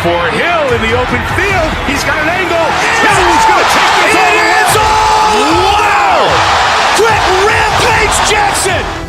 for Hill in the open field. He's got an angle. Hill is going to take this all the way. Wow! Quick Rampage Jackson!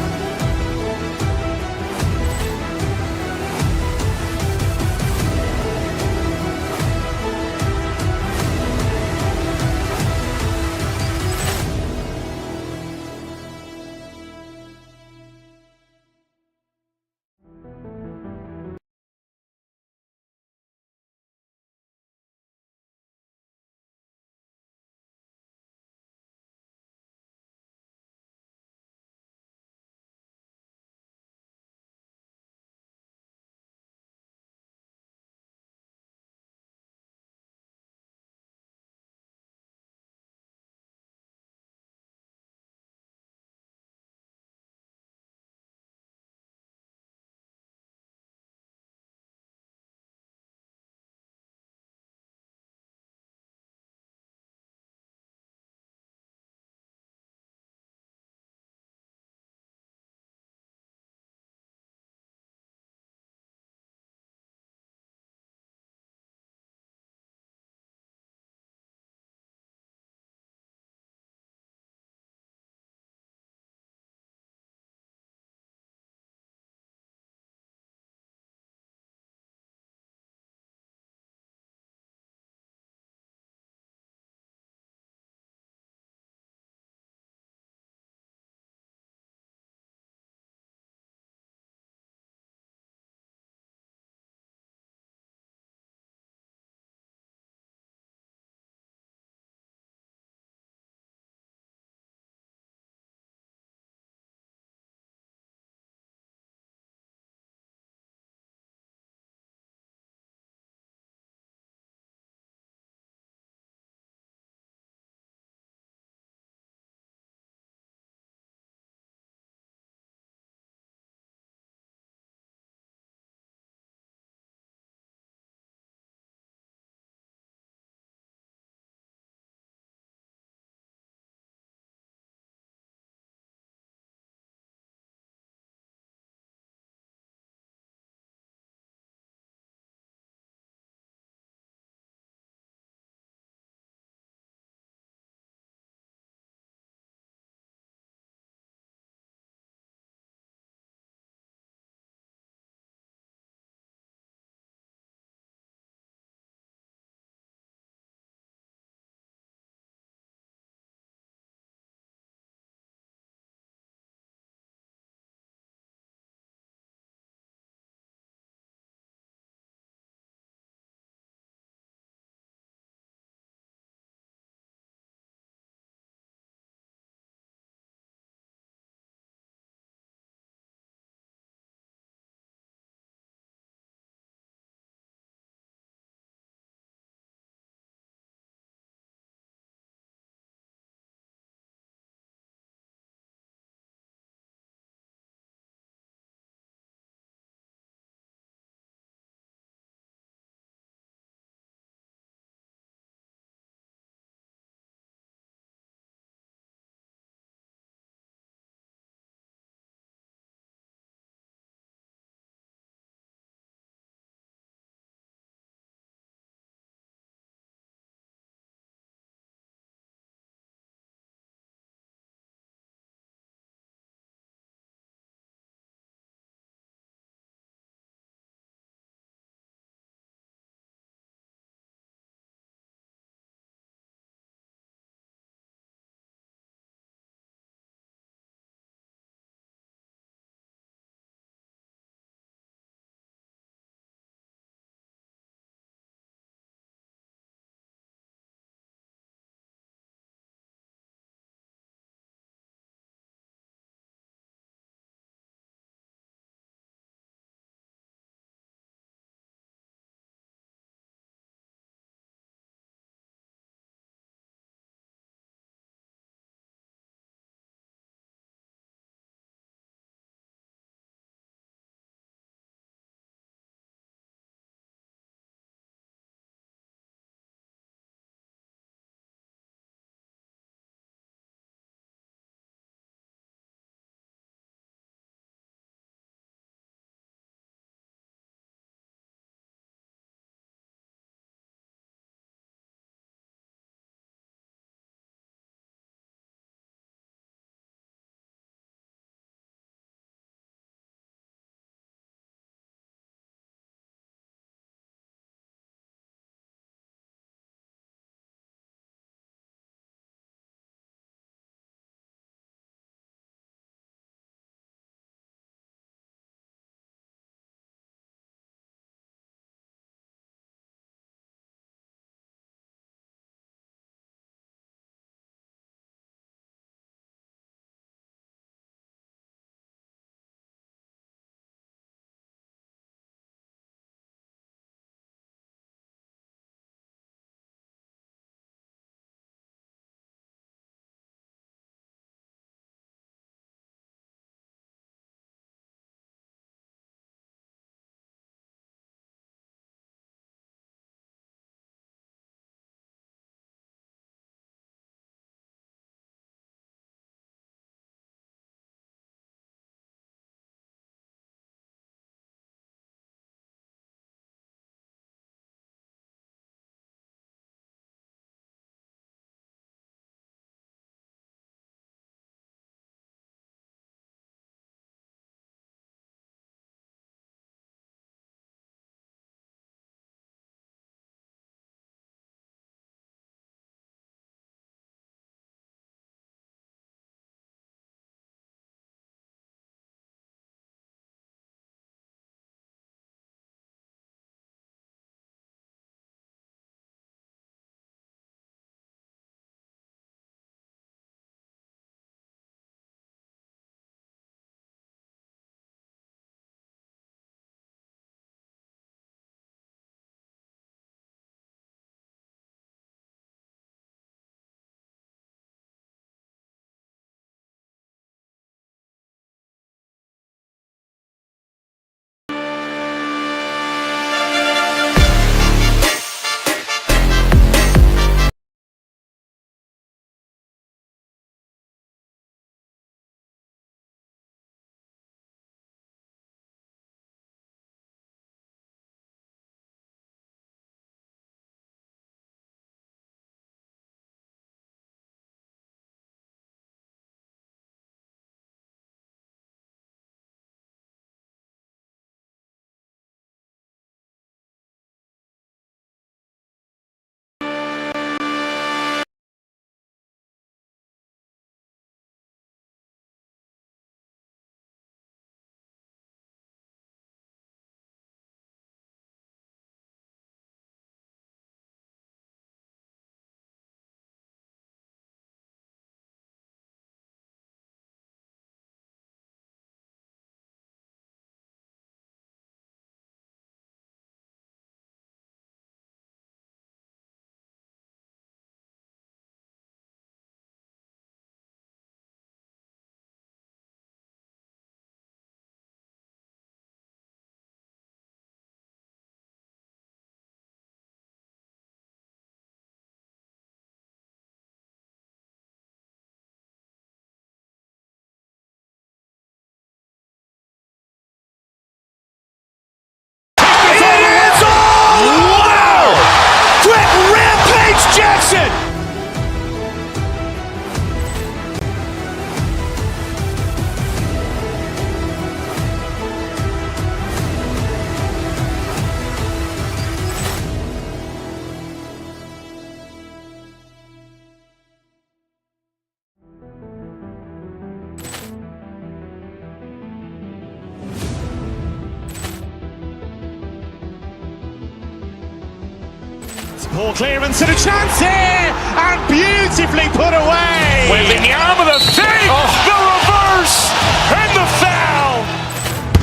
Poor clearance and a chance here, and beautifully put away. With the arm of the feet, the reverse, and the foul.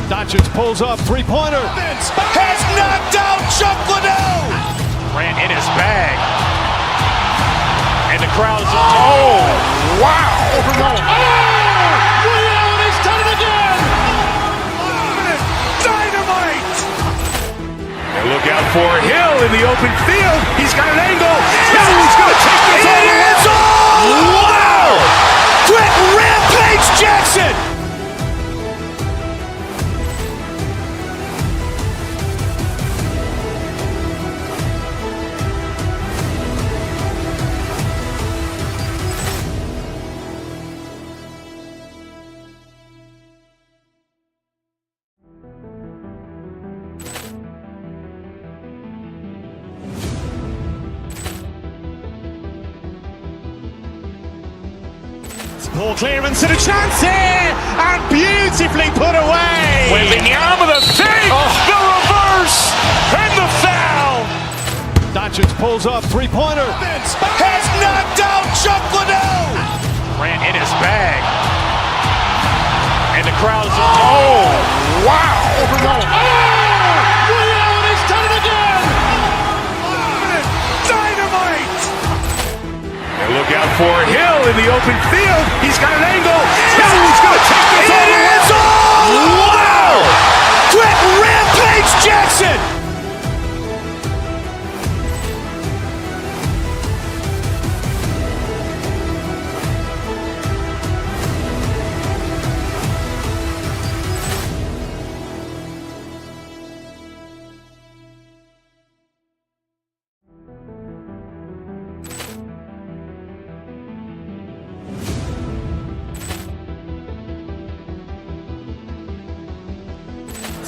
Doncic pulls up, three-pointer. Has knocked out Chuck Liddell. Ran in his bag. And the crowd's, oh, wow. Liddell, he's done it again. Dynamite. And look out for Hill in the open field. He's got an angle. Hill is going to take this all the way. Wow. Quick Rampage Jackson. Poor clearance and a chance here, and beautifully put away. With the arm of the feet, the reverse, and the foul. Doncic pulls up, three-pointer. Has knocked out Chuck Liddell. Ran in his bag. And the crowd's, oh, wow. Liddell, he's done it again. Dynamite. And look out for Hill in the open field. He's got an angle. Hill is going to take this all the way. Wow. Quick Rampage Jackson.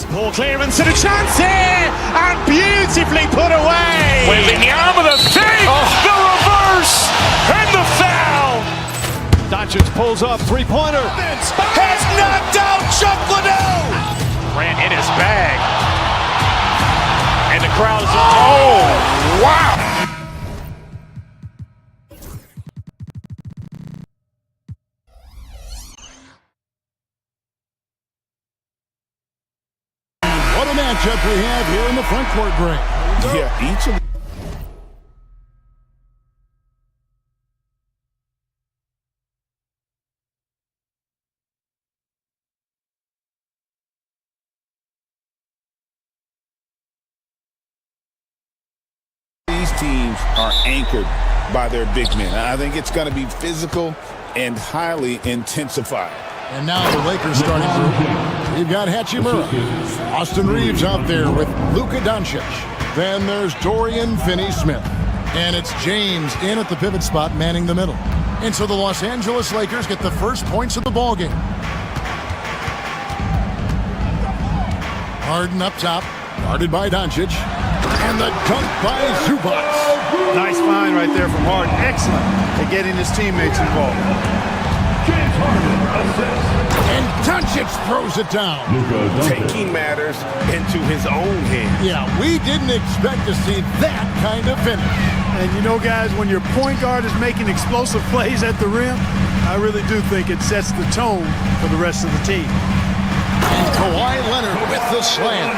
Poor clearance and a chance here, and beautifully put away. With the arm of the feet, the reverse, and the foul. Doncic pulls up, three-pointer. Has knocked out Chuck Liddell. Ran in his bag. And the crowd's, oh, wow. What a matchup we have here in the front court break. Yeah, each of these teams are anchored by their big men. I think it's going to be physical and highly intensified. And now the Lakers starting group. You've got Hachimura, Austin Reeves out there with Luka Doncic. Then there's Dorian Finney-Smith. And it's James in at the pivot spot manning the middle. And so the Los Angeles Lakers get the first points of the ballgame. Harden up top, guarded by Doncic. And the dunk by Zubac. Nice find right there from Harden. Excellent at getting his teammates involved. And Doncic throws it down. Taking matters into his own hands. Yeah, we didn't expect to see that kind of finish. And you know, guys, when your point guard is making explosive plays at the rim, I really do think it sets the tone for the rest of the team. And Kawhi Leonard with the slam.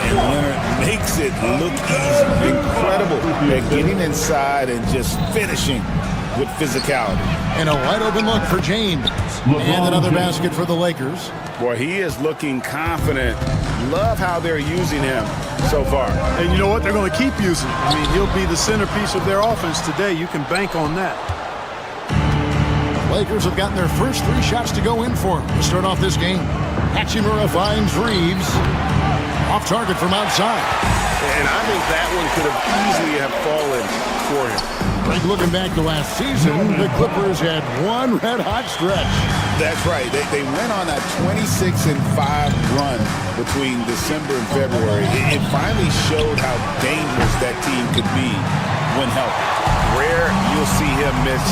And Leonard makes it look easy. Incredible at getting inside and just finishing with physicality. And a wide open look for James. And another basket for the Lakers. Boy, he is looking confident. Love how they're using him so far. And you know what? They're going to keep using him. I mean, he'll be the centerpiece of their offense today. You can bank on that. Lakers have gotten their first 3 shots to go in for him to start off this game. Hachimura finds Reeves. Off target from outside. And I think that one could have easily have fallen for him. Like looking back to last season, the Clippers had one red-hot stretch. That's right. They went on a 26-5 run between December and February. It finally showed how dangerous that team could be when healthy. rare you'll see him miss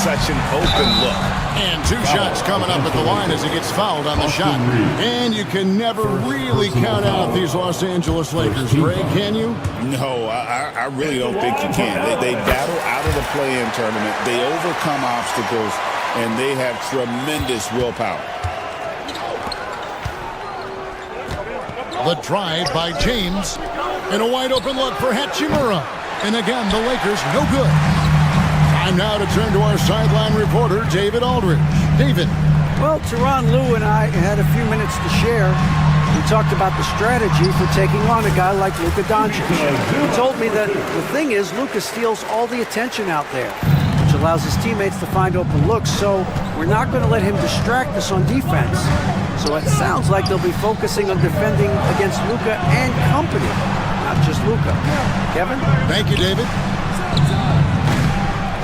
such an open look. And 2 shots coming up at the line as he gets fouled on the shot. And you can never really count out these Los Angeles Lakers, Greg, can you? No, I really don't think you can. They battle out of the play-in tournament. They overcome obstacles, and they have tremendous willpower. The drive by James. And a wide-open look for Hachimura. And again, the Lakers no good. Time now to turn to our sideline reporter, David Aldridge. David. Well, Teron Lou and I had a few minutes to share. We talked about the strategy for taking on a guy like Luka Doncic. He told me that the thing is Luka steals all the attention out there, which allows his teammates to find open looks, so we're not going to let him distract us on defense. So it sounds like they'll be focusing on defending against Luka and company, not just Luka. Kevin? Thank you, David.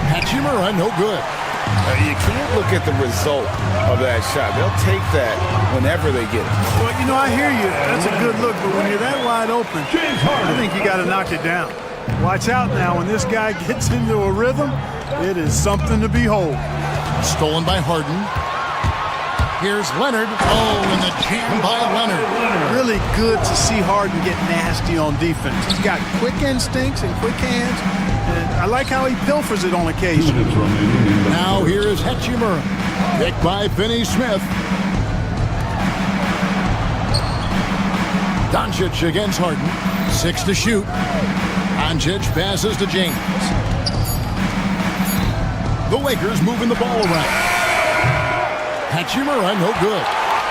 Hachimura, no good. You can't look at the result of that shot. They'll take that whenever they get it. Well, you know, I hear you. That's a good look, but when you're that wide open, I think you got to knock it down. Watch out now. When this guy gets into a rhythm, it is something to behold. Stolen by Harden. Here's Leonard. Oh, and the jam by Leonard. Really good to see Harden get nasty on defense. He's got quick instincts and quick hands, and I like how he pilfers it on occasion. Now here is Hachimura. Picked by Finney-Smith. Doncic against Harden. 6 to shoot. Doncic passes to James. The Lakers moving the ball around. Hachimura, no good.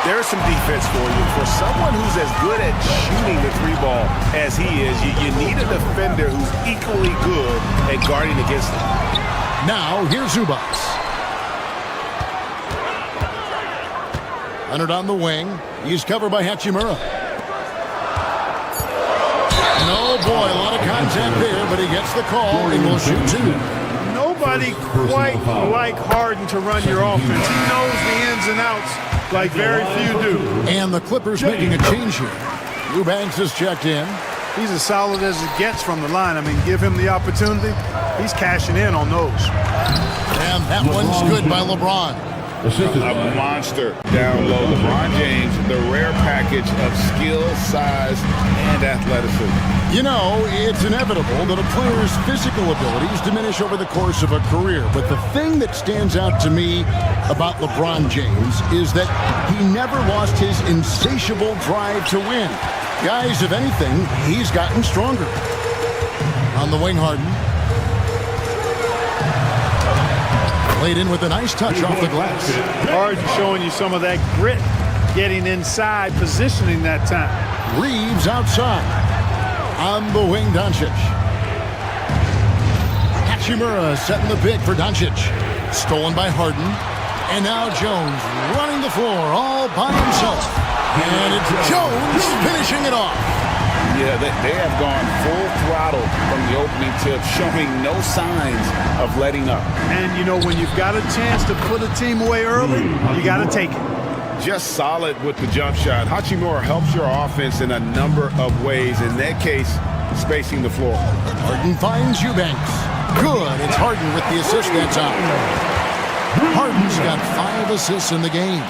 There's some defense for you. For someone who's as good at shooting the 3-ball as he is, you need a defender who's equally good at guarding against him. Now, here's Zubac. Leonard on the wing. He's covered by Hachimura. And oh boy, a lot of contact there, but he gets the call and will shoot 2. Nobody quite like Harden to run your offense. He knows the ins and outs like very few do. And the Clippers making a change here. Eubanks is checked in. He's as solid as it gets from the line. I mean, give him the opportunity. He's cashing in on those. And that one's good by LeBron. A monster down low. LeBron James, the rare package of skill, size, and athleticism. You know, it's inevitable that a player's physical abilities diminish over the course of a career. But the thing that stands out to me about LeBron James is that he never lost his insatiable drive to win. Guys, if anything, he's gotten stronger. On the wing, Harden. Played in with a nice touch off the glass. Harden showing you some of that grit, getting inside, positioning that time. Reeves outside. On the wing, Doncic. Hachimura setting the pick for Doncic. Stolen by Harden. And now Jones running the floor all by himself. And it's Jones finishing it off. Yeah, they have gone full throttle from the opening tip, showing no signs of letting up. And, you know, when you've got a chance to put a team away early, you got to take it. Just solid with the jump shot. Hachimura helps your offense in a number of ways. In that case, spacing the floor. Harden finds Eubanks. Good. It's Harden with the assist that time. Harden's got 5 assists in the game.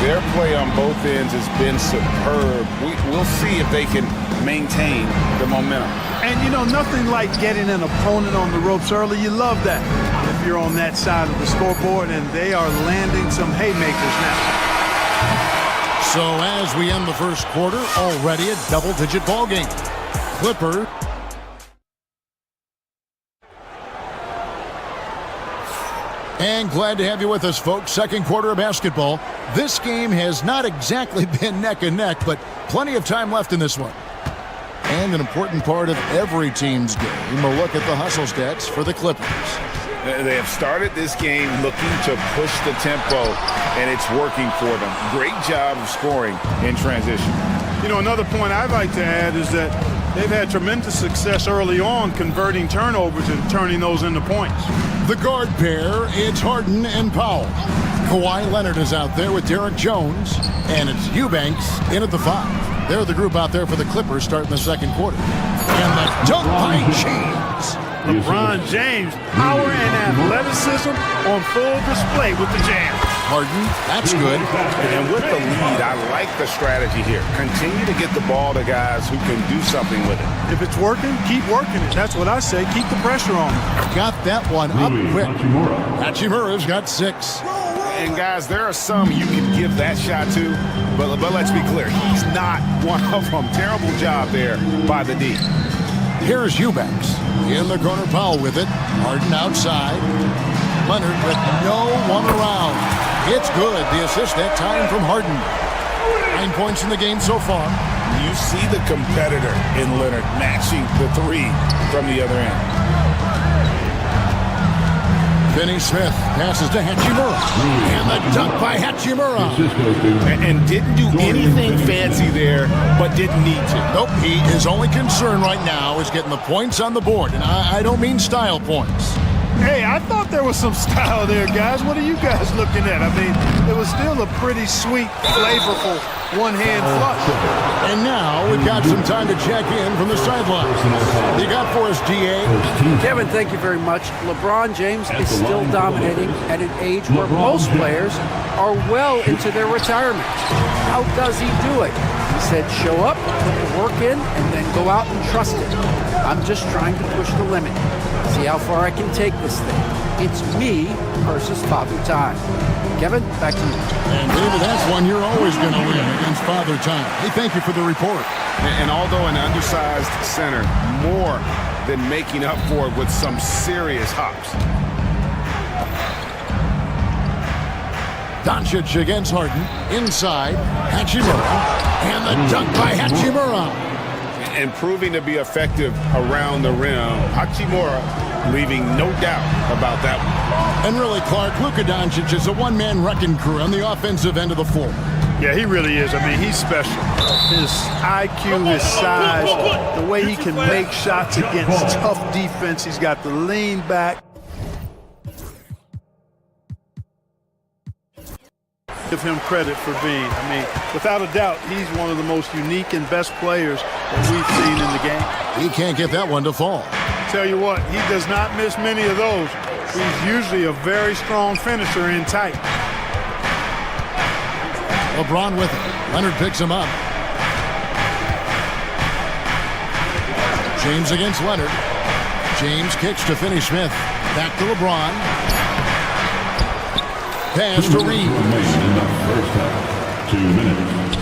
Their play on both ends has been superb. We'll see if they can maintain the momentum. And, you know, nothing like getting an opponent on the ropes early. You love that if you're on that side of the scoreboard, and they are landing some haymakers now. So as we end the first quarter, already a double-digit ball game. Clipper. And glad to have you with us, folks. Second quarter of basketball. This game has not exactly been neck and neck, but plenty of time left in this one. And an important part of every team's game, a look at the hustle stats for the Clippers. They have started this game looking to push the tempo, and it's working for them. Great job of scoring in transition. You know, another point I'd like to add is that they've had tremendous success early on converting turnovers and turning those into points. The guard pair, it's Harden and Powell. Kawhi Leonard is out there with Derek Jones, and it's Eubanks in at the 5. They're the group out there for the Clippers starting the second quarter. And the dunk by James. LeBron James, power and athleticism on full display with the jam. Harden, that's good. And with the lead, I like the strategy here. Continue to get the ball to guys who can do something with it. If it's working, keep working it. That's what I say. Keep the pressure on him. Got that one up quick. Hachimura's got 6. And guys, there are some you can give that shot to, but let's be clear, he's not one of them. Terrible job there by the D. Here's Eubanks. In the corner, Powell with it. Harden outside. Leonard with no one around. It's good. The assist that time from Harden. 9 points in the game so far. You see the competitor in Leonard matching the 3 from the other end. Finney Smith passes to Hachimura. And the dunk by Hachimura. And didn't do anything fancy there, but didn't need to. Nope, his only concern right now is getting the points on the board. And I don't mean style points. Hey, I thought there was some style there, guys. What are you guys looking at? I mean, it was still a pretty sweet, flavorful one-hand flush. And now we've got some time to check in from the sidelines. You got for us, DA? Kevin, thank you very much. LeBron James is still dominating at an age where most players are well into their retirement. How does he do it? He said, show up, put the work in, and then go out and trust it. I'm just trying to push the limit. See how far I can take this thing. It's me versus Father Time. Kevin, back to you. And David, that's one you're always going to win against Father Time. Hey, thank you for the report. And although an undersized center, more than making up for it with some serious hops. Doncic against Harden. Inside, Hachimura. And the dunk by Hachimura. And proving to be effective around the rim. Hachimura leaving no doubt about that one. And really, Clark, Luka Doncic is a one-man wrecking crew on the offensive end of the floor. Yeah, he really is. I mean, he's special. His IQ, his size, the way he can make shots against tough defense. He's got the lean back. Give him credit for being, I mean, without a doubt, he's one of the most unique and best players that we've seen in the game. He can't get that one to fall. Tell you what, he does not miss many of those. He's usually a very strong finisher in tight. LeBron with it. Leonard picks him up. James against Leonard. James kicks to Finney Smith. Back to LeBron. Pass to Reed. 2 minutes.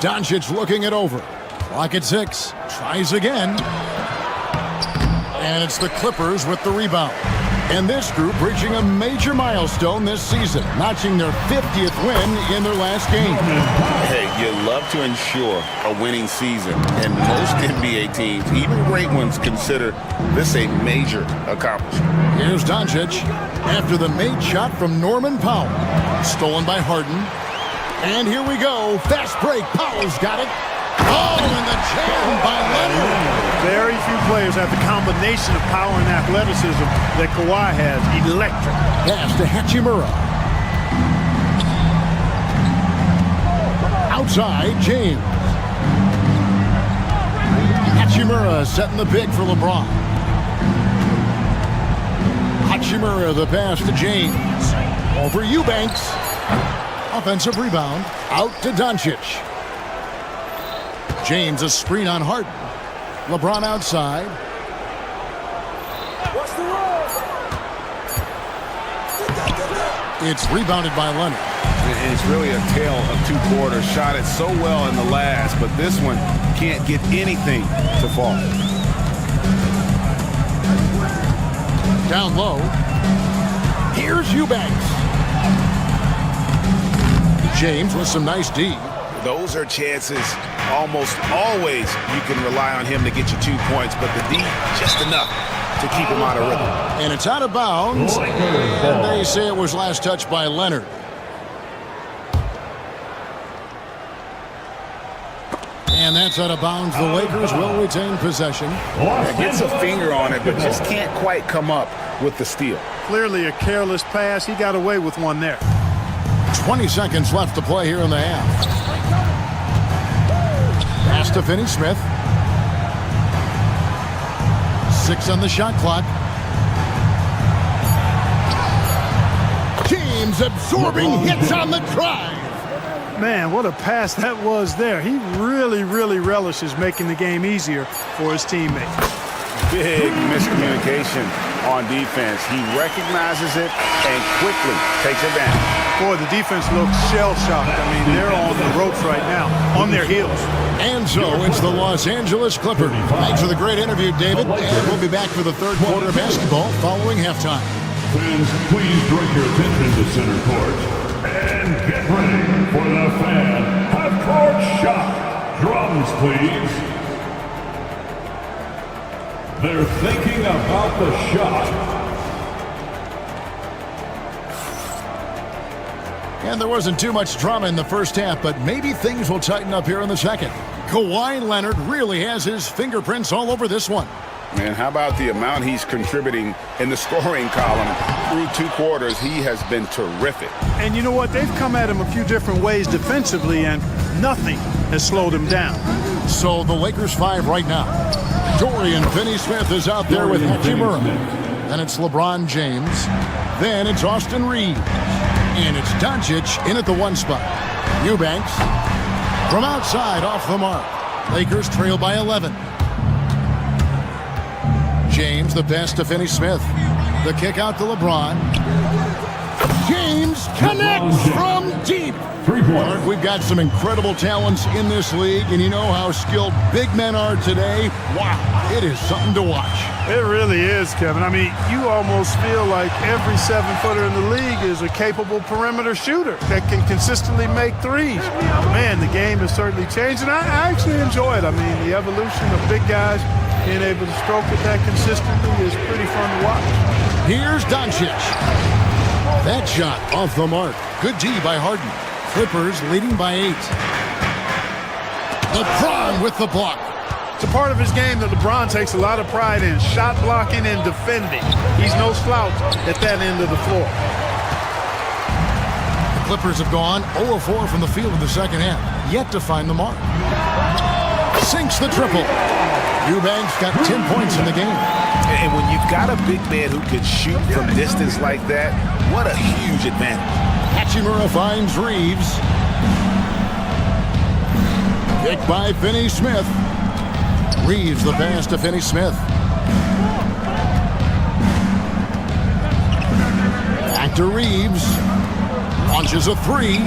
Doncic looking it over. Clock at 6. Tries again. And it's the Clippers with the rebound. And this group reaching a major milestone this season, notching their 50th win in their last game. Hey, you love to ensure a winning season, and most NBA teams, even great ones, consider this a major accomplishment. Here's Doncic after the made shot from Norman Powell. Stolen by Harden. And here we go. Fast break. Powell's got it. Oh, and the jam by Leonard. Very few players have the combination of power and athleticism that Kawhi has. Electric. Pass to Hachimura. Outside, James. Hachimura setting the pick for LeBron. Hachimura the pass to James. Over Eubanks. Offensive rebound. Out to Doncic. James a screen on Harden. LeBron outside. It's rebounded by Leonard. It's really a tale of 2 quarters. Shot it so well in the last, but this one can't get anything to fall. Down low. Here's Eubanks. James with some nice D. Those are chances almost always you can rely on him to get you 2 points, but the D, just enough to keep him out of rhythm. And it's out of bounds. And they say it was last touched by Leonard. And that's out of bounds. The Lakers will retain possession. Gets a finger on it, but just can't quite come up with the steal. Clearly a careless pass. He got away with one there. 20 seconds left to play here in the half. Pass to Finney Smith. 6 on the shot clock. James absorbing hits on the drive. Man, what a pass that was there. He really, really relishes making the game easier for his teammates. Big miscommunication on defense. He recognizes it and quickly takes advantage. Boy, the defense looks shell-shocked. I mean, they're on the ropes right now, on their heels. And so it's the Los Angeles Clippers. Thanks for the great interview, David. And we'll be back for the third quarter of basketball following halftime. Fans, please direct your attention to center court. And get ready for the fan half-court shot. Drums, please. They're thinking about the shot. And there wasn't too much drama in the first half, but maybe things will tighten up here in the second. Kawhi Leonard really has his fingerprints all over this one. And how about the amount he's contributing in the scoring column? Through 2 quarters, he has been terrific. And you know what? They've come at him a few different ways defensively, and nothing has slowed him down. So the Lakers 5 right now. Dorian Finney-Smith is out there with Hachimura. Then it's LeBron James. Then it's Austin Reeves. And it's Doncic in at the 1 spot. Eubanks from outside off the mark. Lakers trail by 11. James, the pass to Finney-Smith. The kick out to LeBron. James connects from deep. Mark, we've got some incredible talents in this league, and you know how skilled big men are today. Wow, it is something to watch. It really is, Kevin. I mean, you almost feel like every 7-footer in the league is a capable perimeter shooter that can consistently make threes. Man, the game has certainly changed, and I actually enjoy it. I mean, the evolution of big guys being able to stroke it that consistently is pretty fun to watch. Here's Doncic. That shot off the mark. Good D by Harden. Clippers leading by 8. LeBron with the block. It's a part of his game that LeBron takes a lot of pride in, shot blocking and defending. He's no slouch at that end of the floor. The Clippers have gone 0-4 from the field in the second half, yet to find the mark. Sinks the triple. Eubanks got 10 points in the game. And when you've got a big man who can shoot from distance like that, what a huge advantage. Hachimura finds Reeves. Kick by Finney-Smith. Reeves the pass to Finney-Smith. Back to Reeves. Launches a 3.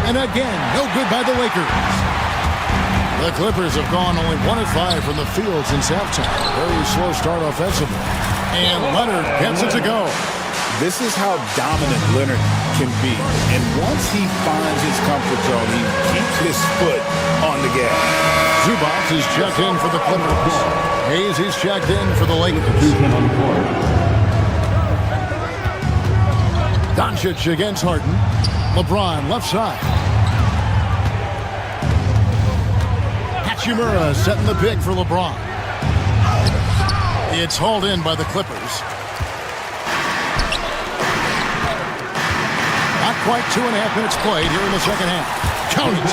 And again, no good by the Lakers. The Clippers have gone only 1-5 from the field since halftime. Very slow start offensively. And Leonard gets it to go. This is how dominant Leonard can be. And once he finds his comfort zone, he keeps his foot on the gas. Zubac is checked in for the Clippers. Hayes is checked in for the Lakers. Doncic against Harden. LeBron left side. Hachimura setting the pick for LeBron. It's hauled in by the Clippers. Not quite 2.5 minutes played here in the second half. Count it.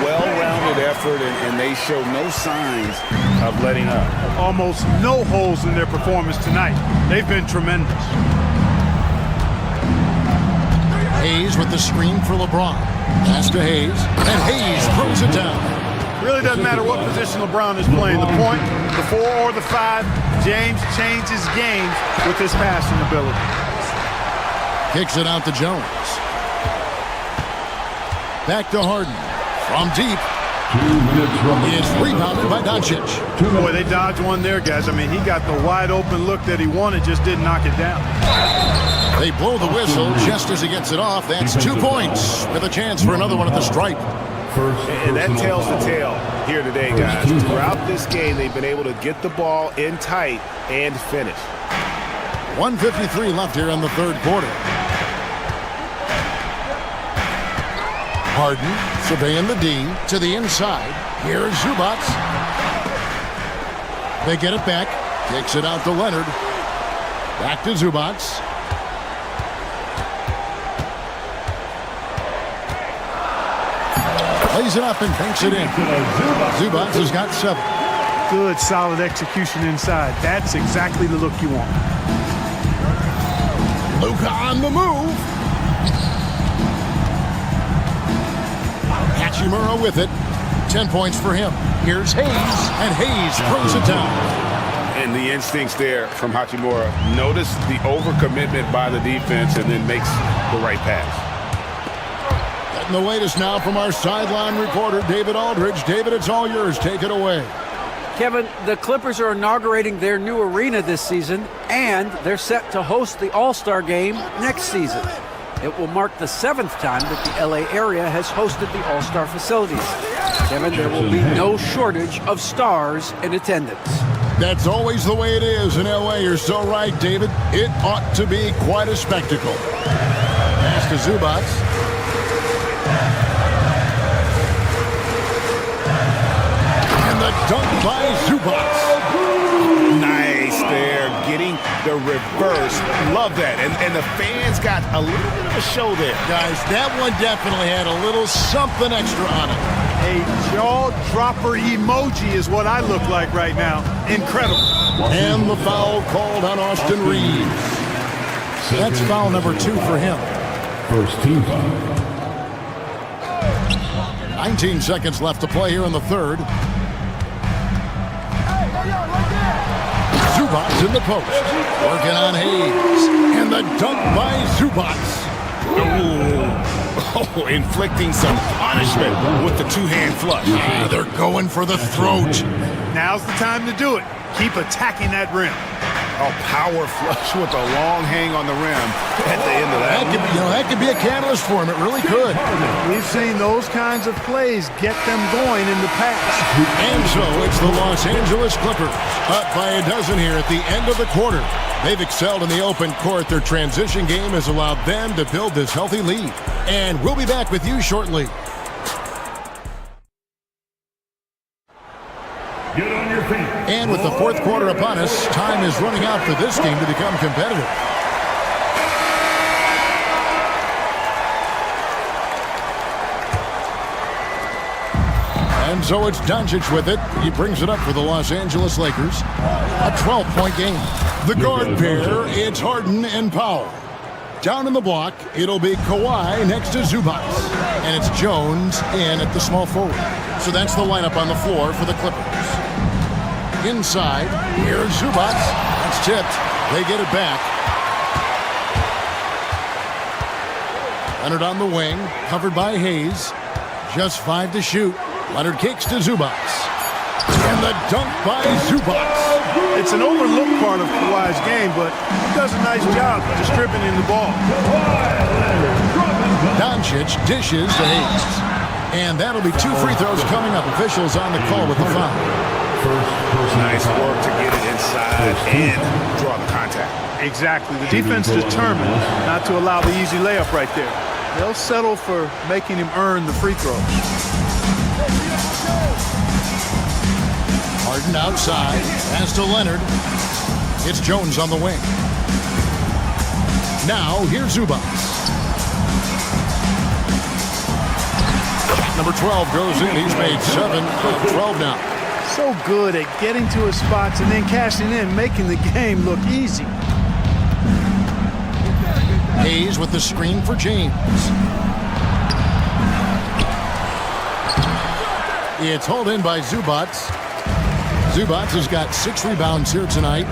Well-rounded effort, and they show no signs of letting up. Almost no holes in their performance tonight. They've been tremendous. Hayes with the screen for LeBron. Pass to Hayes, and Hayes throws it down. Really doesn't matter what position LeBron is playing. The point, the 4 or the 5, James changes games with his passing ability. Kicks it out to Jones. Back to Harden. From deep. 2 minutes remaining. It's rebounded by Doncic. Boy, they dodged one there, guys. I mean, he got the wide open look that he wanted, just didn't knock it down. They blow the whistle just as he gets it off. That's 2 points with a chance for another one at the stripe. And that tells the tale here today, guys. Throughout this game, they've been able to get the ball in tight and finish. 1:53 left here in the third quarter. Harden surveying the D to the inside. Here's Zubac. They get it back. Kicks it out to Leonard. Back to Zubats. Plays it up and banks it in. Zubats has got 7. Good, solid execution inside. That's exactly the look you want. Luka on the move. Hachimura with it. 10 points for him. Here's Hayes, and Hayes throws it down. And the instincts there from Hachimura. Notice the overcommitment by the defense and then makes the right pass. Getting the latest now from our sideline reporter, David Aldridge. David, it's all yours. Take it away. Kevin, the Clippers are inaugurating their new arena this season, and they're set to host the All-Star Game next season. It will mark the 7th time that the LA area has hosted the All-Star facilities. Kevin, there will be no shortage of stars in attendance. That's always the way it is in LA. You're so right, David. It ought to be quite a spectacle. Pass to Zubats. And the dunk by Zubats. Nice there, getting the reverse. Love that. And the fans got a little bit of a show there. Guys, that one definitely had a little something extra on it. A jaw-dropper emoji is what I look like right now. Incredible. And the foul called on Austin Reeves. That's foul number 2 for him. First team foul. 19 seconds left to play here in the third. Zubats in the post. Working on Hayes. And the dunk by Zubats. Oh, inflicting some punishment with the two-hand flush. They're going for the throat. Now's the time to do it. Keep attacking that rim. A power flush with a long hang on the rim at the end of that. That could be a catalyst for him. It really could. We've seen those kinds of plays get them going in the past. And so it's the Los Angeles Clippers up by a dozen here at the end of the quarter. They've excelled in the open court. Their transition game has allowed them to build this healthy lead. And we'll be back with you shortly. Get on your feet. And with the fourth quarter upon us, time is running out for this game to become competitive. And so it's Doncic with it. He brings it up for the Los Angeles Lakers. A 12-point game. The guard pair, it's Harden and Powell. Down in the block, it'll be Kawhi next to Zubats. And it's Jones in at the small forward. So that's the lineup on the floor for the Clippers. Inside, here's Zubats. That's tipped. They get it back. Leonard on the wing, covered by Hayes. Just 5 to shoot. Leonard kicks to Zubats. And the dunk by Zubats. It's an overlooked part of Kawhi's game, but he does a nice job distributing the ball. Doncic dishes to Hayes. And that'll be 2 free throws coming up. Officials on the call with the foul. Nice work to get it inside and draw the contact. Exactly. The defense determined not to allow the easy layup right there. They'll settle for making him earn the free throws. Harden outside. Pass to Leonard. It's Jones on the wing. Now, here's Zubats. Number 12 goes in. He's made 7 of 12 now. So good at getting to his spots and then cashing in, making the game look easy. Hayes with the screen for James. It's hauled in by Zubats. Zubats has got 6 rebounds here tonight.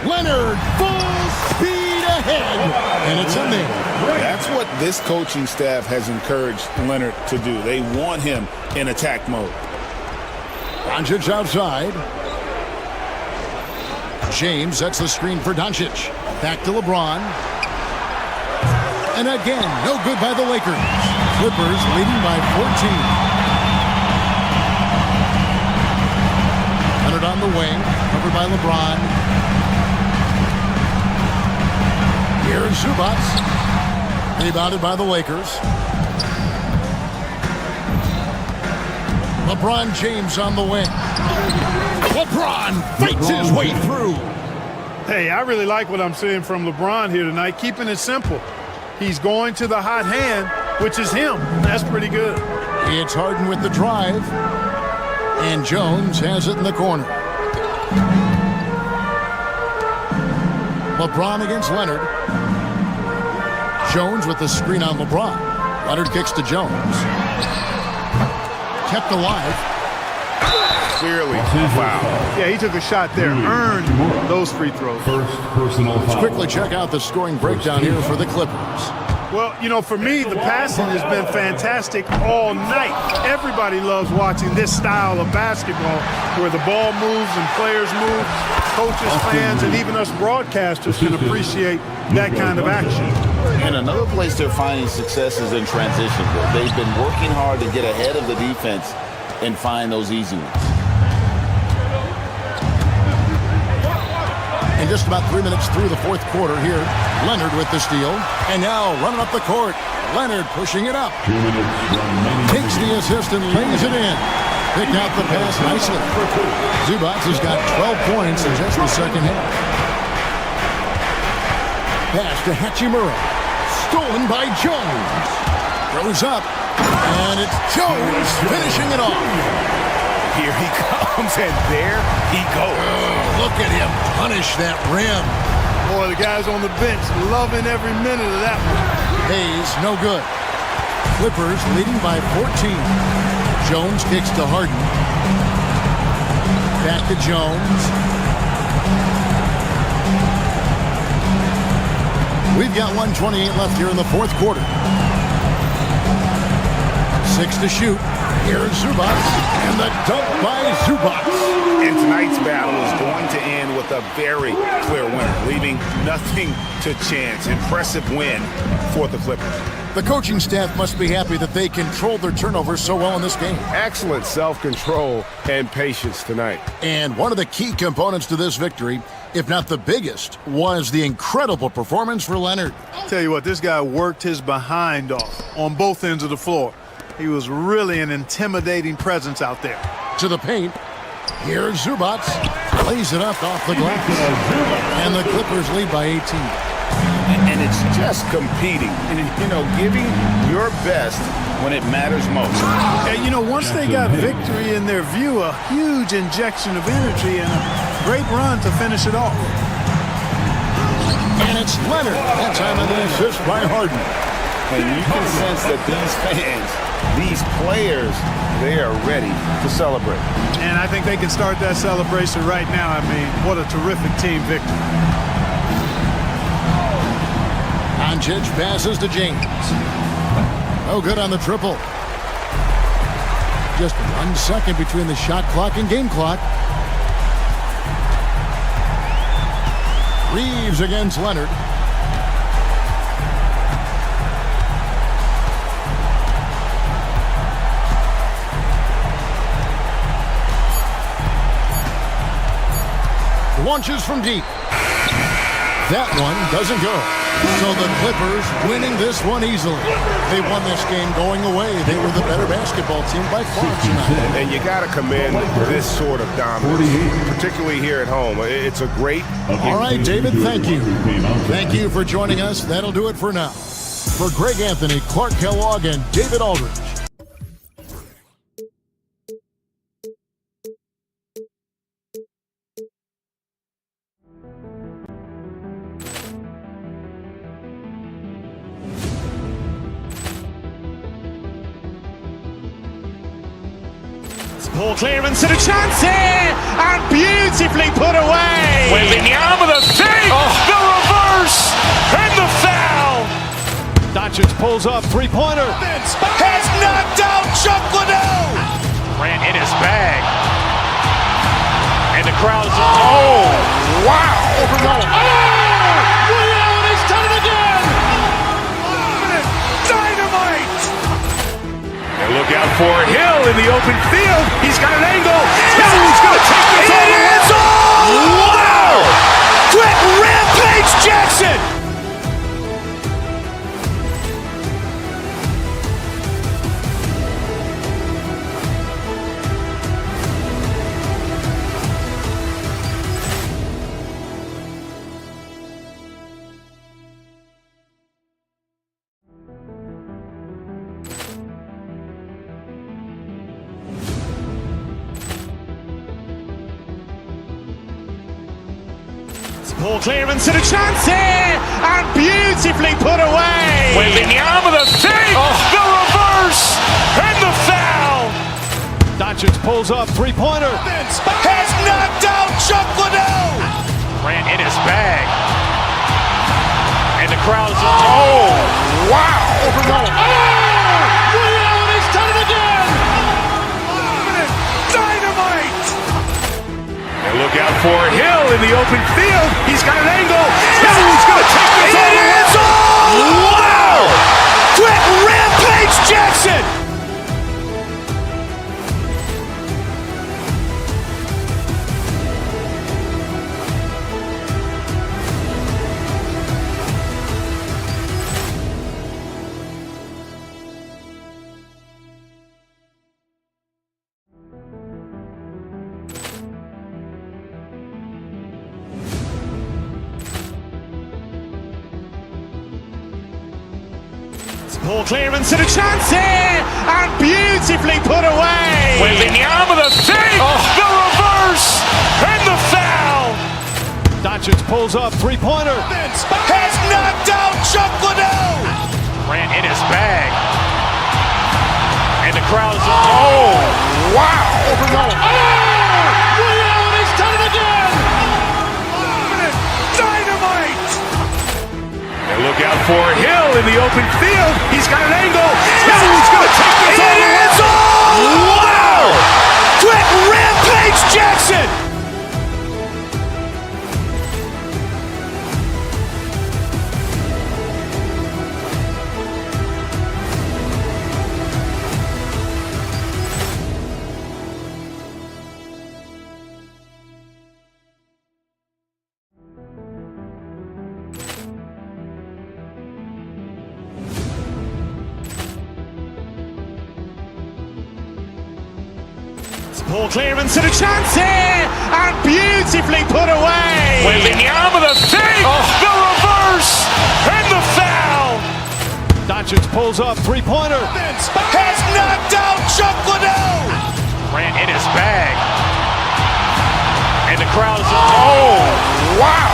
Leonard, full speed ahead, and it's in there. That's what this coaching staff has encouraged Leonard to do. They want him in attack mode. Doncic outside. James, that's the screen for Doncic. Back to LeBron. And again, no good by the Lakers. Clippers leading by 14. Leonard on the wing, covered by LeBron. Here's Zubats. Rebounded by the Lakers. LeBron James on the wing. LeBron fights his way through. Hey, I really like what I'm seeing from LeBron here tonight, keeping it simple. He's going to the hot hand, which is him. That's pretty good. It's Harden with the drive. And Jones has it in the corner. LeBron against Leonard. Jones with the screen on LeBron. Leonard kicks to Jones. Kept alive. Clearly a foul. Yeah, he took a shot there, earned those free throws. First personal Let's foul. quickly check out the scoring breakdown here for the Clippers. Well, you know, for me, the passing has been fantastic all night. Everybody loves watching this style of basketball where the ball moves and players move. Coaches, fans, and even us broadcasters can appreciate that kind of action. And another place they're finding success is in transition. They've been working hard to get ahead of the defense and find those easy ones. And just about 3 minutes through the fourth quarter here, Leonard with the steal. And now running up the court, Leonard pushing it up. 2 minutes remaining. Takes the assist and lays it in. Picked out the pass nicely. Zubac has got 12 points in just the second half. Pass to Hachimura. Stolen by Jones. Throws up. And it's Jones finishing it off. Here he comes, and there he goes. Oh, look at him punish that rim. Boy, the guys on the bench loving every minute of that one. Hayes, no good. Clippers leading by 14. Jones kicks to Harden. Back to Jones. We've got 1:28 left here in the fourth quarter. 6 to shoot. Here's Zubac, and the dunk by Zubac. And tonight's battle is going to end with a very clear winner, leaving nothing to chance. Impressive win for the Clippers. The coaching staff must be happy that they controlled their turnovers so well in this game. Excellent self-control and patience tonight. And one of the key components to this victory, if not the biggest, was the incredible performance for Leonard. Tell you what, this guy worked his behind off on both ends of the floor. He was really an intimidating presence out there. To the paint. Here's Zubac. Lays it up off the glass. And the Clippers lead by 18. And it's just competing and, giving your best when it matters most. And, once they got victory in their view, a huge injection of energy and a great run to finish it off. And it's Leonard. That time on the assist by Harden. And you can sense that these fans, these players, they are ready to celebrate. And I think they can start that celebration right now. I mean, what a terrific team victory. Doncic passes to James. No good on the triple. Just 1 second between the shot clock and game clock. Reeves against Leonard. Launches from deep. That one doesn't go. So the Clippers winning this one easily. They won this game going away. They were the better basketball team by far tonight. And you got to commend this sort of dominance, particularly here at home. It's a great... All right, David, thank you. Thank you for joining us. That'll do it for now. For Greg Anthony, Clark Kellogg, and David Aldridge. Ball clearance and a chance here, and beautifully put away. Wembanyama the fake, the reverse, and the foul. Doncic pulls up, three-pointer. Has knocked out Chuck Liddell. Ran in his bag, and the crowd is. Oh, wow! Liddell, and he's done it again. Dynamite! And look out for Hill in the open field. He's got an angle. Hill's going to take this all the way. Wow! Quick Rampage Jackson! Ball clearance and a chance here, and beautifully put away. Wembanyama the save, the reverse, and the foul. Doncic pulls up, three-pointer. Has knocked out Chuck Liddell. Grant in his bag. And the crowd is, oh, wow. He's done it again. Dynamite. And look out for Hill in the open field. He's got an angle. He's going to take this all the way. Wow. Quick Rampage Jackson. Ball clearance and a chance here, and beautifully put away. Wembanyama the save, the reverse, and the foul. Doncic pulls up, three-pointer. Has knocked out Chuck Liddell. Grant in his bag. And the crowd is, oh, wow. He's done it again. Dynamite. And look out for Hill in the open field. He's got an angle. He's going to take this all the way. Wow. Quick Rampage Jackson. Ball clearance and a chance here, and beautifully put away. Wembanyama the save, the reverse, and the foul. Doncic pulls up, three-pointer. Has knocked out Chuck Liddell. Grant in his bag. And the crowd is, oh, wow.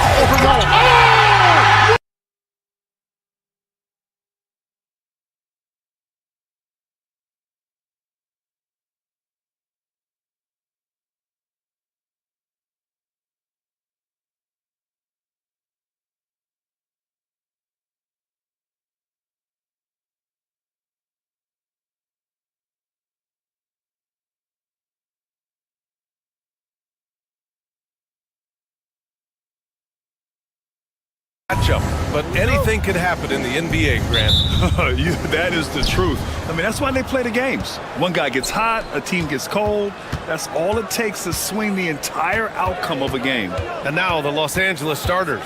Matchup, but anything could happen in the NBA, Grant. That is the truth. I mean, that's why they play the games. One guy gets hot, a team gets cold. That's all it takes to swing the entire outcome of a game. And now the Los Angeles starters.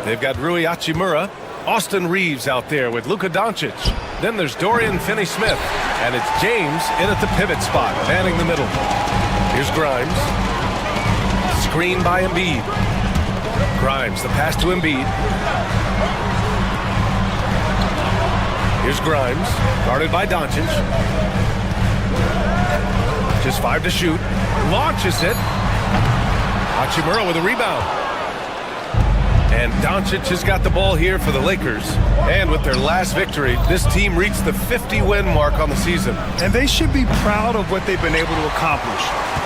They've got Rui Hachimura, Austin Reeves out there with Luka Doncic. Then there's Dorian Finney-Smith, and it's James in at the pivot spot, manning the middle. Here's Grimes. Screen by Embiid. Grimes, the pass to Embiid. Here's Grimes, guarded by Doncic. Just 5 to shoot. Launches it. Hachimura with a rebound. And Doncic has got the ball here for the Lakers. And with their last victory, this team reached the 50-win mark on the season. And they should be proud of what they've been able to accomplish.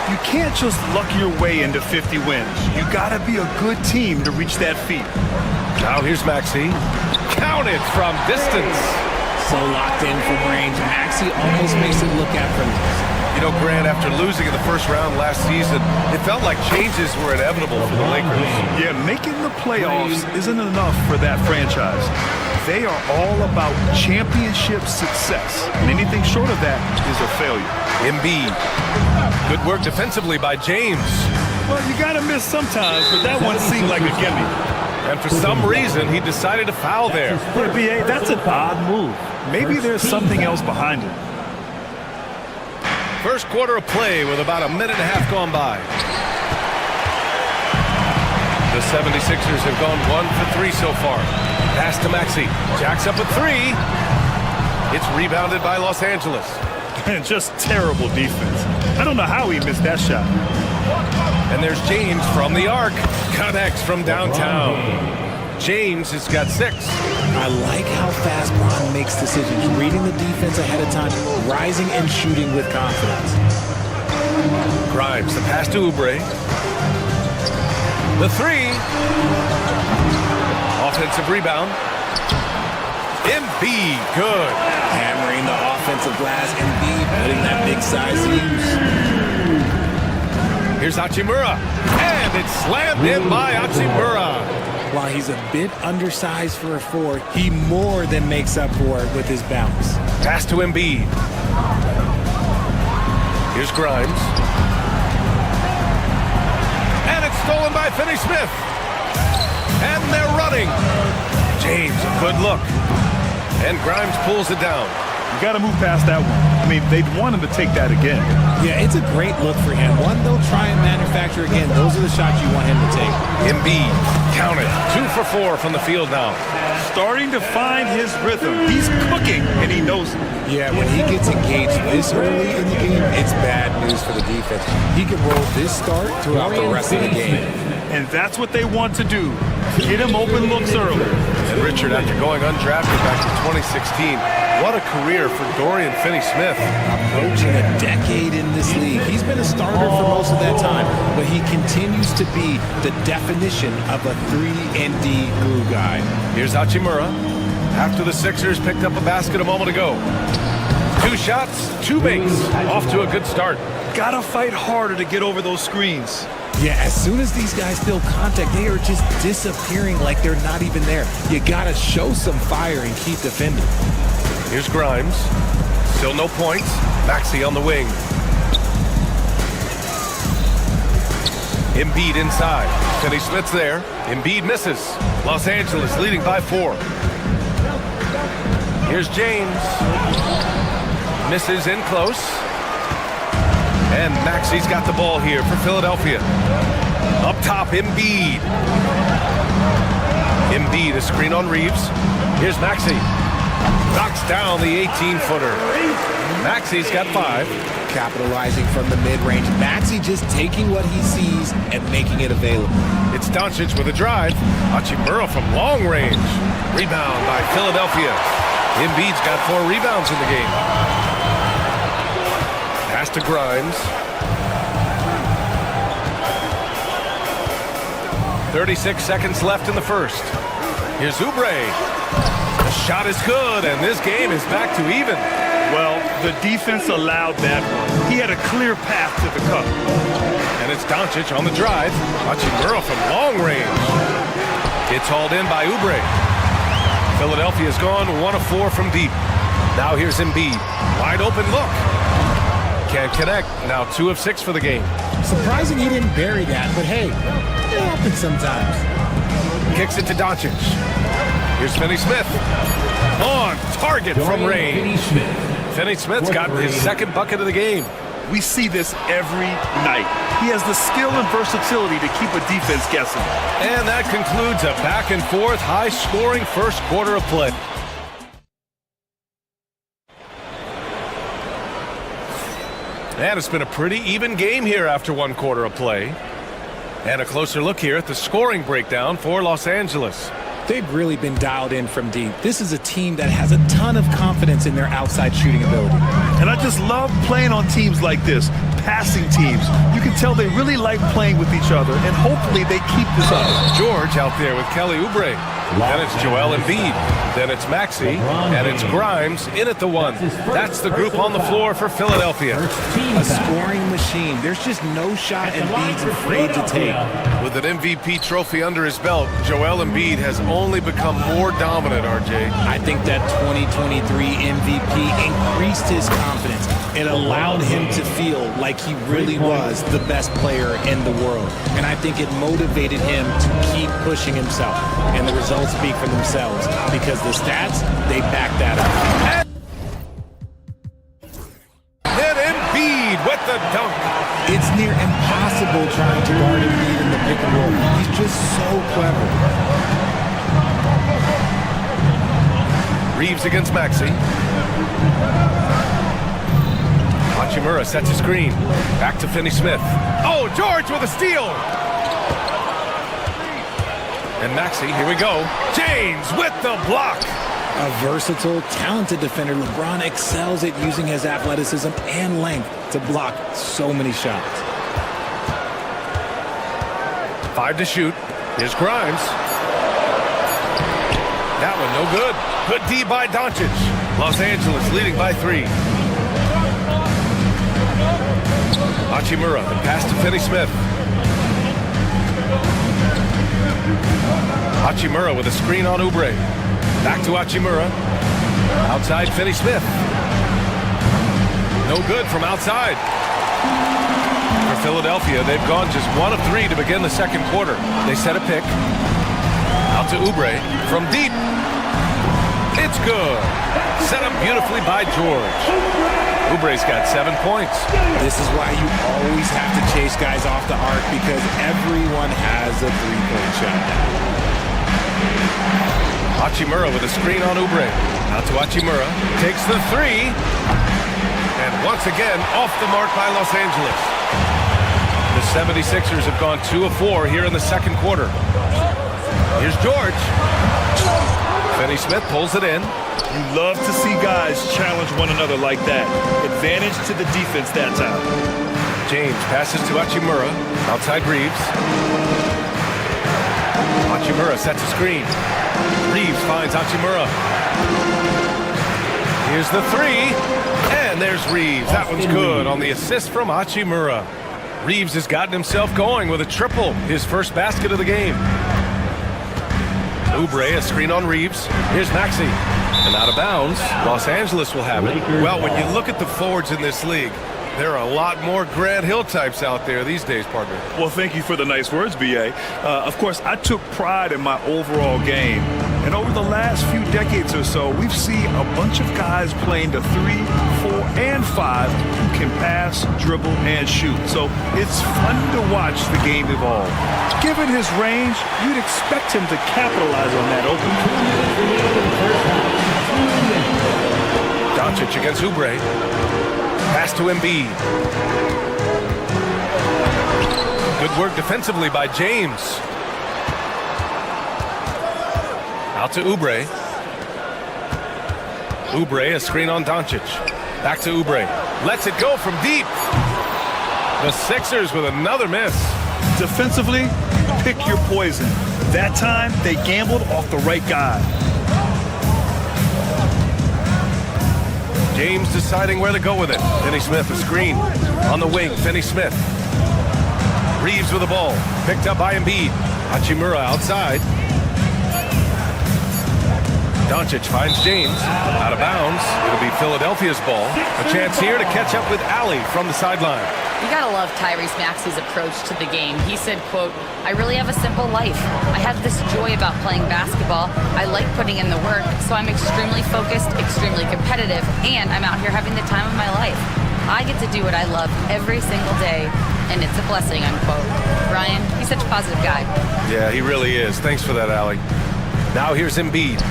You can't just luck your way into 50 wins. You gotta be a good team to reach that feat. Now here's Maxey. Counted from distance. So locked in from range. Maxey almost makes it look effortless. You know, Grant, after losing in the first round last season, it felt like changes were inevitable for the Lakers. Yeah, making the playoffs isn't enough for that franchise. They are all about championship success, and anything short of that is a failure. Embiid. Good work defensively by James. Well, you gotta miss sometimes, but that one seemed like a gimme. And for some reason, he decided to foul there. Yeah, B.A., that's an odd move. Maybe there's something else behind it. First quarter of play with about a minute and a half gone by. The 76ers have gone 1 for 3 so far. Pass to Maxey. Jacks up a 3. It's rebounded by Los Angeles. And just terrible defense. I don't know how he missed that shot. And there's James from the arc. Connects from downtown. James has got 6. I like how fast Bron makes decisions, reading the defense ahead of time, rising and shooting with confidence. Grimes, the pass to Oubre. The 3. Offensive rebound. Embiid, good. Hammering the offensive glass, Embiid putting that big size to use. Here's Hachimura, and it's slammed in by Hachimura. While he's a bit undersized for a 4, he more than makes up for it with his bounce. Pass to Embiid. Here's Grimes. And it's stolen by Finney-Smith. And they're running. James, a good look. And Grimes pulls it down. You got to move past that one. I mean, they'd want him to take that again. Yeah, it's a great look for him. One, they'll try and manufacture again. Those are the shots you want him to take. Embiid, count it. 2 for 4 from the field now. Starting to find his rhythm. He's cooking, and he knows it. Yeah, when he gets engaged this early in the game, it's bad news for the defense. He can roll this start throughout the rest of the game. And that's what they want to do. Get him open looks early. And Richard, after going undrafted back in 2016, what a career for Dorian Finney-Smith. Approaching a decade in this league. He's been a starter for most of that time, but he continues to be the definition of a 3-and-D glue guy. Here's Hachimura. After the Sixers picked up a basket a moment ago. 2 shots, 2 makes. Off to a good start. Gotta fight harder to get over those screens. Yeah, as soon as these guys feel contact, they are just disappearing like they're not even there. You gotta show some fire and keep defending. Here's Grimes. Still no points. Maxey on the wing. Embiid inside. Finney-Smith's there. Embiid misses. Los Angeles leading by 4. Here's James. Misses in close. And Maxey's got the ball here for Philadelphia. Up top, Embiid. Embiid, a screen on Reeves. Here's Maxey. Knocks down the 18-footer. Maxey's got 5. Capitalizing from the mid-range. Maxey just taking what he sees and making it available. It's Doncic with a drive. Hachimura from long range. Rebound by Philadelphia. Embiid's got 4 rebounds in the game. Pass to Grimes. 36 seconds left in the first. Here's Oubre. The shot is good, and this game is back to even. Well, the defense allowed that one. He had a clear path to the cup. And it's Doncic on the drive. Hachimura from long range. It's hauled in by Oubre. Philadelphia's gone 1 of 4 from deep. Now here's Embiid. Wide open look. Can't connect. Now 2 of 6 for the game. Surprising he didn't bury that, but hey, it happens sometimes. Kicks it to Doncic. Here's Finney-Smith. On target from range. Finney-Smith's got his 2nd bucket of the game. We see this every night. He has the skill and versatility to keep a defense guessing. And that concludes a back and forth, high-scoring first quarter of play. And it's been a pretty even game here after 1 quarter of play. And a closer look here at the scoring breakdown for Los Angeles. They've really been dialed in from deep. This is a team that has a ton of confidence in their outside shooting ability. And I just love playing on teams like this, passing teams. You can tell they really like playing with each other, and hopefully they keep this up. George out there with Kelly Oubre. Then it's Joel Embiid. Then it's Maxey. And it's Grimes in at the 1. That's the group on the floor for Philadelphia. A scoring machine. There's just no shot Embiid's afraid to take. With an MVP trophy under his belt, Joel Embiid has only become more dominant, RJ. I think that 2023 MVP increased his confidence. It allowed him to feel like he really was the best player in the world. And I think it motivated him to keep pushing himself. And the results speak for themselves because the stats, they back that up. And Embiid with the dunk. It's near impossible trying to guard Embiid in the pick and roll. He's just so clever. Reeves against Maxey. Hachimura sets a screen. Back to Finney-Smith. Oh, George with a steal! And Maxey, here we go. James with the block! A versatile, talented defender, LeBron excels at using his athleticism and length to block so many shots. 5 to shoot. Here's Grimes. That one no good. Good D by Doncic. Los Angeles leading by 3. Hachimura, the pass to Finney-Smith. Hachimura with a screen on Oubre. Back to Hachimura. Outside Finney-Smith. No good from outside. For Philadelphia, they've gone just 1 of 3 to begin the second quarter. They set a pick. Out to Oubre from deep. It's good. Set up beautifully by George. Oubre's got 7 points. This is why you always have to chase guys off the arc, because everyone has a three-point shot now. Hachimura with a screen on Oubre. Out to Hachimura. Takes the 3. And once again, off the mark by Los Angeles. The 76ers have gone 2 of 4 here in the second quarter. Here's George. Finney-Smith pulls it in. You love to see guys challenge one another like that. Advantage to the defense that time. James passes to Hachimura. Outside Reeves. Hachimura sets a screen. Reeves finds Hachimura. Here's the 3. And there's Reeves. That one's good on the assist from Hachimura. Reeves has gotten himself going with a triple. His first basket of the game. Oubre, a screen on Reeves. Here's Maxey. And out of bounds, Los Angeles will have it. Well, when you look at the forwards in this league, there are a lot more Grant Hill types out there these days, partner. Well, thank you for the nice words, B.A. Of course, I took pride in my overall game. And over the last few decades or so, we've seen a bunch of guys playing the 3, 4, and 5 who can pass, dribble, and shoot. So it's fun to watch the game evolve. Given his range, you'd expect him to capitalize on that open. Doncic against Oubre. Pass to Embiid. Good work defensively by James. Out to Oubre. Oubre, a screen on Doncic. Back to Oubre. Lets it go from deep. The Sixers with another miss. Defensively, pick your poison. That time, they gambled off the right guy. James deciding where to go with it. Finney-Smith, a screen. On the wing, Finney-Smith. Reeves with the ball. Picked up by Embiid. Hachimura outside. Doncic finds James. Out of bounds. It'll be Philadelphia's ball. A chance here to catch up with Allie from the sideline. You gotta love Tyrese Maxey's approach to the game. He said, quote, "I really have a simple life. I have this joy about playing basketball. I like putting in the work, so I'm extremely focused, extremely competitive, and I'm out here having the time of my life. I get to do what I love every single day, and it's a blessing," unquote. Ryan, he's such a positive guy. Yeah, he really is. Thanks for that, Allie. Now here's Embiid.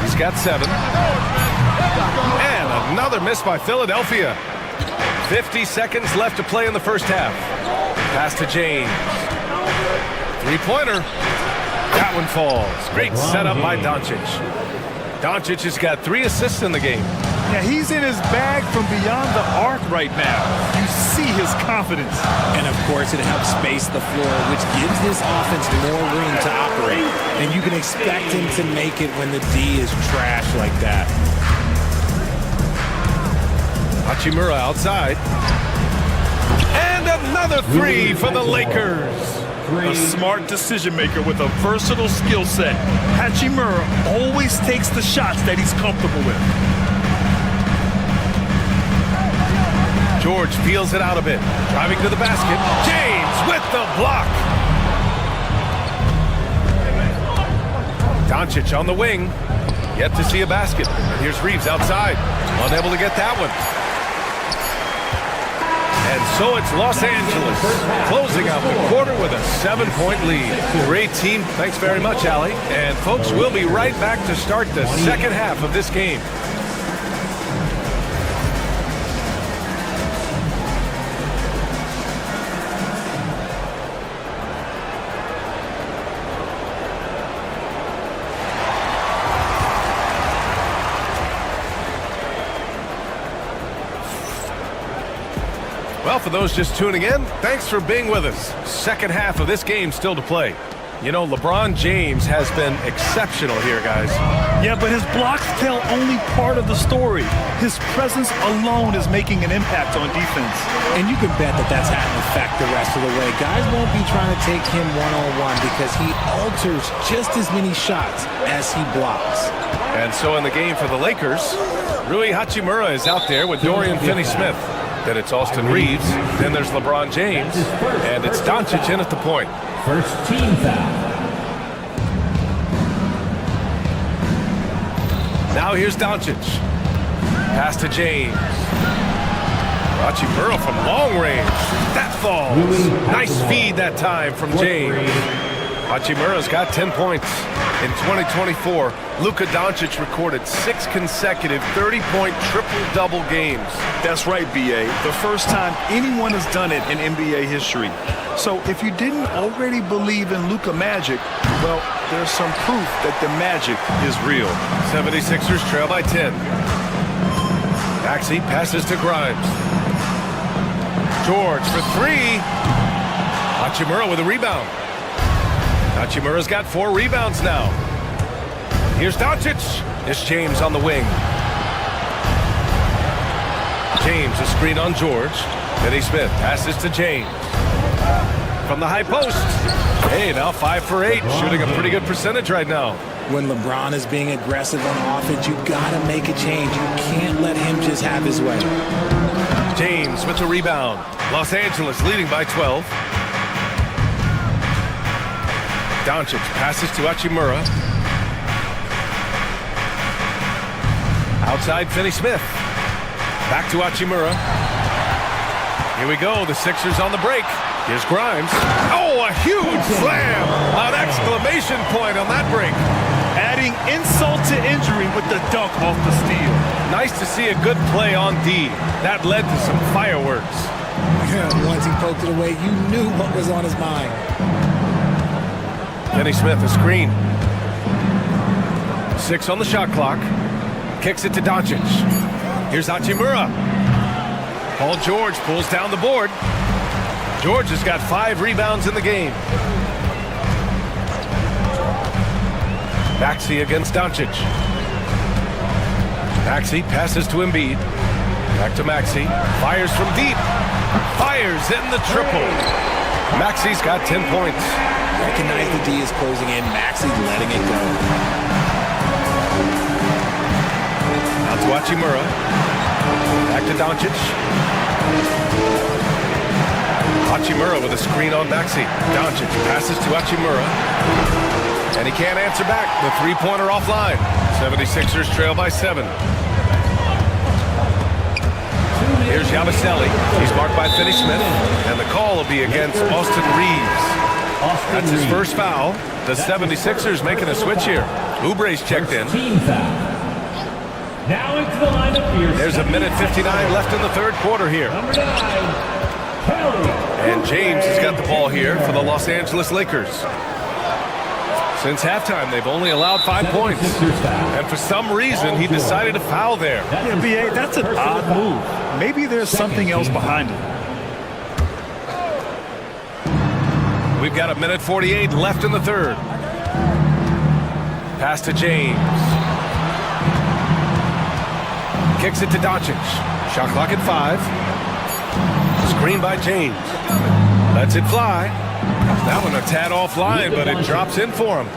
He's got 7. And another miss by Philadelphia. 50 seconds left to play in the first half. Pass to James. Three-pointer. That one falls. Great setup by Doncic. Doncic has got 3 assists in the game. Yeah, he's in his bag from beyond the arc right now. You see his confidence. And of course, it helps space the floor, which gives this offense more room to operate. And you can expect him to make it when the D is trash like that. Hachimura outside. And another 3 for the Lakers. A smart decision maker with a versatile skill set. Hachimura always takes the shots that he's comfortable with. George feels it out a bit. Driving to the basket. James with the block. Doncic on the wing. Yet to see a basket. Here's Reeves outside. Unable to get that one. And so it's Los Angeles closing out the quarter with a 7-point lead. Great team. Thanks very much, Allie. And folks, we'll be right back to start the second half of this game. Well, for those just tuning in, thanks for being with us. Second half of this game still to play. You know, LeBron James has been exceptional here, guys. Yeah, but his blocks tell only part of the story. His presence alone is making an impact on defense. And you can bet that that's had an effect the rest of the way. Guys won't be trying to take him one-on-one because he alters just as many shots as he blocks. And so in the game for the Lakers, Rui Hachimura is out there with Dorian Finney-Smith. Then it's Austin Reeves. Then there's LeBron James. And it's Doncic in at the point. First team foul. Now here's Doncic. Pass to James. Hachimura from long range. That falls. Nice feed that time from James. Hachimura's got 10 points. In 2024, Luka Doncic recorded 6 consecutive 30-point triple-double games. That's right, B.A. The first time anyone has done it in NBA history. So if you didn't already believe in Luka magic, well, there's some proof that the magic is real. 76ers trail by 10. Maxey passes to Grimes. George for 3. Hachimura with a rebound. Hachimura's got 4 rebounds now. Here's Doncic. It's James on the wing. James, a screen on George. Finney-Smith passes to James. From the high post. Hey, now 5 for 8. Shooting a pretty good percentage right now. When LeBron is being aggressive on offense, you got to make a change. You can't let him just have his way. James with the rebound. Los Angeles leading by 12. Doncic passes to Hachimura. Outside Finney-Smith. Back to Hachimura. Here we go. The Sixers on the break. Here's Grimes. Oh, a huge slam! An exclamation point on that break. Adding insult to injury with the dunk off the steal. Nice to see a good play on D. That led to some fireworks. Once he poked it away, you knew what was on his mind. Finney-Smith, a screen. 6 on the shot clock. Kicks it to Doncic. Here's Hachimura. Paul George pulls down the board. George has got 5 rebounds in the game. Maxey against Doncic. Maxey passes to Embiid. Back to Maxey. Fires from deep. Fires in the triple. Maxey's got 10 points. Recognize the D is closing in. Maxey's letting it go. Now to Hachimura. Back to Doncic. Hachimura with a screen on Maxey. Doncic passes to Hachimura. And he can't answer back. The three-pointer offline. 76ers trail by 7. Here's Yabusele. He's marked by Finney-Smith. And the call will be against Austin Reeves. That's his first foul. The 76ers making a switch here. Oubre's checked in. Now into the lineup here. There's a minute 59 left in the third quarter here. And James has got the ball here for the Los Angeles Lakers. Since halftime, they've only allowed 5 points. And for some reason, he decided to foul there. Yeah, B.A., that's an odd move. Maybe there's something else behind it. We've got a minute 48 left in the third. Pass to James. Kicks it to Doncic. Shot clock at 5. Screen by James. Lets it fly. That one a tad offline, but it drops in for him.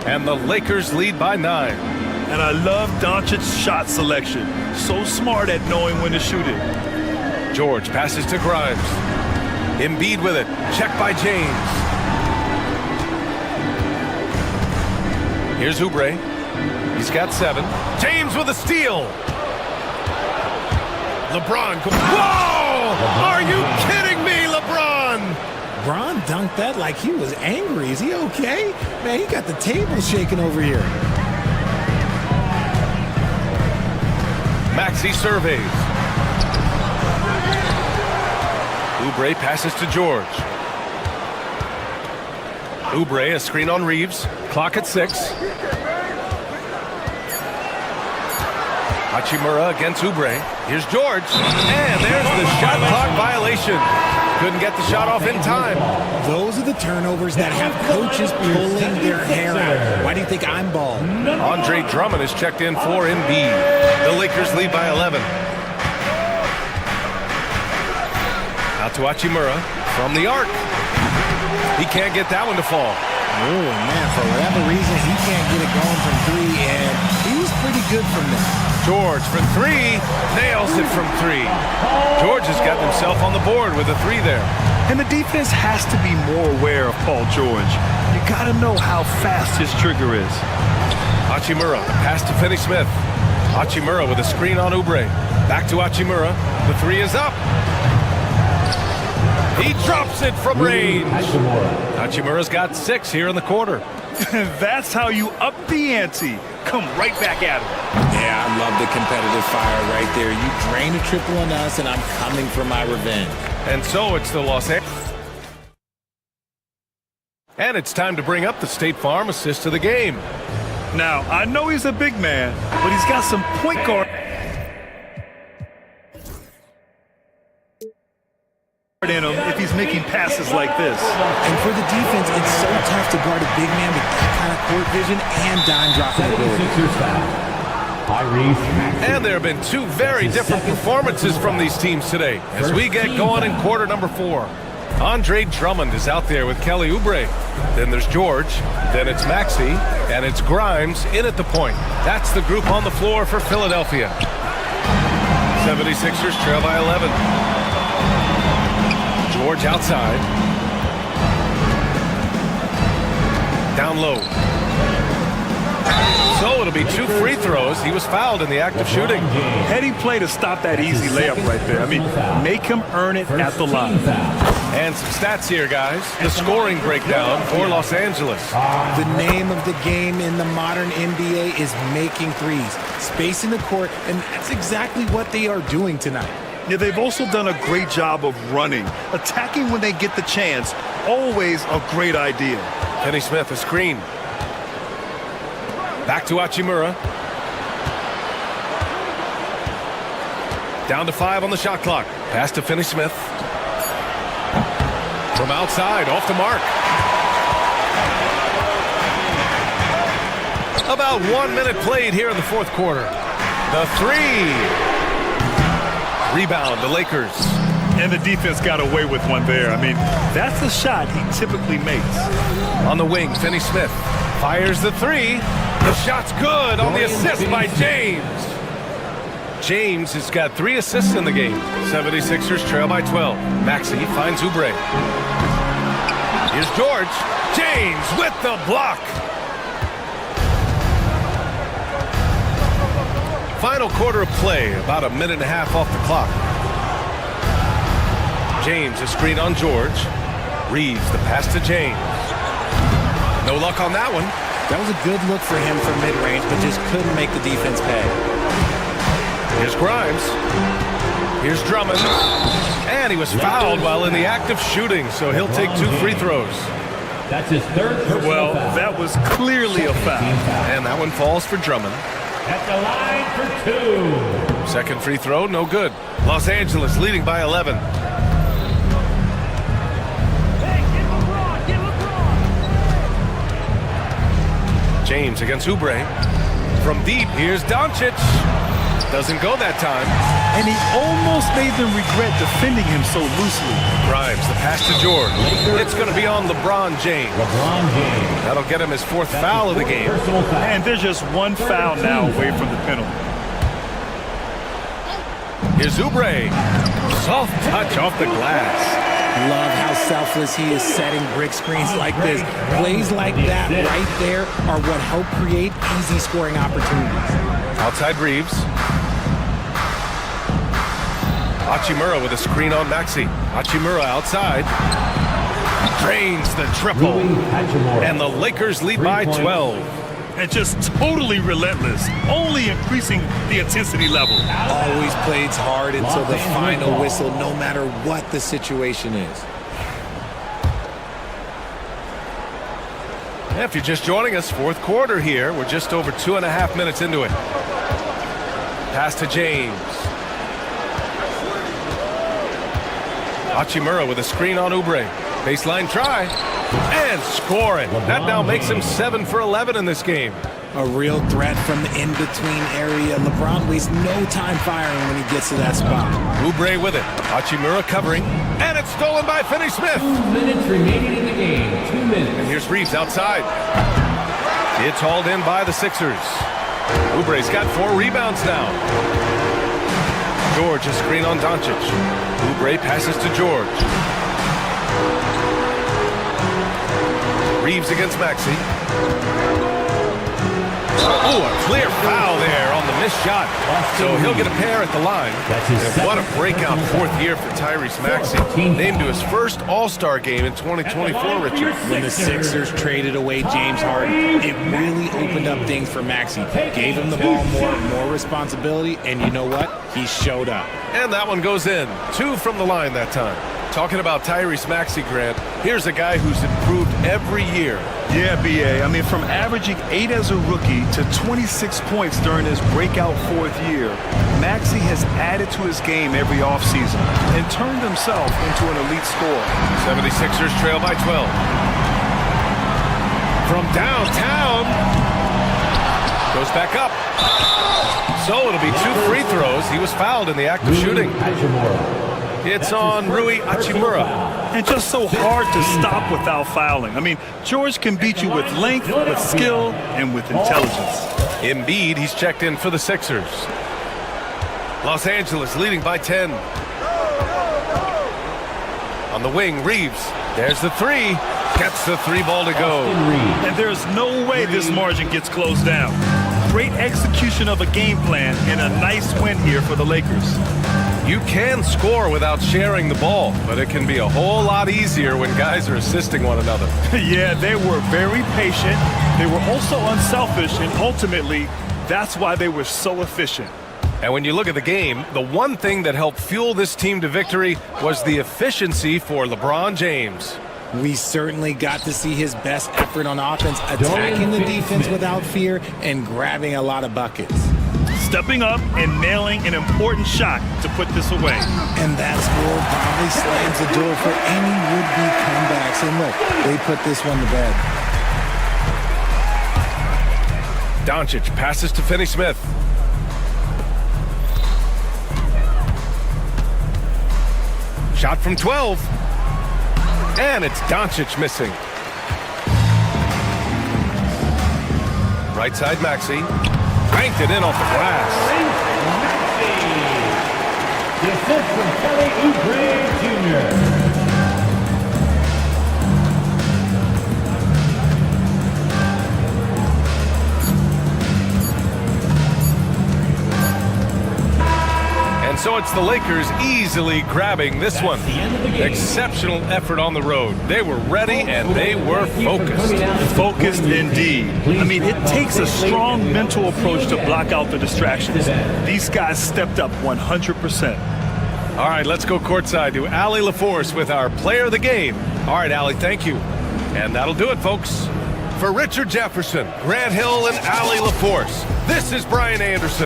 And the Lakers lead by 9. And I love Doncic's shot selection. So smart at knowing when to shoot it. George passes to Grimes. Embiid with it. Checked by James. Here's Oubre. He's got 7. James with a steal. LeBron. Whoa! Are you kidding me, LeBron? LeBron dunked that like he was angry. Is he okay? Man, he got the table shaking over here. Maxey surveys. Oubre passes to George. Oubre, a screen on Reeves. Clock at 6. Hachimura against Oubre. Here's George. And there's the shot clock violation. Couldn't get the shot off in time. Those are the turnovers that have coaches pulling their hair out. Why do you think I'm bald? Andre Drummond is checked in for Embiid. The Lakers lead by 11. Out to Hachimura from the arc. He can't get that one to fall. Oh, man, for whatever reason, he can't get it going from three, and he was pretty good from there. George for three, nails it from three. George has got himself on the board with a three there. And the defense has to be more aware of Paul George. You got to know how fast his trigger is. Hachimura, pass to Finney-Smith. Hachimura with a screen on Oubre. Back to Hachimura. The three is up. He drops it from range. Hachimura's got 6 here in the quarter. That's how you up the ante. Come right back at him. Yeah, I love the competitive fire right there. You drain a triple on us, and I'm coming for my revenge. And so it's the Los Angeles. And it's time to bring up the State Farm assist of the game. Now, I know he's a big man, but he's got some point guard in him if he's making passes like this. And for the defense, it's so tough to guard a big man with that kind of court vision and dime dropping ability. And there have been 2 very different performances from these teams today as we get going in quarter number 4. Andre Drummond is out there with Kelly Oubre. Then there's George. Then it's Maxey. And it's Grimes in at the point. That's the group on the floor for Philadelphia. 76ers trail by 11. George outside. Down low. So it'll be 2 free throws. He was fouled in the act of shooting. Heading play to stop that easy layup right there. I mean, make him earn it at the line. And some stats here, guys. The scoring breakdown for Los Angeles. The name of the game in the modern NBA is making threes. Spacing the court, and that's exactly what they are doing tonight. Yeah, they've also done a great job of running. Attacking when they get the chance, always a great idea. Finney-Smith, a screen. Back to Hachimura. Down to 5 on the shot clock. Pass to Finney-Smith. From outside, off the mark. About 1 minute played here in the fourth quarter. The 3. Rebound, the Lakers. And the defense got away with one there. I mean, that's the shot he typically makes. On the wing, Finney-Smith fires the 3. The shot's good on the assist by James. James has got 3 assists in the game. 76ers trail by 12. Maxey finds Oubre. Here's George. James with the block. Final quarter of play, about a minute and a half off the clock. James, a screen on George. Reeves, the pass to James. No luck on that one. That was a good look for him from mid-range, but just couldn't make the defense pay. Here's Grimes. Here's Drummond. And he was fouled while in the act of shooting, so he'll take 2 free throws. That's his third. Well, that was clearly a foul. And that one falls for Drummond. At the line for 2. Second free throw, no good. Los Angeles leading by 11. James against Oubre. From deep, here's Doncic. Doesn't go that time. And he almost made them regret defending him so loosely. Grimes, the pass to George. It's going to be on LeBron James. That'll get him his 4th foul of the game. And there's just 1 foul now away from the penalty. Here's Oubre. Soft touch off the glass. Love how selfless he is setting brick screens like this. Plays like that right there are what help create easy scoring opportunities. Outside Reeves. Hachimura with a screen on Maxey. Hachimura outside. Drains the triple. And the Lakers lead by 12. And just totally relentless, only increasing the intensity level. Always plays hard until the final whistle, no matter what the situation is. If you're just joining us, fourth quarter here. We're just over 2.5 minutes into it. Pass to James. Hachimura with a screen on Oubre. Baseline try. And scoring. That now makes him 7 for 11 in this game. A real threat from the in-between area. LeBron wastes no time firing when he gets to that spot. Oubre with it. Hachimura covering. And it's stolen by Finney-Smith. 2 minutes remaining in the game. 2 minutes. And here's Reeves outside. It's hauled in by the Sixers. Oubre's got 4 rebounds now. George, a screen on Doncic. Oubre passes to George. Reeves against Maxey. Oh, a clear foul there on the missed shot. So he'll get a pair at the line. And what a breakout 4th year for Tyrese Maxey. Named to his first All-Star game in 2024, Richard. When the Sixers traded away James Harden, it really opened up things for Maxey. Gave him the ball more responsibility, and you know what? He showed up. And that one goes in. 2 from the line that time. Talking about Tyrese Maxey, Grant, here's a guy who's improved every year. Yeah, B.A. I mean, from averaging 8 as a rookie to 26 points during his breakout 4th year, Maxey has added to his game every offseason and turned himself into an elite scorer. 76ers trail by 12. From downtown, goes back up. So it'll be 2 free throws. He was fouled in the act of shooting. It's on Rui Hachimura. And just so hard to stop without fouling. I mean, George can beat you with length, with skill, and with intelligence. Embiid, he's checked in for the Sixers. Los Angeles leading by 10. On the wing, Reeves. There's the 3. Gets the 3 ball to go. And there's no way this margin gets closed down. Great execution of a game plan and a nice win here for the Lakers. You can score without sharing the ball, but it can be a whole lot easier when guys are assisting one another. Yeah, they were very patient. They were also unselfish, and ultimately, that's why they were so efficient. And when you look at the game, the one thing that helped fuel this team to victory was the efficiency for LeBron James. We certainly got to see his best effort on offense, attacking the defense without fear and grabbing a lot of buckets. Stepping up and nailing an important shot to put this away. And that score probably slams the door for any would-be comebacks. And look, they put this one to bed. Doncic passes to Finney-Smith. Shot from 12. And it's Doncic missing. Right side, Maxey. Banked it in off the glass. The assist from Kelly Oubre Jr. And so it's the Lakers easily grabbing this one. Exceptional effort on the road. They were ready and they were focused. Focused indeed. I mean, it takes a strong mental approach to block out the distractions. These guys stepped up 100%. All right, let's go courtside to Allie LaForce with our player of the game. All right, Allie, thank you. And that'll do it, folks. For Richard Jefferson, Grant Hill, and Allie LaForce, this is Brian Anderson.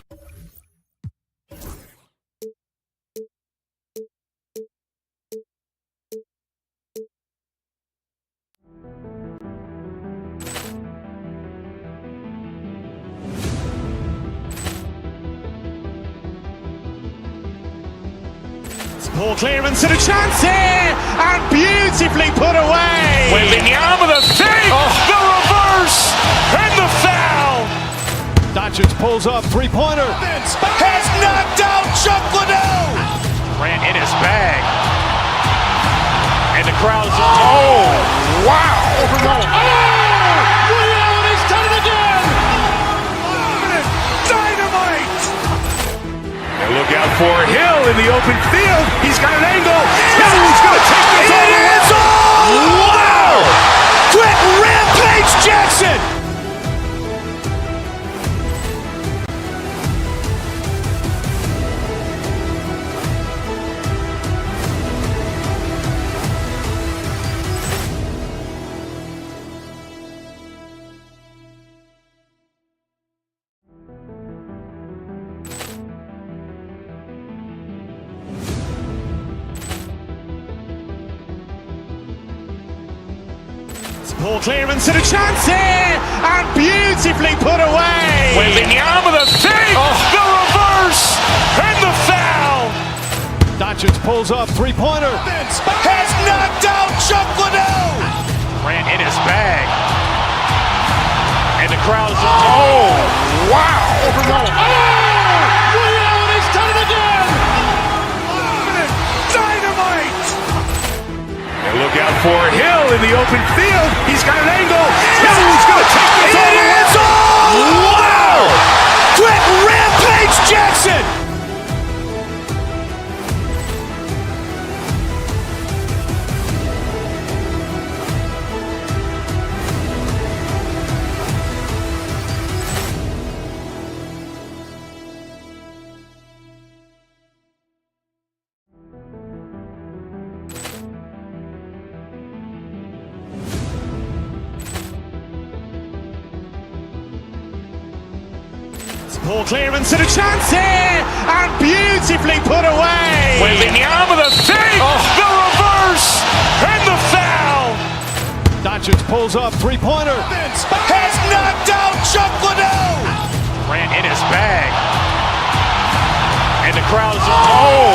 Ball clearance and a chance here, and beautifully put away. Wembanyama the fake, the reverse, and the foul. Doncic pulls up, three-pointer. Has knocked out Chuck Liddell. Grant in his bag. And the crowd is, oh, wow. Ray Allen has done it again. Dynamite. And look out for Hill in the open field. He's got an angle. He's going to take this all the way. Wow. Quick Rampage Jackson. Poor clearance and a chance here, and beautifully put away. Wembanyama the save, the reverse, and the foul. Doncic pulls up, three-pointer. Has knocked out Chuck Liddell. Ran in his bag. And the crowd is... Oh, wow. Ray Allen has done it again. Dynamite. And look out for Hill in the open field. He's got an angle. Hill's going to take this all the way. Wow. Quick Rampage Jackson. Poor clearance and a chance here, and beautifully put away. Wembanyama the save, the reverse, and the foul. Doncic pulls up, three-pointer. Has knocked out Chuck Liddell. Ran in his bag. And the crowd is... Oh,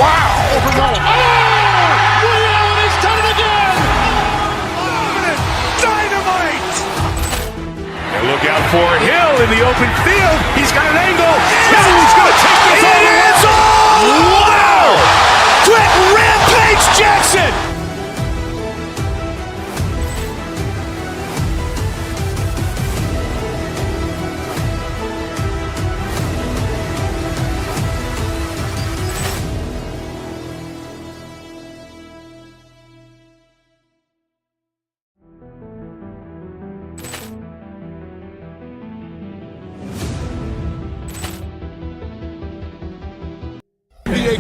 wow. Ray Allen has done it again. Dynamite. And look out for Hill in the open field. He's got an angle. Hill's going to take this all the way. Wow. Quick Rampage Jackson.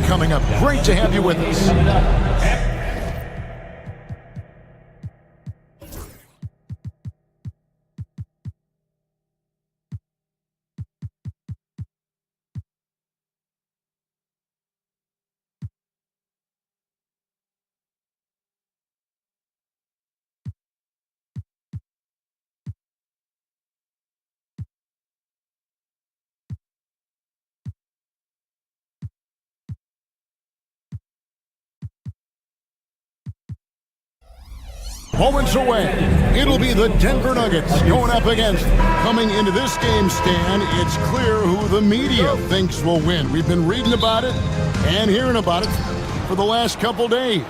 Coming up. Great to have you with us. Moments away, it'll be the Denver Nuggets going up against. Coming into this game, Stan, it's clear who the media thinks will win. We've been reading about it and hearing about it for the last couple days.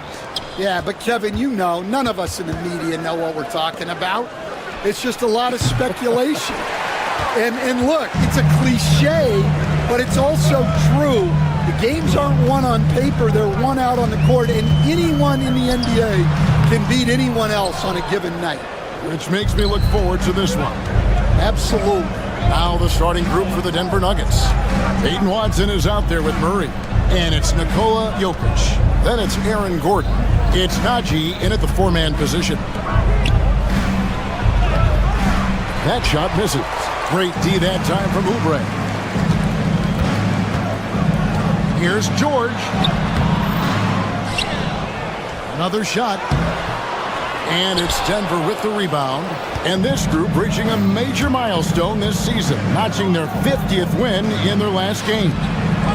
Yeah, but Kevin, you know, none of us in the media know what we're talking about. It's just a lot of speculation. And look, it's a cliche, but it's also true. The games aren't won on paper, they're won out on the court, and anyone in the NBA can beat anyone else on a given night. Which makes me look forward to this one. Absolutely. Now the starting group for the Denver Nuggets. Peyton Watson is out there with Murray. And it's Nikola Jokic. Then it's Aaron Gordon. It's Najee in at the four-man position. That shot misses. Great D that time from Oubre. Here's George. Another shot. And it's Denver with the rebound. And this group reaching a major milestone this season, notching their 50th win in their last game.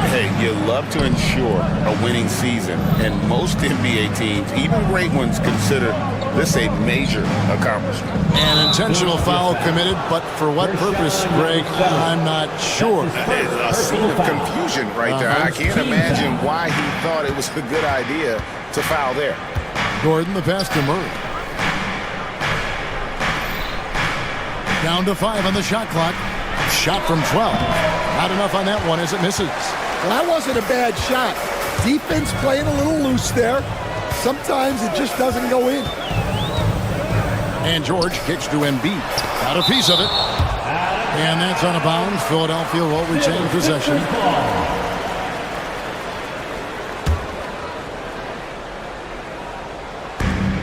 Hey, you love to ensure a winning season, and most NBA teams, even great ones, consider this a major accomplishment. An intentional foul committed, but for what purpose, Greg, I'm not sure. A scene of confusion right there. I can't imagine why he thought it was a good idea to foul there. Gordon, the pass to Murray. Down to 5 on the shot clock. Shot from 12. Not enough on that one as it misses. Well, that wasn't a bad shot. Defense playing a little loose there. Sometimes it just doesn't go in. And George kicks to Embiid. Got a piece of it. And that's out of bounds. Philadelphia will retain possession.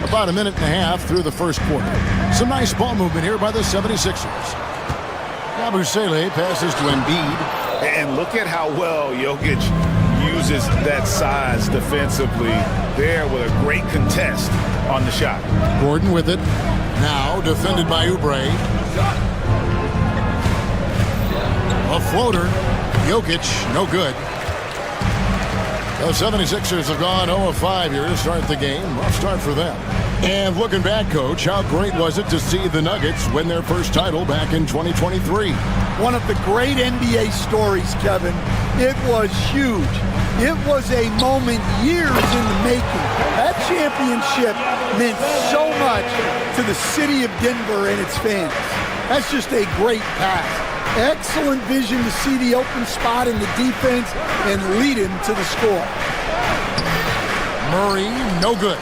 About a minute and a half through the first quarter. Some nice ball movement here by the 76ers. Yabusele passes to Embiid. And look at how well Jokic uses that size defensively there with a great contest on the shot. Gordon with it. Now defended by Oubre. A floater. Jokic, no good. The 76ers have gone 0 of 5 here to start the game. Rough start for them. And looking back, Coach, how great was it to see the Nuggets win their first title back in 2023? One of the great NBA stories, Kevin. It was huge. It was a moment years in the making. That championship meant so much to the city of Denver and its fans. That's just a great pass. Excellent vision to see the open spot in the defense and lead him to the score. Murray, no good.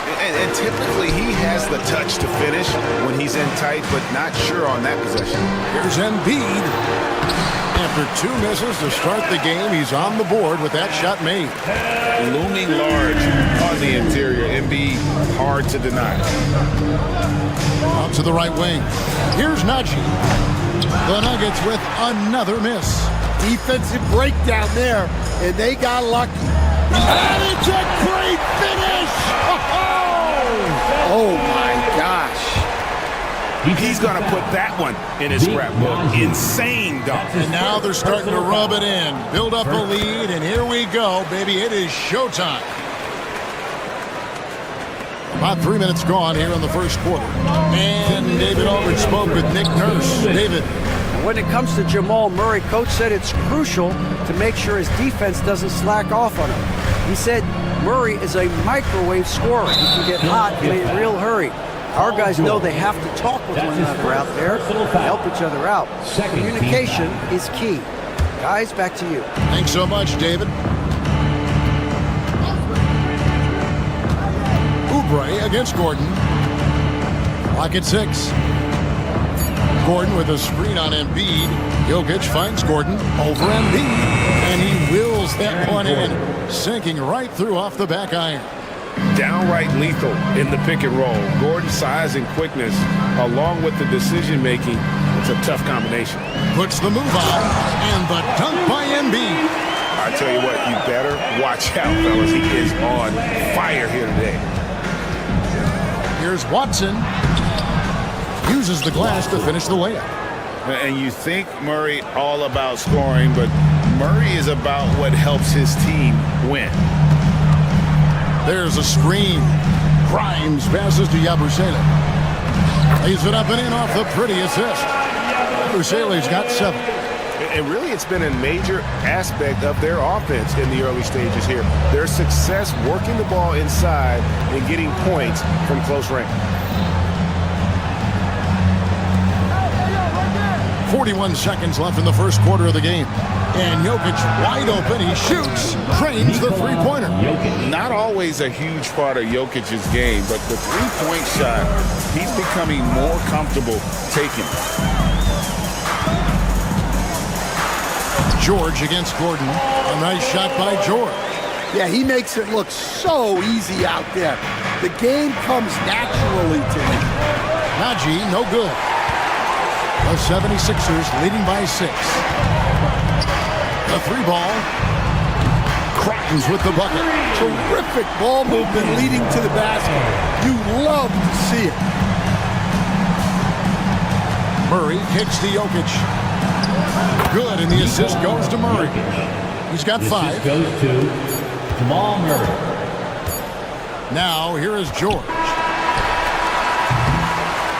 And typically he has the touch to finish when he's in tight, but not sure on that possession. Here's Embiid. After 2 misses to start the game, he's on the board with that shot made. Looming large on the interior. Embiid, hard to deny. Out to the right wing. Here's Najee. The Nuggets with another miss. Defensive breakdown there, and they got lucky. And it's a great finish! Oh my gosh. He's going to put that one in his scrapbook. Insane dunk. And now they're starting to rub it in. Build up a lead, and here we go, baby. It is showtime. About 3 minutes gone here in the first quarter. And David Aldridge spoke with Nick Nurse. David. When it comes to Jamal Murray, Coach said it's crucial to make sure his defense doesn't slack off on him. He said Murray is a microwave scorer. He can get hot in a real hurry. Our guys know they have to talk with one another out there to help each other out. Communication is key. Guys, back to you. Thanks so much, David. Oubre against Gordon. Clock at 6. Gordon with a screen on Embiid. Jokic finds Gordon over Embiid. And he wills that one in, sinking right through off the back iron. Downright lethal in the pick and roll. Gordon's size and quickness, along with the decision-making, it's a tough combination. Puts the move on, and the dunk by Embiid. I tell you what, you better watch out, fellas. He is on fire here today. Here's Watson. Uses the glass to finish the layup. And you think Murray all about scoring, but Murray is about what helps his team win. There's a screen. Grimes passes to Yabusele. Lays it up and in off the pretty assist. Yabusele's got 7. And really, it's been a major aspect of their offense in the early stages here. Their success working the ball inside and getting points from close range. 41 seconds left in the first quarter of the game. And Jokic wide open. He shoots, drains the three-pointer. Not always a huge part of Jokic's game, but the three-point shot, he's becoming more comfortable taking. George against Gordon. A nice shot by George. Yeah, he makes it look so easy out there. The game comes naturally to him. Najee, no good. The 76ers leading by 6. The 3-ball. Crichton's with the bucket. Terrific ball movement leading to the basket. You love to see it. Murray kicks to Jokic. Good, and the assist goes to Murray. He's got 5. Goes to Jamal Murray. Now, here is George.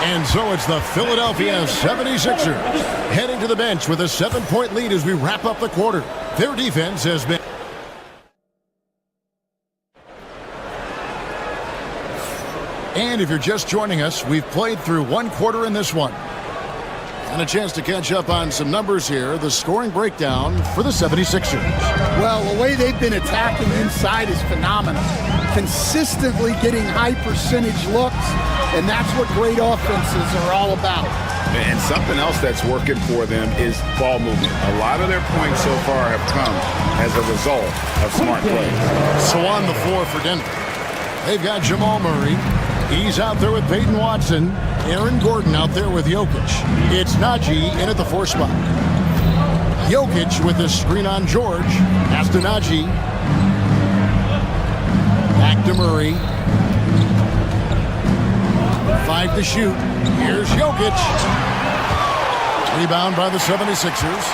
And so it's the Philadelphia 76ers heading to the bench with a 7-point lead as we wrap up the quarter. Their defense has been... And if you're just joining us, we've played through 1 quarter in this one. And a chance to catch up on some numbers here. The scoring breakdown for the 76ers. Well, the way they've been attacking inside is phenomenal. Consistently getting high percentage looks, and that's what great offenses are all about. And something else that's working for them is ball movement. A lot of their points so far have come as a result of smart play. So on the floor for Denver, they've got Jamal Murray. He's out there with Peyton Watson. Aaron Gordon out there with Jokic. It's Najee in at the 4 spot. Jokic with the screen on George. Pass to Najee. Back to Murray. 5 to shoot. Here's Jokic. Rebound by the 76ers.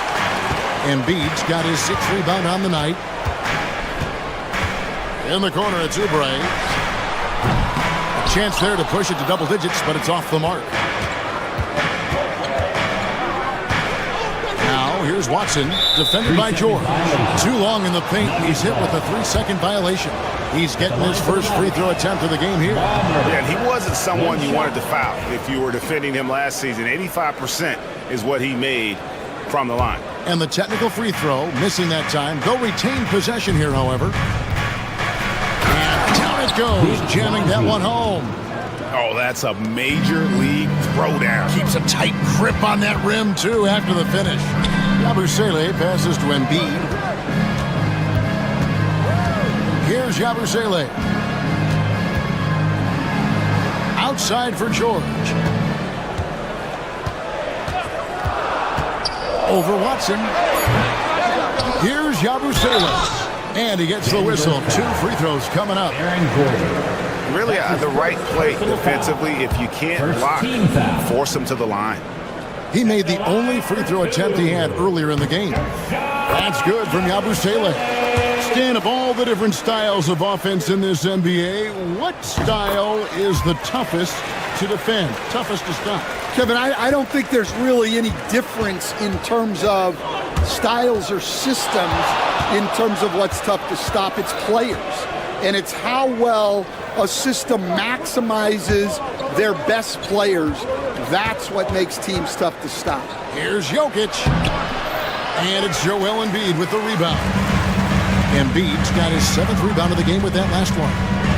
Embiid's got his 6th rebound on the night. In the corner, it's Oubre. A chance there to push it to double digits, but it's off the mark. Now, here's Watson, defended by George. Too long in the paint, he's hit with a 3-second violation. He's getting his first free throw attempt of the game here. Yeah, and he wasn't someone you wanted to foul if you were defending him last season. 85% is what he made from the line. And the technical free throw, missing that time. They'll retain possession here, however. And down it goes, jamming that one home. Oh, that's a major league throwdown. Keeps a tight grip on that rim, too, after the finish. Yabusele passes to Embiid. Here's Yabusele. Outside for George. Over Watson. Here's Yabusele. And he gets the whistle. 2 free throws coming up. Really the right play defensively. If you can't block, force him to the line. He made the only free throw attempt he had earlier in the game. That's good from Yabusele. Stan, of all the different styles of offense in this NBA, what style is the toughest to defend, toughest to stop? Kevin, I don't think there's really any difference in terms of styles or systems in terms of what's tough to stop. It's players. And it's how well a system maximizes their best players. That's what makes teams tough to stop. Here's Jokic. And it's Joel Embiid with the rebound. Embiid's got his 7th rebound of the game with that last one.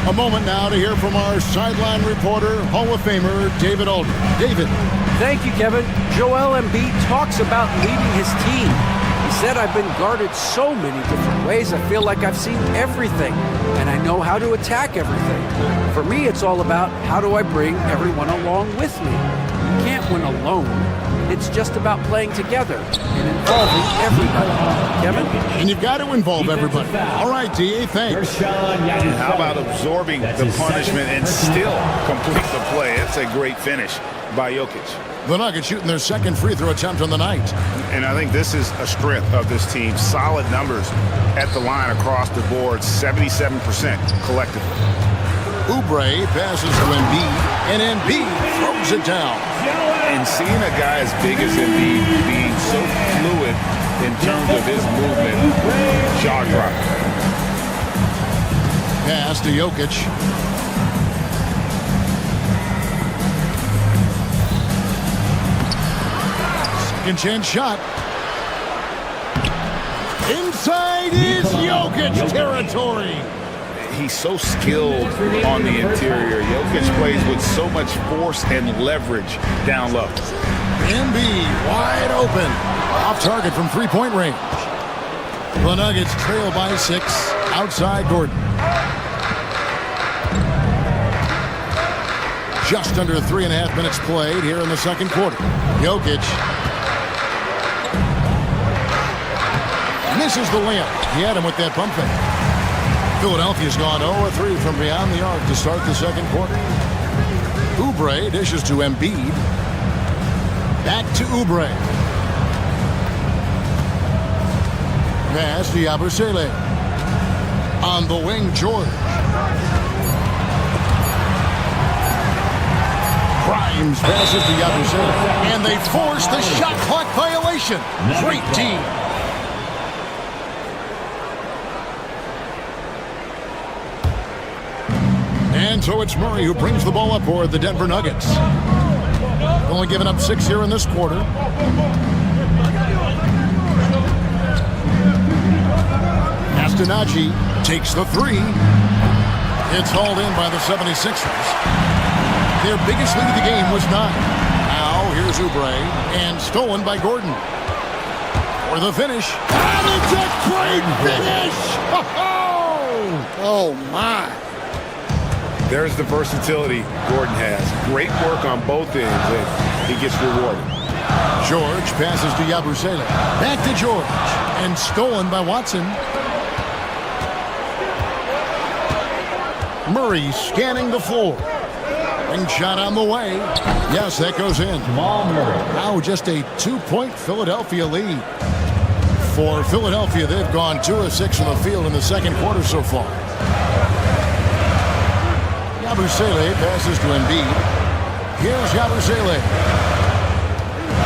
A moment now to hear from our sideline reporter, Hall of Famer David Aldridge. David. Thank you, Kevin. Joel Embiid talks about leading his team. He said, I've been guarded so many different ways. I feel like I've seen everything, and I know how to attack everything. For me, it's all about how do I bring everyone along with me. You can't win alone. It's just about playing together and involving everybody. Kevin? And you've got to involve everybody. All right, D.A., thanks. How about absorbing the punishment and still complete the play? That's a great finish by Jokic. The Nuggets shooting their 2nd free throw attempt on the night. And I think this is a strength of this team. Solid numbers at the line across the board, 77% collectively. Oubre passes to Embiid, and Embiid throws it down. And seeing a guy as big as Embiid being so fluid in terms of his movement, jaw-dropping. Pass to Jokic. Second chance shot. Inside is Jokic territory. He's so skilled on the interior. Jokic plays with so much force and leverage down low. Embiid wide open. Off target from 3-point range. The Nuggets trail by 6. Outside Gordon. Just under 3.5 minutes played here in the second quarter. Jokic misses the layup. He had him with that pump fake. Philadelphia's gone 0-3 from beyond the arc to start the second quarter. Oubre dishes to Embiid. Back to Oubre. Pass to Yabusele. On the wing, George. Grimes passes to Yabusele. And they force the shot clock violation. Great team. And so it's Murray who brings the ball up for the Denver Nuggets. Only giving up 6 here in this quarter. Astonaghi takes the 3. It's hauled in by the 76ers. Their biggest lead of the game was 9. Now here's Oubre and stolen by Gordon. For the finish. And it's a great finish! Oh my. There's the versatility Gordon has. Great work on both ends, and he gets rewarded. George passes to Yabusele. Back to George. And stolen by Watson. Murray scanning the floor. Ring shot on the way. Yes, that goes in. Now just a 2-point Philadelphia lead. For Philadelphia, they've gone 2 of 6 from the field in the second quarter so far. Yabusele passes to Embiid. Here's Yabusele.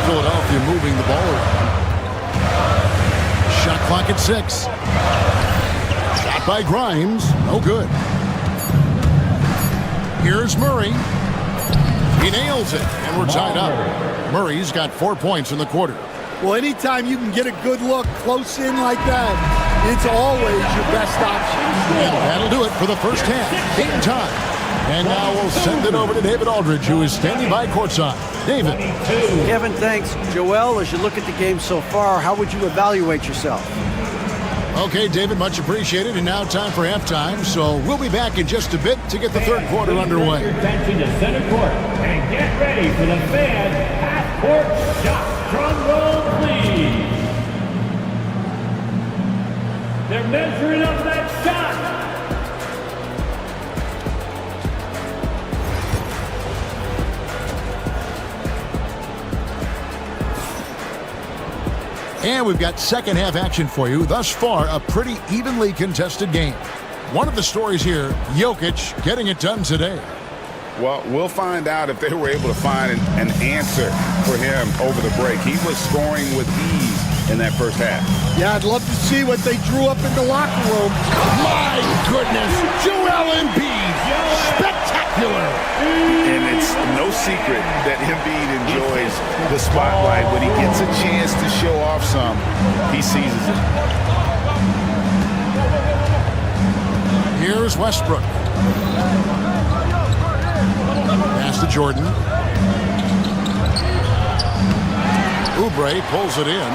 Philadelphia moving the ball around. Shot clock at 6. Shot by Grimes. No good. Here's Murray. He nails it, and we're tied up. Murray's got 4 points in the quarter. Well, anytime you can get a good look close in like that, it's always your best option. And that'll do it for the first half. Game time. And now we'll send it over to David Aldridge, who is standing by courtside. David. Kevin, thanks. Joel, as you look at the game so far, how would you evaluate yourself? Okay, David, much appreciated. And now time for halftime. So we'll be back in just a bit to get the third quarter underway. Your attention to center court and get ready for the fan half-court shot. Drum roll, please. They're measuring up that shot. And we've got second half action for you. Thus far, a pretty evenly contested game. One of the stories here, Jokic getting it done today. Well, we'll find out if they were able to find an answer for him over the break. He was scoring with ease in that first half. Yeah, I'd love to see what they drew up in the locker room. My goodness, Joel Embiid, spectacular. And it's no secret that Embiid enjoys the spotlight. When he gets a chance to show off some, he seizes it. Here's Westbrook. Pass to Jordan. Oubre pulls it in.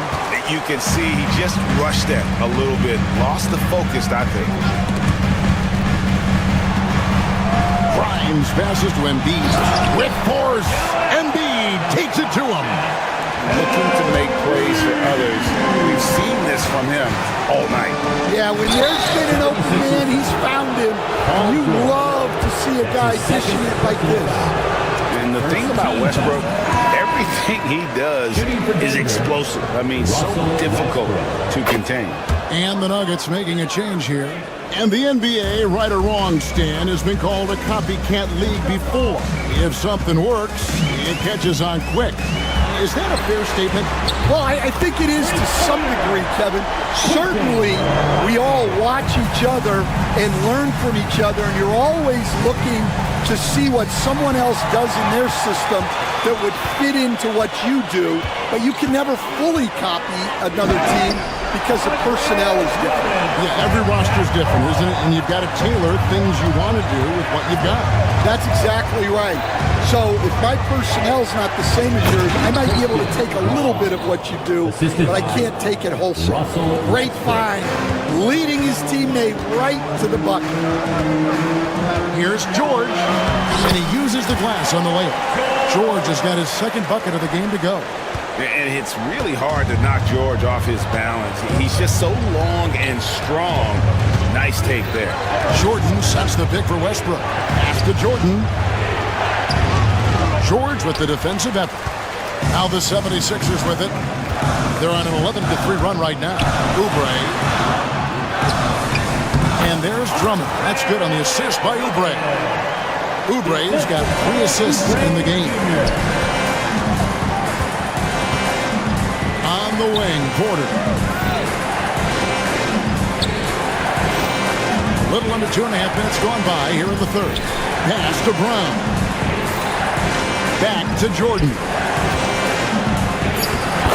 You can see he just rushed that a little bit. Lost the focus, I think. Grimes passes to Embiid. With force, Embiid takes it to him. Looking to make plays for others. We've seen this from him all night. Yeah, when there's been an open man, he's found him. You love to see a guy dishing it like this. And the thing about Westbrook, everything he does is explosive. I mean, so difficult to contain. And the Nuggets making a change here. And the NBA, right or wrong, Stan, has been called a copycat league before. If something works, it catches on quick. Is that a fair statement? Well, I think it is to some degree, Kevin. Certainly, we all watch each other and learn from each other, and you're always looking to see what someone else does in their system that would fit into what you do, but you can never fully copy another team because the personnel is different. Yeah, every roster is different, isn't it? And you've got to tailor things you want to do with what you've got. That's exactly right. So if my personnel's not the same as yours, I might be able to take a little bit of what you do, but I can't take it wholesale. Great find, leading his teammate right to the bucket. Here's George, and he uses the glass on the layup. George has got his second bucket of the game to go. And it's really hard to knock George off his balance. He's just so long and strong. Nice take there. Jordan sets the pick for Westbrook. Pass to Jordan. George with the defensive effort. Now the 76ers with it. They're on an 11-3 run right now. Oubre. And there's Drummond. That's good on the assist by Oubre. Oubre's got 3 assists in the game. On the wing, Porter. A little under 2.5 minutes gone by here in the third. Pass to Brown. Back to Jordan.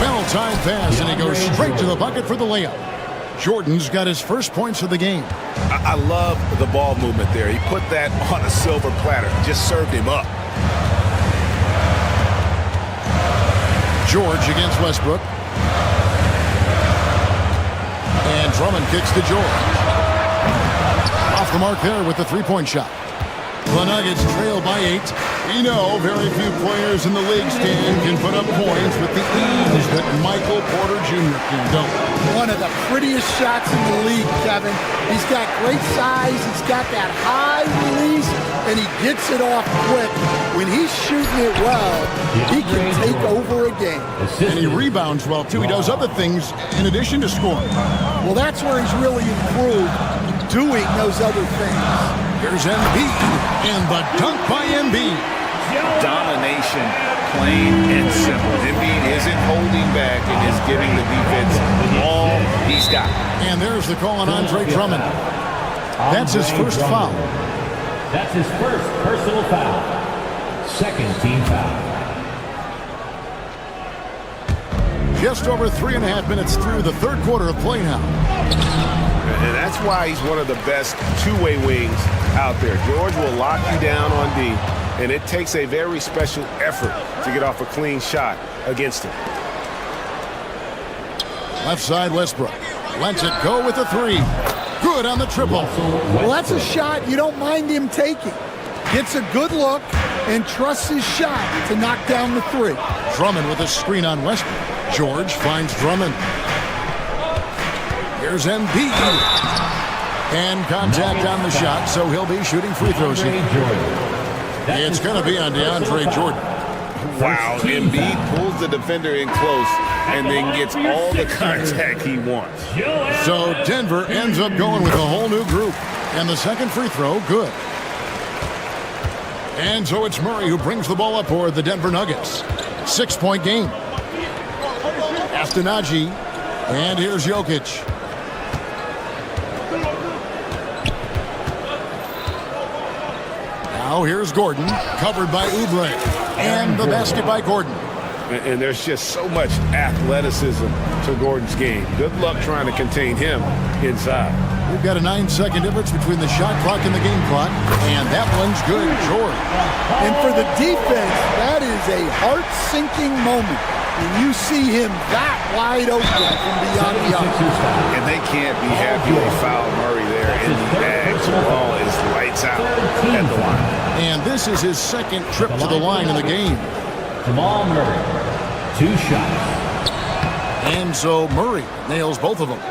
Well-timed pass, and he goes straight to the bucket for the layup. Jordan's got his first points of the game. I love the ball movement there. He put that on a silver platter. Just served him up. George against Westbrook. And Drummond kicks to George. Off the mark there with the three-point shot. The Nuggets trail by 8. We know very few players in the league, Stan, can put up points with the ease that Michael Porter Jr. can do. One of the prettiest shots in the league, Kevin. He's got great size, he's got that high release, and he gets it off quick. When he's shooting it well, he can take over a game. And he rebounds well, too. He does other things in addition to scoring. Well, that's where he's really improved, doing those other things. Here's Embiid, and the dunk by Embiid. Domination, plain and simple. Embiid isn't holding back and is giving the defense all he's got. And there's the call on Andre Drummond. That's his first foul. That's his first personal foul. Second team foul. Just over 3.5 minutes through the third quarter of play now. And that's why he's one of the best two-way wings out there. George will lock you down on D, and it takes a very special effort to get off a clean shot against him. Left side, Westbrook lets it go with the three. Good on the triple. Well, that's a shot you don't mind him taking. Gets a good look and trusts his shot to knock down the three. Drummond with a screen on Westbrook. George finds Drummond. Here's Embiid. And contact on the shot, so he'll be shooting free throws here. It's going to be on DeAndre Jordan. Wow, Embiid pulls the defender in close and then gets all the contact he wants. So Denver ends up going with a whole new group. And the second free throw, good. And so it's Murray who brings the ball up for the Denver Nuggets. 6-point game. After Najee. And here's Jokic. Now here's Gordon, covered by Oubre. And the basket by Gordon. And there's just so much athleticism to Gordon's game. Good luck trying to contain him inside. We've got a 9-second difference between the shot clock and the game clock. And that one's good, George. And for the defense, that is a heart-sinking moment when you see him that wide open from beyond the arc. And they can't be happy they fouled Murray there. And the Ags ball is lights out at the line. And this is his second trip to the line in the game. Jamal Murray, 2 shots. And so Murray nails both of them.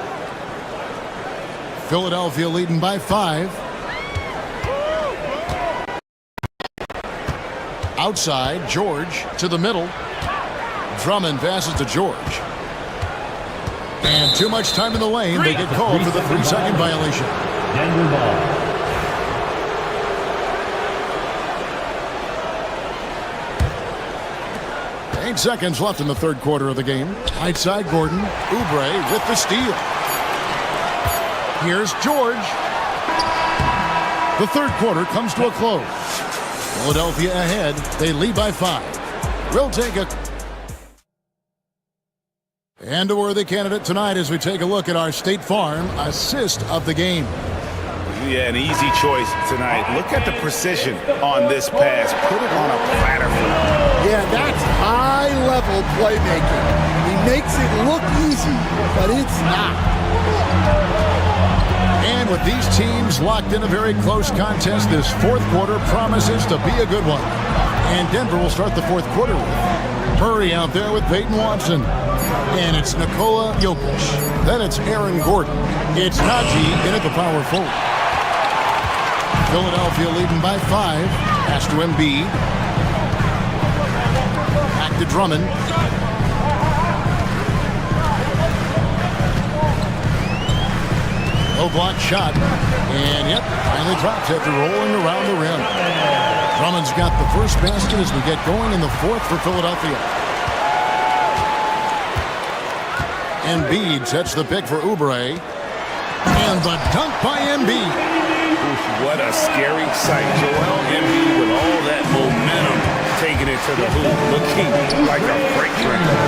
Philadelphia leading by 5. Outside, George to the middle. Drummond passes to George. And too much time in the lane. They get called for the 3-second violation. Denver ball. 8 seconds left in the third quarter of the game. Right side, Gordon. Oubre with the steal. Here's George. The third quarter comes to a close. Philadelphia ahead. They lead by 5. We'll take a... And a worthy candidate tonight as we take a look at our State Farm assist of the game. Yeah, an easy choice tonight. Look at the precision on this pass. Put it on a platter. Yeah, that's high-level playmaking. He makes it look easy, but it's not. And with these teams locked in a very close contest, this fourth quarter promises to be a good one. And Denver will start the fourth quarter with Murray out there with Peyton Watson. And it's Nikola Jokic. Then it's Aaron Gordon. It's Najee in at the power forward. Philadelphia leading by 5. Pass to Embiid. Back to Drummond. Low block shot. And yep, finally drops after rolling around the rim. Drummond's got the first basket as we get going in the fourth for Philadelphia. Embiid sets the pick for Oubre. And the dunk by Embiid. What a scary sight. Joel Embiid with all that momentum taking it to the hoop, looking like a break record.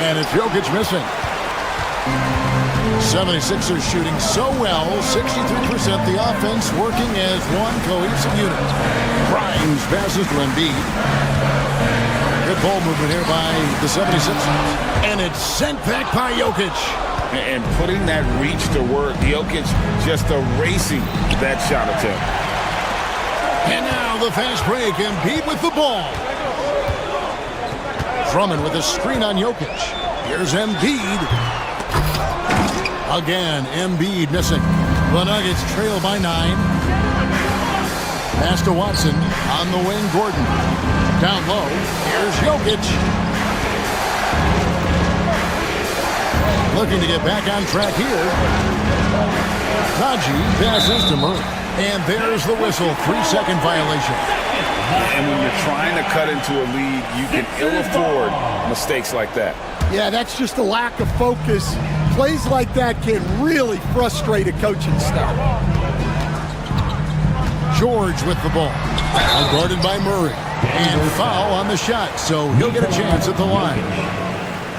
And it's Jokic missing. 76ers shooting so well, 63%. The offense working as one cohesive unit. Grimes passes to Embiid. Good ball movement here by the 76ers. And it's sent back by Jokic. And putting that reach to work, Jokic just erasing that shot attempt. And now the fast break. Embiid with the ball. Drummond with a screen on Jokic. Here's Embiid. Again, Embiid missing. The Nuggets trail by 9. Pass to Watson. On the wing, Gordon. Down low. Here's Jokic. Looking to get back on track here. Najee passes to Murray. And there's the whistle. 3-second violation. And when you're trying to cut into a lead, you can ill afford mistakes like that. Yeah, that's just a lack of focus. Plays like that can really frustrate a coaching staff. George with the ball. Guarded by Murray. And foul on the shot, so he'll get a chance at the line.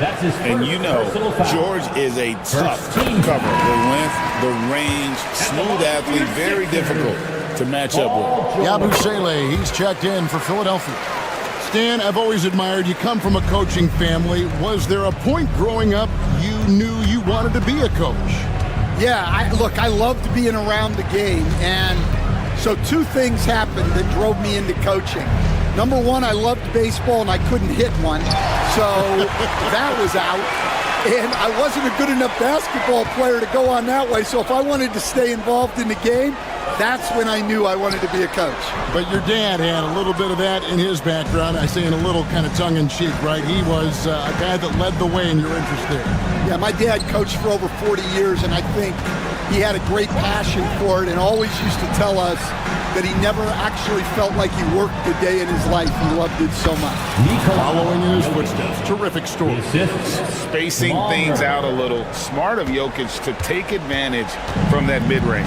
And you know, George is a tough cover. The length, the range, smooth athlete, very difficult to match up with. Yabusele, he's checked in for Philadelphia. Stan, I've always admired you. Come from a coaching family. Was there a point growing up you knew you wanted to be a coach? Yeah, I loved being around the game. And so 2 things happened that drove me into coaching. Number 1, I loved baseball and I couldn't hit one. So that was out. And I wasn't a good enough basketball player to go on that way. So if I wanted to stay involved in the game, that's when I knew I wanted to be a coach. But your dad had a little bit of that in his background. I say in a little kind of tongue-in-cheek, right? He was a guy that led the way in your interest there. Yeah, my dad coached for over 40 years, and I think he had a great passion for it and always used to tell us that he never actually felt like he worked a day in his life. He loved it so much. Following in his footsteps. Terrific story. Spacing things out a little. Smart of Jokic to take advantage from that mid-range.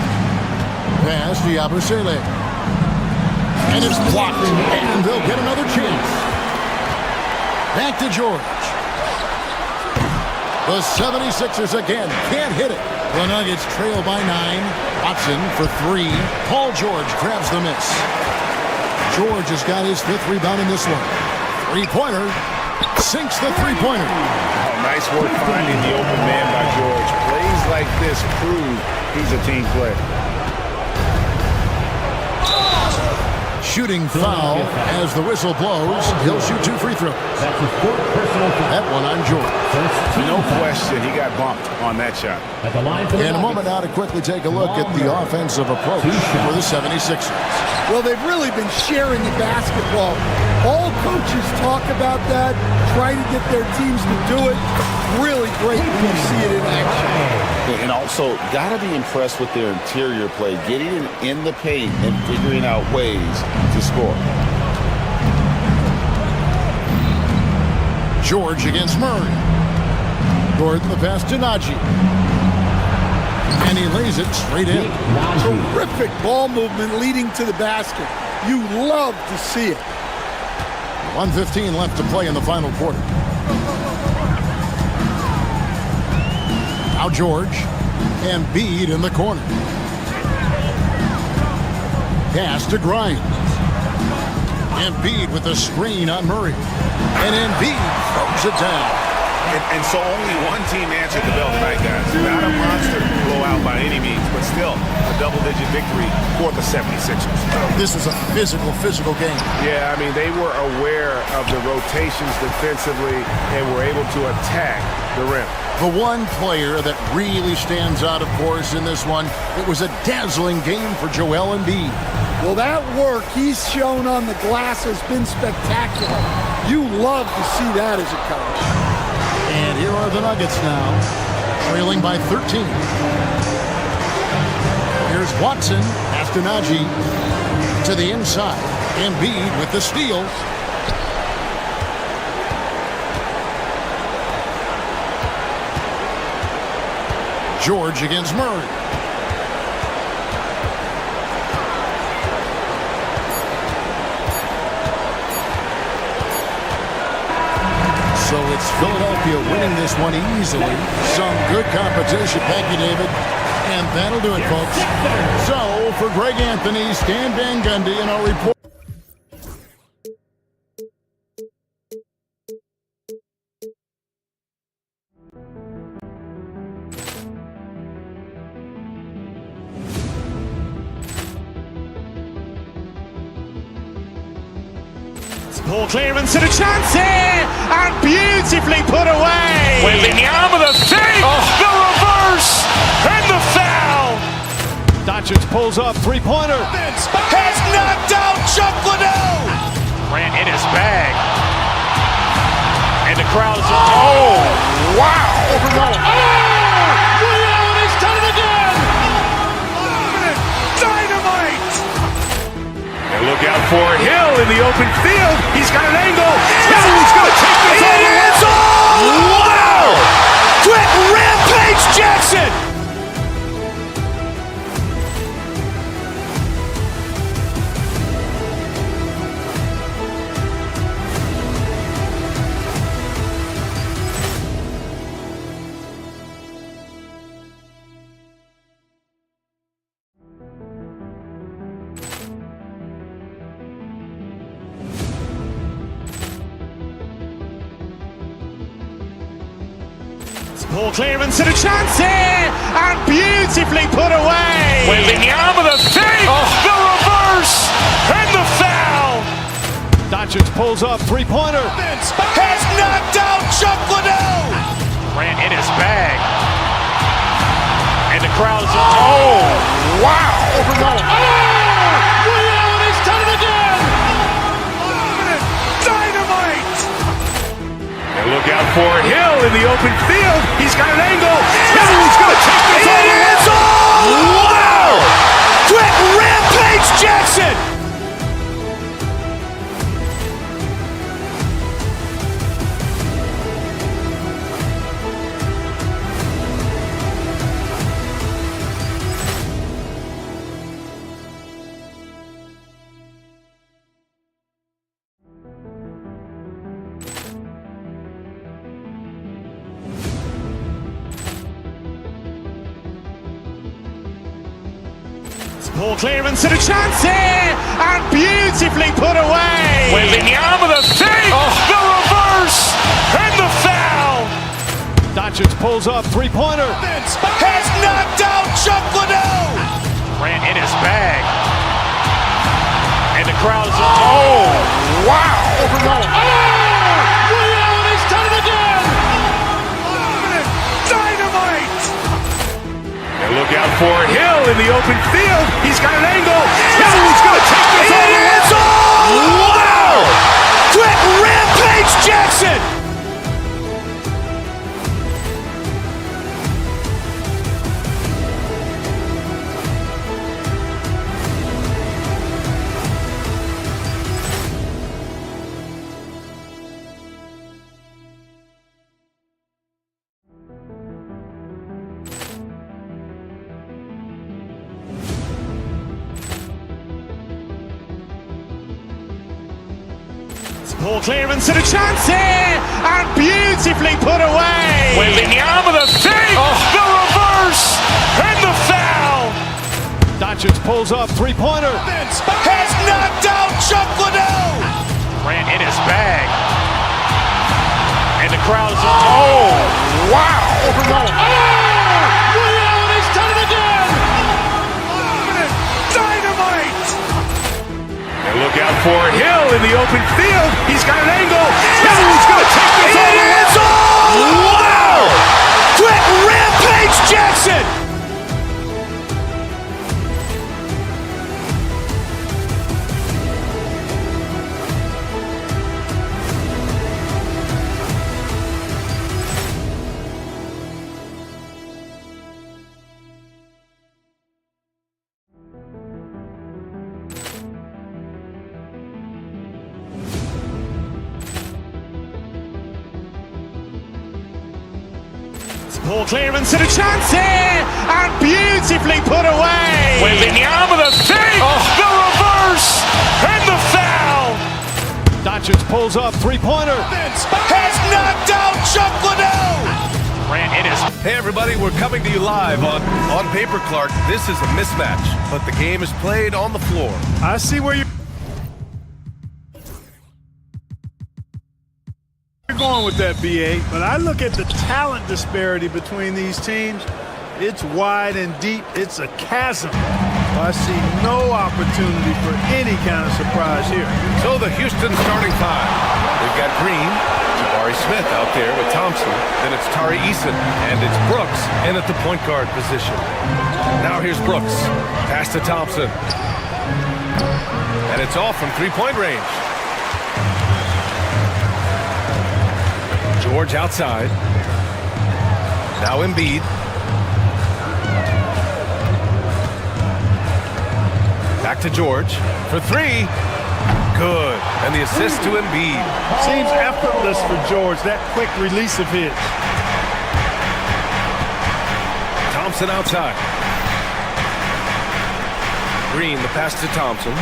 Pass to Yabusele. And it's blocked. And they'll get another chance. Back to George. The 76ers again can't hit it. The Nuggets trail by 9. Watson for 3. Paul George grabs the miss. George has got his 5th rebound in this one. 3-pointer. Sinks the 3-pointer. Oh, nice work finding the open man by George. Plays like this prove he's a team player. Shooting foul as the whistle blows. He'll shoot 2 free throws. That one on George. No question, he got bumped on that shot. In a moment now to quickly take a look at the offensive approach for the 76ers. Well, they've really been sharing the basketball. All coaches talk about that, try to get their teams to do it. Really great when you see it in action. And also, got to be impressed with their interior play, getting in the paint and figuring out ways to score. George against Murray. Gordon the pass to Najee. And he lays it straight in. Terrific ball movement leading to the basket. You love to see it. 1:15 left to play in the final quarter. Now George. Embiid in the corner. Pass to Grimes. Embiid with a screen on Murray. And Embiid throws it down. And so only one team answered the bell tonight, guys. Not a monster blowout by any means, but still a double-digit victory for the 76ers. This was a physical game. Yeah, I mean, they were aware of the rotations defensively and were able to attack the rim. The one player that really stands out, of course, in this one, it was a dazzling game for Joel Embiid. Well, that work he's shown on the glass has been spectacular. You love to see that as a coach. And here are the Nuggets now, trailing by 13. Here's Watson, pass to Najee, to the inside. Embiid with the steal. George against Murray. So it's Philadelphia winning this one easily. Some good competition. Thank you, David. And that'll do it, folks. So for Greg Anthony, Stan Van Gundy, and our report. Ball clearance and a chance here, and beautifully put away. Wembanyama the fake, the reverse, and the foul. Doncic pulls up, three-pointer. Has knocked out Chuck Liddell. Grant in his bag. And the crowd is... Oh, wow. Ray Allen has done it again. Dynamite. And look out for Hill in the open field. He's got an angle. He's going to take this all the way. Wow. Quick Rampage Jackson. Ball clearance and a chance here, and beautifully put away. Wembanyama the fake, the reverse, and the foul. Doncic pulls up, three-pointer. Has knocked out Chuck Liddell. Grant in his bag. And the crowd is... Oh, wow. Ray Allen has done it again. Dynamite. And look out for Hill in the open field. He's got an angle. He's going to take this all the way. Wow. Quick Rampage Jackson. Ball clearance and a chance here, and beautifully put away. Wembanyama the fake, the reverse, and the foul. Doncic pulls up, three-pointer. Has knocked out Chuck Liddell. Grant in his bag. And the crowd is... Oh, wow. Ray Allen has done it again. Dynamite. And look out for Hill in the open field. He's got an angle. He's going to take this all the way. Wow. Quick Rampage Jackson. Ball clearance and a chance here, and beautifully put away. Wembanyama the fake, the reverse, and the foul. Doncic pulls up, three-pointer. Has knocked out Chuck Liddell. Grant in his bag. And the crowd is... Oh, wow. Ray Allen has done it again. Dynamite. And look out for Hill in the open field. He's got an angle. He's going to take this all the way. Wow. Quick Rampage Jackson. Ball clearance and a chance here, and beautifully put away. Wembanyama the fake, the reverse, and the foul. Doncic pulls up, three-pointer. Has knocked out Chuck Liddell. Grant in his... Hey everybody, we're coming to you live on Paper Clark. This is a mismatch, but the game is played on the floor. I see where you're going with that, BA, but I look at the talent disparity between these teams. It's wide and deep. It's a chasm. I see no opportunity for any kind of surprise here. So the Houston starting five. They've got Green, Jabari Smith out there with Thompson. Then it's Tari Eason, and it's Brooks in at the point guard position. Now here's Brooks. Pass to Thompson. And it's off from three-point range. George outside. Now Embiid. Back to George for three. Good. And the assist to Embiid. Seems effortless for George, that quick release of his. Thompson outside. Green, the pass to Thompson.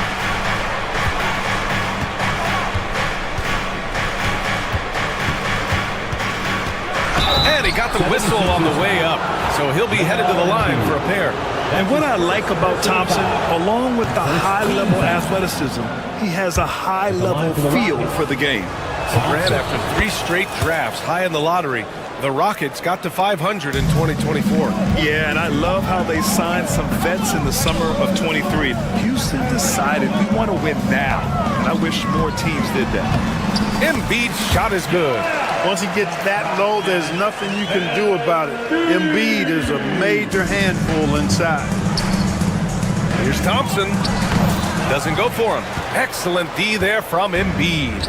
And he got the whistle on the way up, so he'll be headed to the line for a pair. And what I like about Thompson, along with the high-level athleticism, he has a high-level feel for the game. Grant, after 3 straight drafts high in the lottery, the Rockets got to 500 in 2024. Yeah, and I love how they signed some vets in the summer of 23. Houston decided we want to win now, and I wish more teams did that. Embiid's shot is good. Once he gets that low, there's nothing you can do about it. Embiid is a major handful inside. Here's Thompson. Doesn't go for him. Excellent D there from Embiid.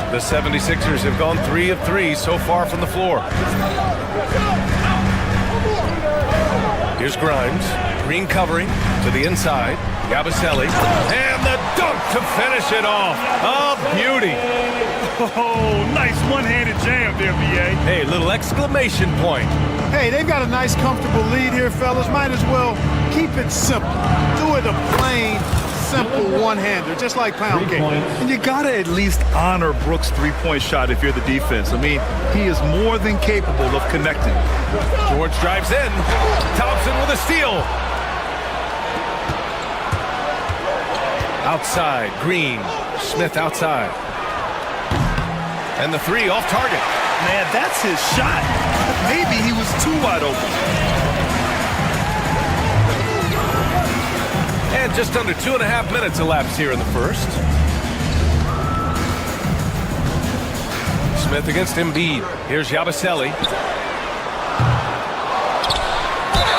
The 76ers have gone 3 of 3 so far from the floor. Here's Grimes. Green covering to the inside. Yabusele. And the dunk to finish it off. A beauty. Oh, nice one-handed jam there, B.A. Hey, little exclamation point. Hey, they've got a nice, comfortable lead here, fellas. Might as well keep it simple. Do it a plain, simple one-hander, just like pound cake. And you got to at least honor Brooks' three-point shot if you're the defense. I mean, he is more than capable of connecting. George drives in. Thompson with a steal. Outside, Green. Smith outside. And the three off target. Man, that's his shot. Maybe he was too wide open. And just under 2.5 minutes elapsed here in the first. Smith against Embiid. Here's Yabusele.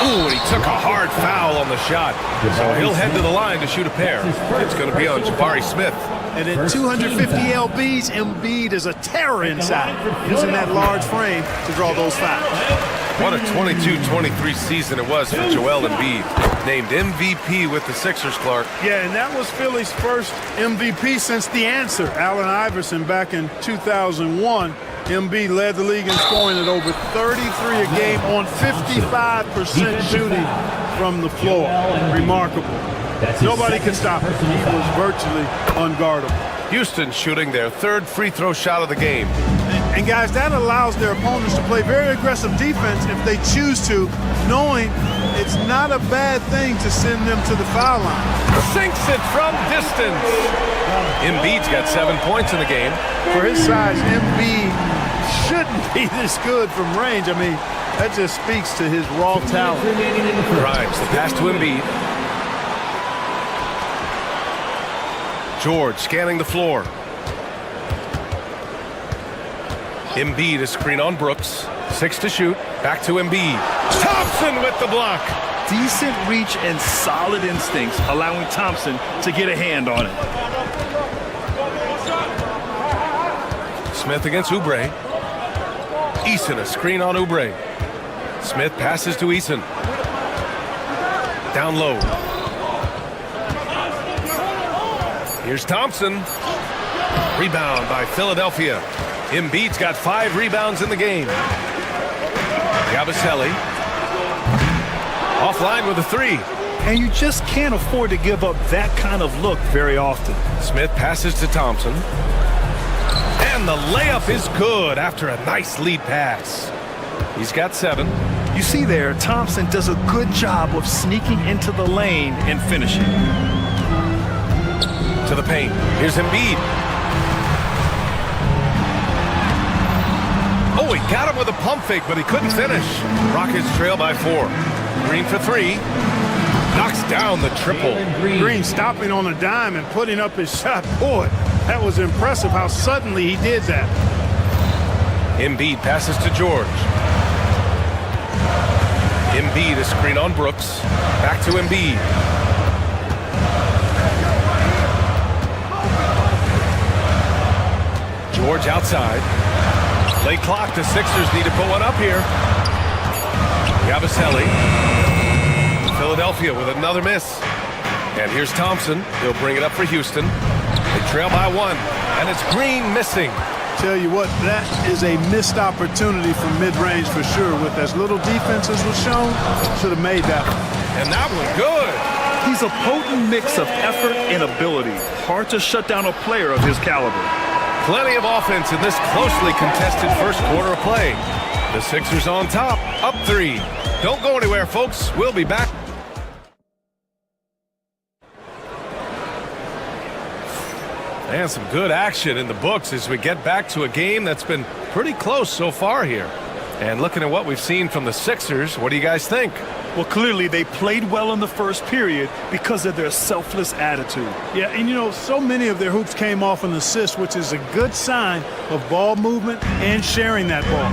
Ooh, and he took a hard foul on the shot. So he'll head to the line to shoot a pair. It's going to be on Jabari Smith. And at 250 lbs, Embiid is a terror inside, using that large frame to draw those fouls. What a 22-23 season it was for Joel Embiid. Named MVP with the Sixers, Clark. Yeah, and that was Philly's first MVP since the answer, Allen Iverson, back in 2001. Embiid led the league in scoring at over 33 a game on 55% shooting from the floor. Remarkable. Nobody can stop him. He was virtually unguardable. Houston shooting their 3rd free throw shot of the game. And guys, that allows their opponents to play very aggressive defense if they choose to, knowing it's not a bad thing to send them to the foul line. Sinks it from distance. Embiid's got 7 points in the game. For his size, Embiid shouldn't be this good from range. I mean, that just speaks to his raw talent. Grimes, the pass to Embiid. George scanning the floor. Embiid, a screen on Brooks. 6 to shoot. Back to Embiid. Thompson with the block. Decent reach and solid instincts, allowing Thompson to get a hand on it. Smith against Oubre. Eason, a screen on Oubre. Smith passes to Eason. Down low. Here's Thompson. Rebound by Philadelphia. Embiid's got 5 rebounds in the game. Yabusele. Offline with a 3. And you just can't afford to give up that kind of look very often. Smith passes to Thompson. And the layup is good after a nice lead pass. He's got 7. You see there, Thompson does a good job of sneaking into the lane and finishing. To the paint. Here's Embiid. Oh, he got him with a pump fake, but he couldn't finish. Rockets trail by 4. Green for 3. knocks down the triple. Green stopping on a dime and putting up his shot. Boy, that was impressive how suddenly he did that. Embiid passes to George. Embiid, a screen on Brooks. Back to Embiid. George outside. Late clock. The Sixers need to put one up here. Yabusele. Philadelphia with another miss. And here's Thompson. He'll bring it up for Houston. They trail by one. And it's Green missing. Tell you what, that is a missed opportunity from mid-range for sure. With as little defense as was shown, should have made that one. And that was good. He's a potent mix of effort and ability. Hard to shut down a player of his caliber. Plenty of offense in this closely contested first quarter of play. The Sixers on top, up 3. Don't go anywhere, folks. We'll be back. And some good action in the books as we get back to a game that's been pretty close so far here. And looking at what we've seen from the Sixers, what do you guys think? Well, clearly they played well in the first period because of their selfless attitude. Yeah, and you know, so many of their hoops came off an assist, which is a good sign of ball movement and sharing that ball.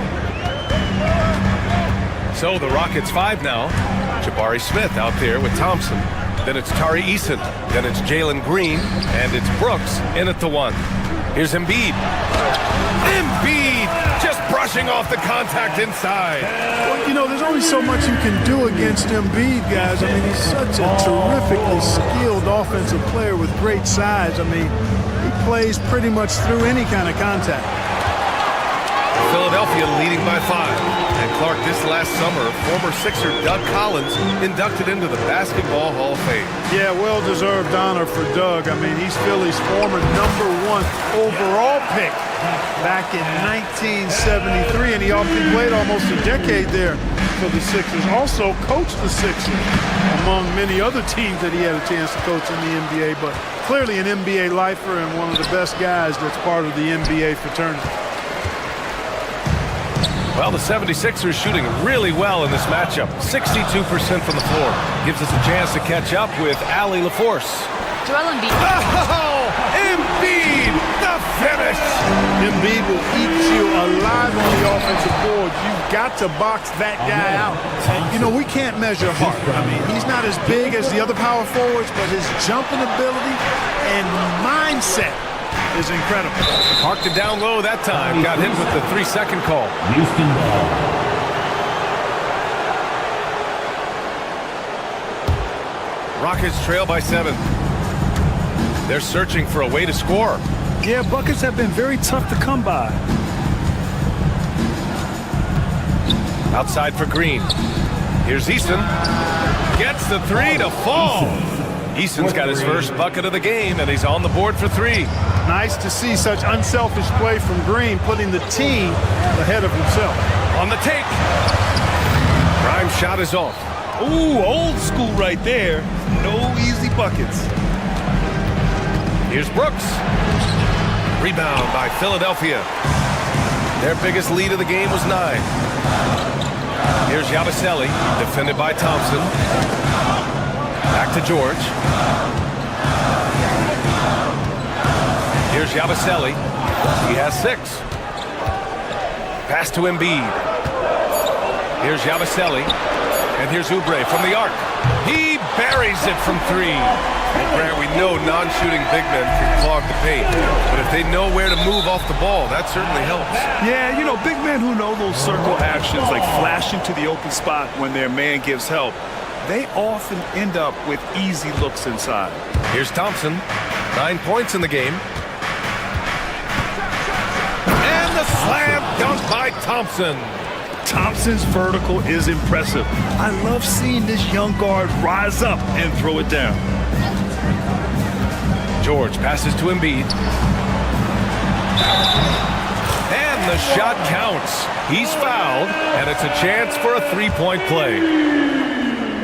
So the Rockets 5 now. Jabari Smith out there with Thompson. Then it's Tari Eason. Then it's Jalen Green. And it's Brooks in at the 1. Here's Embiid. Embiid just brushing off the contact inside. Well, you know, there's only so much you can do against Embiid, guys. I mean, he's such a terrifically skilled offensive player with great size. I mean, he plays pretty much through any kind of contact. Philadelphia leading by 5. And Clark, this last summer, former Sixer Doug Collins inducted into the Basketball Hall of Fame. Yeah, well-deserved honor for Doug. I mean, he's Philly's former #1 overall pick back in 1973, and he played almost a decade there for the Sixers. Also coached the Sixers, among many other teams that he had a chance to coach in the NBA, but clearly an NBA lifer and one of the best guys that's part of the NBA fraternity. Well, the 76ers shooting really well in this matchup. 62% from the floor. Gives us a chance to catch up with Allie LaForce. Joel Embiid. Oh, Embiid, the finish. Embiid will eat you alive on the offensive board. You've got to box that guy out. And, you know, we can't measure heart. I mean, he's not as big as the other power forwards, but his jumping ability and mindset is incredible. Parked it down low that time. Got hit with the 3-second call. Houston ball. Rockets trail by 7. They're searching for a way to score. Yeah, buckets have been very tough to come by. Outside for Green. Here's Easton. Gets the 3 to fall. Easton's got his first bucket of the game, and he's on the board for 3. Nice to see such unselfish play from Green, putting the team ahead of himself. On the take. Prime shot is off. Ooh, old school right there. No easy buckets. Here's Brooks. Rebound by Philadelphia. Their biggest lead of the game was 9. Here's Yabusele, defended by Thompson. Back to George. Here's Yabusele. He has 6. Pass to Embiid. Here's Yabusele. And here's Oubre from the arc. He buries it from 3. And Grant, we know non-shooting big men can clog the paint. But if they know where to move off the ball, that certainly helps. Yeah, you know, big men who know those circle actions, like flashing to the open spot when their man gives help, they often end up with easy looks inside. Here's Thompson. 9 points in the game. And the slam dunk by Thompson. Thompson's vertical is impressive. I love seeing this young guard rise up and throw it down. George passes to Embiid. And the shot counts. He's fouled, and it's a chance for a 3-point play.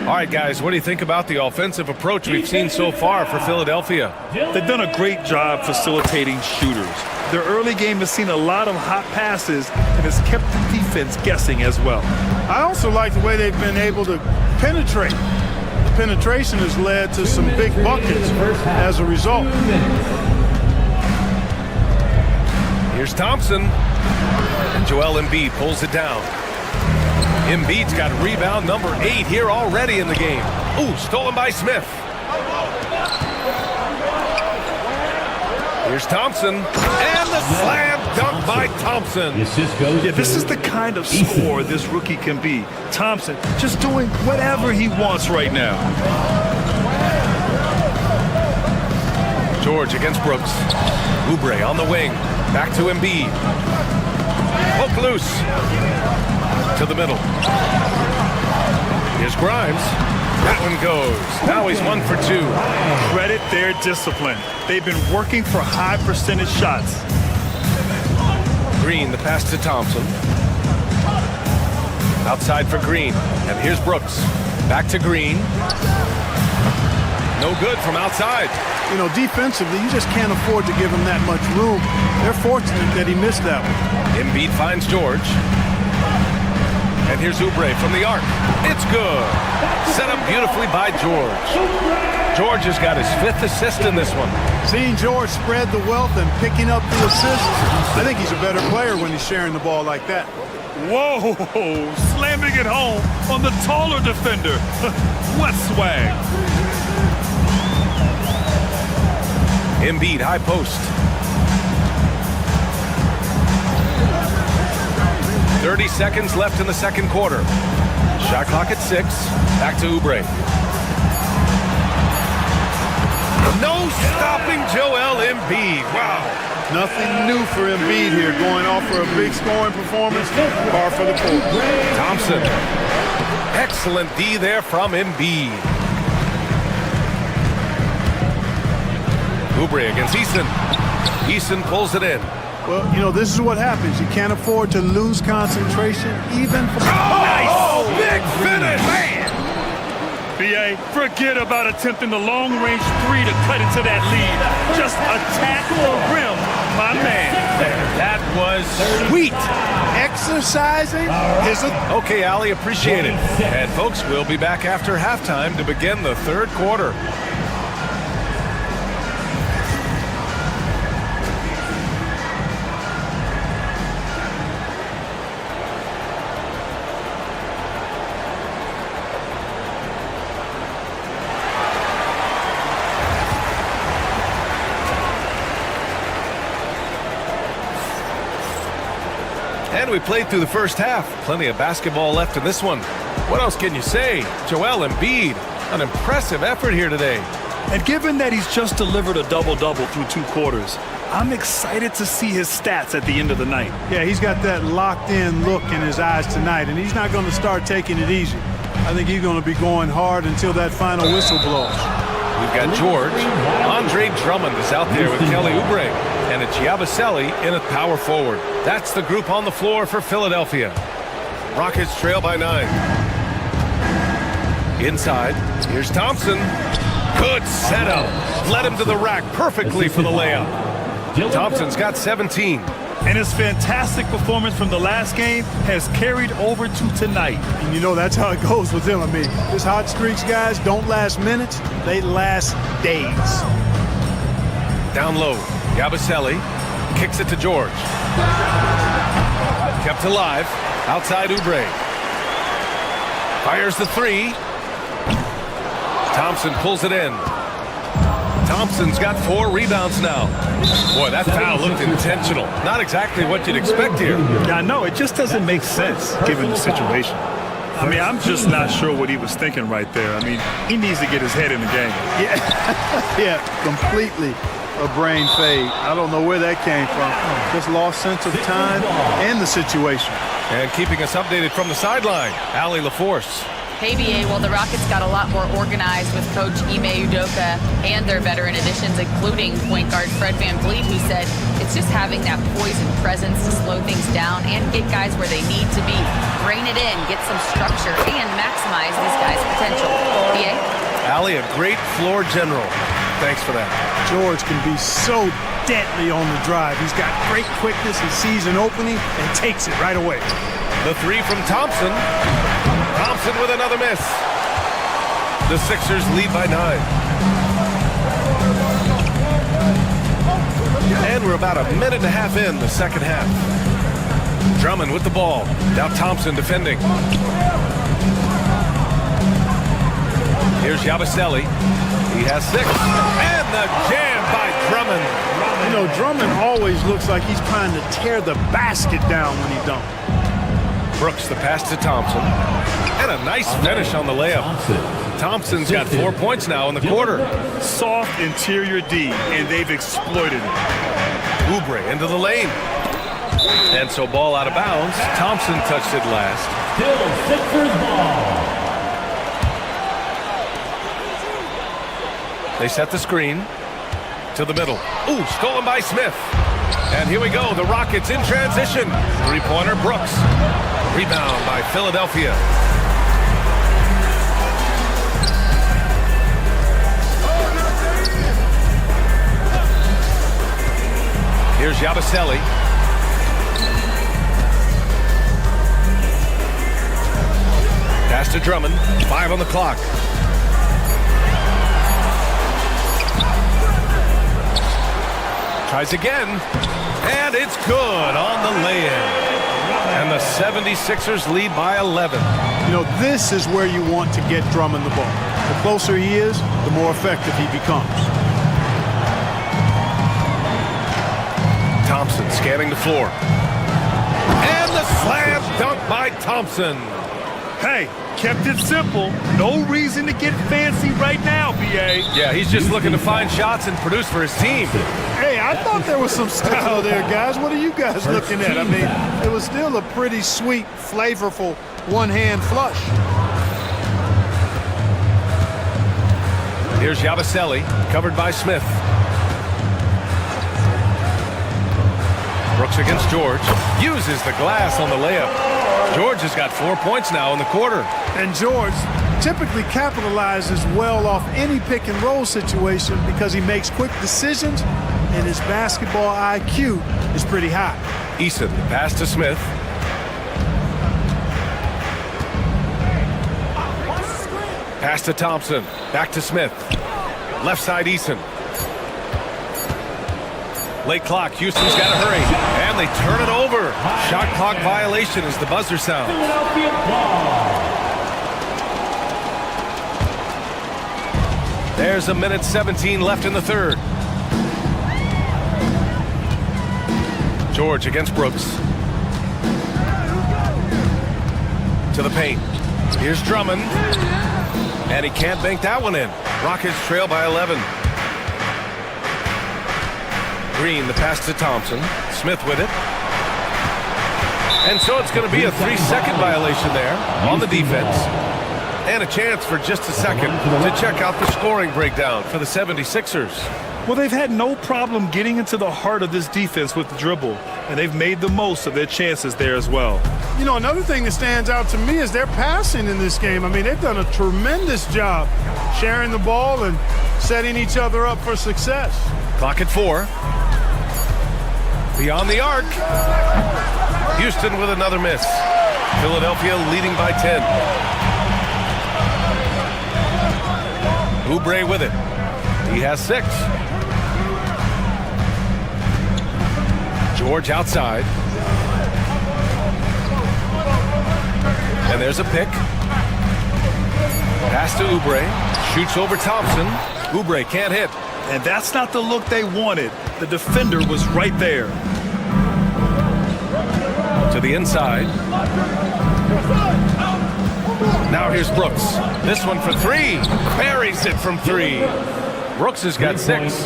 All right, guys, what do you think about the offensive approach we've seen so far for Philadelphia? They've done a great job facilitating shooters. Their early game has seen a lot of hot passes and has kept the defense guessing as well. I also like the way they've been able to penetrate penetration has led to some big buckets as a result. Here's Thompson. And Joel Embiid pulls it down. Embiid's got rebound number 8 here already in the game. Ooh, stolen by Smith. Here's Thompson. And the slam dunk by Thompson. Yeah, this is the kind of scorer this rookie can be. Thompson just doing whatever he wants right now. George against Brooks. Oubre on the wing. Back to Embiid. Poke loose. To the middle. Here's Grimes. That one goes. Now he's 1 for 2. Credit their discipline. They've been working for high percentage shots. Green, the pass to Thompson. Outside for Green. And here's Brooks. Back to Green. No good from outside. You know, defensively, you just can't afford to give him that much room. They're fortunate that he missed that one. Embiid finds George. And here's Oubre from the arc. It's good. Set up beautifully by George. George has got his 5th assist in this one. Seeing George spread the wealth and picking up the assists, I think he's a better player when he's sharing the ball like that. Whoa, slamming it home on the taller defender. What swag. Embiid, high post. 30 seconds left in the second quarter. Shot clock at 6. Back to Oubre. No stopping Joel Embiid. Wow. Nothing new for Embiid here, going off for a big scoring performance. Par for the course. Thompson. Excellent D there from Embiid. Oubre against Eason. Eason pulls it in. Well, you know, this is what happens. You can't afford to lose concentration, even for... Oh, big finish! Man! B.A., forget about attempting the long-range 3 to cut into that lead. Just attack the rim, my man. That was sweet. Exercising is a... Okay, Ali, appreciate it. And folks, we'll be back after halftime to begin the third quarter. And we played through the first half. Plenty of basketball left in this one. What else can you say? Joel Embiid, an impressive effort here today. And given that he's just delivered a double-double through 2 quarters, I'm excited to see his stats at the end of the night. Yeah, he's got that locked-in look in his eyes tonight, and he's not going to start taking it easy. I think he's going to be going hard until that final whistle blows. We've got George. Andre Drummond is out there with Kelly Oubre. And it's Yabusele in at power forward. That's the group on the floor for Philadelphia. Rockets trail by 9. Inside, here's Thompson. Good setup. Led him to the rack perfectly for the layup. Thompson's got 17. And his fantastic performance from the last game has carried over to tonight. And you know, that's how it goes with him. I mean, his hot streaks, guys, don't last minutes. They last days. Down low. Yabusele kicks it to George. Kept alive. Outside Oubre. Fires the 3. Thompson pulls it in. Thompson's got 4 rebounds now. Boy, that foul looked intentional. Not exactly what you'd expect here. Yeah, I know. It just doesn't make sense given the situation. I mean, I'm just not sure what he was thinking right there. I mean, he needs to get his head in the game. Yeah, completely. A brain fade. I don't know where that came from. Just lost sense of time and the situation. And keeping us updated from the sideline, Ali LaForce. Hey, BA, well, the Rockets got a lot more organized with Coach Ime Udoka and their veteran additions, including point guard Fred VanVleet, who said it's just having that poise and presence to slow things down and get guys where they need to be. Rein it in, get some structure, and maximize these guys' potential. BA? Ali, a great floor general. Thanks for that. George can be so deadly on the drive. He's got great quickness. He sees an opening and takes it right away. The 3 from Thompson. Thompson with another miss. The Sixers lead by 9. And we're about a minute and a half in the second half. Drummond with the ball. Now Thompson defending. Here's Yabusele. He has 6. And the jam by Drummond. You know, Drummond always looks like he's trying to tear the basket down when he dunks. Brooks the pass to Thompson. And a nice finish on the layup. Thompson's got 4 points now in the quarter. Soft interior D, and they've exploited it. Oubre into the lane. And so ball out of bounds. Thompson touched it last. Still Sixers ball. They set the screen to the middle. Ooh, stolen by Smith. And here we go, the Rockets in transition. Three-pointer, Brooks. Rebound by Philadelphia. Here's Yabusele. Pass to Drummond. 5 on the clock. Tries again. And it's good on the lay-in. And the 76ers lead by 11. You know, this is where you want to get Drummond the ball. The closer he is, the more effective he becomes. Thompson scanning the floor. And the slam dunk by Thompson. Hey, kept it simple. No reason to get fancy right now, B.A. Yeah, he's just looking to find shots and produce for his team. Hey, I thought there was some style there, guys. What are you guys looking at? I mean, it was still a pretty sweet, flavorful one-hand flush. Here's Yabusele, covered by Smith. Brooks against George. Uses the glass on the layup. George has got 4 points now in the quarter. And George typically capitalizes well off any pick-and-roll situation because he makes quick decisions and his basketball IQ is pretty high. Eason, pass to Smith. Pass to Thompson. Back to Smith. Left side, Eason. Late clock. Houston's got to hurry. And they turn it over. Shot clock violation as the buzzer sounds. Philadelphia ball. There's a minute 17 left in the third. George against Brooks. To the paint. Here's Drummond. And he can't bank that one in. Rockets trail by 11. Green, the pass to Thompson. Smith with it. And so it's going to be a 3-second violation there on the defense. And a chance for just a second to check out the scoring breakdown for the 76ers. Well, they've had no problem getting into the heart of this defense with the dribble, and they've made the most of their chances there as well. You know, another thing that stands out to me is their passing in this game. I mean, they've done a tremendous job sharing the ball and setting each other up for success. Clock at 4. Beyond the arc. Houston with another miss. Philadelphia leading by 10. Oubre with it. He has 6. George outside. And there's a pick. Pass to Oubre. Shoots over Thompson. Oubre can't hit. And that's not the look they wanted. The defender was right there. To the inside. Now here's Brooks. This one for 3. Buries it from 3. Brooks has got 6.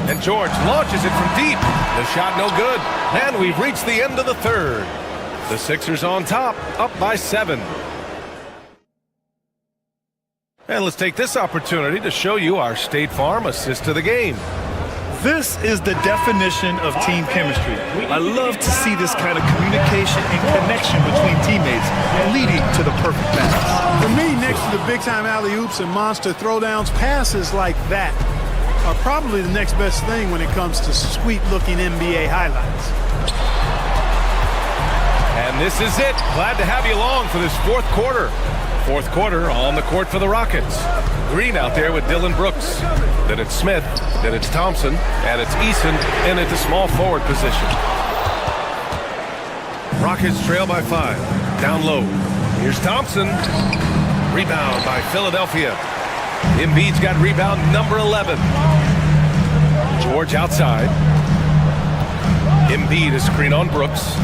And George launches it from deep. The shot no good. And we've reached the end of the third. The Sixers on top, up by 7. And let's take this opportunity to show you our State Farm assist to the game. This is the definition of team chemistry. I love to see this kind of communication and connection between teammates leading to the perfect pass. For me, next to the big-time alley-oops and monster throwdowns, passes like that are probably the next best thing when it comes to sweet-looking NBA highlights. And this is it. Glad to have you along for this fourth quarter. Fourth quarter on the court for the Rockets. Green out there with Dylan Brooks. Then it's Smith, then it's Thompson, and it's Eason in at the small forward position. Rockets trail by 5. Down low. Here's Thompson. Rebound by Philadelphia. Embiid's got rebound number 11. George outside. Embiid is screen on Brooks.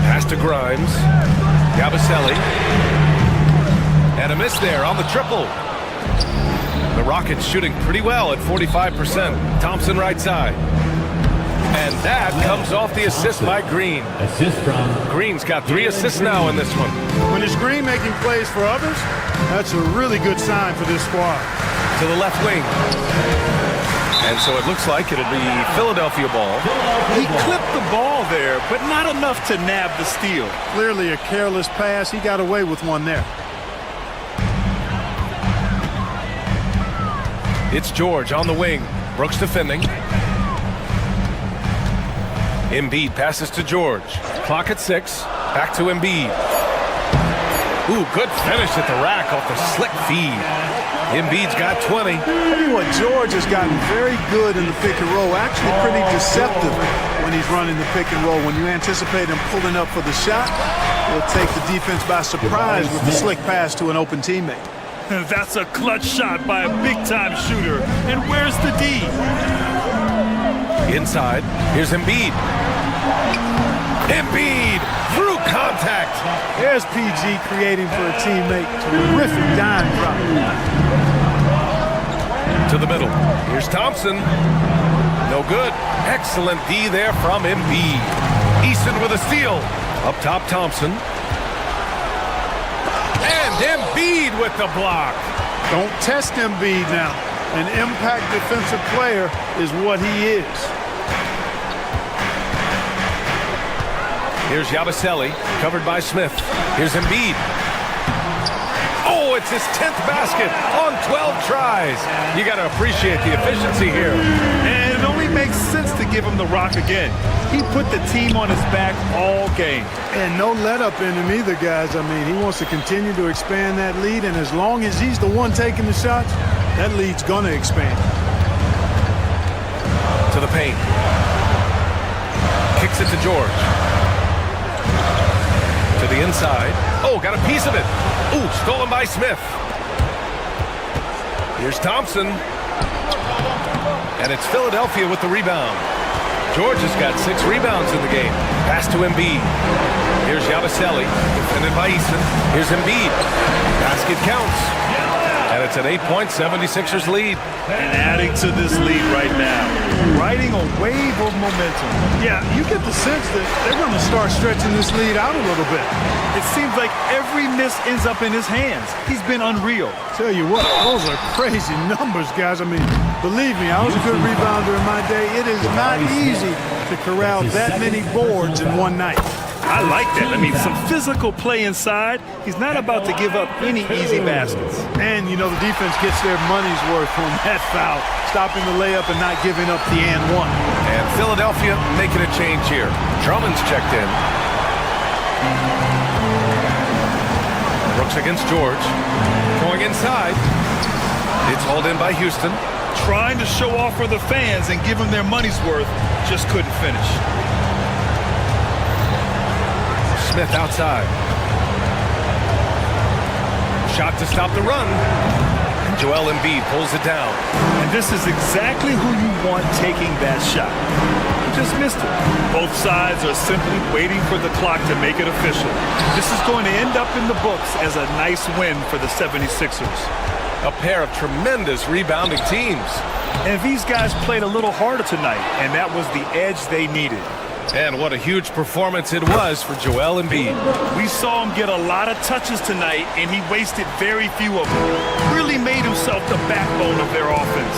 Pass to Grimes. Yabusele. And a miss there on the triple. The Rockets shooting pretty well at 45%. Thompson right side. And that comes off the assist by Green. Assist from Green's got 3 assists now in this one. When it's Green making plays for others, that's a really good sign for this squad. To the left wing. And so it looks like it'll be Philadelphia ball. He clipped the ball there, but not enough to nab the steal. Clearly a careless pass. He got away with one there. It's George on the wing. Brooks defending. Embiid passes to George. Clock at 6. Back to Embiid. Ooh, good finish at the rack off the slick feed. Embiid's got 20. Tell you what, George has gotten very good in the pick and roll. Actually pretty deceptive when he's running the pick and roll. When you anticipate him pulling up for the shot, he'll take the defense by surprise with the slick pass to an open teammate. That's a clutch shot by a big-time shooter. And where's the D? Inside, here's Embiid. Embiid through contact. There's PG creating for a teammate. Terrific dime drop. To the middle. Here's Thompson. No good. Excellent D there from Embiid. Eason with a steal. Up top, Thompson. And Embiid with the block. Don't test Embiid now. An impact defensive player is what he is. Here's Yabusele, covered by Smith. Here's Embiid. Oh, it's his 10th basket on 12 tries. You got to appreciate the efficiency here. And it only makes sense to give him the rock again. He put the team on his back all game. And no let up in him either, guys. I mean, he wants to continue to expand that lead, and as long as he's the one taking the shots, that lead's going to expand. To the paint. Kicks it to George. To the inside. Oh, got a piece of it. Ooh, stolen by Smith. Here's Thompson. And it's Philadelphia with the rebound. George has got 6 rebounds in the game. Pass to Embiid. Here's Yabusele, defended by Eason. Here's Embiid. Basket counts. And it's an 8-point 76ers lead. And adding to this lead right now. Riding a wave of momentum. Yeah, you get the sense that they're going to start stretching this lead out a little bit. It seems like every miss ends up in his hands. He's been unreal. Tell you what, those are crazy numbers, guys. I mean, believe me, I was a good rebounder in my day. It is not easy to corral that many boards in one night. I like that. I mean, some physical play inside. He's not about to give up any easy baskets. And, you know, the defense gets their money's worth on that foul, stopping the layup and not giving up the and one. And Philadelphia making a change here. Drummond's checked in. Brooks against George. Going inside. It's hauled in by Houston. Trying to show off for the fans and give them their money's worth. Just couldn't finish. Smith outside. Shot to stop the run. And Joel Embiid pulls it down. And this is exactly who you want taking that shot. He just missed it. Both sides are simply waiting for the clock to make it official. This is going to end up in the books as a nice win for the 76ers. A pair of tremendous rebounding teams. And these guys played a little harder tonight, and that was the edge they needed. And what a huge performance it was for Joel Embiid. We saw him get a lot of touches tonight, and he wasted very few of them. Really made himself the backbone of their offense.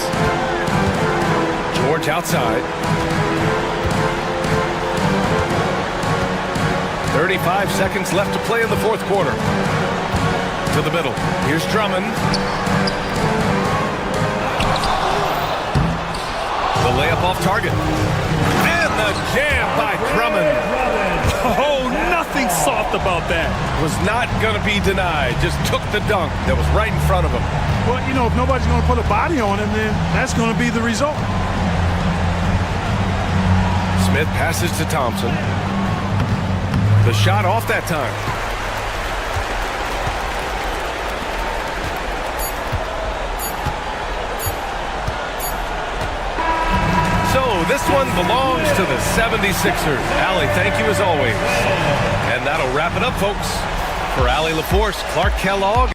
George outside. 35 seconds left to play in the fourth quarter. To the middle. Here's Drummond. The layup off target. And the jam by Drummond. Oh, nothing soft about that. Was not going to be denied. Just took the dunk that was right in front of him. Well, you know, if nobody's going to put a body on him, then that's going to be the result. Smith passes to Thompson. The shot off that time. So this one belongs to the 76ers. Allie, thank you as always. And that'll wrap it up, folks. For Allie LaForce, Clark Kellogg.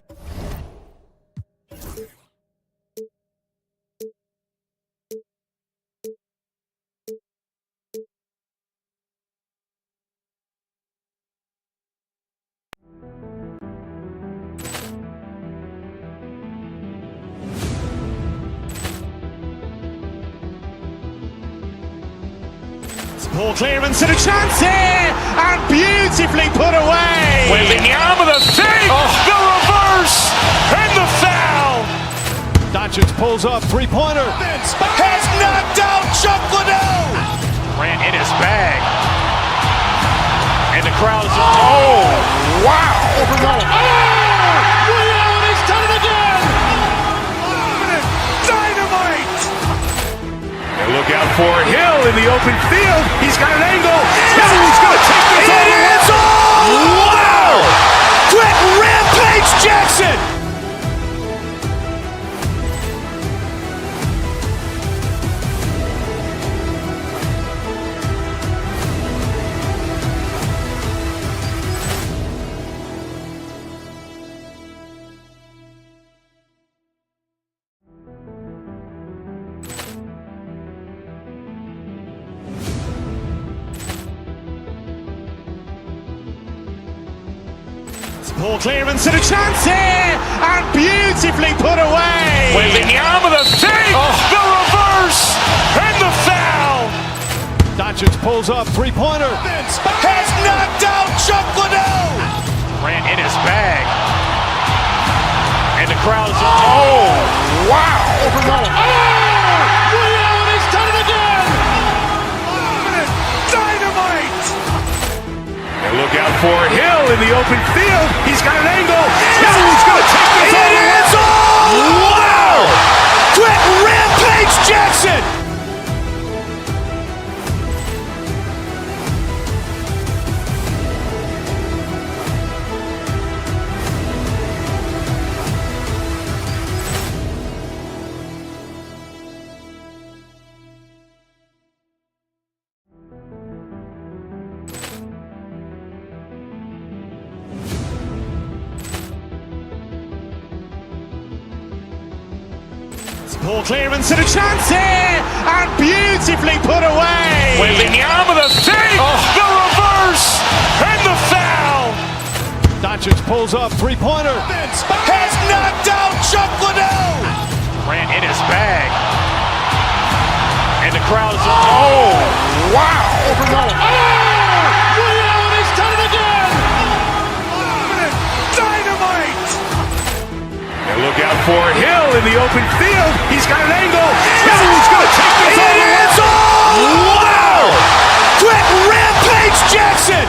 Poor clearance and a chance here, and beautifully put away. Waving the arm of the fake, the reverse, and the foul. Doncic pulls up, three-pointer. Has knocked out Chuck Liddell. Ran in his bag. And the crowd is, oh, wow. He's done it again. Dynamite. And look out for Hill in the open field. He's got an angle. He's going to take this all the way. Wow! Quick Rampage Jackson. Poor clearance and a chance here, and beautifully put away. Waving the arm of the fake, the reverse, and the foul. Doncic pulls up, three-pointer. Has knocked out Chuck Liddell. Ran in his bag. And the crowd is, oh, wow. He's done it again. Dynamite. And look out for Hill in the open field. He's got an angle. He's going to take this all the way. Wow! Quick Rampage Jackson. Poor clearance and a chance here, and beautifully put away. Waving the arm of the fake, the reverse, and the foul. Doncic pulls up, three-pointer. Has knocked out Chuck Liddell. Ran in his bag. And the crowd is, oh, wow. He's done it again. Dynamite. And look out for Hill in the open field. He's got an angle. He's going to take this all the way. Wow! Quick Rampage Jackson.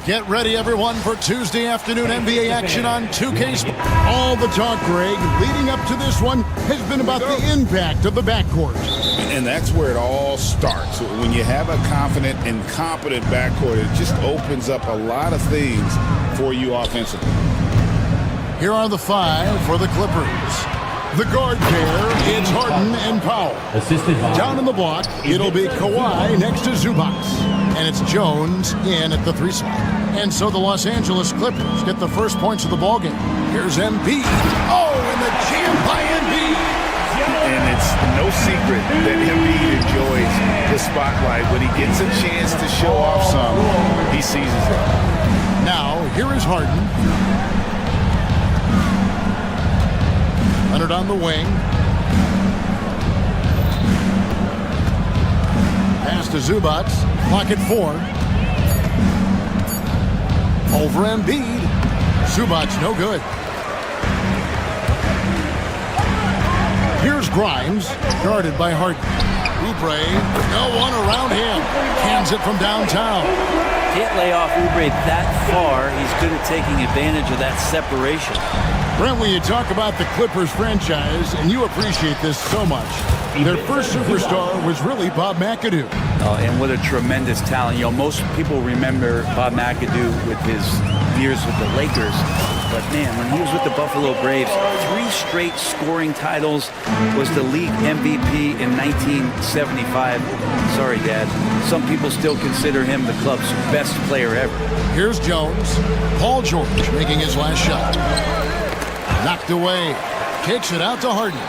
Get ready, everyone, for Tuesday afternoon NBA action on 2K Sports. All the talk, Greg, leading up to this one has been about the impact of the backcourt. And that's where it all starts. When you have a confident and competent backcourt, it just opens up a lot of things for you offensively. Here are the five for the Clippers. The guard pair, it's Harden and Powell. Down in the block, it'll be Kawhi next to Zubac. And it's Jones in at the 3 slot. And so the Los Angeles Clippers get the first points of the ballgame. Here's Embiid. Oh, and the jam by Embiid. And it's no no secret that Embiid enjoys the spotlight. When he gets a chance to show off some, he seizes it. Now, here is Harden. Leonard on the wing. Pass to Zubac. Clock at 4. Over Embiid. Zubac, no good. Here's Grimes, guarded by Harden. Oubre, no one around him. Cans it from downtown. Can't lay off Oubre that far. He's good at taking advantage of that separation. Brent, when you talk about the Clippers franchise, and you appreciate this so much, their first superstar was really Bob McAdoo. And what a tremendous talent. You know, most people remember Bob McAdoo with his years with the Lakers. But, man, when he was with the Buffalo Braves, 3 straight scoring titles, was the league MVP in 1975. Sorry, Dad. Some people still consider him the club's best player ever. Here's Jones. Paul George making his last shot. Knocked away. Kicks it out to Harden.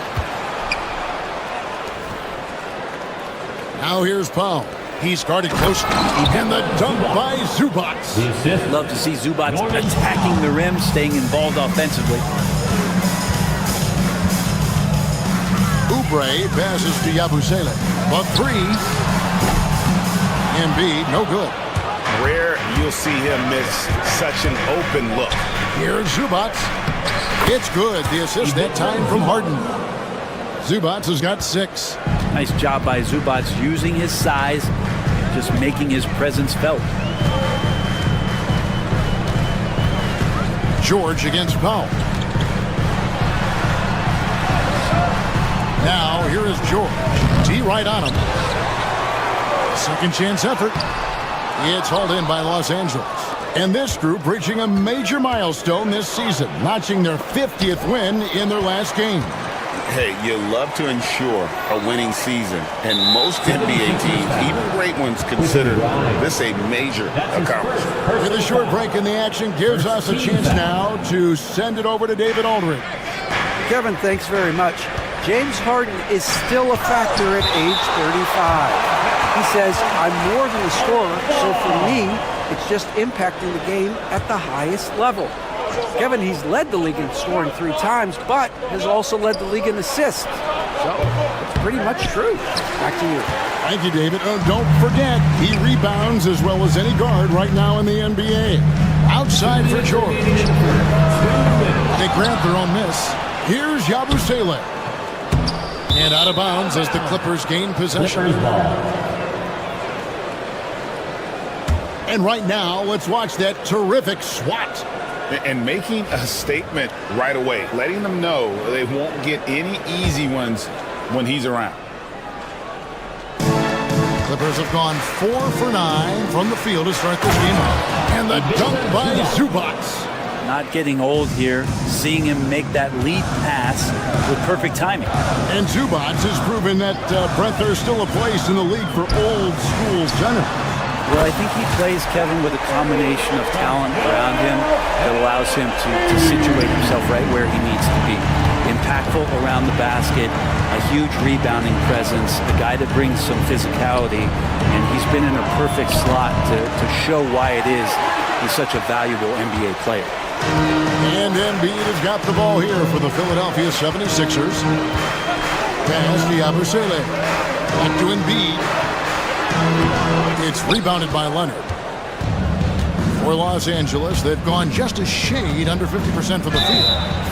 Now here's Paul. He's guarded closely. And the dunk by Zubac. Love to see Zubac attacking the rim, staying involved offensively. Oubre passes to Yabusele. But 3. Embiid, no good. Rare you'll see him miss such an open look. Here's Zubac. It's good. The assist that time from Harden. Zubac has got 6. Nice job by Zubac using his size, just making his presence felt. George against Powell. Now here is George. T right on him. Second chance effort. It's hauled in by Los Angeles. And this group reaching a major milestone this season, notching their 50th win in their last game. Hey, you love to ensure a winning season, and most NBA teams, even great ones, consider this a major accomplishment. With a short break in the action gives us a chance now to send it over to David Aldridge. Kevin, thanks very much. James Harden is still a factor at age 35. He says, I'm more than a scorer, so for me, it's just impacting the game at the highest level. Kevin, he's led the league in scoring 3 times, but has also led the league in assists. So it's pretty much true. Back to you. Thank you, David. Don't forget, he rebounds as well as any guard right now in the NBA. Outside for George. They grab their own miss. Here's Yabusele. And out of bounds as the Clippers gain possession. And right now, let's watch that terrific swat. And making a statement right away, letting them know they won't get any easy ones when he's around. Clippers have gone 4 for 9 from the field to start this game off. And the dunk by Zubac. Not getting old here, seeing him make that lead pass with perfect timing. And Zubac has proven that, Brett, there's still a place in the league for old school centers. Well, I think he plays, Kevin, with a combination of talent around him that allows him to situate himself right where he needs to be. Impactful around the basket, a huge rebounding presence, a guy that brings some physicality, and he's been in a perfect slot to show why it is he's such a valuable NBA player. And Embiid has got the ball here for the Philadelphia 76ers. Pass to Yabusele. Back to Embiid. It's rebounded by Leonard. For Los Angeles, they've gone just a shade under 50% from the field.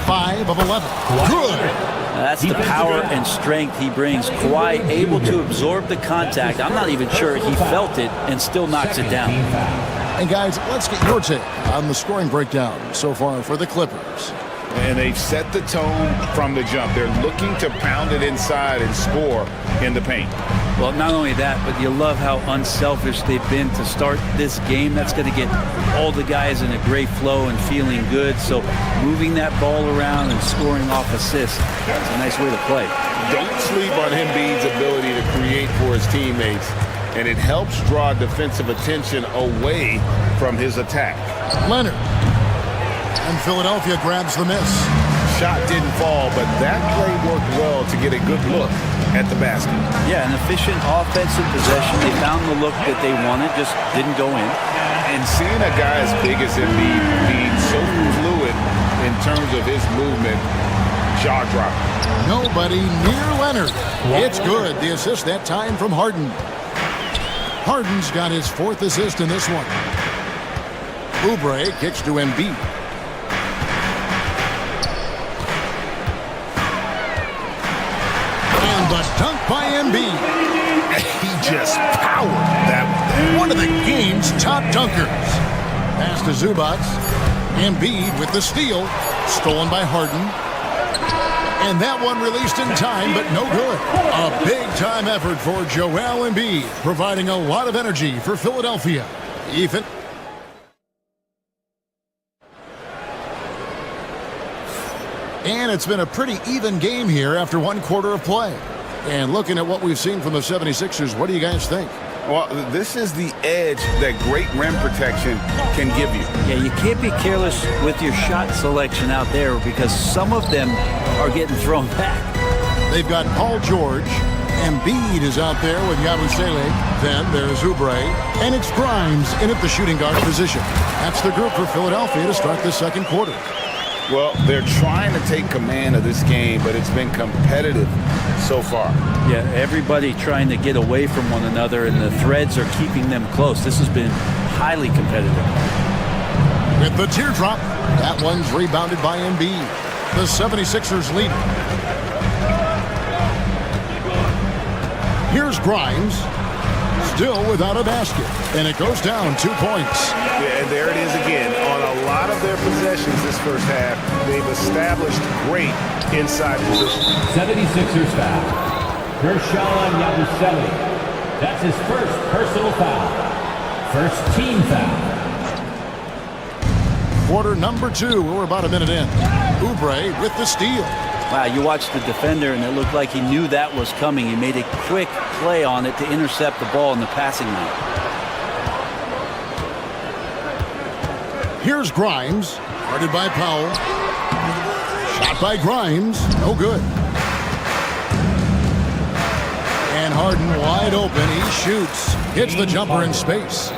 5 of 11. Good. That's the power and strength he brings. Kawhi able to absorb the contact. I'm not even sure he felt it and still knocks it down. And guys, let's get your take on the scoring breakdown so far for the Clippers. And they've set the tone from the jump. They're looking to pound it inside and score in the paint. Well, not only that, but you love how unselfish they've been to start this game. That's going to get all the guys in a great flow and feeling good. So moving that ball around and scoring off assists, that's a nice way to play. Don't sleep on Embiid's ability to create for his teammates. And it helps draw defensive attention away from his attack. Leonard. And Philadelphia grabs the miss. Shot didn't fall, but that play worked well to get a good look at the basket. Yeah, an efficient offensive possession. They found the look that they wanted, just didn't go in. And seeing a guy as big as Embiid be so fluid in terms of his movement, jaw drop. Nobody near Leonard. It's good. The assist that time from Harden. Harden's got his 4th assist in this one. Oubre kicks to Embiid. And the dunk by Embiid. He just powered that one of the game's top dunkers. Pass to Zubac. Embiid with the steal. Stolen by Harden. And that one released in time, but no good. A big-time effort for Joel Embiid, providing a lot of energy for Philadelphia. Ethan. And it's been a pretty even game here after 1 quarter of play. And looking at what we've seen from the 76ers, what do you guys think? Well, this is the edge that great rim protection can give you. Yeah, you can't be careless with your shot selection out there because some of them are getting thrown back. They've got Paul George. Embiid is out there with Yabusele. Then there's Oubre. And it's Grimes in at the shooting guard position. That's the group for Philadelphia to start the 2nd quarter. Well, they're trying to take command of this game, but it's been competitive so far. Yeah, everybody trying to get away from one another, and the threads are keeping them close. This has been highly competitive. With the teardrop, that one's rebounded by Embiid. The 76ers lead. Here's Grimes, still without a basket, and it goes down 2 points. Yeah, and there it is again. On a lot of their possessions this first half, they've established great inside position. 76ers foul. Gershon Yabusele. That's his first personal foul. First team foul. Quarter number 2. We're about a minute in. Oubre with the steal. Wow, you watched the defender, and it looked like he knew that was coming. He made a quick play on it to intercept the ball in the passing lane. Here's Grimes, guarded by Powell. Shot by Grimes, no good. And Harden wide open, he shoots. Hits the jumper in space.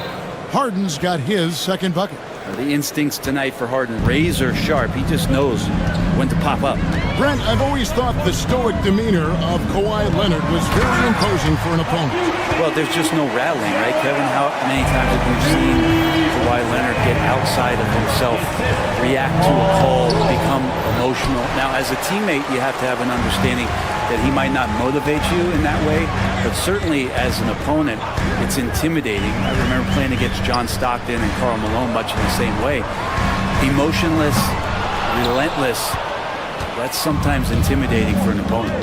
Harden's got his 2nd bucket. The instincts tonight for Harden, razor sharp. He just knows when to pop up. Brent, I've always thought the stoic demeanor of Kawhi Leonard was very imposing for an opponent. Well, there's just no rattling, right, Kevin? How many times have we seen Kawhi Leonard get outside of himself, react to a call, become emotional? Now, as a teammate, you have to have an understanding that he might not motivate you in that way, but certainly as an opponent, it's intimidating. I remember playing against John Stockton and Karl Malone much in the same way. Emotionless, relentless, that's sometimes intimidating for an opponent.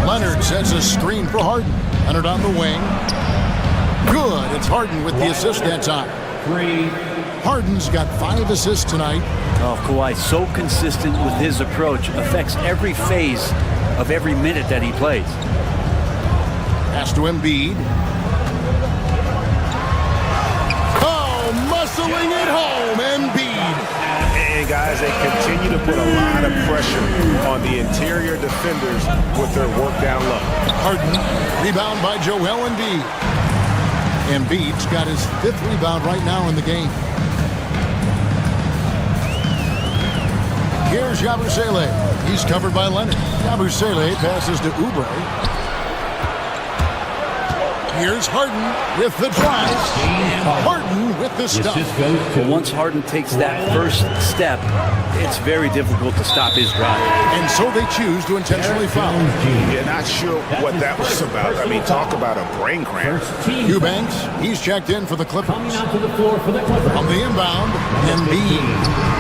Leonard sets a screen for Harden. Leonard on the wing. Good. It's Harden with the assist that time. 3. Harden's got 5 assists tonight. Oh, Kawhi, so consistent with his approach, affects every phase of every minute that he plays. Pass to Embiid. Oh, muscling it home, Embiid. And guys, they continue to put a lot of pressure on the interior defenders with their work down low. Harden, rebound by Joel Embiid. Embiid's got his 5th rebound right now in the game. Here's Yabusele. He's covered by Leonard. Yabusele passes to Oubre. Here's Harden with the drive. And Harden with the stop. Once Harden takes that first step, it's very difficult to stop his drive. And so they choose to intentionally foul. Yeah, not sure what that was about. I mean, talk about a brain cramp. Eubanks, he's checked in for the Clippers. Coming out to the floor for the Clippers. On the inbound, Embiid.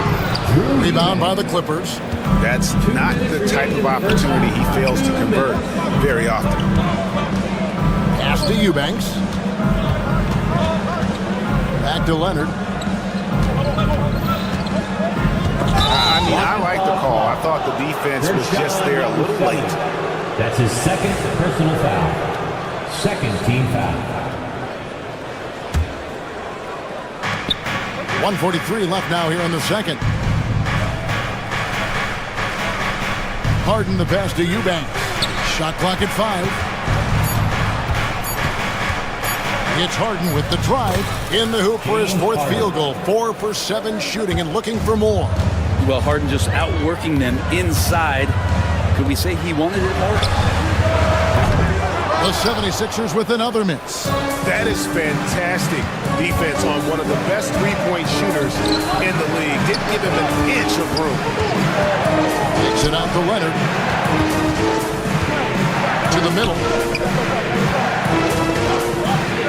Rebound by the Clippers. That's not the type of opportunity he fails to convert very often. Pass to Eubanks. Back to Leonard. I mean, I like the call. I thought the defense was just there a little late. That's his 2nd personal foul. 2nd team foul. 1:43 left now here in the 2nd. Harden the pass to Eubanks. Shot clock at 5. It's Harden with the drive. In the hoop for his 4th field goal. 4 for 7 shooting and looking for more. Well, Harden just outworking them inside. Could we say he wanted it more? The 76ers with another miss. That is fantastic defense on one of the best three-point shooters in the league. Didn't give him an inch of room. Takes it out to Leonard. To the middle.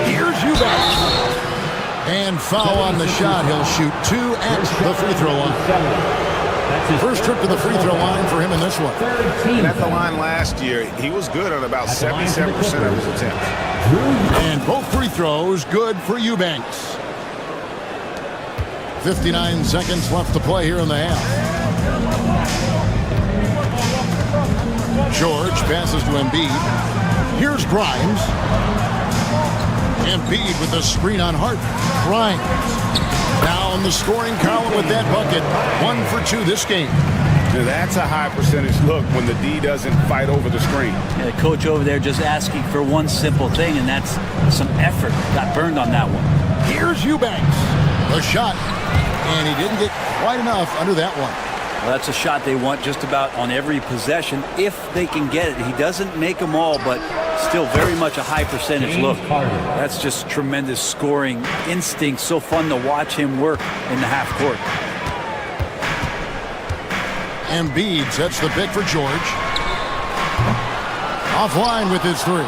Here's Eubanks. And foul on the shot. He'll shoot 2 at the free throw line. First trip to the free throw line for him in this one. And at the line last year, he was good on about 77% of his attempts. And both free throws good for Eubanks. 59 seconds left to play here in the half. George passes to Embiid. Here's Grimes. Embiid with a screen on Harden. Grimes now in the scoring column with that bucket. 1 for 2 this game. Now that's a high percentage look when the D doesn't fight over the screen. Yeah, the coach over there just asking for one simple thing, and that's some effort. Got burned on that one. Here's Eubanks. The shot. And he didn't get quite enough under that one. Well, that's a shot they want just about on every possession if they can get it. He doesn't make them all, but still very much a high percentage look. That's just tremendous scoring instinct. So fun to watch him work in the half court. Embiid sets the pick for George. Offline with his 3.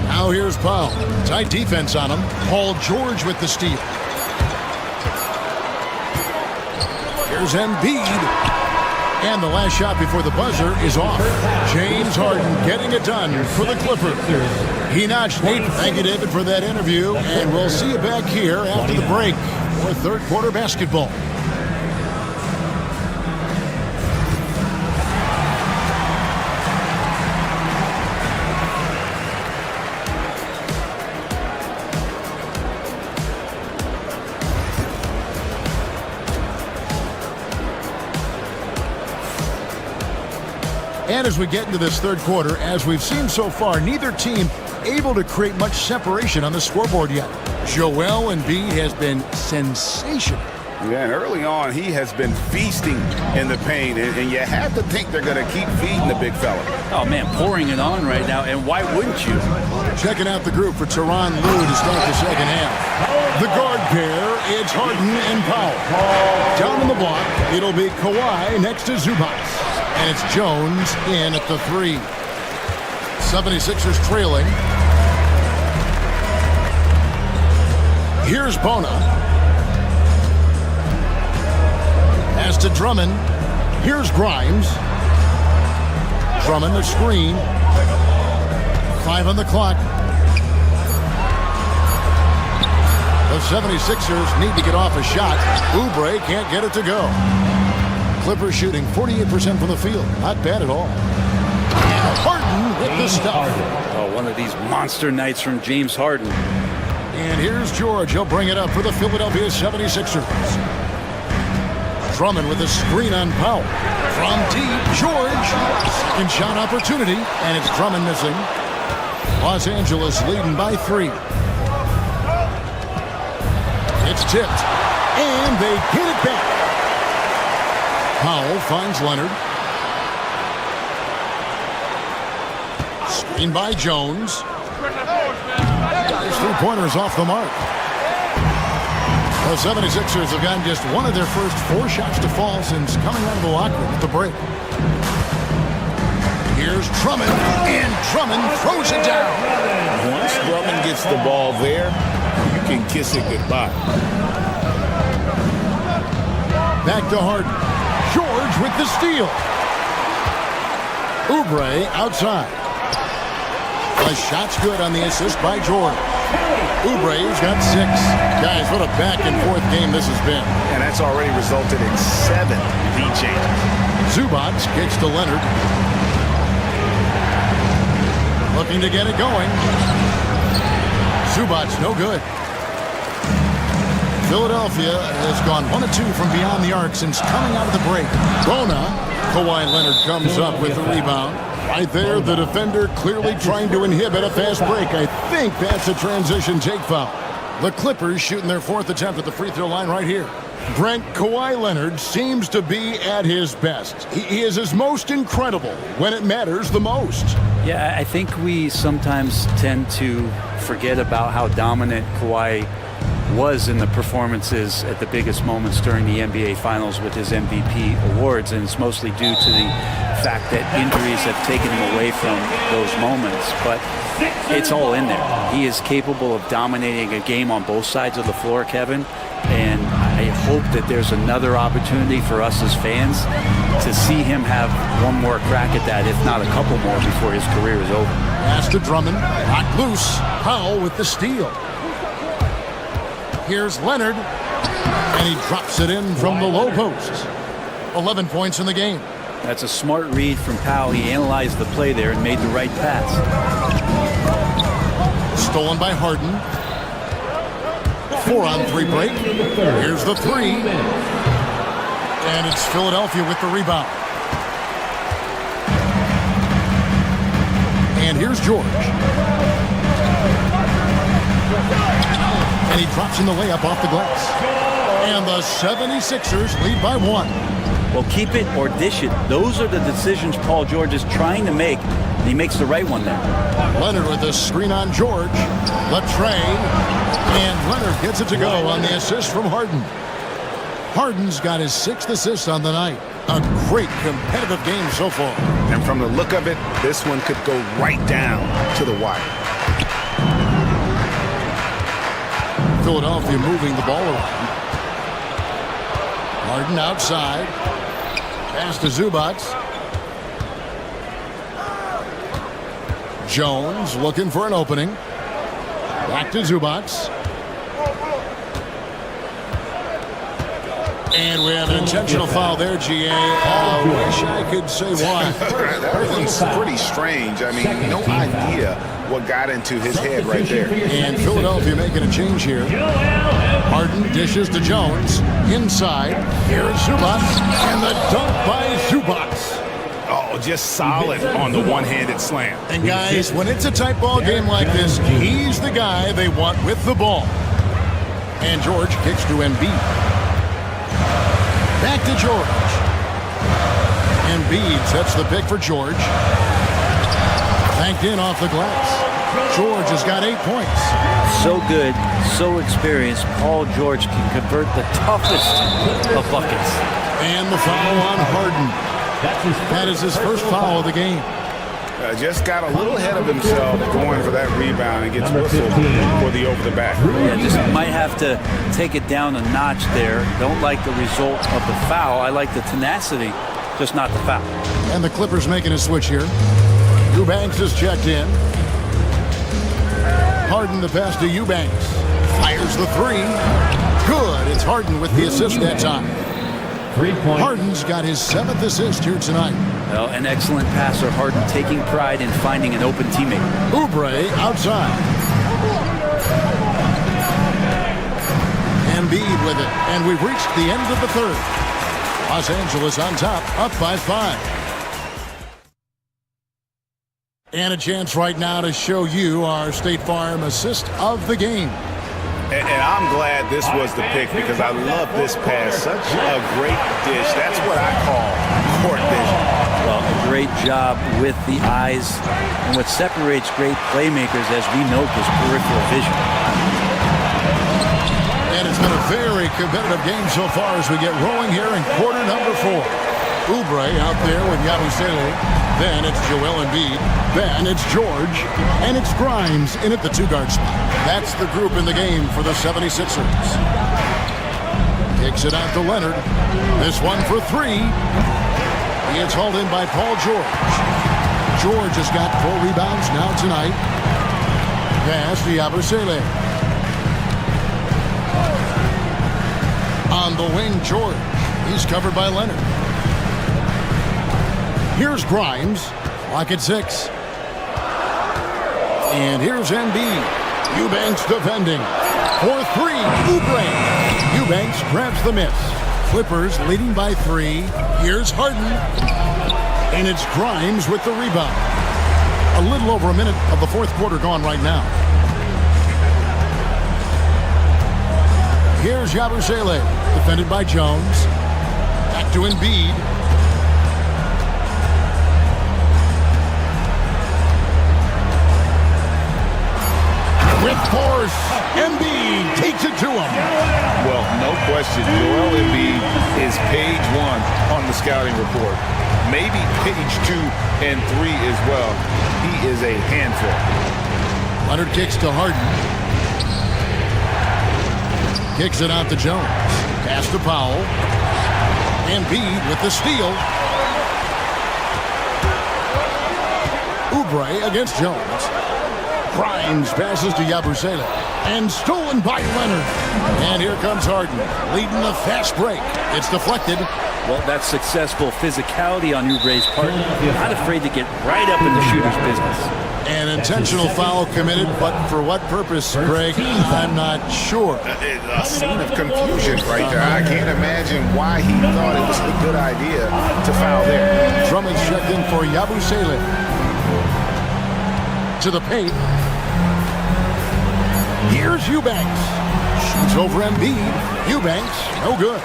Now here's Powell. Tight defense on him. Paul George with the steal. Here's Embiid. And the last shot before the buzzer is off. James Harden getting it done for the Clippers. He notched 8. Thank you, David, for that interview. And we'll see you back here after the break for third quarter basketball. And as we get into this third quarter, as we've seen so far, neither team able to create much separation on the scoreboard yet. Joel Embiid has been sensational. Yeah, and early on, he has been feasting in the paint, and you have to think they're going to keep feeding the big fella. Oh, man, pouring it on right now, and why wouldn't you? Checking out the group for Tyronn Lue to start the second half. The guard pair, it's Harden and Powell. Down in the block, it'll be Kawhi next to Zubac. And it's Jones in at the 3. 76ers trailing. Here's Bona. Pass to Drummond. Here's Grimes. Drummond the screen. 5 on the clock. The 76ers need to get off a shot. Oubre can't get it to go. Clippers shooting 48% from the field. Not bad at all. And Harden with the stuff. Oh, one of these monster nights from James Harden. And here's George. He'll bring it up for the Philadelphia 76ers. Drummond with a screen on Powell. From deep, George. Second shot opportunity. And it's Drummond missing. Los Angeles leading by 3. It's tipped. And they get it back. Powell finds Leonard. Screen by Jones. His 3-pointer is off the mark. The 76ers have gotten just one of their first 4 shots to fall since coming out of the locker room at the break. Here's Drummond, and Drummond throws it down. Once Drummond gets the ball there, you can kiss it goodbye. Back to Harden. George with the steal. Oubre outside. The shot's good on the assist by George. Oubre's got 6. Guys, what a back-and-forth game this has been. And that's already resulted in 7 lead changes. Zubac kicks to Leonard. Looking to get it going. Zubac no good. Philadelphia has gone 1 of 2 from beyond the arc since coming out of the break. Bona, Kawhi Leonard comes up with the rebound. Right there, the defender clearly trying to inhibit a fast break. I think that's a transition take foul. The Clippers shooting their 4th attempt at the free throw line right here. Brent, Kawhi Leonard seems to be at his best. He is his most incredible when it matters the most. Yeah, I think we sometimes tend to forget about how dominant Kawhi was in the performances at the biggest moments during the NBA Finals with his MVP awards, and it's mostly due to the fact that injuries have taken him away from those moments. But it's all in there. He is capable of dominating a game on both sides of the floor, Kevin, and I hope that there's another opportunity for us as fans to see him have one more crack at that, if not a couple more, before his career is over. Pass to Drummond, knocked loose. Powell with the steal. Here's Leonard, and he drops it in from the low post. 11 points in the game. That's a smart read from Powell. He analyzed the play there and made the right pass. Stolen by Harden. 4-on-3 break. Here's the 3. And it's Philadelphia with the rebound. And here's George. And he drops in the layup off the glass. And the 76ers lead by 1. Well, keep it or dish it. Those are the decisions Paul George is trying to make. And he makes the right one there. Leonard with the screen on George. Latrey. And Leonard gets it to go on the assist from Harden. Harden's got his 6th assist on the night. A great competitive game so far. And from the look of it, this one could go right down to the wire. Philadelphia moving the ball around. Harden outside. Pass to Zubac. Jones looking for an opening. Back to Zubac. And we have an intentional foul there, GA. I wish I could say why. Everything's pretty strange. I mean, no idea what got into his head right there. And Philadelphia making a change here. Harden dishes to Jones. Inside. Here's Zubac. And the dunk by Zubac. Oh, just solid on the one-handed slam. And guys, when it's a tight ball game like this, he's the guy they want with the ball. And George kicks to Embiid. Back to George. Embiid sets the pick for George. Banked in off the glass. George has got 8 points. So good, so experienced. Paul George can convert the toughest of buckets. And the foul on Harden. That is his first foul of the game. Just got a little ahead of himself going for that rebound and gets whistled for the over the back. Yeah, just might have to take it down a notch there. Don't like the result of the foul. I like the tenacity, just not the foul. And the Clippers making a switch here. Eubanks is checked in. Harden the pass to Eubanks. Fires the 3. Good. It's Harden with the assist that time. 3 points. Harden's got his 7th assist here tonight. Well, an excellent passer. Harden taking pride in finding an open teammate. Oubre outside. Embiid with it. And we've reached the end of the 3rd. Los Angeles on top, up by 5. And a chance right now to show you our State Farm assist of the game. And I'm glad this was the pick because I love this pass. Such a great dish. That's what I call court vision. Well, a great job with the eyes. And what separates great playmakers, as we note, is peripheral vision. And it's been a very competitive game so far as we get rolling here in quarter number 4. Oubre out there with Yabusele. Then it's Joel Embiid. Then it's George. And it's Grimes in at the 2-guard spot. That's the group in the game for the 76ers. Kicks it out to Leonard. This one for 3. He gets hauled in by Paul George. George has got 4 rebounds now tonight. Pass to Yabusele. On the wing, George. He's covered by Leonard. Here's Grimes. Lock at 6. And here's Embiid. Eubanks defending. For 3. Oubre. Eubanks grabs the miss. Clippers leading by 3. Here's Harden. And it's Grimes with the rebound. A little over a minute of the fourth quarter gone right now. Here's Yabusele, defended by Jones. Back to Embiid. With force, Embiid takes it to him. Well, no question, Joel Embiid is page 1 on the scouting report. Maybe page 2 and 3 as well. He is a handful. Leonard kicks to Harden. Kicks it out to Jones. Pass to Powell. Embiid with the steal. Oubre against Jones. Grimes passes to Yabusele. And stolen by Leonard. And here comes Harden, leading the fast break. It's deflected. Well, that's successful physicality on Oubre's part. Not afraid to get right up in the shooter's business. An intentional foul committed, but for what purpose, Greg? I'm not sure. A scene of confusion right there. I can't imagine why he thought it was a good idea to foul there. Drummond's checked in for Yabusele. To the paint. Here's Eubanks. Shoots over Embiid. Eubanks, no good.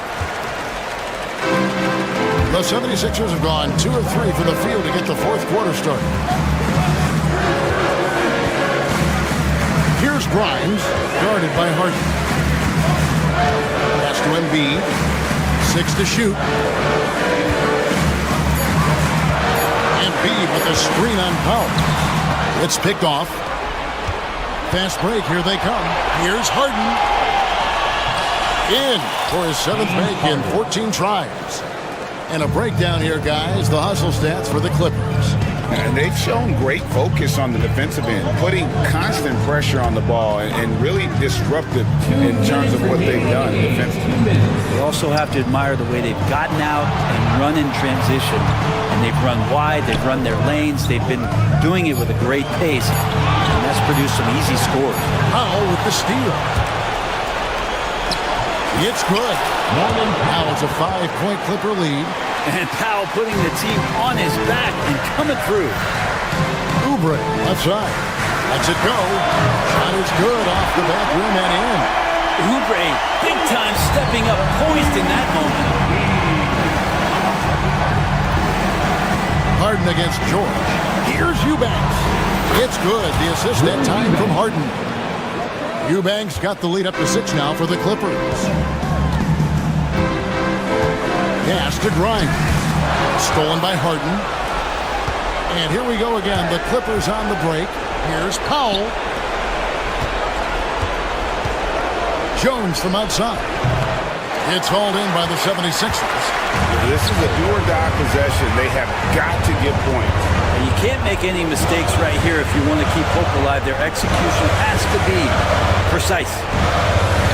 The 76ers have gone 2 of 3 from the field to get the fourth quarter started. Here's Grimes, guarded by Harden. Pass to Embiid. 6 to shoot. Embiid with a screen on Powell. It's picked off. Fast break, here they come. Here's Harden. In for his 7th make in 14 tries. And a breakdown here, guys. The hustle stats for the Clippers. And they've shown great focus on the defensive end, putting constant pressure on the ball and really disruptive in terms of what they've done defensively. They also have to admire the way they've gotten out and run in transition. And they've run wide, they've run their lanes, they've been doing it with a great pace. And that's produced some easy scores. Powell with the steal. It's good. Now it's a 5-point Clipper lead. And Powell putting the team on his back and coming through. Oubre, left side. Lets it go. Shot is good off the back rim and in. Oubre, big time stepping up, poised in that moment. Harden against George. Here's Eubanks. It's good. The assist that time from Harden. Eubanks got the lead up to 6 now for the Clippers. Pass to Grimes. Stolen by Harden. And here we go again. The Clippers on the break. Here's Powell. Jones from outside. It's hauled in by the 76ers. This is a do-or-die possession. They have got to get points. And you can't make any mistakes right here if you want to keep hope alive. Their execution has to be precise.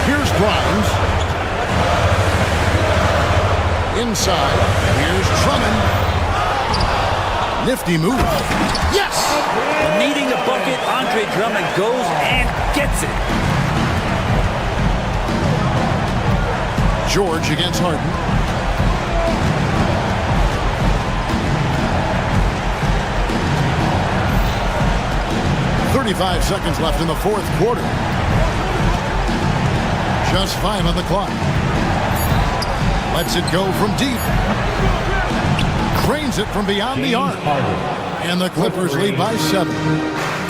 Here's Grimes. Inside. Here's Drummond. Nifty move. Yes! Needing a bucket, Andre Drummond goes and gets it. George against Harden. "35 seconds left in the fourth quarter. Just 5 on the clock. Lets it go from deep. Cranes it from beyond the arc. And the Clippers lead by 7.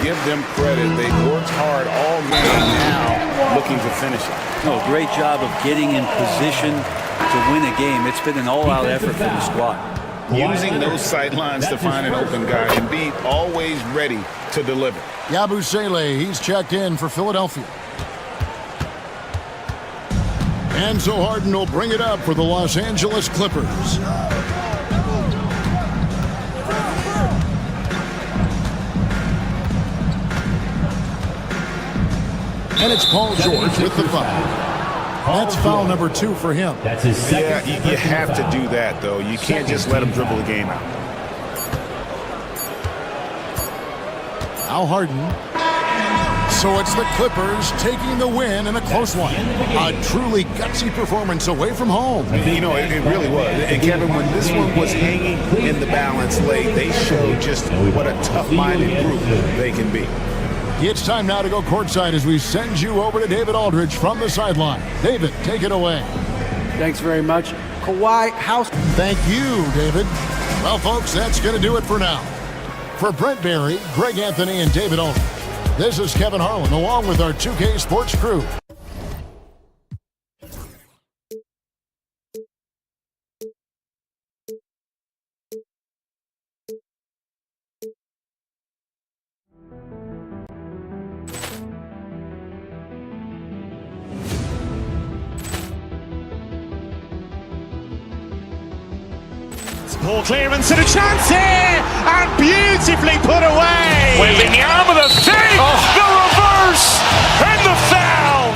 Give them credit. They've worked hard all game, now looking to finish it. Oh, great job of getting in position to win a game. It's been an all-out effort from the squad. Using those sight lines to find an open guy and be always ready to deliver. Yabusele, he's checked in for Philadelphia. And so Harden will bring it up for the Los Angeles Clippers. And it's Paul George with the foul. That's foul number 2 for him. That's his second. Yeah, you have to do that, though. You can't just let him dribble the game out. Now Harden. So it's the Clippers taking the win in a close one. A truly gutsy performance away from home. You know, it really was. And Kevin, when this one was hanging in the balance late, they showed just what a tough-minded group they can be. It's time now to go courtside as we send you over to David Aldridge from the sideline. David, take it away. Thanks very much. Kawhi, house. Thank you, David. Well, folks, that's going to do it for now. For Brent Barry, Greg Anthony, and David Aldridge, this is Kevin Harlan along with our 2K Sports crew. Ball clearance and a chance here, and beautifully put away. Wembanyama the fake, the reverse, and the foul.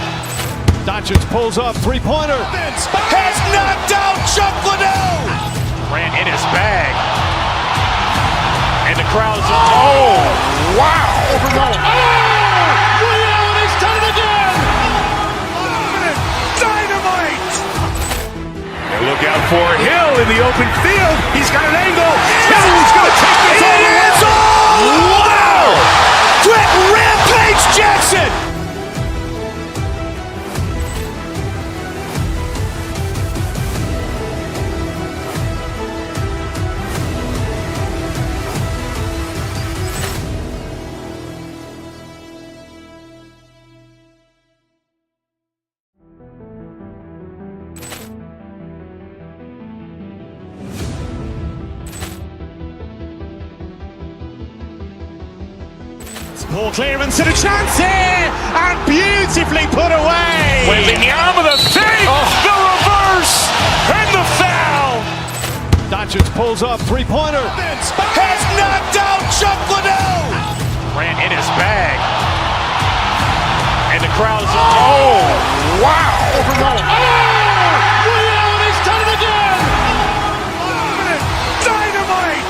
Doncic pulls up, three-pointer. Has knocked out Chuck Liddell. Ran in his bag. And the crowd's oh, wow. He's done it again. Dynamite. And look out for Hill in the open field. He's got an angle. Hill's going to take this all the way. Wow! Quick Rampage Jackson. Ball clearance and a chance here, and beautifully put away. Wembanyama the fake, the reverse, and the foul. Doncic pulls up, three-pointer. Has knocked out Chuck Liddell. Ran in his bag. And the crowd's oh, wow. He's done it again. Dynamite.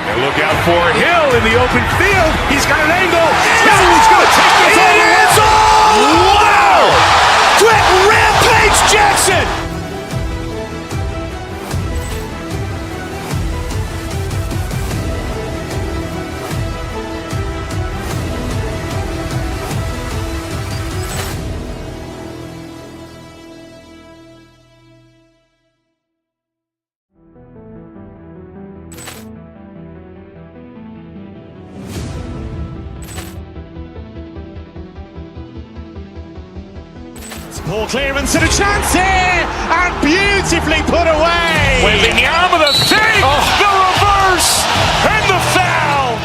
And look out for Hill in the open field. He's got an angle. Hill's going to take this all the way. Wow! Quick Rampage Jackson. Ball clearance and a chance here, and beautifully put away. Wembanyama the fake, the reverse, and the foul.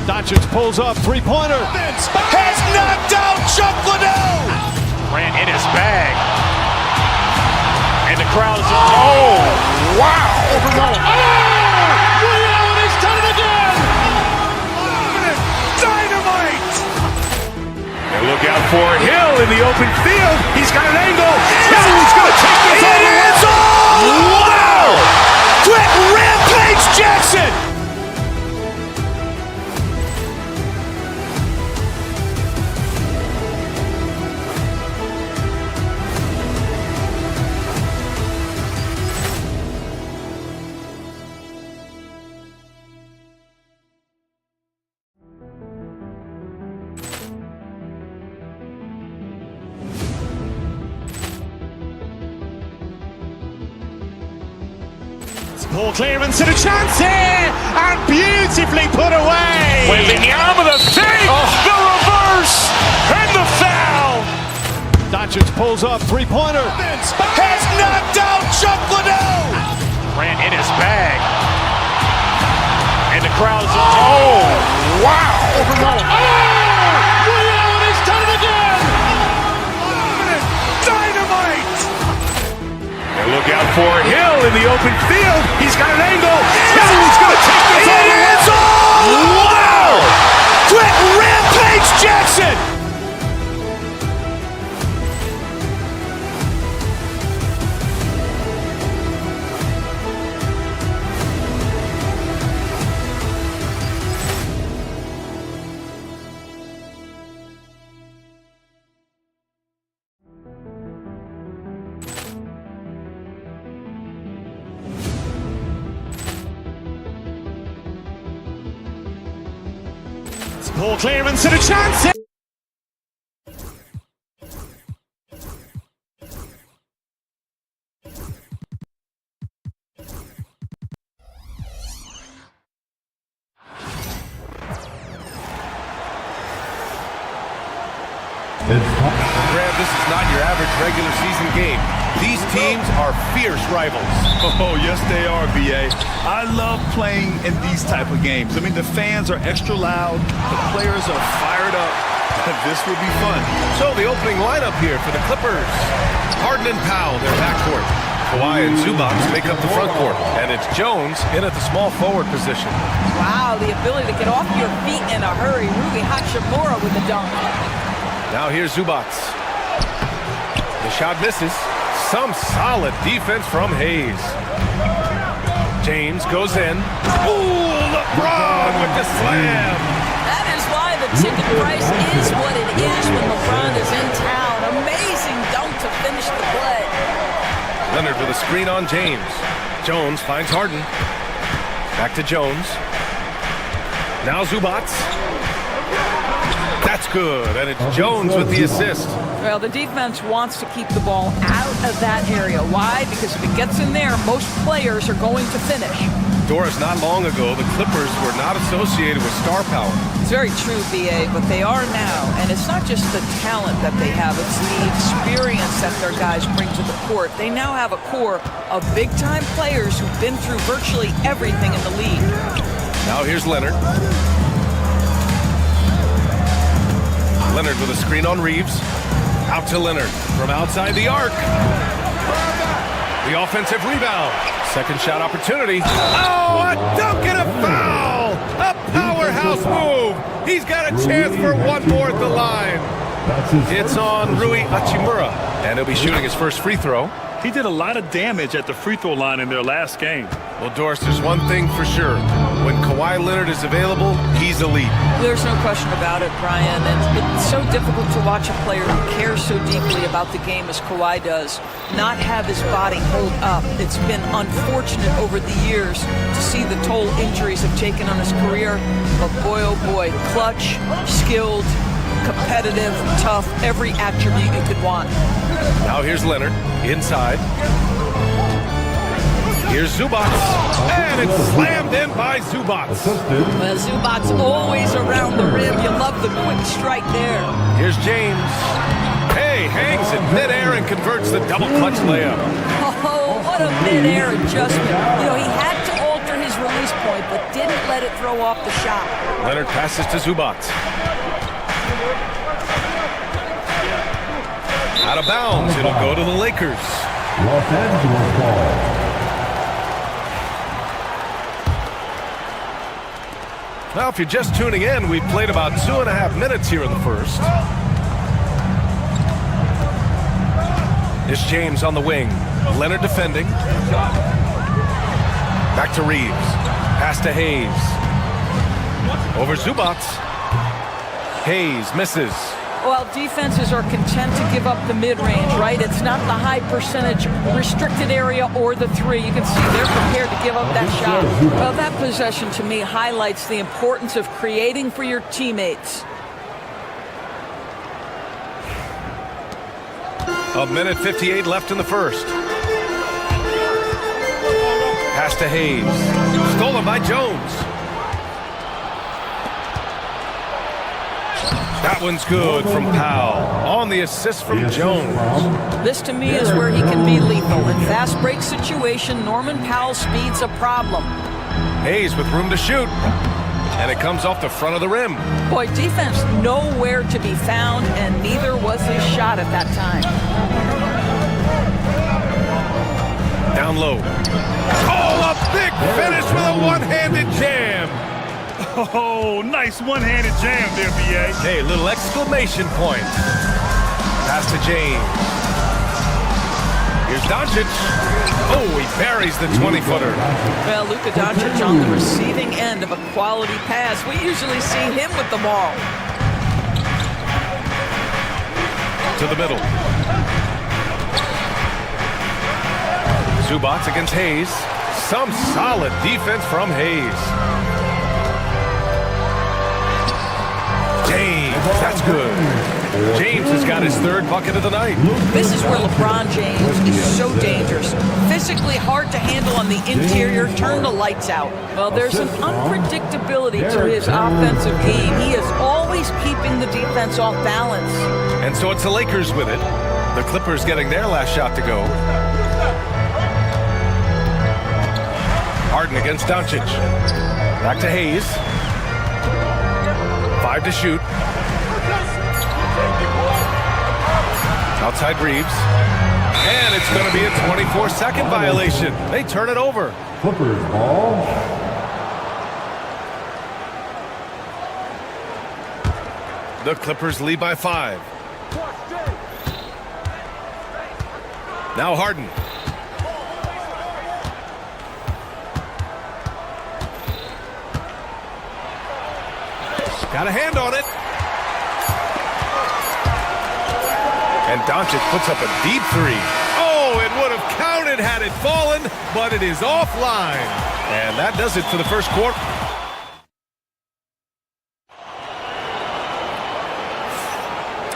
Doncic pulls up, three-pointer. Has knocked out Chuck Liddell. Ran in his bag. And the crowd's oh, wow. He's done it again. Dynamite. And look out for Hill in the open field. He's got an angle. Hill's going to take this all the way. Wow! Quick Rampage Jackson. Ball clearance and a chance here, and beautifully put away. Wembanyama the fake, the reverse, and the foul. Doncic pulls up, three-pointer. Has knocked out Chuck Liddell. Ran in his bag. And the crowd's oh, wow. He's done it again. Dynamite. And look out for Hill in the open field. He's got an angle. Hill's going to take this all the way. Wow! Quick Rampage Jackson. Poor clearance and a chance. Graham, this is not your average regular season game. These teams are fierce rivals. Oh, yes, they are, B.A. I love playing in these type of games. I mean, the fans are extra loud. The players are fired up. This will be fun. So the opening lineup here for the Clippers. Harden and Powell, their backcourt. Kawhi and Zubac make up the front court. And it's Jones in at the small forward position. Wow, the ability to get off your feet in a hurry. Rui Hachimura with the dunk. Now here's Zubac. The shot misses. Some solid defense from Hayes. James goes in. Ooh, LeBron with the slam. That is why the ticket price is what it is when LeBron is in town. Amazing dunk to finish the play. Leonard with a screen on James. Jones finds Harden. Back to Jones. Now Zubac. That's good, and it's Jones with the assist. Well, the defense wants to keep the ball out of that area. Why? Because if it gets in there, most players are going to finish. Doris, not long ago, the Clippers were not associated with star power. It's very true, B.A., but they are now. And it's not just the talent that they have, it's the experience that their guys bring to the court. They now have a core of big-time players who've been through virtually everything in the league. Now here's Leonard. Leonard with a screen on Reeves. Out to Leonard from outside the arc. The offensive rebound. Second shot opportunity. Oh, a dunk and a foul! A powerhouse move. He's got a chance for one more at the line. It's on Rui Hachimura, and he'll be shooting his first free throw. He did a lot of damage at the free throw line in their last game. Well, Doris, there's one thing for sure. When Kawhi Leonard is available, he's elite. There's no question about it, Brian. And it's so difficult to watch a player who cares so deeply about the game as Kawhi does not have his body hold up. It's been unfortunate over the years to see the toll injuries have taken on his career. But boy, oh boy, clutch, skilled, competitive, tough, every attribute you could want. Now here's Leonard, inside. Here's Zubac, and it's slammed in by Zubac. Well, Zubac's always around the rim. You love the quick strike there. Here's James. Hey, hangs in midair and converts the double clutch layup. Oh, what a midair adjustment. You know, he had to alter his release point, but didn't let it throw off the shot. Leonard passes to Zubac. Out of bounds, it'll go to the Lakers. Los Angeles ball. Now, if you're just tuning in, we've played about 2.5 minutes here in the first. It's James on the wing. Leonard defending. Back to Reeves. Pass to Hayes. Over Zubac. Hayes misses. Well, defenses are content to give up the mid-range, right? It's not the high percentage restricted area or the three. You can see they're prepared to give up that shot. Well, that possession to me highlights the importance of creating for your teammates. A minute 58 left in the first. Pass to Hayes. Stolen by Jones. That one's good from Powell. On the assist from Jones. This, to me, is where he can be lethal. In fast break situation, Norman Powell's speed's a problem. Hayes with room to shoot. And it comes off the front of the rim. Boy, defense nowhere to be found, and neither was his shot at that time. Down low. Oh, a big finish with a one-handed jam. Oh, nice one-handed jam there, B.A. Hey, little exclamation point. Pass to James. Here's Doncic. Oh, he buries the 20-footer. Well, Luka Doncic on the receiving end of a quality pass. We usually see him with the ball. To the middle. Zubac against Hayes. Some solid defense from Hayes. That's good. James has got his third bucket of the night. This is where LeBron James is so dangerous. Physically hard to handle on the interior, turn the lights out. Well, there's an unpredictability to his offensive game. He is always keeping the defense off balance. And so it's the Lakers with it. The Clippers getting their last shot to go. Harden against Doncic. Back to Hayes. 5 to shoot. Outside Reeves. And it's going to be a 24-second violation. They turn it over. Clippers ball. The Clippers lead by 5. Now Harden. Got a hand on it. And Doncic puts up a deep three. Oh, it would have counted had it fallen, but it is offline. And that does it for the first quarter.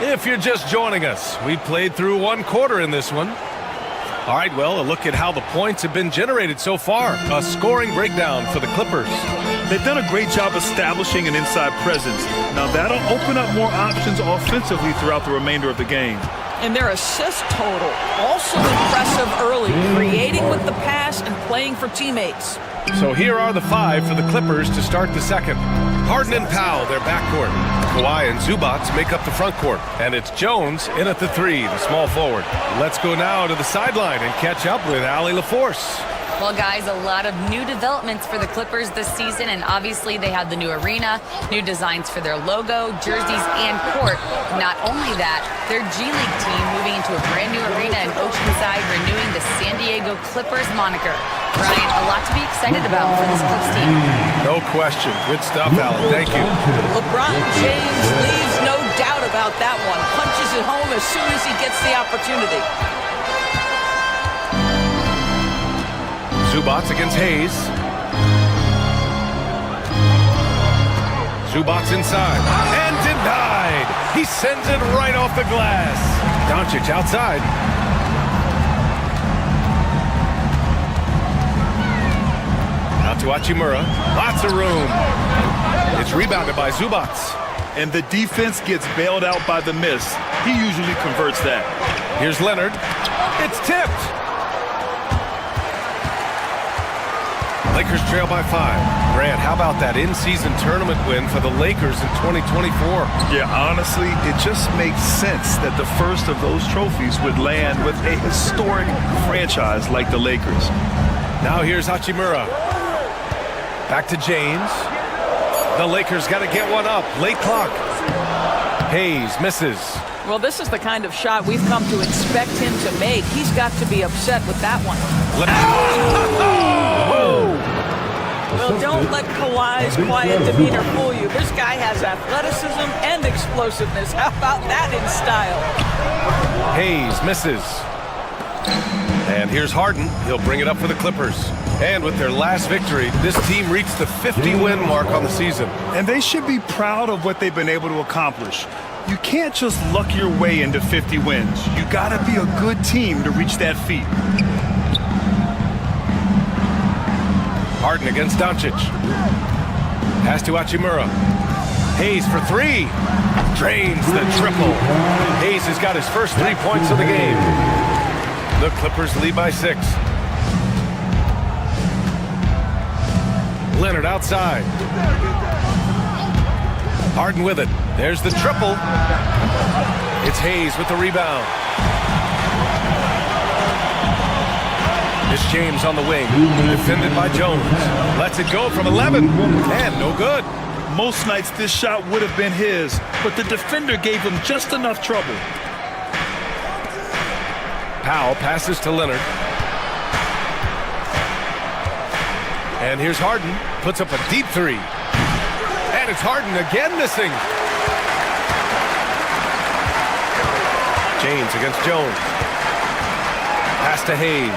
If you're just joining us, we played through one quarter in this one. All right, well, a look at how the points have been generated so far. A scoring breakdown for the Clippers. They've done a great job establishing an inside presence. Now that'll open up more options offensively throughout the remainder of the game. And their assist total, also impressive early, creating with the pass and playing for teammates. So here are the 5 for the Clippers to start the second. Harden and Powell, their backcourt. Kawhi and Zubac make up the front court. And it's Jones in at the 3, the small forward. Let's go now to the sideline and catch up with Allie LaForce. Well, guys, a lot of new developments for the Clippers this season, and obviously they have the new arena, new designs for their logo, jerseys, and court. Not only that, their G League team moving into a brand new arena in Oceanside, renewing the San Diego Clippers moniker. Brian, a lot to be excited about for this Clips team. No question. Good stuff, Alan. Thank you. LeBron James leaves no doubt about that one. Punches it home as soon as he gets the opportunity. Zubac against Hayes. Zubac inside. And denied. He sends it right off the glass. Doncic outside. Out to Hachimura. Lots of room. It's rebounded by Zubac. And the defense gets bailed out by the miss. He usually converts that. Here's Leonard. It's tipped. Lakers trail by 5. Grant, how about that in-season tournament win for the Lakers in 2024? Yeah, honestly, it just makes sense that the first of those trophies would land with a historic franchise like the Lakers. Now here's Hachimura. Back to James. The Lakers got to get one up. Late clock. Hayes misses. Well, this is the kind of shot we've come to expect him to make. He's got to be upset with that one. Well, don't let Kawhi's quiet demeanor fool you. This guy has athleticism and explosiveness. How about that in style? Hayes misses. And here's Harden. He'll bring it up for the Clippers. And with their last victory, this team reached the 50-win mark on the season. And they should be proud of what they've been able to accomplish. You can't just luck your way into 50 wins. You got to be a good team to reach that feat. Harden against Doncic. Pass to Hachimura. Hayes for 3. Drains the triple. Hayes has got his first 3 points of the game. The Clippers lead by 6. Leonard outside. Harden with it. There's the triple. It's Hayes with the rebound. It's James on the wing, defended by Jones. Lets it go from 11, and no good. Most nights this shot would have been his, but the defender gave him just enough trouble. Powell passes to Leonard. And here's Harden, puts up a deep 3. And it's Harden again missing. James against Jones. Pass to Hayes.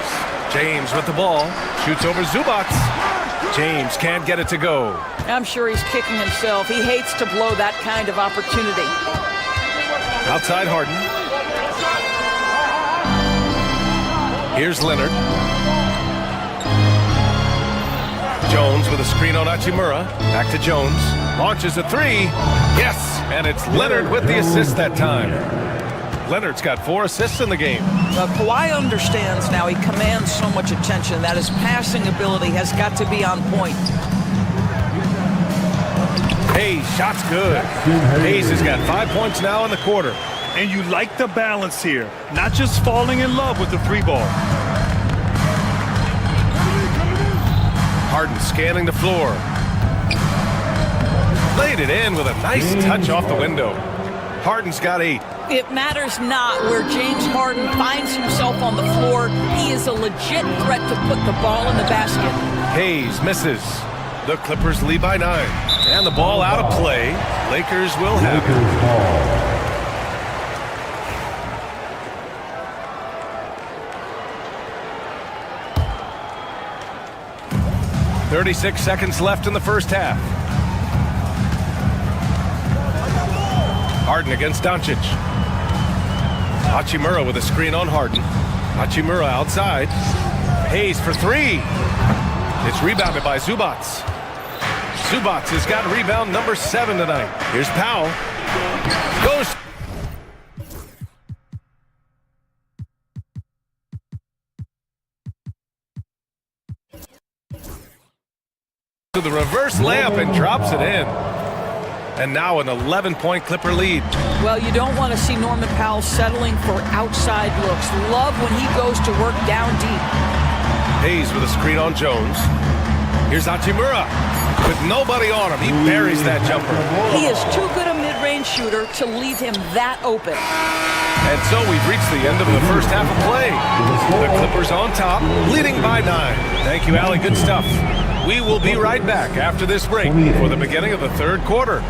James with the ball. Shoots over Zubac. James can't get it to go. I'm sure he's kicking himself. He hates to blow that kind of opportunity. Outside Harden. Here's Leonard. Jones with a screen on Hachimura. Back to Jones. Launches a three. Yes, and it's Leonard with the assist that time. Leonard's got 4 assists in the game. Kawhi understands now he commands so much attention that his passing ability has got to be on point. Hayes, shot's good. Hayes has got 5 points now in the quarter. And you like the balance here, not just falling in love with the 3-ball. Harden scanning the floor. Laid it in with a nice touch off the window. Harden's got 8. It matters not where James Harden finds himself on the floor. He is a legit threat to put the ball in the basket. Hayes misses. The Clippers lead by 9. And the ball out of play. Lakers will have it. 36 seconds left in the first half. Harden against Doncic. Hachimura with a screen on Harden. Hachimura outside. Hayes for 3. It's rebounded by Zubac. Zubac has got rebound number 7 tonight. Here's Powell. Goes. To the reverse layup and drops it in. And now an 11-point Clipper lead. Well, you don't want to see Norman Powell settling for outside looks. Love when he goes to work down deep. Hayes with a screen on Jones. Here's Hachimura. With nobody on him, he buries that jumper. He is too good a mid-range shooter to leave him that open. And so we've reached the end of the first half of play. The Clippers on top, leading by 9. Thank you, Allie. Good stuff. We will be right back after this break for the beginning of the third quarter.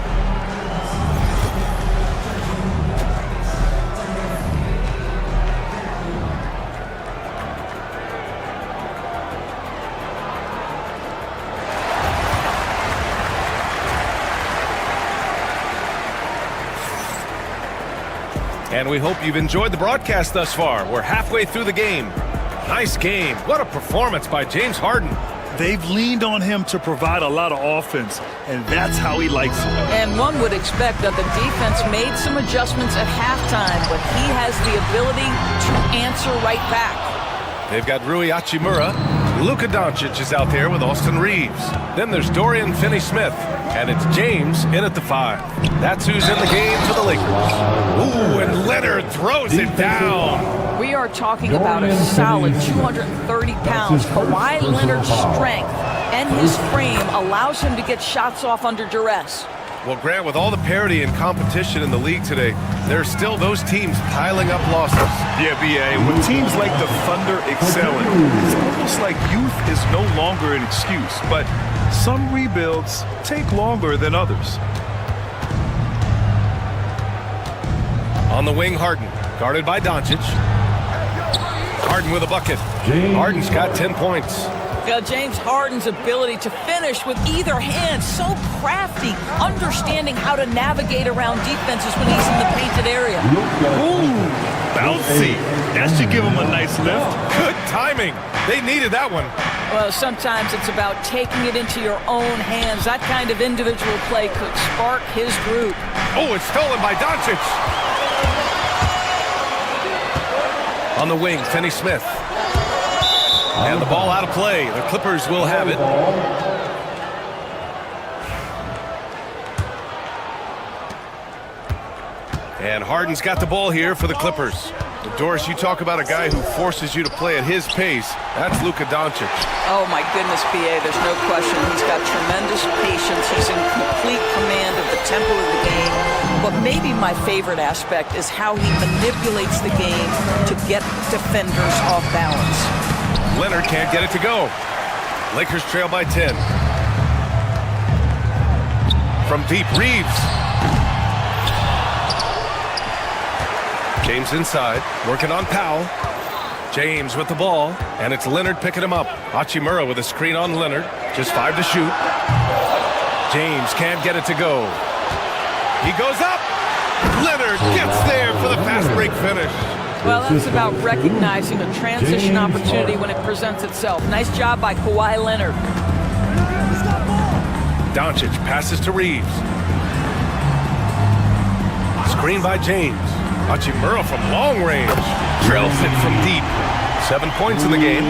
And we hope you've enjoyed the broadcast thus far. We're halfway through the game. Nice game. What a performance by James Harden. They've leaned on him to provide a lot of offense, and that's how he likes it. And one would expect that the defense made some adjustments at halftime, but he has the ability to answer right back. They've got Rui Hachimura. Luka Doncic is out there with Austin Reeves. Then there's Dorian Finney-Smith, and it's James in at the 5. That's who's in the game for the Lakers. Ooh, and Leonard throws it down. We are talking about a solid 230 pounds. Kawhi Leonard's strength and his frame allows him to get shots off under duress. Well, Grant, with all the parity and competition in the league today, there are still those teams piling up losses. Yeah, B.A., when teams like the Thunder excelling, it's almost like youth is no longer an excuse, but some rebuilds take longer than others. On the wing, Harden, guarded by Doncic. Harden with a bucket. Harden's got 10 points. James Harden's ability to finish with either hand, so crafty, understanding how to navigate around defenses when he's in the painted area. Ooh, bouncy. That should give him a nice lift. Good timing. They needed that one. Well, sometimes it's about taking it into your own hands. That kind of individual play could spark his group. Oh, it's stolen by Doncic. On the wing, Finney-Smith. And the ball out of play. The Clippers will have it. And Harden's got the ball here for the Clippers. But Doris, you talk about a guy who forces you to play at his pace. That's Luka Doncic. Oh, my goodness, B.A., there's no question. He's got tremendous patience. He's in complete command of the tempo of the game. But maybe my favorite aspect is how he manipulates the game to get defenders off balance. Leonard can't get it to go. Lakers trail by 10. From deep, Reeves. James inside, working on Powell. James with the ball, and it's Leonard picking him up. Hachimura with a screen on Leonard. Just 5 to shoot. James can't get it to go. He goes up. Leonard gets there for the fast break finish. Well, that's about recognizing a transition opportunity when it presents itself. Nice job by Kawhi Leonard. Doncic passes to Reeves. Screen by James. Hachimura from long range. Drills it from deep. 7 points in the game.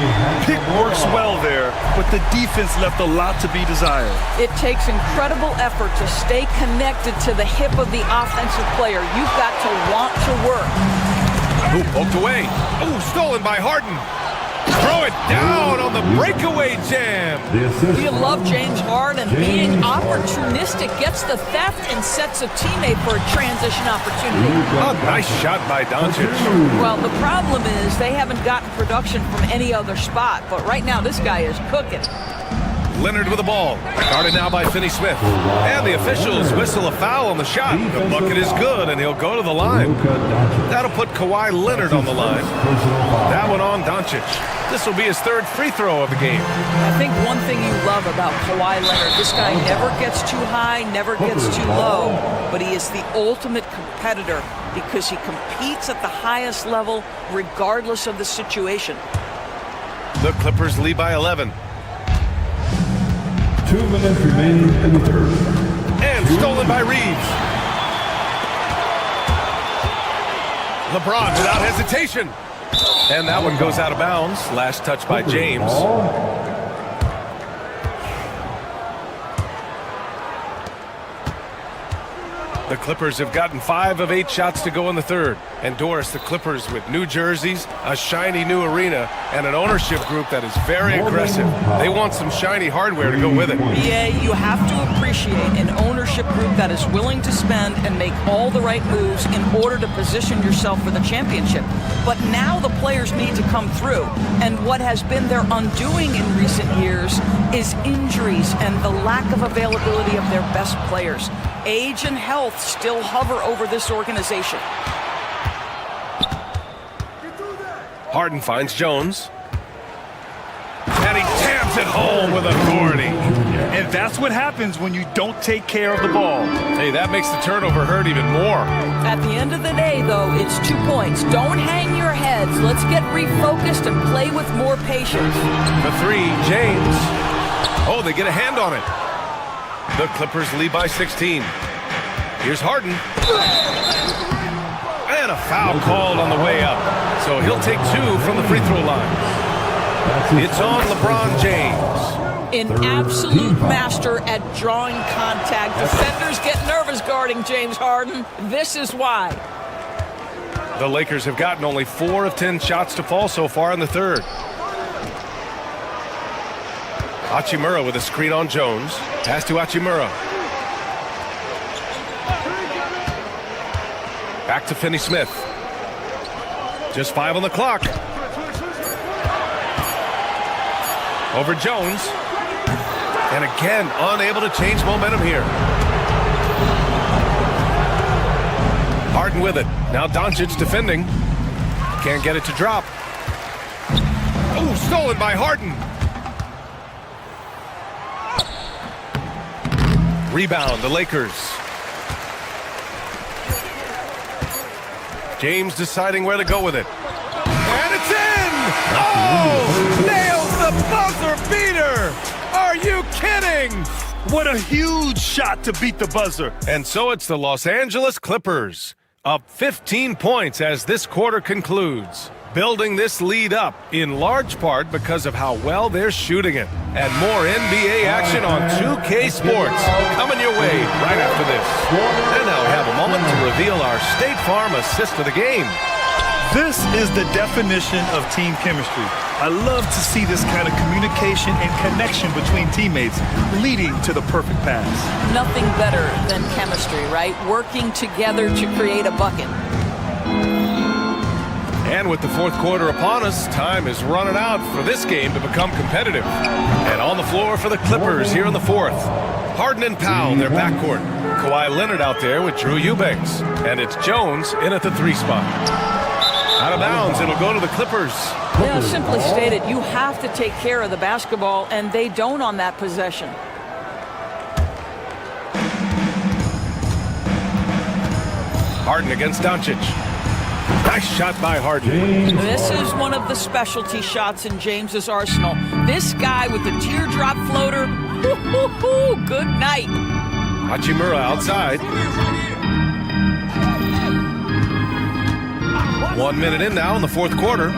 Pick works well there, but the defense left a lot to be desired. It takes incredible effort to stay connected to the hip of the offensive player. You've got to want to work. Who poked away? Oh, stolen by Harden. Throw it down on the breakaway jam. You love James Harden being opportunistic, gets the theft and sets a teammate for a transition opportunity. Oh, nice shot by Doncic. Well, the problem is they haven't gotten production from any other spot, but right now this guy is cooking. Leonard with the ball. Guarded now by Finney-Smith. And the officials whistle a foul on the shot. The bucket is good, and he'll go to the line. That'll put Kawhi Leonard on the line. That one on Doncic. This will be his 3rd free throw of the game. I think one thing you love about Kawhi Leonard, this guy never gets too high, never gets too low, but he is the ultimate competitor because he competes at the highest level regardless of the situation. The Clippers lead by 11. 2 minutes remaining in the third. And stolen by Reeves. LeBron without hesitation. And that one goes out of bounds. Last touch by James. The Clippers have gotten 5 of 8 shots to go in the third. And Doris, the Clippers with new jerseys, a shiny new arena, and an ownership group that is very aggressive. They want some shiny hardware to go with it. Yeah, you have to appreciate an ownership group that is willing to spend and make all the right moves in order to position yourself for the championship. But now the players need to come through. And what has been their undoing in recent years is injuries and the lack of availability of their best players. Age and health still hover over this organization. Harden finds Jones. And he taps it home with authority. And that's what happens when you don't take care of the ball. Hey, that makes the turnover hurt even more. At the end of the day, though, it's 2 points. Don't hang your heads. Let's get refocused and play with more patience. The 3, James. Oh, they get a hand on it. The Clippers lead by 16. Here's Harden. And a foul called on the way up. So he'll take 2 from the free throw line. It's on LeBron James. An absolute master at drawing contact. Defenders get nervous guarding James Harden. This is why. The Lakers have gotten only 4 of 10 shots to fall so far in the third. Hachimura with a screen on Jones. Pass to Hachimura. Back to Finney-Smith. Just 5 on the clock. Over Jones. And again, unable to change momentum here. Harden with it. Now Doncic defending. Can't get it to drop. Oh, stolen by Harden. Rebound, the Lakers. James deciding where to go with it. And it's in! Oh! Nails the buzzer beater! Are you kidding? What a huge shot to beat the buzzer. And so it's the Los Angeles Clippers, up 15 points as this quarter concludes. Building this lead up in large part because of how well they're shooting it. And more NBA action on 2K Sports coming your way right after this. And now we have a moment to reveal our State Farm assist of the game. This is the definition of team chemistry. I love to see this kind of communication and connection between teammates leading to the perfect pass. Nothing better than chemistry, right? Working together to create a bucket. And with the fourth quarter upon us, time is running out for this game to become competitive. And on the floor for the Clippers here in the fourth. Harden and Powell in their backcourt. Kawhi Leonard out there with Drew Eubanks. And it's Jones in at the 3 spot. Out of bounds, it'll go to the Clippers. Yeah, simply stated, you have to take care of the basketball, and they don't on that possession. Harden against Doncic. Nice shot by Harden. This is one of the specialty shots in James's arsenal. This guy with the teardrop floater, good night. Hachimura outside. 1 minute in now in the fourth quarter.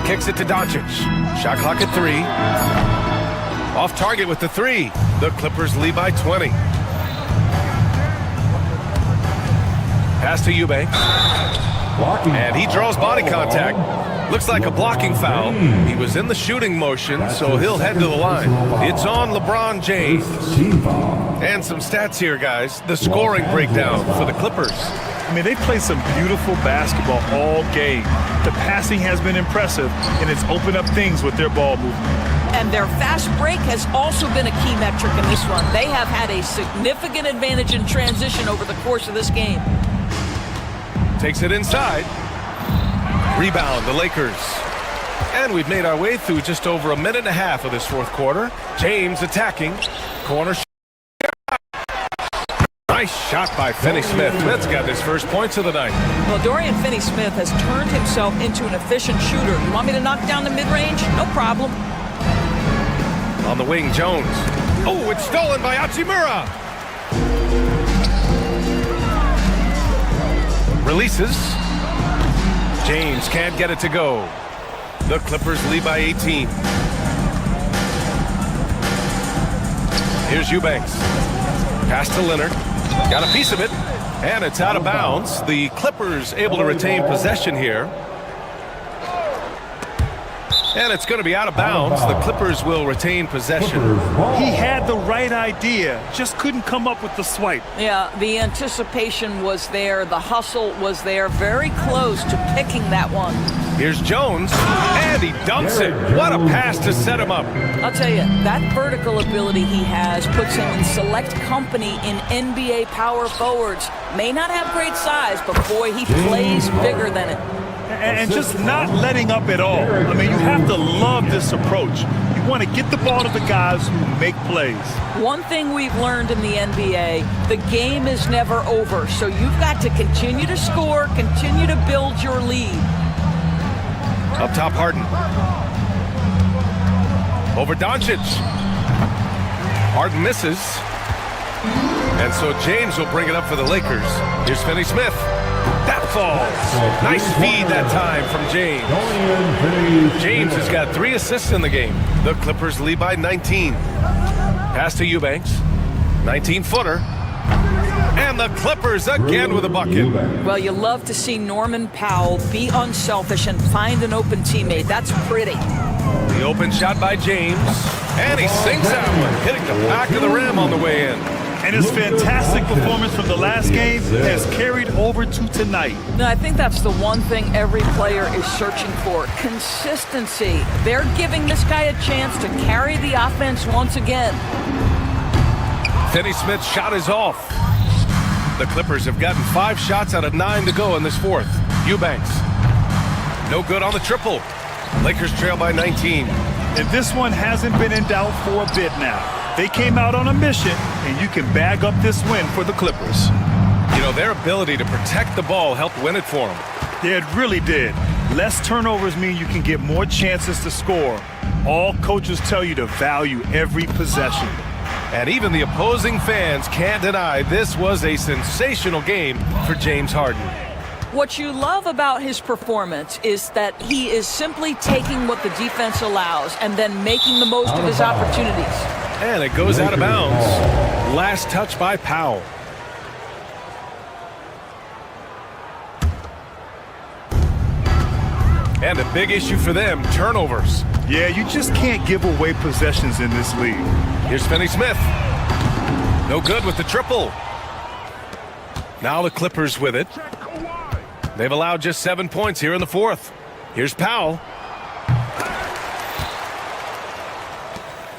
Kicks it to Doncic. Shot clock at 3. Off target with the 3. The Clippers lead by 20. Pass to Eubanks. And he draws body contact. Looks like a blocking foul. He was in the shooting motion, so he'll head to the line. It's on LeBron James. And some stats here, guys. The scoring breakdown for the Clippers. I mean, they've played some beautiful basketball all game. The passing has been impressive, and it's opened up things with their ball movement. And their fast break has also been a key metric in this one. They have had a significant advantage in transition over the course of this game. Takes it inside. Rebound, the Lakers. And we've made our way through just over a minute and a half of this fourth quarter. James attacking. Corner shot. Nice shot by Finney-Smith. Smith's got his first points of the night. Well, Dorian Finney-Smith has turned himself into an efficient shooter. You want me to knock down the mid-range? No problem. On the wing, Jones. Oh, it's stolen by Hachimura. Releases. James can't get it to go. The Clippers lead by 18. Here's Eubanks. Pass to Leonard. Got a piece of it. And it's out of bounds. The Clippers able to retain possession here. And it's going to be out of bounds. The Clippers will retain possession. He had the right idea, just couldn't come up with the swipe. Yeah, the anticipation was there. The hustle was there. Very close to picking that one. Here's Jones, and he dunks it. What a pass to set him up. I'll tell you, that vertical ability he has puts him in select company in NBA power forwards. May not have great size, but boy, he plays bigger than it. And just not letting up at all. I mean, you have to love this approach. You want to get the ball to the guys who make plays. One thing we've learned in the NBA, the game is never over. So you've got to continue to score, continue to build your lead. Up top, Harden. Over Doncic. Harden misses. And so James will bring it up for the Lakers. Here's Finney-Smith. That falls. Nice feed that time from James. James has got 3 assists in the game. The Clippers lead by 19. Pass to Eubanks. 19-footer. And the Clippers again with a bucket. Well, you love to see Norman Powell be unselfish and find an open teammate. That's pretty. The open shot by James. And he sinks that one, hitting the back of the rim on the way in. And his fantastic performance from the last game has carried over to tonight. No, I think that's the one thing every player is searching for. Consistency. They're giving this guy a chance to carry the offense once again. Finney-Smith's shot is off. The Clippers have gotten 5 shots out of 9 to go in this fourth. Eubanks. No good on the triple. Lakers trail by 19. And this one hasn't been in doubt for a bit now. They came out on a mission, and you can bag up this win for the Clippers. You know, their ability to protect the ball helped win it for them. Yeah, it really did. Less turnovers mean you can get more chances to score. All coaches tell you to value every possession. And even the opposing fans can't deny this was a sensational game for James Harden. What you love about his performance is that he is simply taking what the defense allows and then making the most of his opportunities. And it goes out of bounds. Last touch by Powell. And a big issue for them, turnovers. Yeah, you just can't give away possessions in this league. Here's Finney-Smith. No good with the triple. Now the Clippers with it. They've allowed just 7 points here in the fourth. Here's Powell.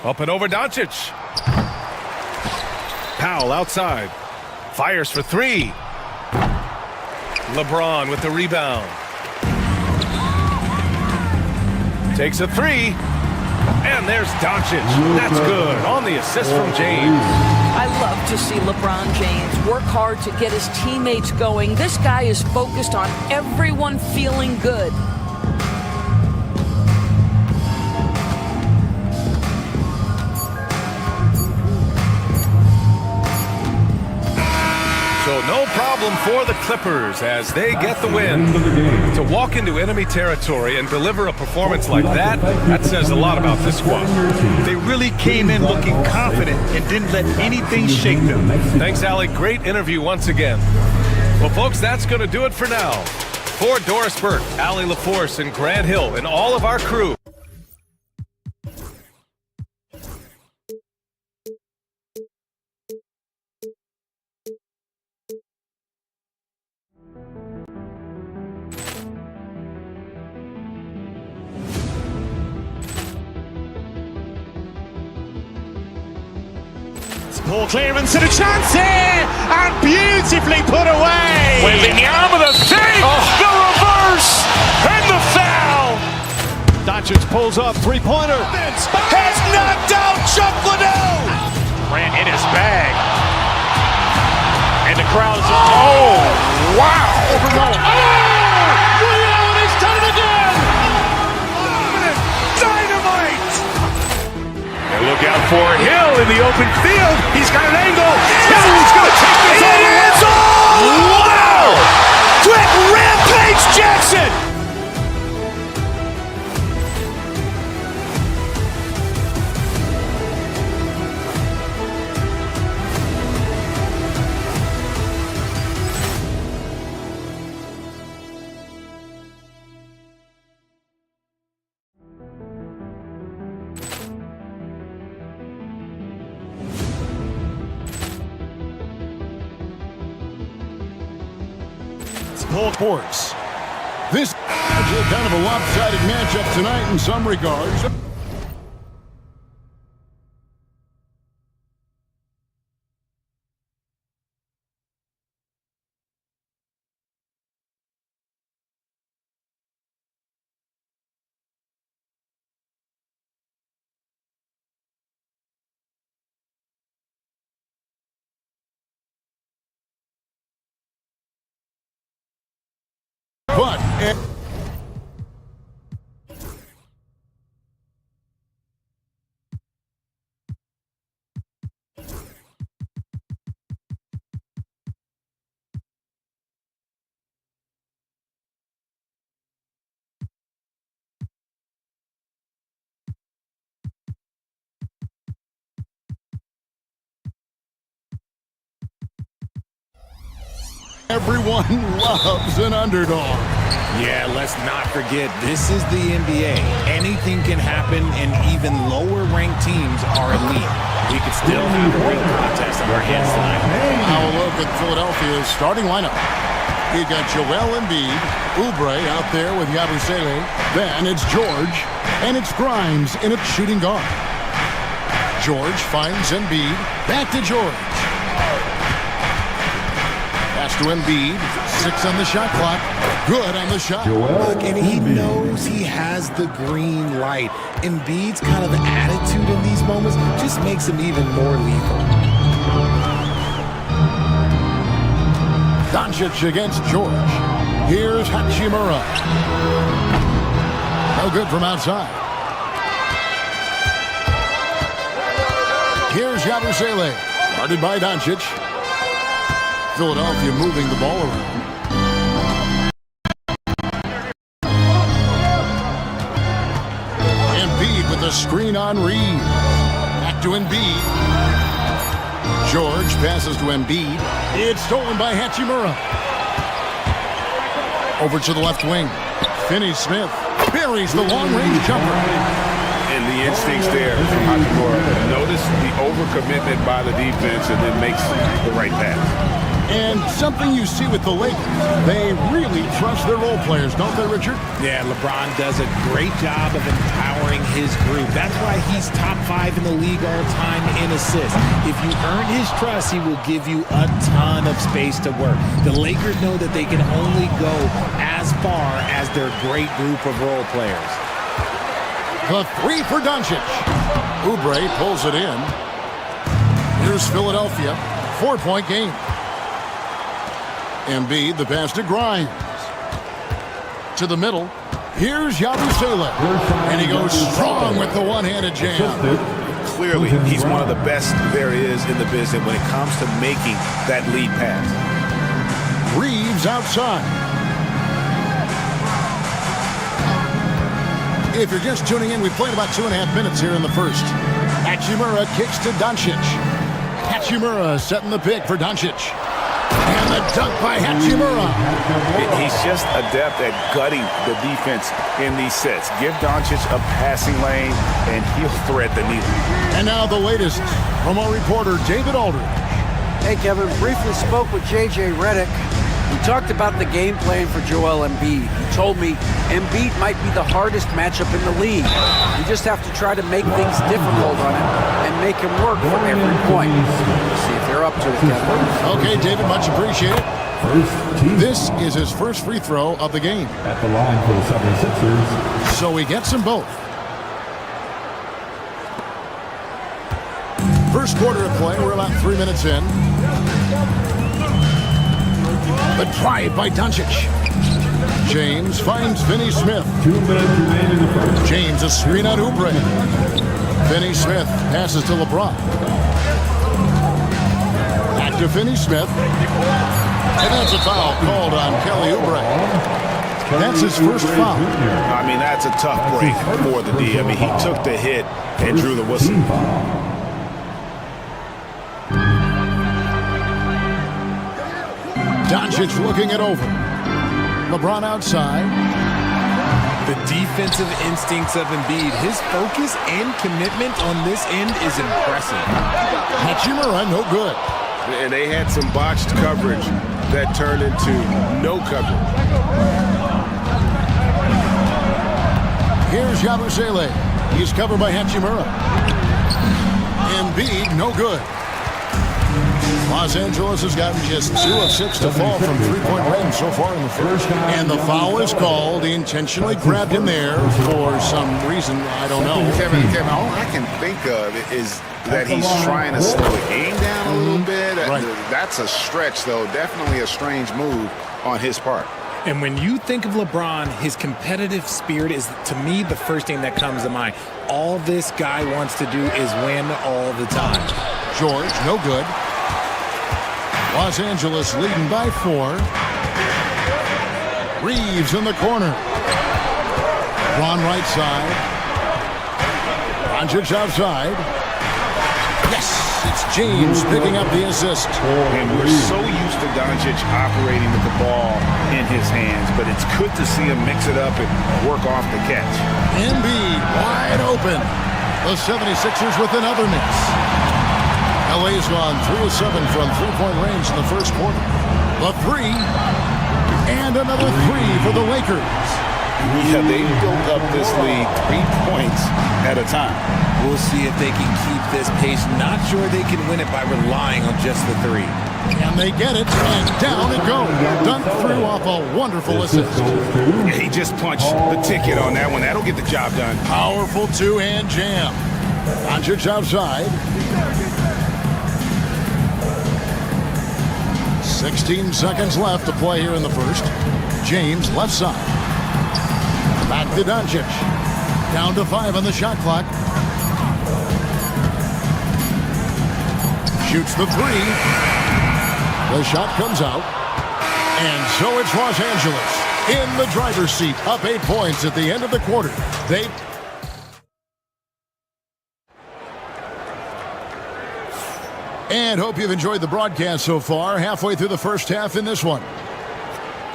Up and over Doncic. Powell outside. Fires for 3. LeBron with the rebound. Takes a three. And there's Doncic. That's good on the assist from James. I love to see LeBron James work hard to get his teammates going. This guy is focused on everyone feeling good. So no problem for the Clippers as they get the win. To walk into enemy territory and deliver a performance like that, that says a lot about this squad. They really came in looking confident and didn't let anything shake them. Thanks, Ali. Great interview once again. Well, folks, that's going to do it for now. For Doris Burke, Ali LaForce, and Grant Hill, and all of our crew, Poor clearance and a chance here, and beautifully put away. Wembanyama the save, the reverse, and the foul. Doncic pulls up, three-pointer. Has knocked out Chuck Liddell. Ran in his bag. And the crowd is, oh, wow. Liddell, and he's done it again. Dynamite. And look out for Hill in the open field. He's got an angle. Hill's going to take this all the way. Wow! Quick Rampage Jackson. Sports. This is kind of a lopsided matchup tonight in some regards. But everyone loves an underdog. Yeah, let's not forget, this is the NBA. Anything can happen, and even lower-ranked teams are elite. We could still have a real contest on our hands tonight. Now a look at Philadelphia's starting lineup. You got Joel Embiid, Oubre out there with Yabusele. Then it's George, and it's Grimes in at shooting guard. George finds Embiid. Back to George. Pass to Embiid. 6 on the shot clock. Good on the shot. Look, and he knows he has the green light. Embiid's kind of attitude in these moments just makes him even more lethal. Doncic against George. Here's Hachimura. No good from outside. Here's Yabusele. Guarded by Doncic. Philadelphia moving the ball around. Embiid with a screen on Reeves. Back to Embiid. George passes to Embiid. It's stolen by Hachimura. Over to the left wing. Finney-Smith buries the long-range jumper. And the instincts there from Hachimura. Notice the overcommitment by the defense and then makes the right pass. And something you see with the Lakers, they really trust their role players, don't they, Richard? Yeah, LeBron does a great job of empowering mentoring his group. That's why he's top 5 in the league all time in assists. If you earn his trust, he will give you a ton of space to work. The Lakers know that they can only go as far as their great group of role players. The three for Doncic. Oubre pulls it in. Here's Philadelphia. 4-point game. Embiid, the pass to Grimes. To the middle. Here's Yabusele. And he goes strong with the one-handed jam. Clearly, he's one of the best there is in the business when it comes to making that lead pass. Reeves outside. If you're just tuning in, we played about 2.5 minutes here in the first. Hachimura kicks to Doncic. Hachimura setting the pick for Doncic. And the dunk by Hachimura. He's just adept at gutting the defense in these sets. Give Doncic a passing lane, and he'll thread the needle. And now the latest from our reporter, David Aldridge. Hey, Kevin, briefly spoke with J.J. Redick. We talked about the game plan for Joel Embiid. He told me Embiid might be the hardest matchup in the league. You just have to try to make things difficult on him and make him work from every point. See if they're up to it, Kevin. Okay, David, much appreciated. This is his first free throw of the game. At the line for the 76ers. So he gets them both. First quarter of play, we're about 3 minutes in. The drive by Doncic. James finds Finney Smith. 2 minutes remaining in the first. James, a screen on Oubre. Finney Smith passes to LeBron. Back to Finney Smith. And that's a foul called on Kelly Oubre. That's his first foul. I mean, that's a tough break for the D. I mean, he took the hit and drew the whistle. Doncic looking it over. LeBron outside. The defensive instincts of Embiid, his focus and commitment on this end is impressive. Hachimura, no good. And they had some botched coverage that turned into no coverage. Here's Yabusele. He's covered by Hachimura. Embiid, no good. Los Angeles has gotten just 2 of 6 to fall from three-point range so far in the first. And the foul is called. He intentionally grabbed him there for some reason. I don't know. Kevin, all I can think of is that he's trying to slow the game down a little bit. Right. That's a stretch, though. Definitely a strange move on his part. And when you think of LeBron, his competitive spirit is, to me, the first thing that comes to mind. All this guy wants to do is win all the time. George, no good. Los Angeles leading by 4. Reeves in the corner. Ron right side. Doncic outside. Yes, it's James picking up the assist. And we're so used to Doncic operating with the ball in his hands, but it's good to see him mix it up and work off the catch. Embiid wide open. The 76ers with another miss. LA's gone 3 of 7 from three-point range in the first quarter. The 3, and another 3 for the Lakers. Yeah, they built up this lead 3 points at a time. We'll see if they can keep this pace. Not sure they can win it by relying on just the 3. And they get it, and down it goes. Dunk through off a wonderful assist. Yeah, he just punched the ticket on that one. That'll get the job done. Powerful two-hand jam. Doncic outside. 16 seconds left to play here in the first. James left side. Back to Doncic. Down to 5 on the shot clock. Shoots the 3. The shot comes out. And so it's Los Angeles in the driver's seat, up 8 points at the end of the quarter. And hope you've enjoyed the broadcast so far, halfway through the first half in this one.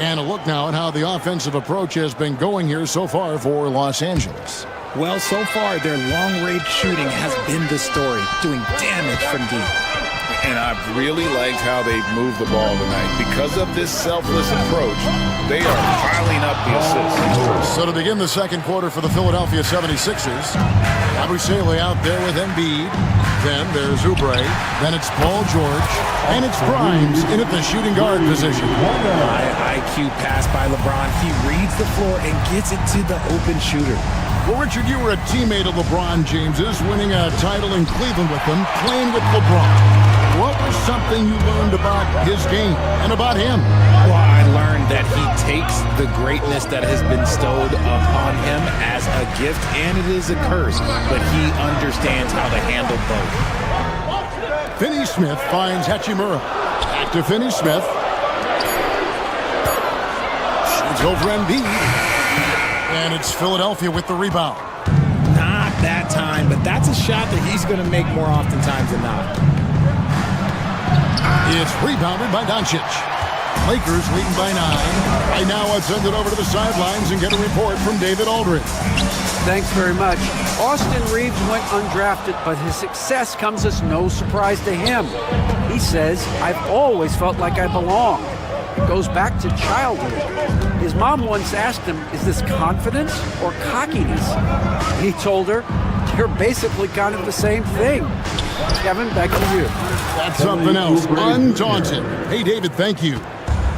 And a look now at how the offensive approach has been going here so far for Los Angeles. Well, so far, their long-range shooting has been the story, doing damage from deep. And I've really liked how they've moved the ball tonight. Because of this selfless approach, they are piling up the assists. So to begin the second quarter for the Philadelphia 76ers, Yabusele out there with Embiid. Then there's Oubre. Then it's Paul George. And it's Grimes in at the shooting guard position. High IQ pass by LeBron. He reads the floor and gets it to the open shooter. Well, Richard, you were a teammate of LeBron James's, winning a title in Cleveland with him, playing with LeBron. What was something you learned about his game and about him? Well, I learned that he takes the greatness that has been bestowed upon him as a gift, and it is a curse, but he understands how to handle both. Finney Smith finds Hachimura. Back to Finney Smith. Shoots over Embiid. And it's Philadelphia with the rebound. Not that time, but that's a shot that he's going to make more oftentimes than not. It's rebounded by Doncic. Lakers leading by 9. Right now, I'll send it over to the sidelines and get a report from David Aldridge. Thanks very much. Austin Reeves went undrafted, but his success comes as no surprise to him. He says, "I've always felt like I belong." It goes back to childhood. His mom once asked him, "Is this confidence or cockiness?" He told her, "You're basically kind of the same thing." Kevin, back to you. That's something else. Undaunted. Hey, David, thank you.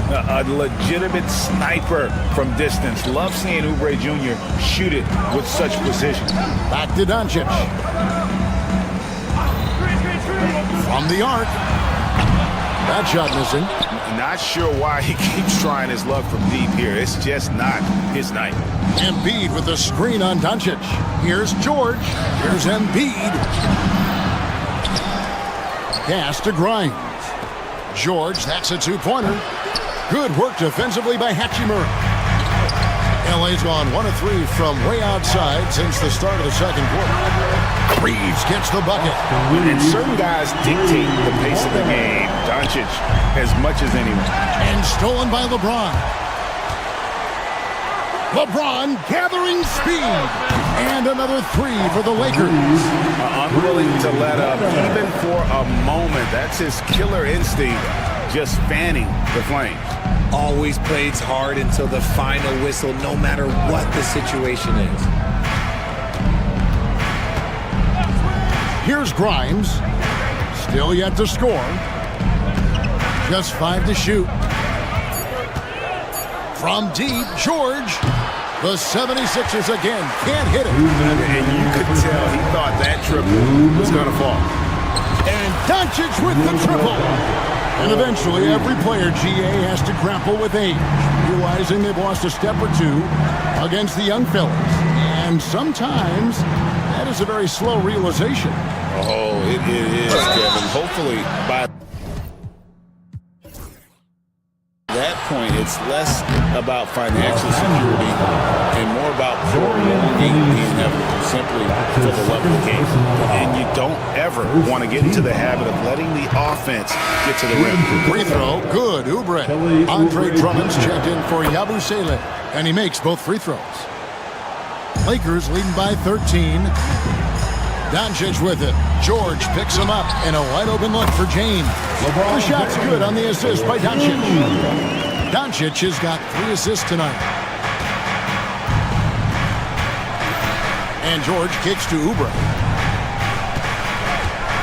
A legitimate sniper from distance. Love seeing Oubre Jr. shoot it with such precision. Back to Doncic. From the arc. That shot missing. Not sure why he keeps trying his luck from deep here. It's just not his night. Embiid with the screen on Doncic. Here's George. Here's Embiid. Pass to Grimes. George, that's a two-pointer. Good work defensively by Hachimura. LA's gone 1 of 3 from way outside since the start of the second quarter. Reeves gets the bucket. And certain guys dictate the pace of the game. Doncic as much as anyone. And stolen by LeBron. LeBron gathering speed. And another 3 for the Lakers. Unwilling to let up even for a moment. That's his killer instinct, just fanning the flames. Always plays hard until the final whistle, no matter what the situation is. Here's Grimes. Still yet to score. Just 5 to shoot. From deep, George. The 76ers again can't hit it. And you could tell he thought that triple was going to fall. And Doncic with the triple. And eventually, every player, GA, has to grapple with age, realizing they've lost a step or two against the young fellas. And sometimes, that is a very slow realization. Oh, it is, Kevin. Hopefully, by that point, it's less about financial security and more about prolonging the inevitable, simply for the love of the game. And you don't ever want to get into the habit of letting the offense get to the rim. Free throw, good, Oubre. Andre Drummond's checked in for Yabusele, and he makes both free throws. Lakers leading by 13. Doncic with it. George picks him up, and a wide-open look for James. The shot's good on the assist by Doncic. Doncic has got 3 assists tonight. And George kicks to Oubre.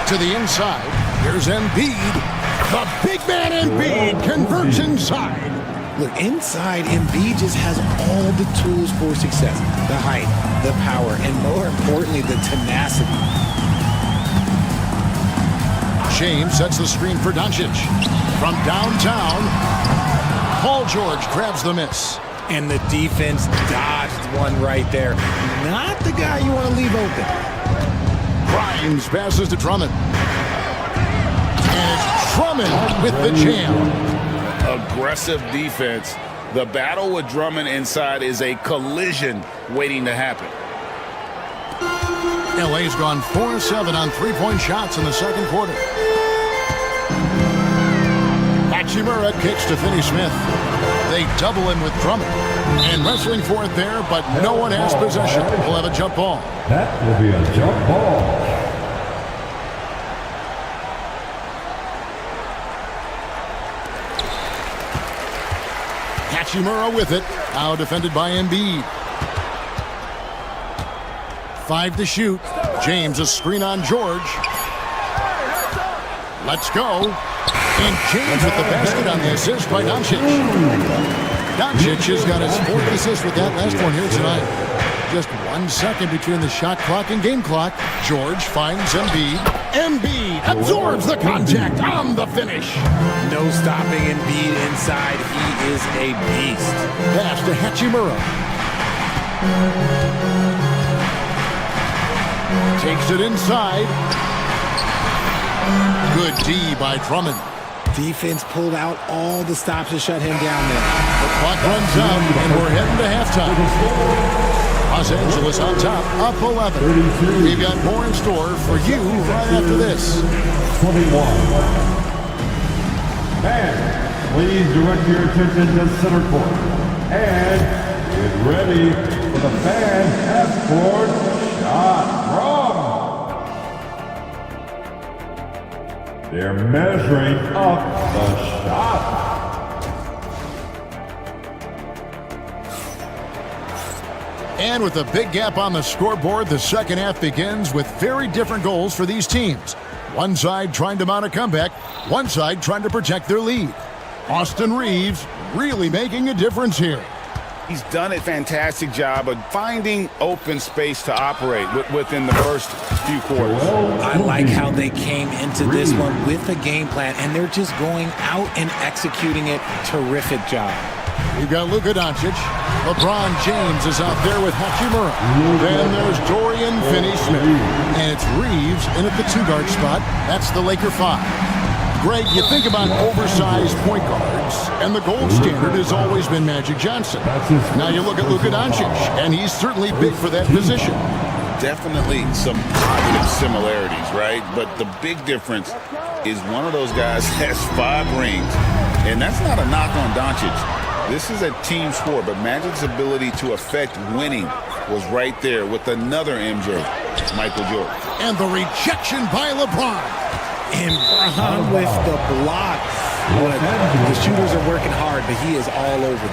To the inside. Here's Embiid. The big man Embiid converts inside. Look, inside, Embiid just has all the tools for success. The height, the power, and more importantly, the tenacity. James sets the screen for Doncic. From downtown, Paul George grabs the miss. And the defense dodged one right there. Not the guy you want to leave open. Grimes passes to Drummond. And it's Drummond with the jam. Aggressive defense. The battle with Drummond inside is a collision waiting to happen. LA's gone 4 of 7 on three-point shots in the second quarter. Hachimura kicks to Finney Smith. They double him with Drummond. And wrestling for it there, but no one has possession. We'll have a jump ball. That will be a jump ball. Hachimura with it. Now defended by Embiid. 5 to shoot. James, a screen on George. Let's go. And James with the basket on the assist by Doncic. Doncic has got his 4th assist with that last one here tonight. Just 1 second between the shot clock and game clock. George finds Embiid. Embiid absorbs the contact on the finish. No stopping Embiid inside. He is a beast. Pass to Hachimura. Takes it inside. Good D by Drummond. Defense pulled out all the stops to shut him down there. The clock runs out, and we're heading to halftime. Los Angeles on top, up 11. We've got more in store for you right after this. 21. And please direct your attention to center court. And get ready for the fan half-court shot from. They're measuring up the shot. And with a big gap on the scoreboard, the second half begins with very different goals for these teams. One side trying to mount a comeback, one side trying to protect their lead. Austin Reeves really making a difference here. He's done a fantastic job of finding open space to operate within the first few quarters. I like how they came into this one with a game plan, and they're just going out and executing it. Terrific job. We've got Luka Doncic. LeBron James is out there with Hachimura. Then there's Dorian Finney-Smith. And it's Reeves in at the 2-guard spot. That's the Laker 5. Greg, you think about oversized point guards, and the gold standard has always been Magic Johnson. Now you look at Luka Doncic, and he's certainly big for that position. Definitely some positive similarities, right? But the big difference is one of those guys has 5 rings, and that's not a knock on Doncic. This is a team sport, but Magic's ability to affect winning was right there with another MJ, Michael Jordan. And the rejection by LeBron. And Brown with the block. The shooters are working hard, but he is all over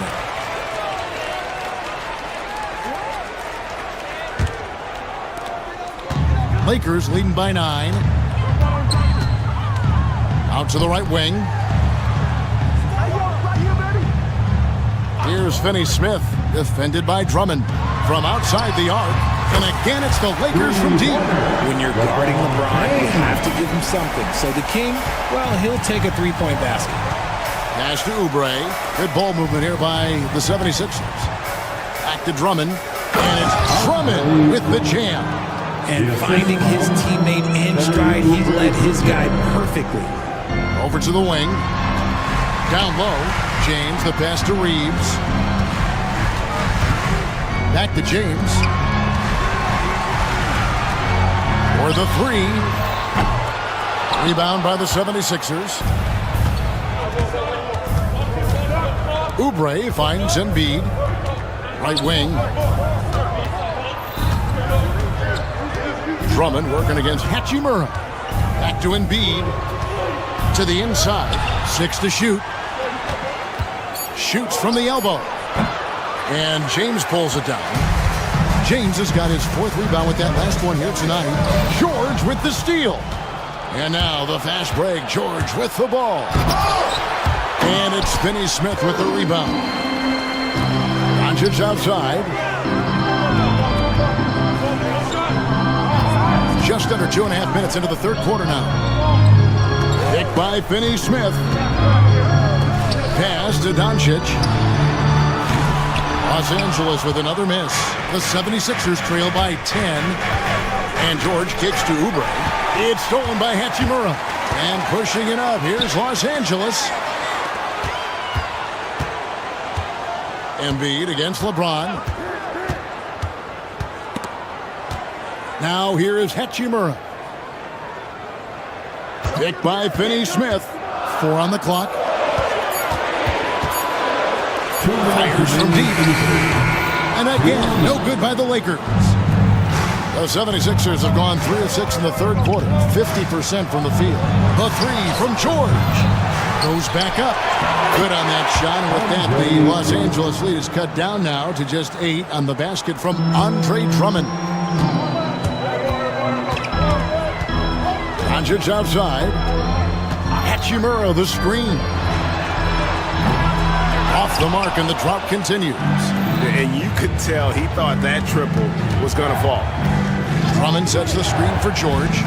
them. Lakers leading by 9. Out to the right wing. Here's Finney-Smith, defended by Drummond. From outside the arc, and again it's the Lakers from deep. When you're guarding LeBron, you have to give him something. So the King, well, he'll take a 3-point basket. Pass to Oubre. Good ball movement here by the 76ers. Back to Drummond, and it's Drummond with the jam. And finding his teammate in stride, he led his guy perfectly. Over to the wing. Down low, James, the pass to Reeves. Back to James. For the 3. Rebound by the 76ers. Oubre finds Embiid. Right wing. Drummond working against Hachimura. Back to Embiid. To the inside. 6 to shoot. Shoots from the elbow. And James pulls it down. James has got his 4th rebound with that last one here tonight. George with the steal. And now the fast break. George with the ball. And it's Finney-Smith with the rebound. Doncic outside. Just under 2.5 minutes into the third quarter now. Picked by Finney-Smith. Pass to Doncic. Los Angeles with another miss. The 76ers trail by 10. And George kicks to Oubre. It's stolen by Hachimura. And pushing it up, here's Los Angeles. Embiid against LeBron. Now here is Hachimura. Picked by Finney-Smith. 4 on the clock. Fires from deep. And again, no good by the Lakers. The 76ers have gone 3 of 6 in the third quarter. 50% from the field. The 3 from George. Goes back up. Good on that shot. And with that, the Los Angeles lead is cut down now to just 8 on the basket from Andre Drummond. Doncic outside. Hachimura, the screen. Off the mark, and the drop continues. And you could tell he thought that triple was going to fall. Drummond sets the screen for George.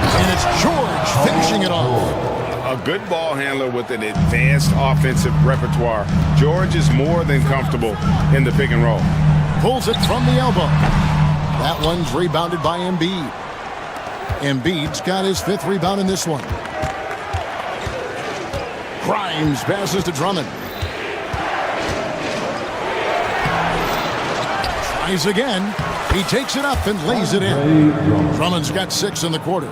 And it's George finishing it off. A good ball handler with an advanced offensive repertoire. George is more than comfortable in the pick and roll. Pulls it from the elbow. That one's rebounded by Embiid. Embiid's got his 5th rebound in this one. Grimes passes to Drummond. Tries again. He takes it up and lays it in. Drummond's got 6 in the quarter.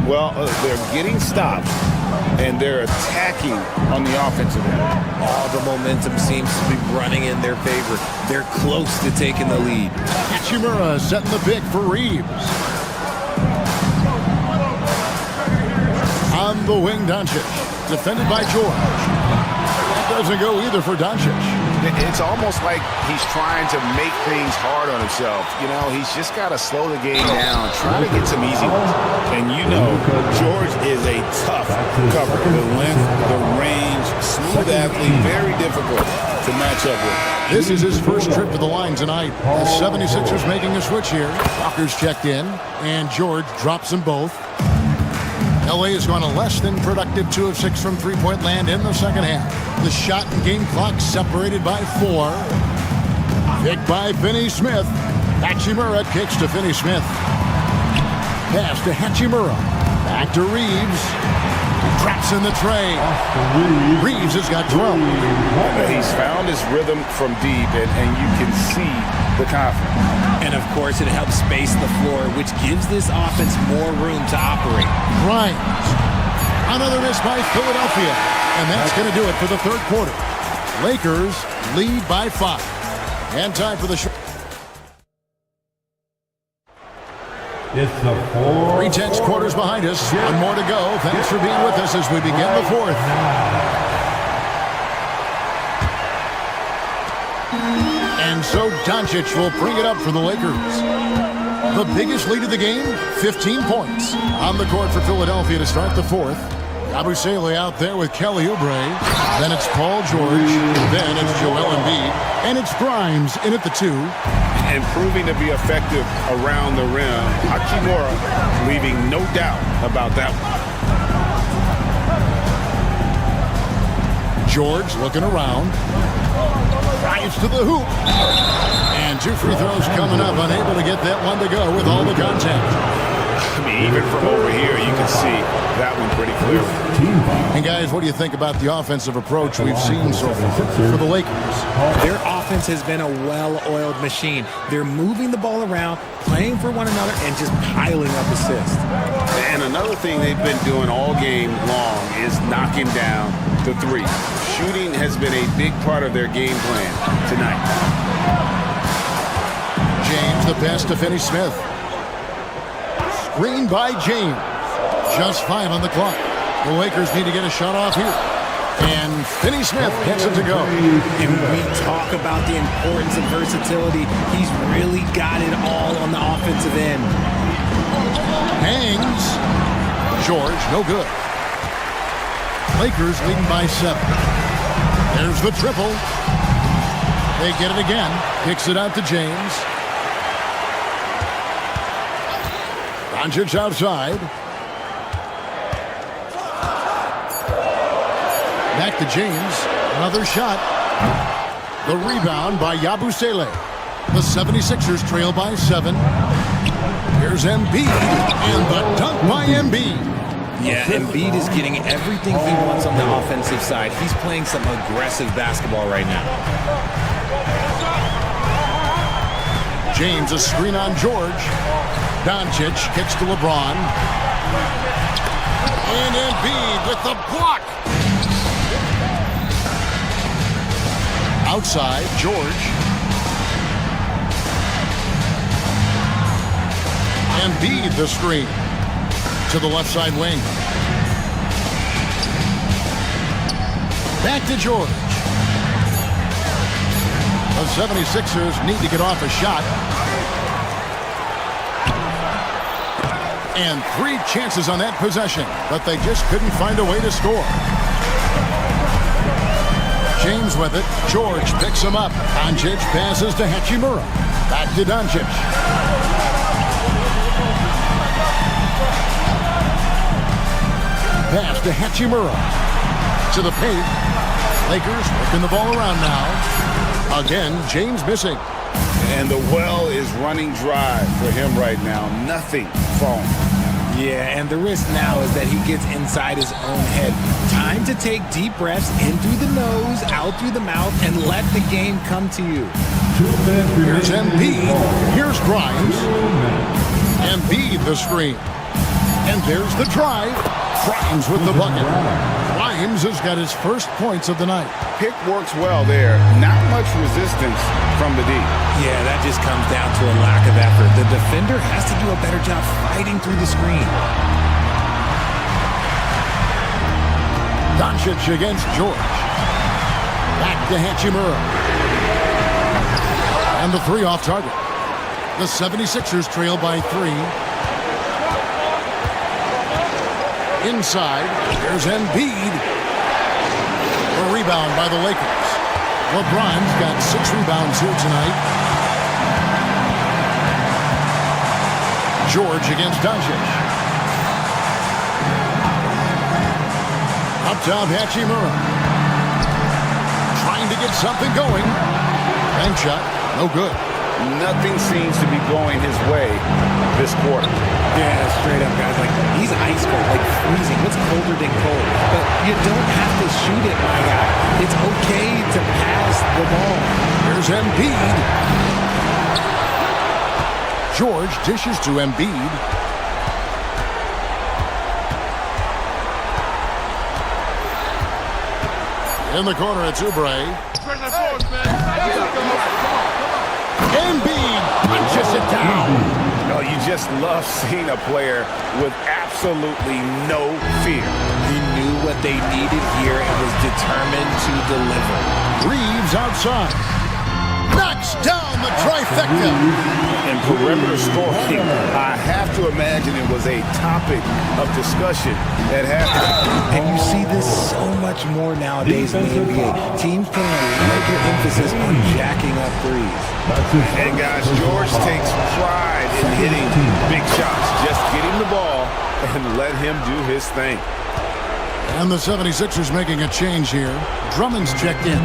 Well, they're getting stopped, and they're attacking on the offensive end. All the momentum seems to be running in their favor. They're close to taking the lead. Hachimura setting the pick for Reeves. On the wing, Doncic. Defended by George. That doesn't go either for Doncic. It's almost like he's trying to make things hard on himself. You know, he's just got to slow the game down, try to get some easy ones. And you know, George is a tough cover. The length, the range, smooth athlete, very difficult to match up with. This is his first trip to the line tonight. The 76ers making a switch here. Walker's checked in, and George drops them both. LA has gone a less than productive 2 of 6 from three-point land in the second half. The shot and game clock separated by 4. Picked by Finney-Smith. Hachimura kicks to Finney-Smith. Pass to Hachimura. Back to Reeves. Traps in the tray. Reeves has got 12. He's found his rhythm from deep, and you can see the confidence. And, of course, it helps space the floor, which gives this offense more room to operate. Grimes. Another miss by Philadelphia. And that's going to do it for the third quarter. Lakers lead by 5. And time for the short. It's the 3 quarters behind us. One more to go. Thanks for being with us as we begin the 4th. And so Doncic will bring it up for the Lakers. The biggest lead of the game, 15 points. On the court for Philadelphia to start the 4th. Yabusele out there with Kelly Oubre. Then it's Paul George. Then it's Joel Embiid. And it's Grimes in at the 2. And proving to be effective around the rim. Hachimura leaving no doubt about that one. George looking around. Drives to the hoop. And 2 free throws coming up. Unable to get that one to go with all the contact. I mean, even from over here, you can see that one pretty clearly. And guys, what do you think about the offensive approach we've seen so far for the Lakers? Their offense has been a well-oiled machine. They're moving the ball around, playing for one another, and just piling up assists. And another thing they've been doing all game long is knocking down the 3. Shooting has been a big part of their game plan tonight. James, the pass to Finney-Smith. Screen by James. Just 5 on the clock. The Lakers need to get a shot off here. And Finney-Smith gets it to go. And we talk about the importance of versatility. He's really got it all on the offensive end. Hangs. George, no good. Lakers leading by 7. There's the triple. They get it again. Kicks it out to James. Doncic outside. Back to James. Another shot. The rebound by Yabusele. The 76ers trail by 7. Here's Embiid. And the dunk by Embiid. Yeah, Embiid is getting everything he wants on the offensive side. He's playing some aggressive basketball right now. James, a screen on George. Doncic kicks to LeBron. And Embiid with the block. Outside, George. Embiid the screen to the left side wing. Back to George. The 76ers need to get off a shot. And 3 chances on that possession, but they just couldn't find a way to score. James with it. George picks him up. Doncic passes to Hachimura. Back to Doncic. Pass to Hachimura. To the paint. Lakers working the ball around now. Again, James missing. And the well is running dry for him right now. Nothing falling. Yeah, and the risk now is that he gets inside his own head. Time to take deep breaths in through the nose, out through the mouth, and let the game come to you. Here's Embiid. Here's Grimes. Embiid the screen. And there's the drive. Grimes with the bucket. Grimes has got his first points of the night. Pick works well there. Not much resistance from the D. Yeah, that just comes down to a lack of effort. The defender has to do a better job fighting through the screen. Doncic against George. Back to Hachimura. And the 3 off target. The 76ers trail by 3. Inside, there's Embiid. A rebound by the Lakers. LeBron's got 6 rebounds here tonight. George against Doncic. Up top, Hachimura. Trying to get something going. Bank shot, no good. Nothing seems to be going his way this quarter. Yeah, straight up, guys. Like, he's ice cold, like freezing. What's colder than cold? But you don't have to shoot it, my guy. It's okay to pass the ball. Here's Embiid. George dishes to Embiid. In the corner, it's Oubre. Embiid punches it down. Oh, you just love seeing a player with absolutely no fear. He knew what they needed here and was determined to deliver. Reeves outside. Knocks down the trifecta. And perimeter scoring, I have to imagine it was a topic of discussion at halftime. And you see this so much more nowadays in the NBA. Teams putting a larger emphasis on jacking up threes. And guys, George takes pride in hitting big shots. Just get him the ball and let him do his thing. And the 76ers making a change here. Drummond's checked in.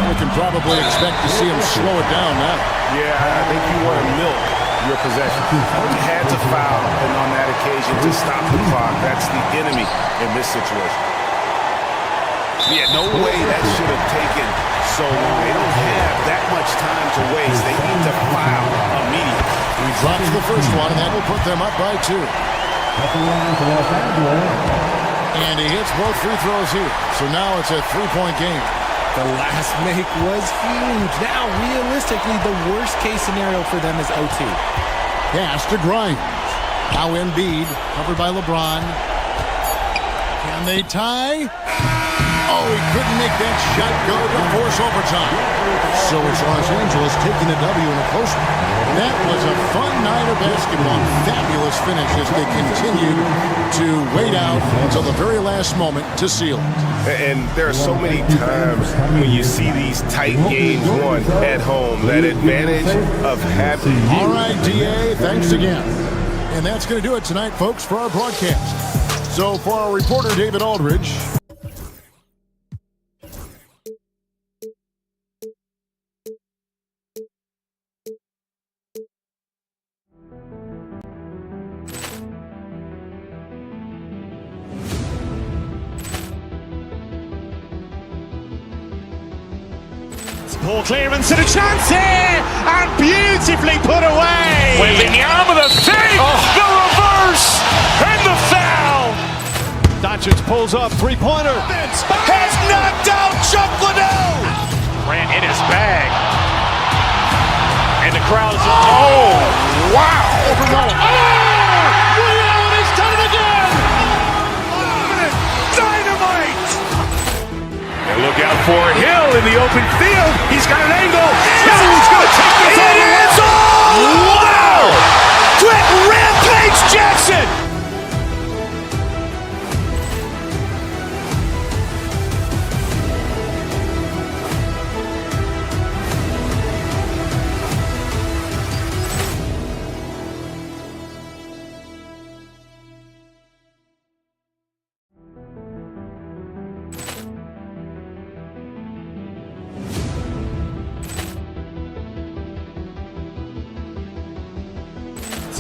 We can probably expect to see him slow it down now. Yeah, I think you want to milk your possession. You had to foul, and on that occasion, to stop the clock. That's the enemy in this situation. Yeah, no way that should have taken so long. They don't have that much time to waste. They need to foul immediately. He drops the first one, and that will put them up by 2. And he hits both free throws here. So now it's a 3-point game. The last make was huge. Now, realistically, the worst-case scenario for them is OT. Pass to Grimes. Now Embiid, covered by LeBron. Can they tie? Oh, he couldn't make that shot go to force overtime. So it's Los Angeles taking a W in a close one. That was a fun night of basketball. Fabulous finish as they continued to wait out until the very last moment to seal it. And there are so many times when you see these tight games won at home, that advantage of having. All right, DA, thanks again. And that's going to do it tonight, folks, for our broadcast. So for our reporter, David Aldridge. Poor clearance and a chance here, and beautifully put away. Wembanyama the fake, the reverse, and the foul. Doncic pulls up, 3-pointer. Has knocked out Chuck Liddell. Ran in his bag. And the crowd is, oh, wow. Reality's done it again. Dynamite. open field. He's got an angle. He's going to take this all the way. Wow! Quick rampage Jackson!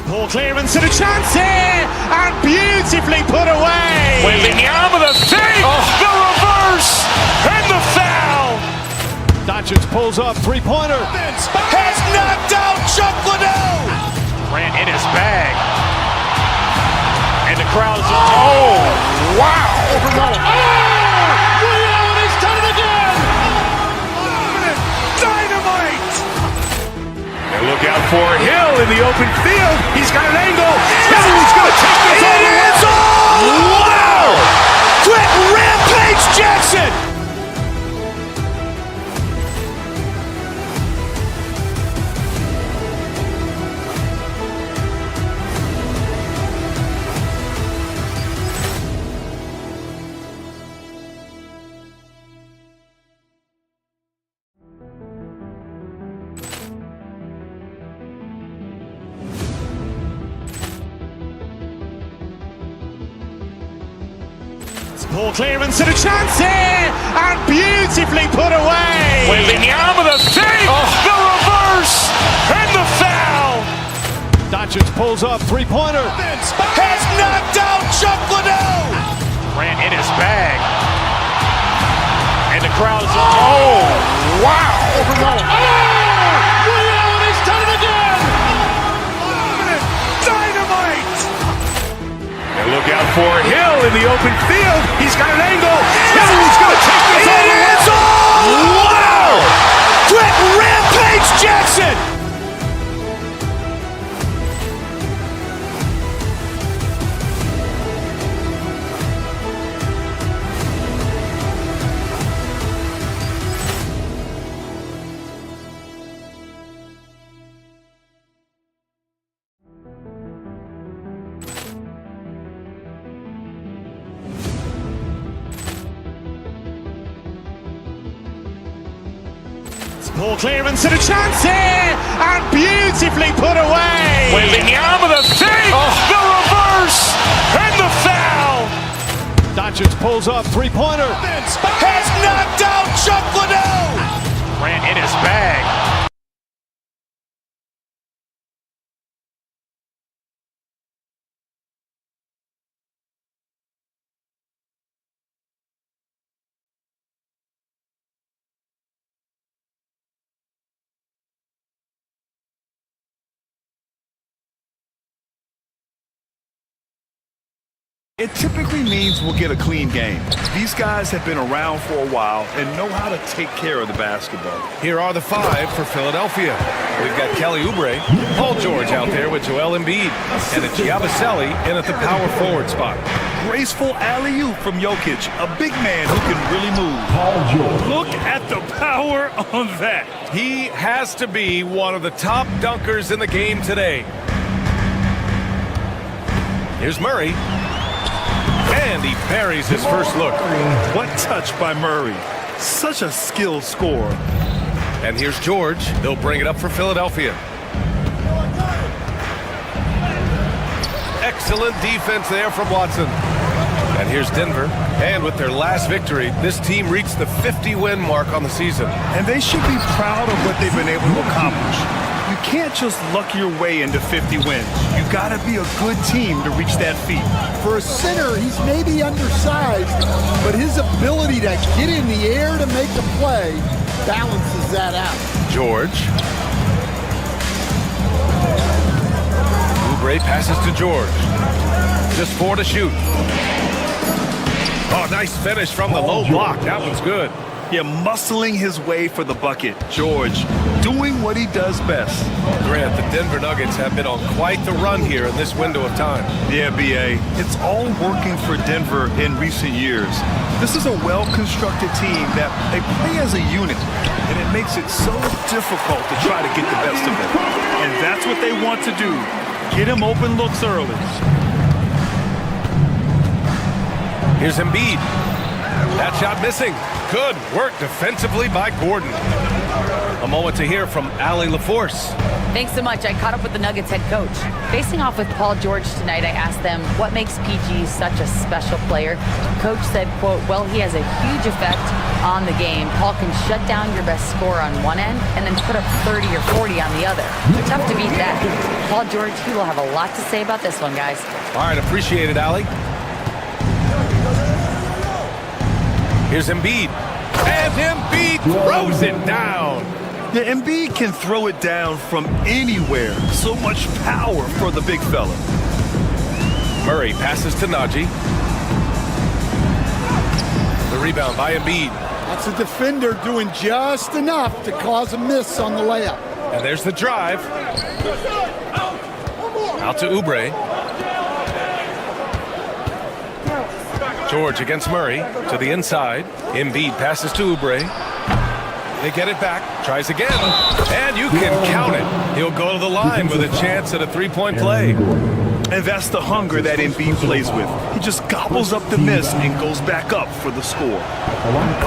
Poor clearance and a chance here, and beautifully put away. Wembanyama the save, the reverse, and the foul. Doncic pulls up, three-pointer. Has knocked out Chuck Liddell. Grant in his bag. And the crowd's, oh, wow. He's done it again. Dynamite. And look out for Hill in the open field. He's got an angle. He's going to take this all the way. Wow! Quick rampage Jackson. Poor clearance and a chance here, and beautifully put away. Wembanyama the save, the reverse, and the foul. Doncic pulls up, three-pointer. Has knocked out Chuck Liddell. Grant in his bag. And the crowd's, oh, wow. He's done it again. Dynamite. And look out for Hill in the open field. He's got an angle. He's going to take this all the way. Wow! Quick rampage Jackson. Poor clearance and a chance here, and beautifully put away. Wembanyama the save, the reverse, and the foul. Doncic pulls up, three-pointer. Has knocked out Chuck Liddell. Grant in his bag. It typically means we'll get a clean game. These guys have been around for a while and know how to take care of the basketball. Here are the five for Philadelphia. We've got Kelly Oubre, Paul George out there with Joel Embiid, and it's Yabusele in at the power forward spot. Graceful alley-oop from Jokic, a big man who can really move. Paul George. Look at the power on that. He has to be one of the top dunkers in the game today. Here's Murray. And he buries his first look. What touch by Murray. Such a skilled scorer. And here's George. They'll bring it up for Philadelphia. Excellent defense there from Watson. And here's Denver. And with their last victory, this team reached the 50-win mark on the season. And they should be proud of what they've been able to accomplish. You can't just luck your way into 50 wins. You gotta be a good team to reach that feat. For a center, he's maybe undersized, but his ability to get in the air to make a play balances that out. George. Oubre passes to George. Just 4 to shoot. Oh, nice finish from the low block. That one's good. Yeah, muscling his way for the bucket. George doing what he does best. Grant, the Denver Nuggets have been on quite the run here in this window of time. Yeah, B.A. It's all working for Denver in recent years. This is a well-constructed team that they play as a unit, and it makes it so difficult to try to get the best of them. And that's what they want to do. Get him open looks early. Here's Embiid. That shot missing. Good work defensively by Gordon. A moment to hear from Allie LaForce. Thanks so much. I caught up with the Nuggets head coach. Facing off with Paul George tonight, I asked them what makes PG such a special player. Coach said, quote, well, he has a huge effect on the game. Paul can shut down your best scorer on one end and then put up 30 or 40 on the other. Tough to beat that. Paul George, he will have a lot to say about this one, guys. All right, appreciate it, Allie. Here's Embiid. And Embiid throws it down. Yeah, Embiid can throw it down from anywhere. So much power for the big fella. Murray passes to Najee. The rebound by Embiid. That's a defender doing just enough to cause a miss on the layup. And there's the drive. Out to Oubre. George against Murray to the inside. Embiid passes to Oubre. They get it back. Tries again. And you can count it. He'll go to the line with a chance at a three-point play. And that's the hunger that Embiid plays with. He just gobbles up the miss and goes back up for the score.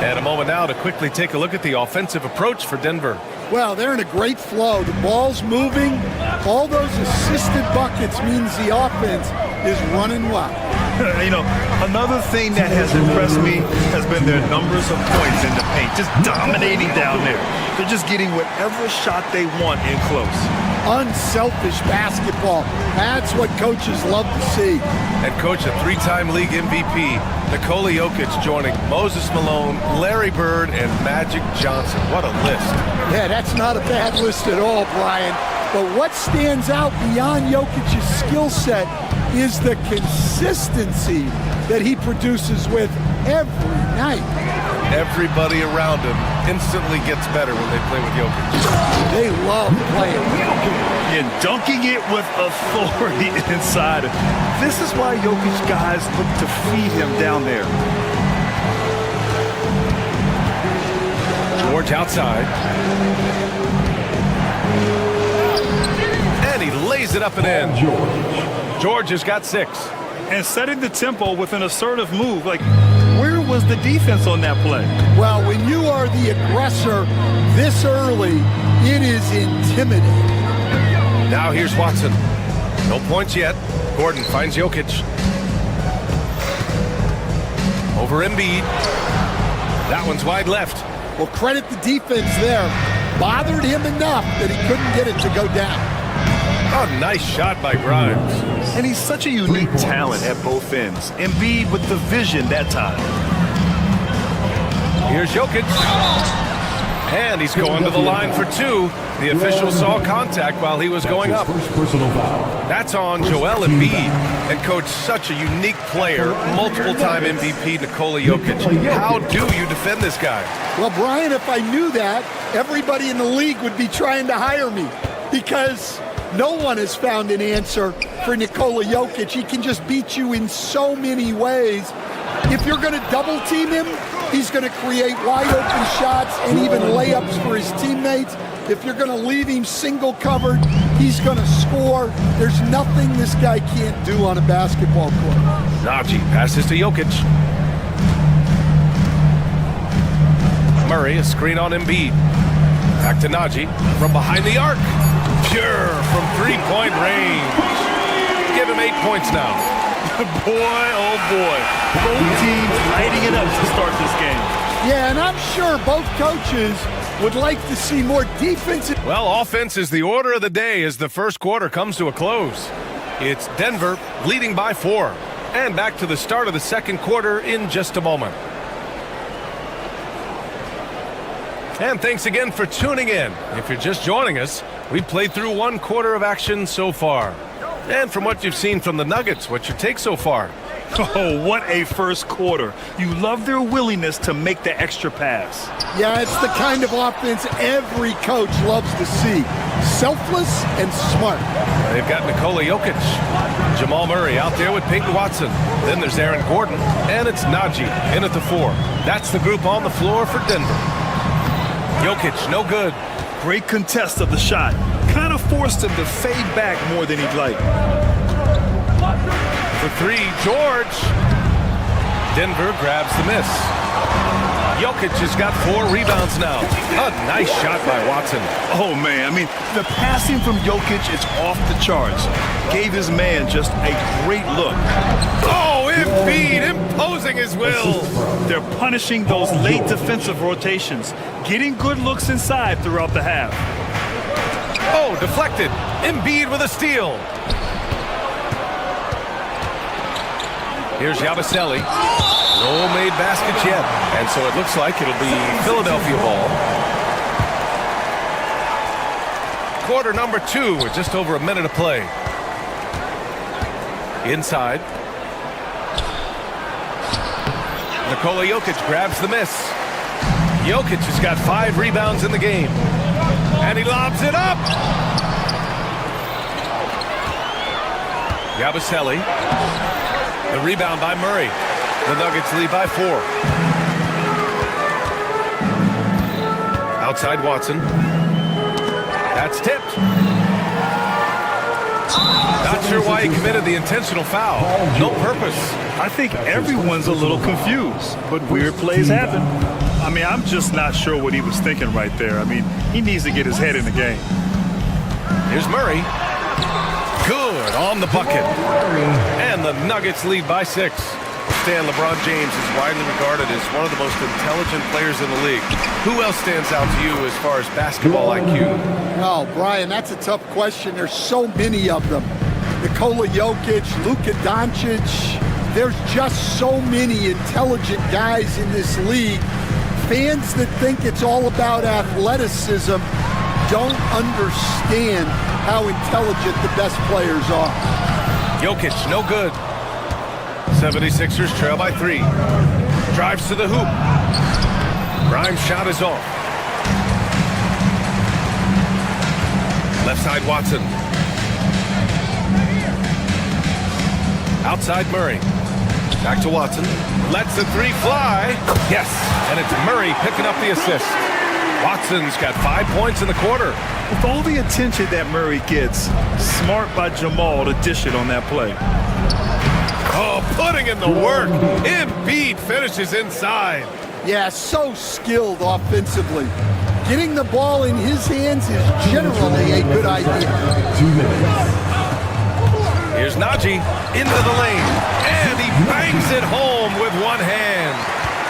And a moment now to quickly take a look at the offensive approach for Denver. Well, they're in a great flow. The ball's moving. All those assisted buckets means the offense is running well. You know, another thing that has impressed me has been their numbers of points in the paint, just dominating down there. They're just getting whatever shot they want in close. Unselfish basketball. That's what coaches love to see. And coach, a three-time league MVP, Nikola Jokic joining Moses Malone, Larry Bird, and Magic Johnson. What a list. Yeah, that's not a bad list at all, Brian. But what stands out beyond Jokic's skill set is the consistency that he produces with every night. Everybody around him instantly gets better when they play with Jokic. They love playing with Jokic. And dunking it with authority inside. This is why Jokic guys look to feed him down there. George outside. And he lays it up and in. George has got 6. And setting the tempo with an assertive move. Like, where was the defense on that play? Well, when you are the aggressor this early, it is intimidating. Now here's Watson. No points yet. Gordon finds Jokic. Over Embiid. That one's wide left. Well, credit the defense there. Bothered him enough that he couldn't get it to go down. Oh, nice shot by Grimes. And he's such a unique talent at both ends. Embiid with the vision that time. Here's Jokic. And he's going to the line for 2. The official saw contact while he was going up. That's on Joel Embiid. And coach, such a unique player, multiple-time MVP Nikola Jokic. How do you defend this guy? Well, Brian, if I knew that, everybody in the league would be trying to hire me because no one has found an answer for Nikola Jokic. He can just beat you in so many ways. If you're going to double team him, he's going to create wide open shots and even layups for his teammates. If you're going to leave him single covered, he's going to score. There's nothing this guy can't do on a basketball court. Najee passes to Jokic. Murray, a screen on Embiid. Back to Najee from behind the arc. Pure from three-point range. Give him 8 points now. Boy, oh boy. Both teams lighting it up to start this game. Yeah, and I'm sure both coaches would like to see more defensive. Well, offense is the order of the day as the first quarter comes to a close. It's Denver leading by 4. And back to the start of the second quarter in just a moment. And thanks again for tuning in. If you're just joining us, we've played through 1 quarter of action so far. And from what you've seen from the Nuggets, what's your take so far? Oh, what a first quarter. You love their willingness to make the extra pass. Yeah, it's the kind of offense every coach loves to see. Selfless and smart. They've got Nikola Jokic, Jamal Murray out there with Peyton Watson. Then there's Aaron Gordon, and it's Najee in at the 4. That's the group on the floor for Denver. Jokic, no good. Great contest of the shot. Kind of forced him to fade back more than he'd like. For 3, George. Denver grabs the miss. Jokic has got 4 rebounds now. A nice shot by Watson. Oh, man. I mean, the passing from Jokic is off the charts. Gave his man just a great look. Oh, Embiid imposing his will. They're punishing those late defensive rotations, getting good looks inside throughout the half. Oh, deflected. Embiid with a steal. Here's Yabusele. No made baskets yet. And so it looks like it'll be Philadelphia ball. Quarter number 2 with just over a minute to play. Inside. Nikola Jokic grabs the miss. Jokic has got 5 rebounds in the game. And he lobs it up. Yabusele. The rebound by Murray. The Nuggets lead by 4. Outside Watson. That's tipped. Not sure why he committed the intentional foul. No purpose. I think everyone's a little confused, but weird plays happen. I mean, I'm just not sure what he was thinking right there. I mean, he needs to get his head in the game. Here's Murray. Good on the bucket. And the Nuggets lead by 6. Stan, LeBron James is widely regarded as one of the most intelligent players in the league. Who else stands out to you as far as basketball IQ? Oh, Brian, that's a tough question. There's so many of them. Nikola Jokic, Luka Doncic. There's just so many intelligent guys in this league. Fans that think it's all about athleticism don't understand how intelligent the best players are. Jokic, no good. 76ers trail by 3. Drives to the hoop. Grimes' shot is off. Left side Watson. Outside Murray. Back to Watson. Lets the 3 fly. Yes, and it's Murray picking up the assist. Watson's got 5 points in the quarter. With all the attention that Murray gets, smart by Jamal to dish it on that play. Oh, putting in the work. Embiid finishes inside. Yeah, so skilled offensively. Getting the ball in his hands is generally a good idea. 2 minutes. Here's Najee into the lane, and he bangs it home with one hand.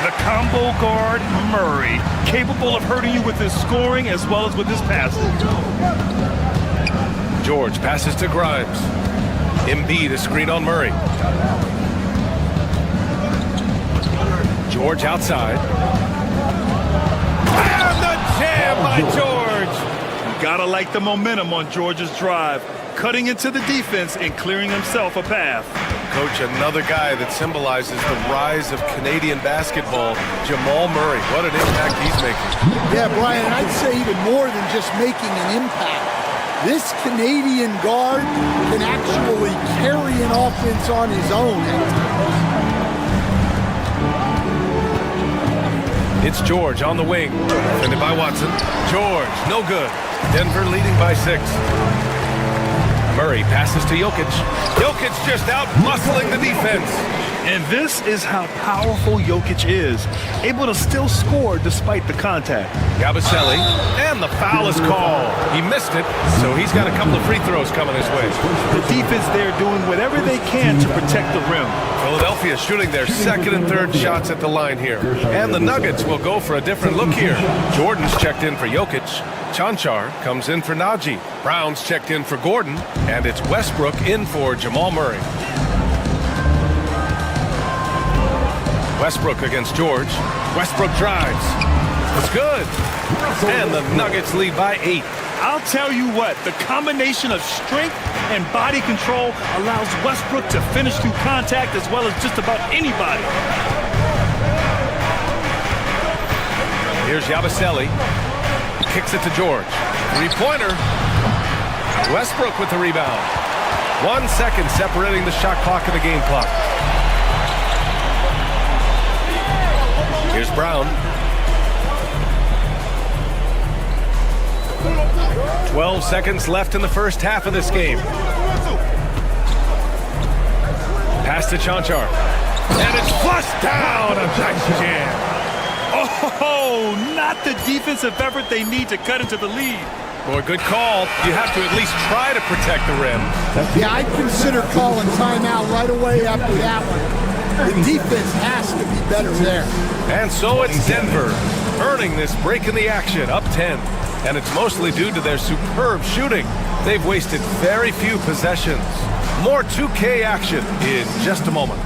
The combo guard, Murray, capable of hurting you with his scoring as well as with his passing. George passes to Grimes. Embiid a screen on Murray. George outside. And the jam by George. You gotta like the momentum on George's drive, cutting into the defense and clearing himself a path. Coach, another guy that symbolizes the rise of Canadian basketball, Jamal Murray. What an impact he's making. Yeah, Brian, I'd say even more than just making an impact. This Canadian guard can actually carry an offense on his own. It's George on the wing. Defended by Watson. George, no good. Denver leading by 6. Murray passes to Jokic. Jokic just out muscling the defense. And this is how powerful Jokic is, able to still score despite the contact. Yabusele, and the foul is called. He missed it, so he's got a couple of free throws coming his way. The defense there doing whatever they can to protect the rim. Philadelphia shooting their second and third shots at the line here. And the Nuggets will go for a different look here. Jordan's checked in for Jokic. Chanchar comes in for Najee. Brown's checked in for Gordon. And it's Westbrook in for Jamal Murray. Westbrook against George. Westbrook drives. It's good. And the Nuggets lead by 8. I'll tell you what, the combination of strength and body control allows Westbrook to finish through contact as well as just about anybody. Here's Yabusele. Kicks it to George. Three-pointer. Westbrook with the rebound. 1 second separating the shot clock and the game clock. Here's Brown. 12 seconds left in the first half of this game. Pass to Chanchar. And it's flushed down. A nice jam. Oh, not the defensive effort they need to cut into the lead. Boy, good call. You have to at least try to protect the rim. Yeah, I'd consider calling timeout right away after that one. The defense has to be better there. And so it's Denver earning this break in the action, up 10. And it's mostly due to their superb shooting. They've wasted very few possessions. More 2K action in just a moment.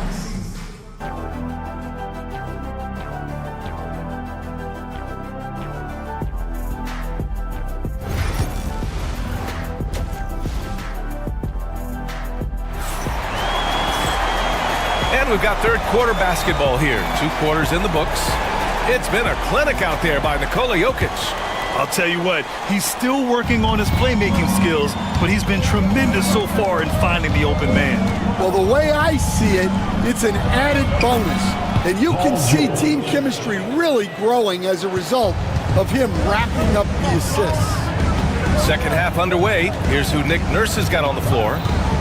And we've got third quarter basketball here. 2 quarters in the books. It's been a clinic out there by Nikola Jokic. I'll tell you what, he's still working on his playmaking skills, but he's been tremendous so far in finding the open man. Well, the way I see it, it's an added bonus. And you can see team chemistry really growing as a result of him racking up the assists. Second half underway. Here's who Nick Nurse has got on the floor.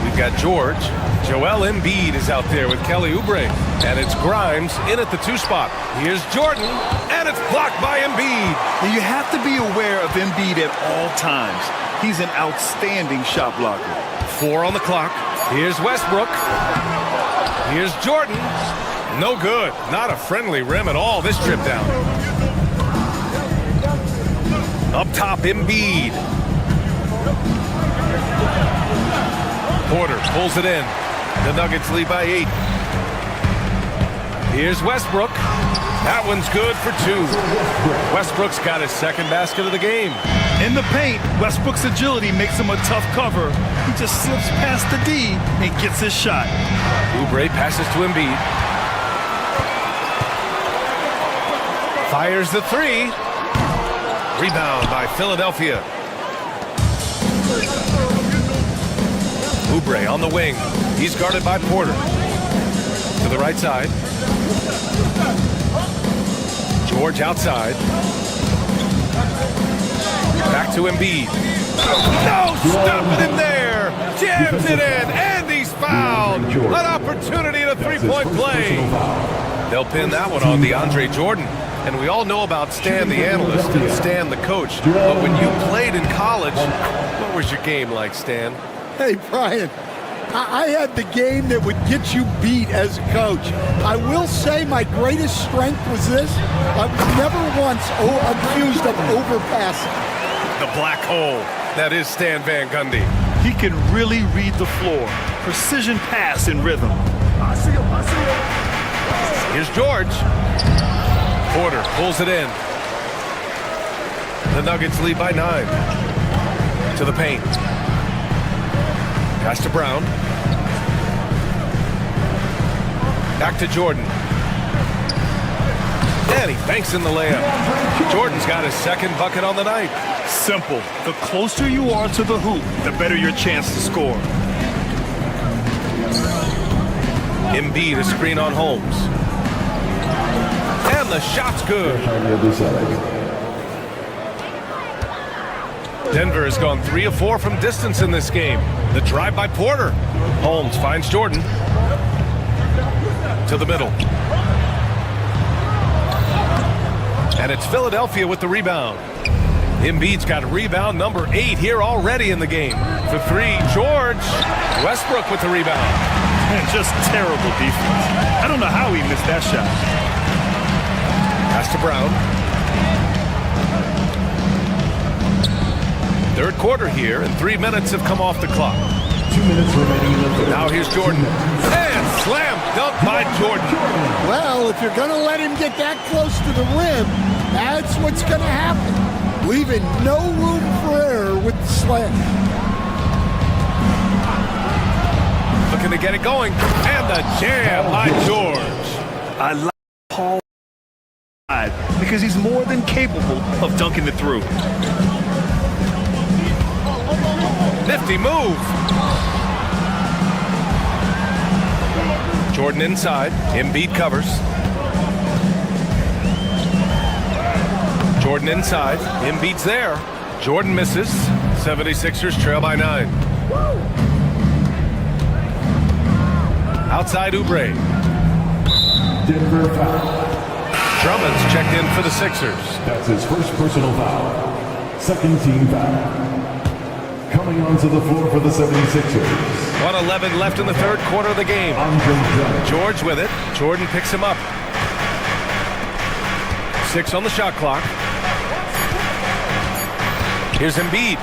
We've got George. Joel Embiid is out there with Kelly Oubre. And it's Grimes in at the 2 spot. Here's Jordan, and it's blocked by Embiid. And you have to be aware of Embiid at all times. He's an outstanding shot blocker. 4 on the clock. Here's Westbrook. Here's Jordan. No good. Not a friendly rim at all this trip down. Up top, Embiid. Porter pulls it in. The Nuggets lead by 8. Here's Westbrook. That one's good for 2. Westbrook's got his second basket of the game. In the paint, Westbrook's agility makes him a tough cover. He just slips past the D and gets his shot. Oubre passes to Embiid. Fires the 3. Rebound by Philadelphia. Oubre on the wing. He's guarded by Porter. To the right side. George outside. Back to Embiid. No, stopping him there. Jams it in, and he's fouled. An opportunity at a 3-point play. They'll pin that one on DeAndre Jordan. And we all know about Stan the analyst and Stan the coach. But when you played in college, what was your game like, Stan? Hey, Brian, I had the game that would get you beat as a coach. I will say my greatest strength was this. I was never once accused of overpassing. The black hole. That is Stan Van Gundy. He can really read the floor. Precision pass in rhythm. Here's George. Porter pulls it in. The Nuggets lead by 9. To the paint. Pass to Brown. Back to Jordan. And he banks in the layup. Jordan's got his second bucket on the night. Simple. The closer you are to the hoop, the better your chance to score. Embiid, a screen on Holmes. And the shot's good. Denver has gone 3 of 4 from distance in this game. The drive by Porter. Holmes finds Jordan. To the middle. And it's Philadelphia with the rebound. Embiid's got rebound number 8 here already in the game. For 3, George. Westbrook with the rebound. Man, just terrible defense. I don't know how he missed that shot. Pass to Brown. Third quarter here, and 3 minutes have come off the clock. 2 minutes remaining. Now here's Jordan. And slam dunk by Jordan. Well, if you're going to let him get that close to the rim, that's what's going to happen. leaving no room for error with the slam. Looking to get it going, and the jam by George. I like Paul because he's more than capable of dunking it through. Nifty move. Jordan inside. Embiid covers. Jordan inside. Embiid's there. Jordan misses. 76ers trail by 9. Outside Oubre. Denver foul. Drummond's checked in for the Sixers. That's his first personal foul. Second team foul. Coming onto the floor for the 76ers. 1:11 left in the third quarter of the game. George with it. Jordan picks him up. 6 on the shot clock. Here's Embiid.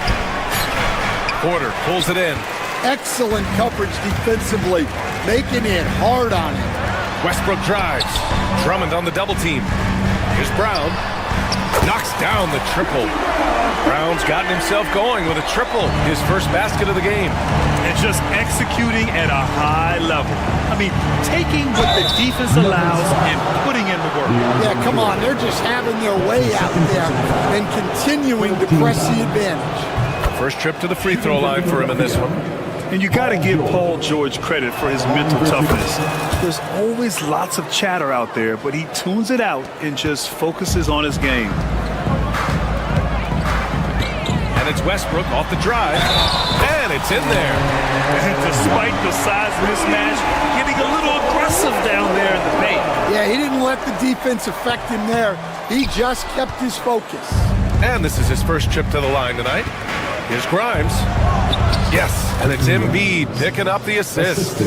Porter pulls it in. Excellent coverage defensively, making it hard on him. Westbrook drives. Drummond on the double team. Here's Brown. Knocks down the triple. Brown's gotten himself going with a triple. His first basket of the game. And just executing at a high level. I mean, taking what the defense allows and putting in the work. Yeah, come on. They're just having their way out there and continuing to press the advantage. First trip to the free throw line for him in this one. And you got to give Paul George credit for his mental toughness. There's always lots of chatter out there, but he tunes it out and just focuses on his game. And it's Westbrook off the drive, and it's in there. And despite the size mismatch, getting a little aggressive down there in the paint. Yeah, he didn't let the defense affect him there. He just kept his focus. And this is his first trip to the line tonight. Here's Grimes. Yes, and it's Embiid picking up the assist.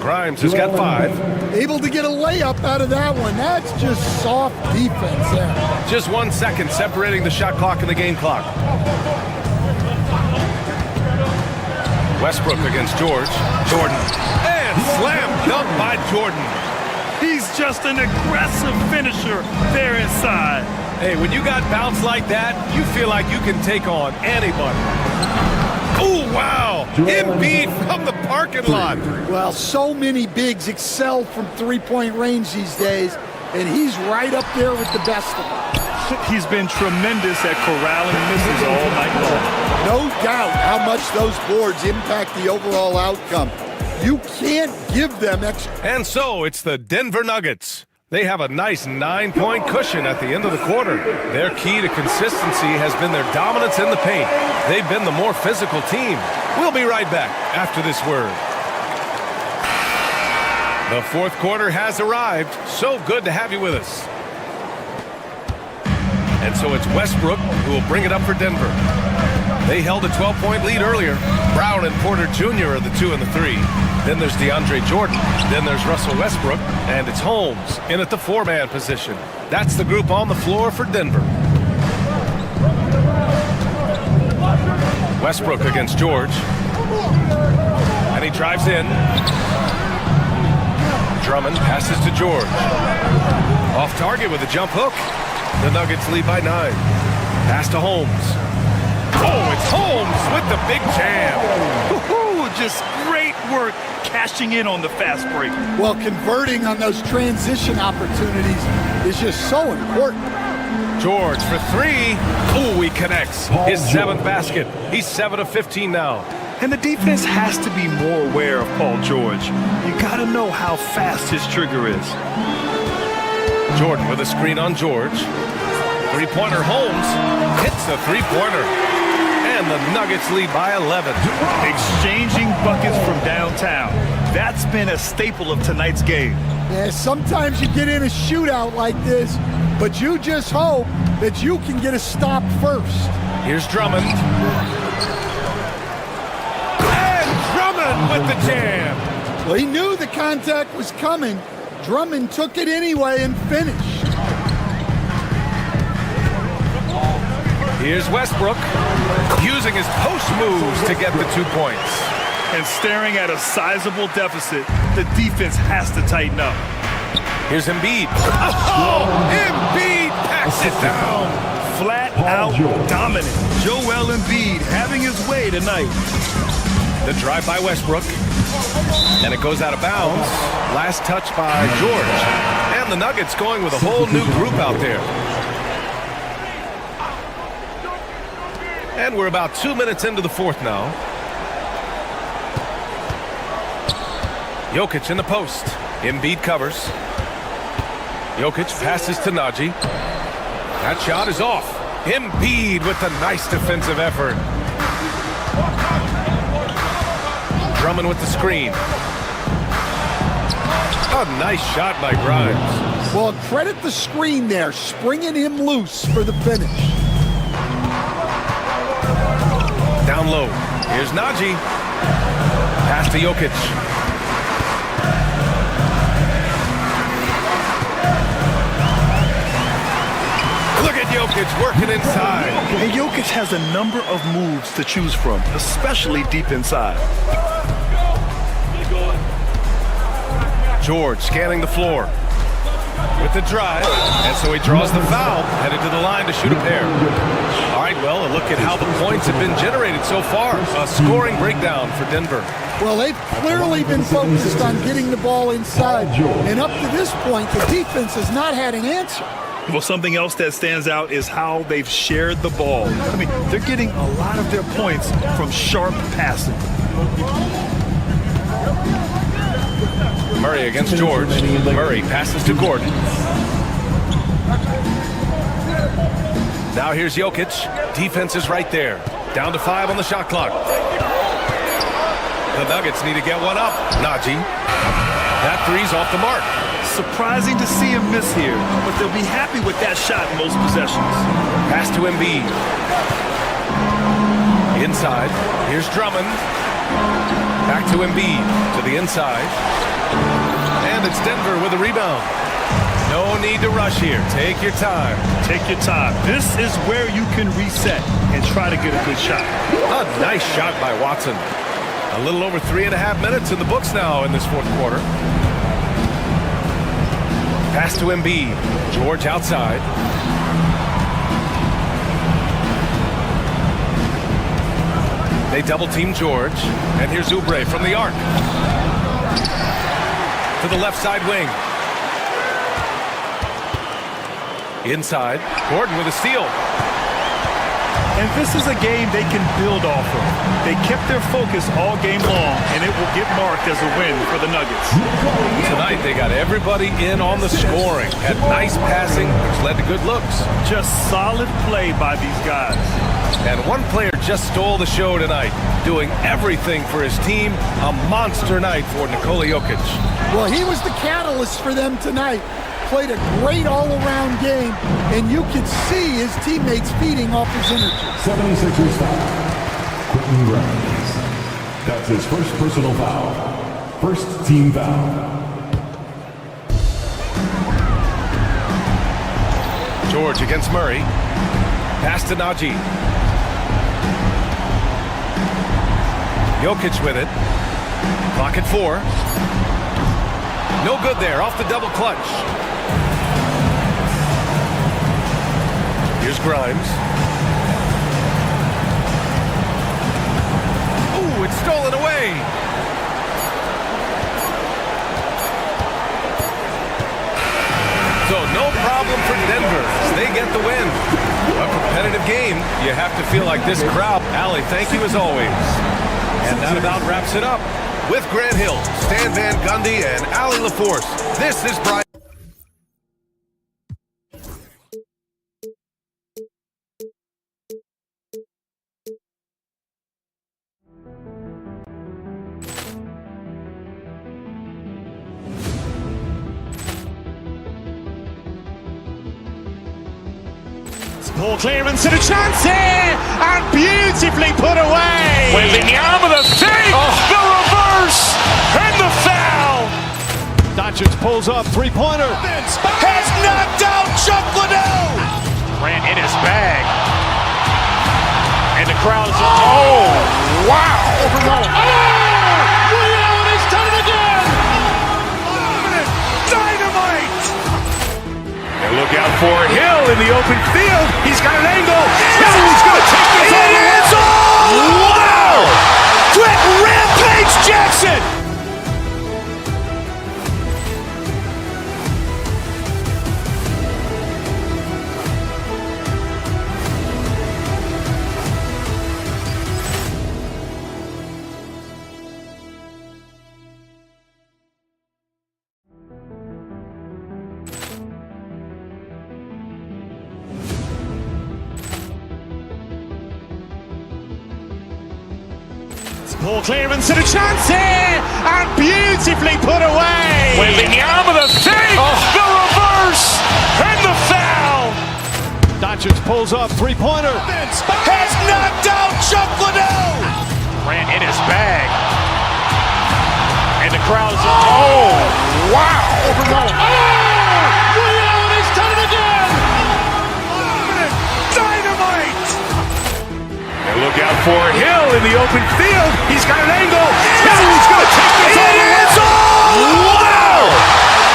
Grimes has got 5. Able to get a layup out of that one. That's just soft defense there. Just 1 second separating the shot clock and the game clock. Westbrook against George. Jordan. And slam dunk by Jordan. He's just an aggressive finisher there inside. Hey, when you got bounce like that, you feel like you can take on anybody. Oh, wow. Embiid from the parking lot. Well, so many bigs excel from three-point range these days, and he's right up there with the best of them. He's been tremendous at corralling misses all night long. No doubt how much those boards impact the overall outcome. You can't give them extra. And so it's the Denver Nuggets. They have a nice 9-point cushion at the end of the quarter. Their key to consistency has been their dominance in the paint. They've been the more physical team. We'll be right back after this word. The fourth quarter has arrived. So good to have you with us. And so it's Westbrook who will bring it up for Denver. They held a 12-point lead earlier. Brown and Porter Jr. are the 2 and the 3. Then there's DeAndre Jordan. Then there's Russell Westbrook. And it's Holmes in at the 4-man position. That's the group on the floor for Denver. Westbrook against George. And he drives in. Drummond passes to George. Off target with a jump hook. The Nuggets lead by 9. Pass to Holmes. Oh, it's Holmes with the big jam. Woo-hoo, just great work cashing in on the fast break. Well, converting on those transition opportunities is just so important. George for 3. Oh, he connects. His 7th basket. He's 7 of 15 now. And the defense has to be more aware of Paul George. You got to know how fast his trigger is. Jordan with a screen on George. Three-pointer Holmes hits the three-pointer. And the Nuggets lead by 11. Exchanging buckets from downtown. That's been a staple of tonight's game. Yeah, sometimes you get in a shootout like this, but you just hope that you can get a stop first. Here's Drummond. And Drummond with the jam. Well, he knew the contact was coming. Drummond took it anyway and finished. Here's Westbrook using his post moves to get the 2 points. And staring at a sizable deficit, the defense has to tighten up. Here's Embiid. Oh, Embiid packs it down. flat out dominant. Joel Embiid having his way tonight. The drive by Westbrook. And it goes out of bounds. Last touch by George. And the Nuggets going with a whole new group out there. And we're about 2 minutes into the fourth now. Jokic in the post. Embiid covers. Jokic passes to Najee. That shot is off. Embiid with a nice defensive effort. Drummond with the screen. A nice shot by Grimes. Well, credit the screen there, springing him loose for the finish. Down low. Here's Najee. Pass to Jokic. Look at Jokic working inside. And Jokic has a number of moves to choose from, especially deep inside. George scanning the floor with the drive, and so he draws the foul, headed to the line to shoot a pair. All right, well, a look at how the points have been generated so far. A scoring breakdown for Denver. Well, they've clearly been focused on getting the ball inside, and up to this point, the defense has not had an answer. Well, something else that stands out is how they've shared the ball. I mean, they're getting a lot of their points from sharp passing. Murray against George. Murray passes to Gordon. Now here's Jokic. Defense is right there. Down to 5 on the shot clock. The Nuggets need to get one up. Najee. That three's off the mark. Surprising to see him miss here, but they'll be happy with that shot in most possessions. Pass to Embiid. Inside. Here's Drummond. Back to Embiid. To the inside. And it's Denver with a rebound. No need to rush here. Take your time. Take your time. This is where you can reset and try to get a good shot. A nice shot by Watson. A little over 3.5 minutes in the books now in this fourth quarter. Pass to Embiid. George outside. They double team George. And here's Oubre from the arc. To the left side wing. Inside. Gordon with a steal. And this is a game they can build off of. They kept their focus all game long, and it will get marked as a win for the Nuggets. Tonight, they got everybody in on the scoring. Had nice passing, which led to good looks. Just solid play by these guys. And one player just stole the show tonight, doing everything for his team. A monster night for Nikola Jokic. Well, he was the catalyst for them tonight. Played a great all-around game, and you could see his teammates feeding off his energy. 76ers foul. Quentin Grimes. That's his first personal foul. First team foul. George against Murray. Pass to Najee. Jokic with it. Clock at 4. No good there. Off the double clutch. Here's Grimes. Ooh, it's stolen away. So no problem for Denver. They get the win. A competitive game. You have to feel like this crowd. Allie, thank you as always. And that about wraps it up. With Grant Hill, Stan Van Gundy, and Allie LaForce, this is Brian. Ball clearance and a chance here, and beautifully put away. Wembanyama the fake, the reverse, and the foul. Doncic pulls up, three-pointer. Has knocked out Chuck Liddell. Ran in his bag. And the crowd is, oh, wow. Ray Allen has done it again. Dynamite. And look out for Hill in the open field. He's got an angle. He's going to take this all the way. Wow! Quick rampage Jackson! Poor clearance and a chance here, and beautifully put away. Wembanyama the save, the reverse, and the foul. Doncic pulls up, three-pointer. Has knocked out Chuck Liddell. Grant in his bag. And the crowd's wow. Overrun. Allen has done it again. Dynamite. And look out for Hill in the open field. He's got an angle. He's going to take this all the way. Wow.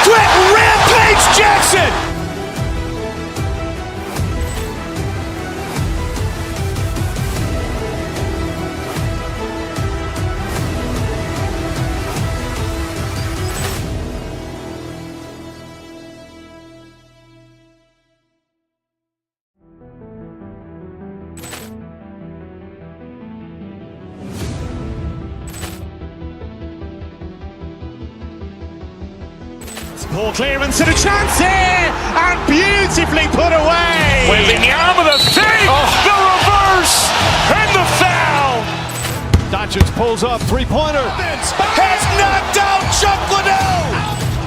Quick rampage Jackson. Poor clearance and a chance here, and beautifully put away. Wembanyama the save, the reverse, and the foul. Doncic pulls up, three-pointer. Has knocked out Chuck Liddell.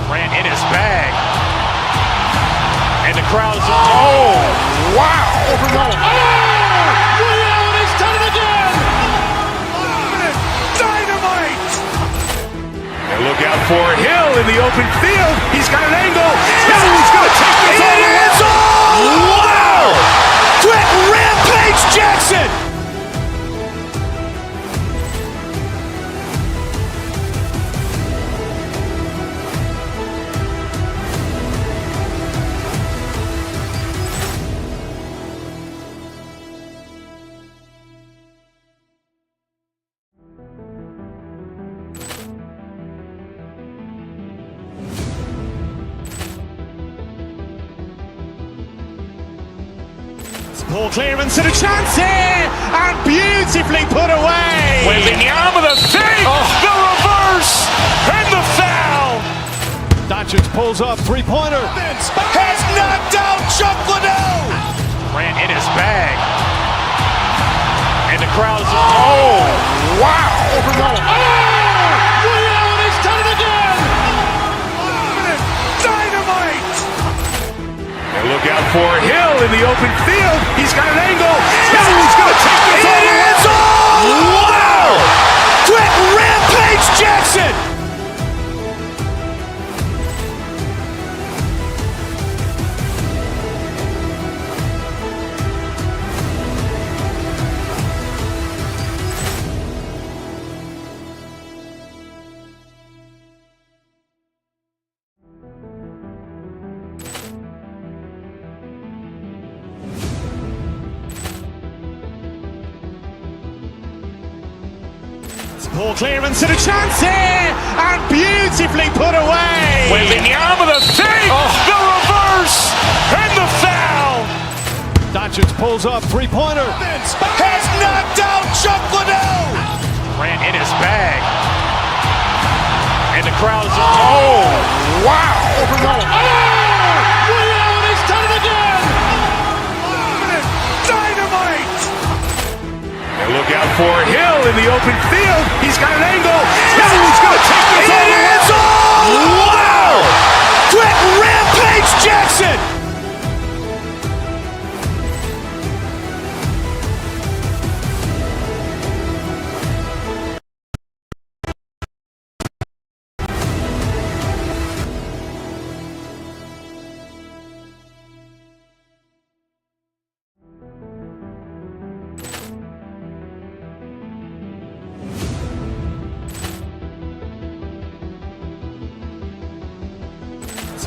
Grant in his bag. And the crowd's wow. Overrun. Allen has done it again. Dynamite. And look out for Hill in the open field. He's got an angle. He's going to take this all the way. Wow. Quick rampage Jackson. Poor clearance and a chance here, and beautifully put away. Wembanyama the save, the reverse, and the foul. Doncic pulls up, three-pointer. Has knocked out Chuck Liddell. Grant in his bag. And the crowd's wow. Overrun. Allen has done it again. Dynamite. And look out for Hill in the open field. He's got an angle. He's going to take this all the way. Wow. Quick rampage Jackson. Poor clearance and a chance here, and beautifully put away. Wembanyama the save, the reverse, and the foul. Doncic pulls up, three-pointer. Has knocked out Chuck Liddell. Grant in his bag. And the crowd's wow. Overrun. Allen has done it again. Dynamite. And look out for Hill in the open field. He's got an angle. He's going to take this all the way. Wow. Quick rampage Jackson.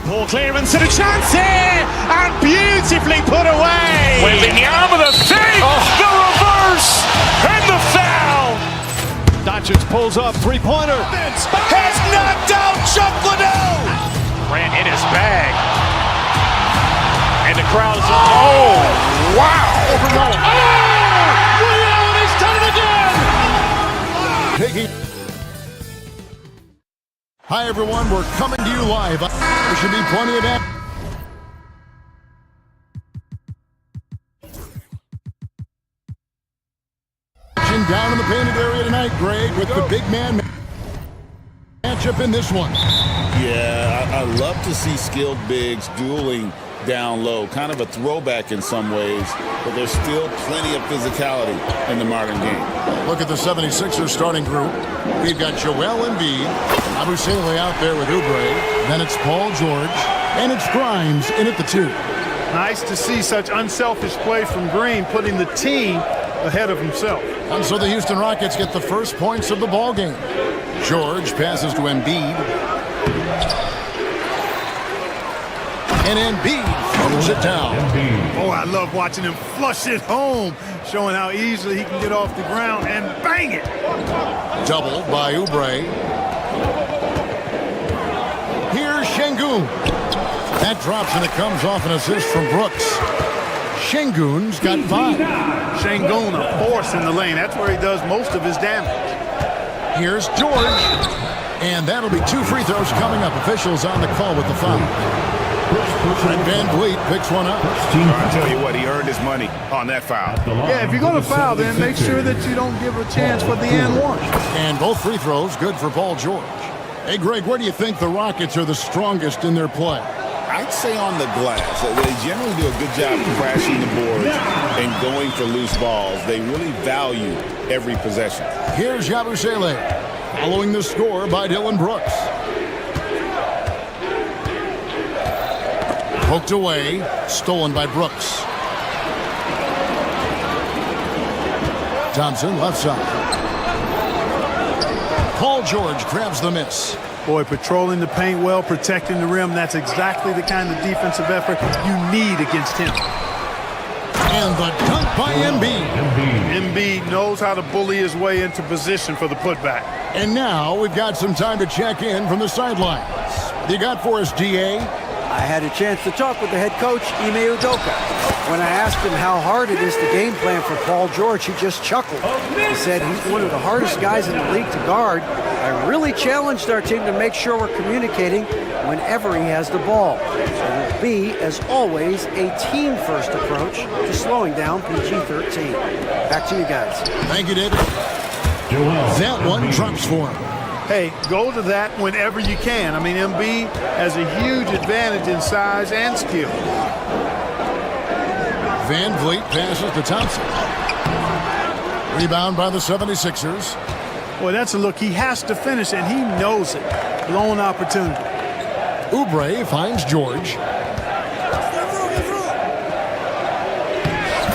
Ball clearance and a chance here, and beautifully put away. Wembanyama the save, the reverse, and the foul. Doncic pulls up, three-pointer. Has knocked out Chuck Liddell. Ran in his bag. And the crowd is wow. Ray Allen has done it again. Hi, everyone. We're coming to you live. There should be plenty of action down in the painted area tonight, Greg, with the big man matchup in this one. Yeah, I love to see skilled bigs dueling down low. Kind of a throwback in some ways, but there's still plenty of physicality in the modern game. Look at the 76ers starting group. We've got Joel Embiid, Abusele out there with Oubre. Then it's Paul George, and it's Grimes in at the 2. Nice to see such unselfish play from Green, putting the team ahead of himself. And so the Houston Rockets get the first points of the ball game. George passes to Embiid. And Embiid throws it down. Oh, I love watching him flush it home, showing how easily he can get off the ground and bang it. Doubled by Oubre. Here's Şengün. That drops and it comes off an assist from Brooks. Şengün's got 5. Şengün, a force in the lane. That's where he does most of his damage. Here's George. And that'll be 2 free throws coming up. Officials on the call with the foul. And Van Vliet picks one up. I tell you what, he earned his money on that foul. Yeah, if you're going to foul, then make sure that you don't give a chance for the and one. And both free throws good for Paul George. Hey, Greg, where do you think the Rockets are the strongest in their play? I'd say on the glass. They generally do a good job of crashing the boards and going for loose balls. They really value every possession. Here's Yabusele, following the score by Dylan Brooks. Poked away, stolen by Brooks. Thompson left side. Paul George grabs the miss. Boy, patrolling the paint well, protecting the rim. That's exactly the kind of defensive effort you need against him. And the dunk by Embiid. Embiid knows how to bully his way into position for the putback. And now we've got some time to check in from the sidelines. What you got for us, DA? I had a chance to talk with the head coach, Ime Udoka. When I asked him how hard it is to game plan for Paul George, he just chuckled. He said he's one of the hardest guys in the league to guard. I really challenged our team to make sure we're communicating whenever he has the ball. It will be, as always, a team-first approach to slowing down PG-13. Back to you guys. Thank you, David. That one drops for him. Hey, go to that whenever you can. I mean, Embiid has a huge advantage in size and skill. Van Vliet passes to Thompson. Rebound by the 76ers. Boy, that's a look. He has to finish, and he knows it. Lone opportunity. Oubre finds George.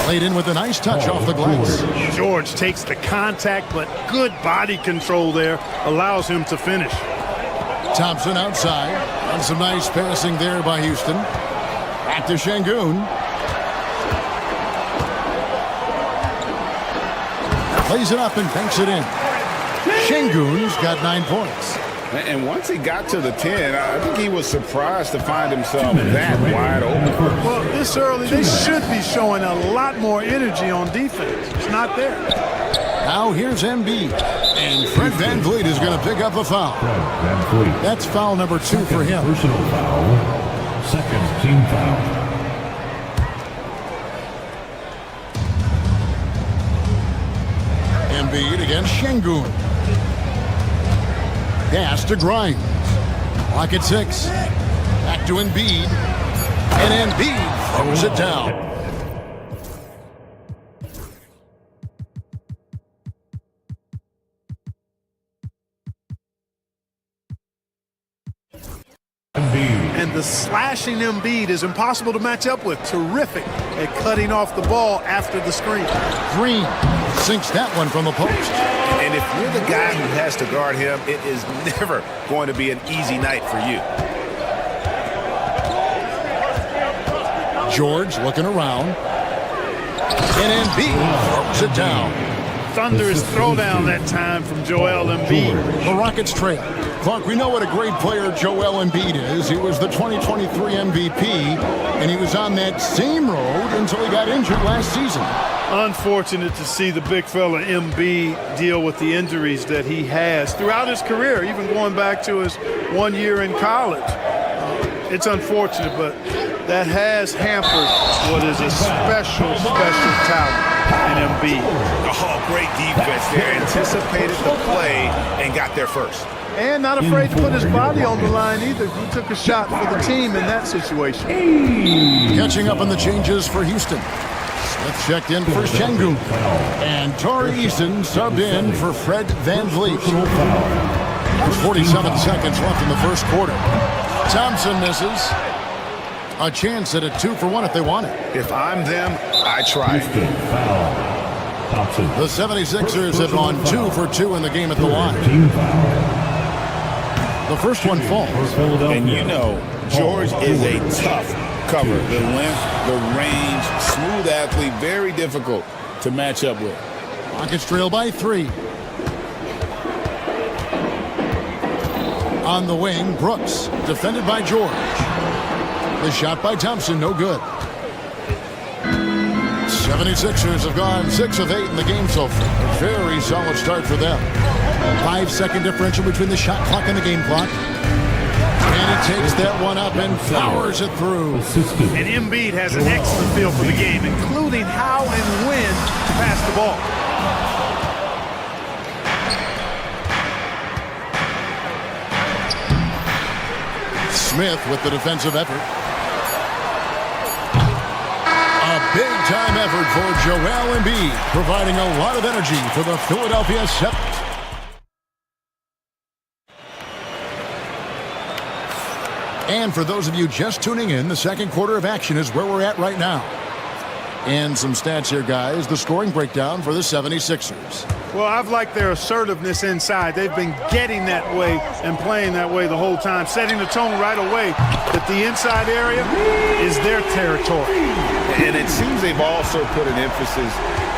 Laid in with a nice touch off the glass. George takes the contact, but good body control there allows him to finish. Thompson outside. And some nice passing there by Houston. Back to Şengün. Plays it up and banks it in. Şengün's got 9 points. And once he got to the 10, I think he was surprised to find himself that wide open. Well, this early, they should be showing a lot more energy on defense. It's not there. Now here's Embiid. And Fred Van Vliet is going to pick up a foul. That's foul number 2 for him. Personal foul. Second team foul. Embiid against Şengün. Pass to Grimes. Clock at 6. Back to Embiid. And Embiid throws it down. And the slashing Embiid is impossible to match up with. Terrific at cutting off the ball after the screen. Green sinks that one from the post. And if you're the guy who has to guard him, it is never going to be an easy night for you. George looking around. And Embiid throws it down. Thunderous throwdown that time from Joel Embiid. The Rockets trail. Clark, we know what a great player Joel Embiid is. He was the 2023 MVP, and he was on that same road until he got injured last season. Unfortunate to see the big fella Embiid deal with the injuries that he has throughout his career, even going back to his 1 year in college. It's unfortunate, but that has hampered what is a special talent in Embiid. Oh, great defense there. Anticipated the play and got there first. And not afraid to put his body on the line either. He took a shot for the team in that situation. Catching up on the changes for Houston. Smith checked in for Şengün. And Torrey Eason subbed in for Fred VanVleet. There's 47 seconds left in the first quarter. Thompson misses. A chance at a 2-for-1 if they want it. If I'm them, I try. The 76ers have gone 2 for 2 in the game at the line. The first one falls. And you know, George is a tough cover. The length, the range, smooth athlete, very difficult to match up with. Rockets trail by 3. On the wing, Brooks, defended by George. The shot by Thompson, no good. 76ers have gone 6 of 8 in the game so far. A very solid start for them. 5-second differential between the shot clock and the game clock. And he takes that one up and powers it through. And Embiid has an excellent feel for the game, including how and when to pass the ball. Smith with the defensive effort. A big-time effort for Joel Embiid, providing a lot of energy for the Philadelphia 7. And for those of you just tuning in, the second quarter of action is where we're at right now. And some stats here, guys. The scoring breakdown for the 76ers. Well, I've liked their assertiveness inside. They've been getting that way and playing that way the whole time, setting the tone right away that the inside area is their territory. And it seems they've also put an emphasis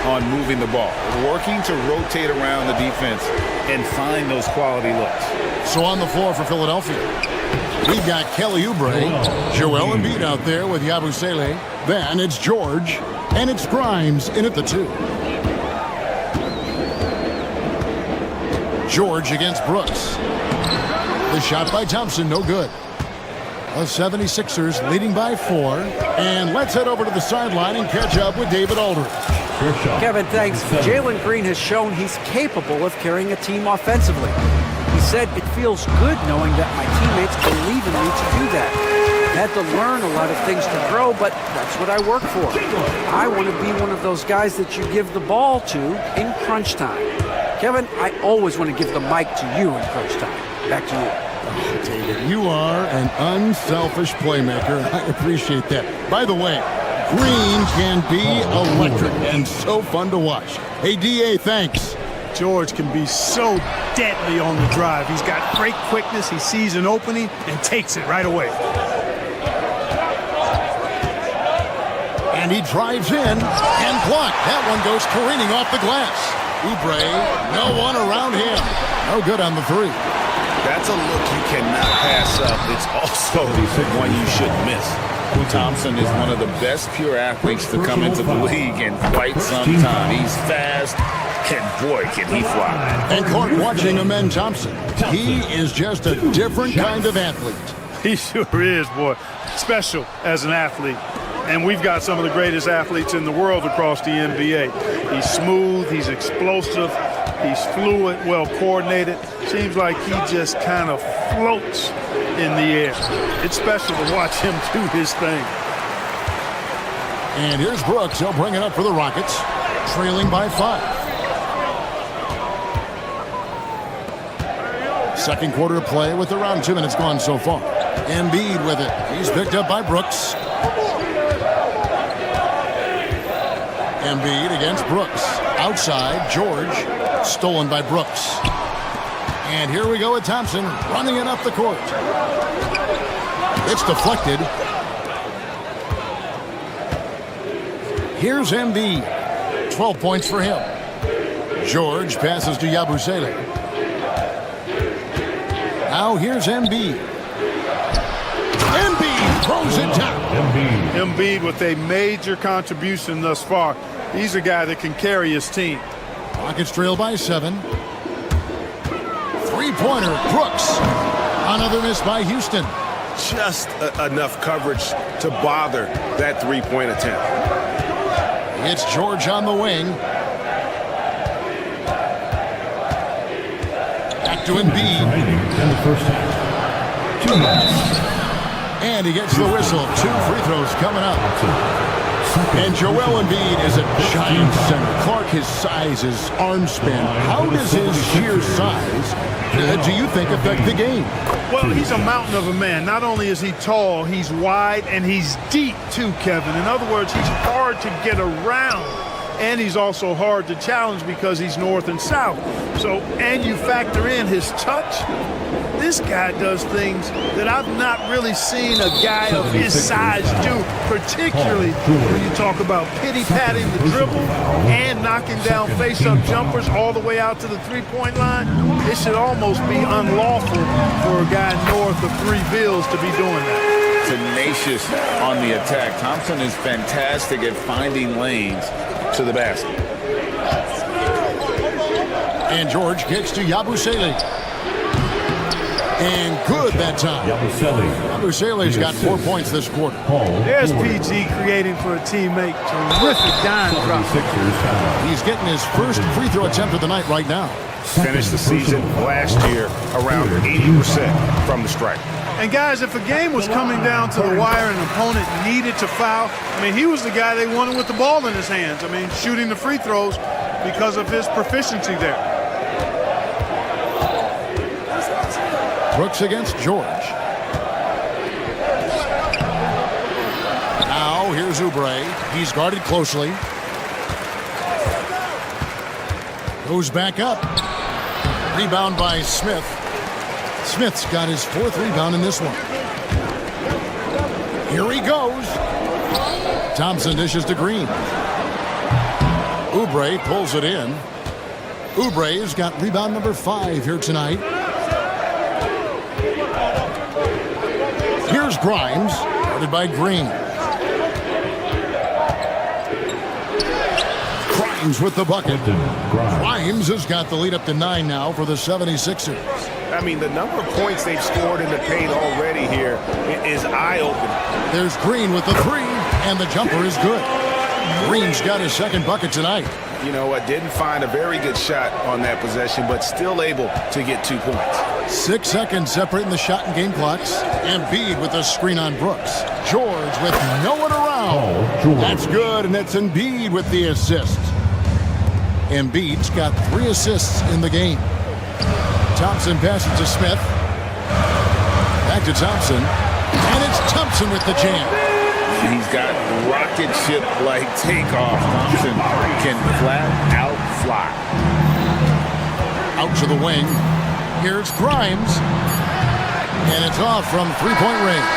on moving the ball, working to rotate around the defense and find those quality looks. So on the floor for Philadelphia, we've got Kelly Oubre, Joel Embiid out there with Yabusele. Then it's George, and it's Grimes in at the 2. George against Brooks. The shot by Thompson, no good. The 76ers leading by 4. And let's head over to the sideline and catch up with David Aldridge. Kevin, thanks. Jalen Green has shown he's capable of carrying a team offensively. He said, "It feels good knowing that my teammates believe in me to do that. I had to learn a lot of things to grow, but that's what I work for. I want to be one of those guys that you give the ball to in crunch time." Kevin, I always want to give the mic to you in crunch time. Back to you. Oh, David, you are an unselfish playmaker. I appreciate that. By the way, Green can be electric and so fun to watch. Hey, DA, thanks. George can be so deadly on the drive. He's got great quickness. He sees an opening and takes it right away. And he drives in and blocked. That one goes careening off the glass. Oubre, no one around him. No good on the 3. That's a look you cannot pass up. It's also one you shouldn't miss. Thompson is one of the best pure athletes to come into the league in quite some time. He's fast, and boy, can he fly. And Clark watching Amen Thompson. He is just a different kind of athlete. He sure is, boy. Special as an athlete. And we've got some of the greatest athletes in the world across the NBA. He's smooth, he's explosive, he's fluid, well coordinated. Seems like he just kind of floats in the air. It's special to watch him do his thing. And here's Brooks. He'll bring it up for the Rockets, trailing by 5. Second quarter play with around 2 minutes gone so far. Embiid with it. He's picked up by Brooks. Embiid against Brooks. Outside, George. Stolen by Brooks. And here we go with Thompson running it up the court. It's deflected. Here's Embiid. 12 points for him. George passes to Yabusele. Now here's Embiid. Embiid throws it down. Embiid with a major contribution thus far. He's a guy that can carry his team. Rockets trail by 7. Three-pointer, Brooks. Another miss by Houston. Just enough coverage to bother that three-point attempt. It's George on the wing. Back to Embiid. In the first half. 2 minutes. And he gets the whistle. 2 free throws coming up. And Joel Embiid is a giant center. Clark, his size, his arm span. How does his sheer size, do you think, affect the game? Well, he's a mountain of a man. Not only is he tall, he's wide, and he's deep too, Kevin. In other words, he's hard to get around. And he's also hard to challenge because he's north and south. So, and you factor in his touch. This guy does things that I've not really seen a guy of his size do, particularly when you talk about pity-patting the dribble and knocking down face-up jumpers all the way out to the three-point line. It should almost be unlawful for a guy north of 3 Vills to be doing that. Tenacious on the attack. Thompson is fantastic at finding lanes to the basket. And George kicks to Yabusele. And good that time. Yabusele's got 4 points this quarter. There's PG creating for a teammate. Terrific dime drop. He's getting his first free throw attempt of the night right now. Finished the season last year around 80% from the stripe. And guys, if a game was coming down to the wire and an opponent needed to foul, I mean, he was the guy they wanted with the ball in his hands. I mean, shooting the free throws because of his proficiency there. Brooks against George. Now here's Oubre. He's guarded closely. Goes back up. Rebound by Smith. Smith's got his 4th rebound in this one. Here he goes. Thompson dishes to Green. Oubre pulls it in. Oubre's got rebound number 5 here tonight. Here's Grimes, guarded by Green. Grimes with the bucket. Grimes has got the lead up to 9 now for the 76ers. I mean, the number of points they've scored in the paint already here is eye-opening. There's Green with the 3, and the jumper is good. Green's got his 2nd bucket tonight. You know what? Didn't find a very good shot on that possession, but still able to get 2 points. 6 seconds separating the shot and game clocks. Embiid with a screen on Brooks. George with no one around. That's good, and that's Embiid with the assist. Embiid's got 3 assists in the game. Thompson passes to Smith. Back to Thompson. And it's Thompson with the jam. He's got rocket ship-like takeoff. Thompson can flat out fly. Out to the wing. Here's Grimes. And it's off from three-point range.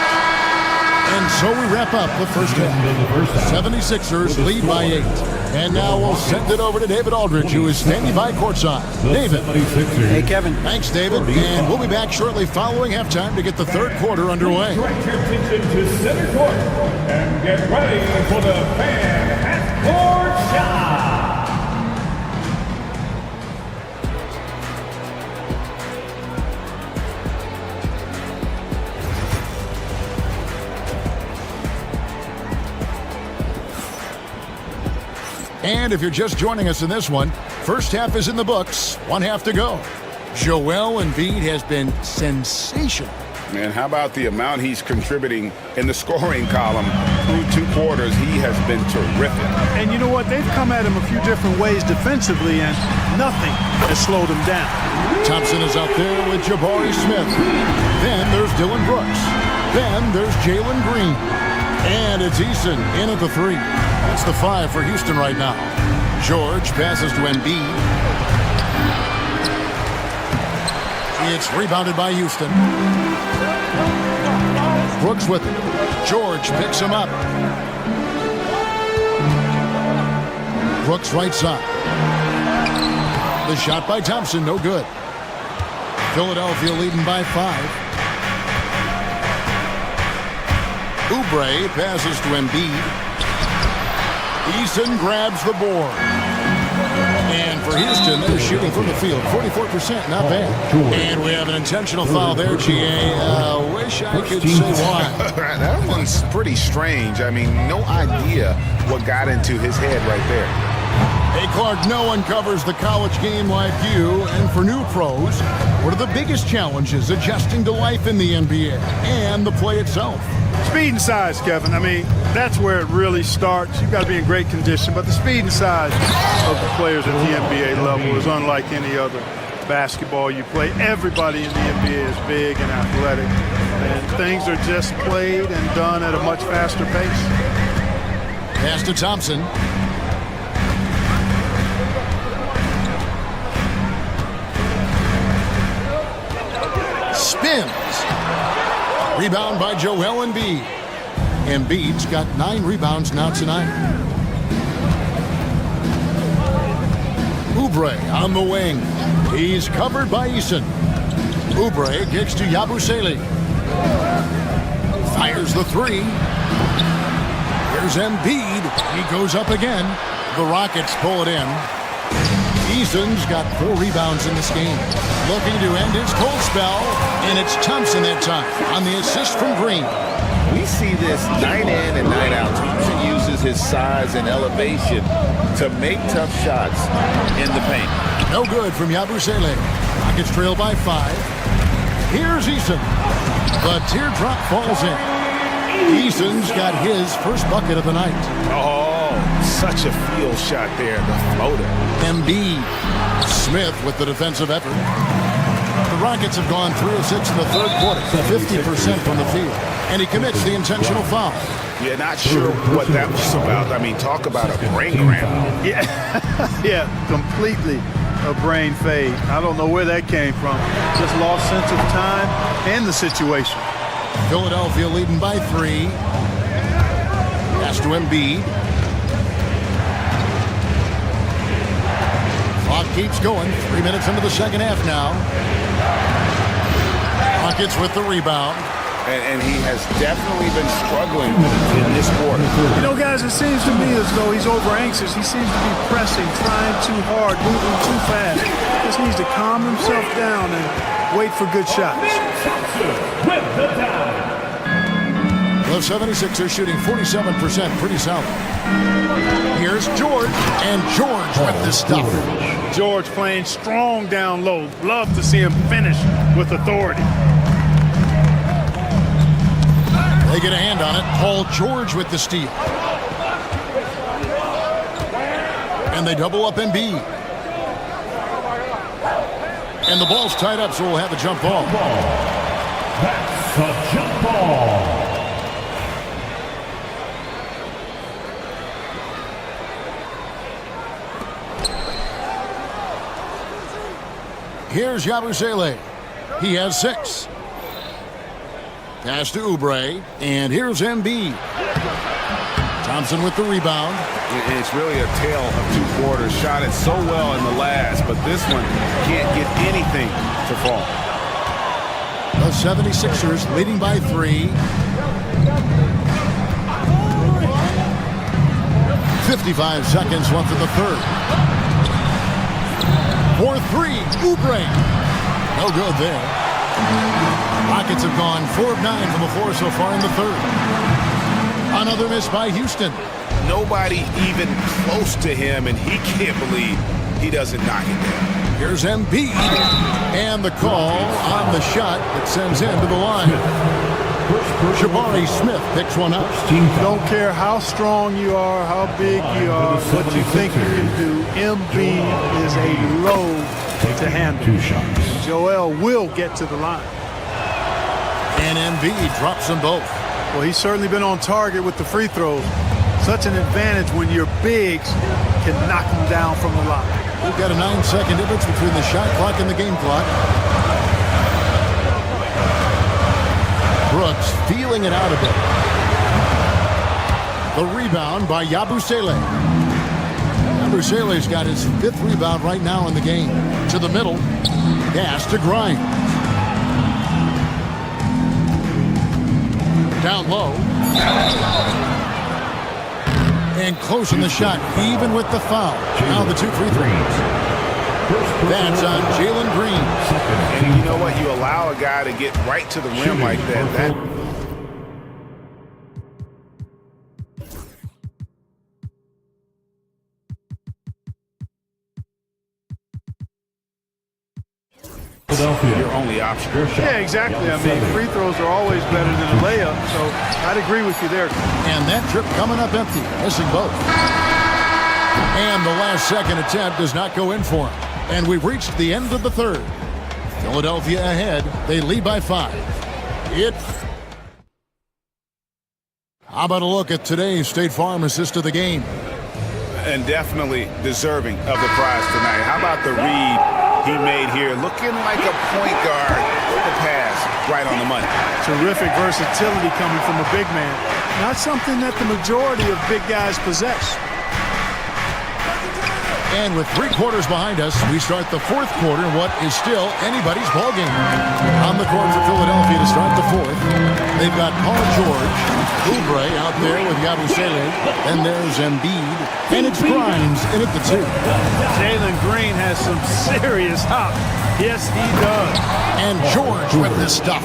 And so we wrap up the first half. 76ers lead by 8. And now we'll send it over to David Aldridge, who is standing by courtside. David. Hey, Kevin. Thanks, David. And we'll be back shortly following halftime to get the 3rd quarter underway. Direct your attention to center court and get ready for the fan half-court shot. And if you're just joining us in this one, first half is in the books, 1 half to go. Joel Embiid has been sensational. Man, how about the amount he's contributing in the scoring column? Through 2 quarters, he has been terrific. And you know what? They've come at him a few different ways defensively, and nothing has slowed him down. Thompson is out there with Jabari Smith. Then there's Dylan Brooks. Then there's Jalen Green. And it's Eason in at the 3. That's the 5 for Houston right now. George passes to Embiid. It's rebounded by Houston. Brooks with it. George picks him up. Brooks right side. The shot by Thompson, no good. Philadelphia leading by 5. Oubre passes to Embiid. Eason grabs the board. And for Houston, they're shooting from the field. 44%, not bad. And we have an intentional foul there, GA. Wish I could say why. That one's pretty strange. I mean, no idea what got into his head right there. Hey, Clark, no one covers the college game like you. And for new pros, what are the biggest challenges adjusting to life in the NBA and the play itself? Speed and size, Kevin. I mean, that's where it really starts. You've got to be in great condition, but the speed and size of the players at the NBA level is unlike any other basketball you play. Everybody in the NBA is big and athletic, and things are just played and done at a much faster pace. Pass to Thompson. Spins. Rebound by Joel Embiid. Embiid's got 9 rebounds now tonight. Oubre on the wing. He's covered by Eason. Oubre gets to Yabusele. Fires the 3. Here's Embiid. He goes up again. The Rockets pull it in. Eason's got 4 rebounds in this game. Looking to end his cold spell, and it's Thompson that time on the assist from Green. We see this night in and night out. Thompson uses his size and elevation to make tough shots in the paint. No good from Yabusele. Rockets trail by 5. Here's Eason. The teardrop falls in. Eason's got his first bucket of the night. Oh, such a field shot there, the floater. Embiid. Smith with the defensive effort. The Rockets have gone 3 of 6 in the third quarter, 50% from the field. And he commits the intentional foul. Yeah, not sure what that was about. I mean, talk about a brain cramp. Yeah, yeah, completely a brain fade. I don't know where that came from. Just lost sense of time and the situation. Philadelphia leading by 3. Pass to Embiid. Clock keeps going. 3 minutes into the second half now. Rockets with the rebound. And he has definitely been struggling in this quarter. You know, guys, it seems to me as though he's over anxious. He seems to be pressing, trying too hard, moving too fast. Just needs to calm himself down and wait for good shots. The 76ers shooting 47%, pretty solid. Here's George, and George with the stuff. George playing strong down low. Love to see him finish with authority. They get a hand on it. Paul George with the steal. And they double up Embiid. And the ball's tied up, so we'll have a jump ball. That's a jump ball. Here's Yabusele. He has 6. Pass to Oubre, and here's Embiid. Thompson with the rebound. It's really a tale of 2 quarters. Shot it so well in the last, but this one can't get anything to fall. The 76ers leading by 3. 55 seconds left in the third. For 3, Oubre. No good there. Rockets have gone 4 of 9 from the floor so far in the third. Another miss by Houston. Nobody even close to him, and he can't believe he doesn't knock it down. Here's Embiid. And the call on the shot that sends him to the line. Jabari Smith picks one up. Don't care how strong you are, how big you are, what you think you can do. Embiid is a load to handle. 2 shots. Joel will get to the line. And Embiid drops them both. Well, he's certainly been on target with the free throws. Such an advantage when your bigs can knock them down from the line. We've got a 9-second difference between the shot clock and the game clock. Brooks feeling it out a bit. The rebound by Yabusele. Yabusele's got his 5th rebound right now in the game. To the middle. Pass to Grimes. Down low. And close in the shot, even with the foul. Now the 2 free throws. That's on Jalen Green. And you know what? You allow a guy to get right to the rim like that. Your only option. Yeah, exactly. I mean, free throws are always better than a layup, so I'd agree with you there. And that trip coming up empty, missing both. And the last second attempt does not go in for him. And we've reached the end of the third. Philadelphia ahead. They lead by 5. How about a look at today's State Farm assist of the game? And definitely deserving of the prize tonight. How about the read he made here? Looking like a point guard with the pass right on the money. Terrific versatility coming from a big man. Not something that the majority of big guys possess. And with 3 quarters behind us, we start the 4th quarter in what is still anybody's ballgame. On the court for Philadelphia to start the 4th, they've got Paul George, Oubre out there with Yabusele, and there's Embiid, and it's Grimes in at the 2. Jalen Green has some serious hop. Yes, he does. And George with this stuff.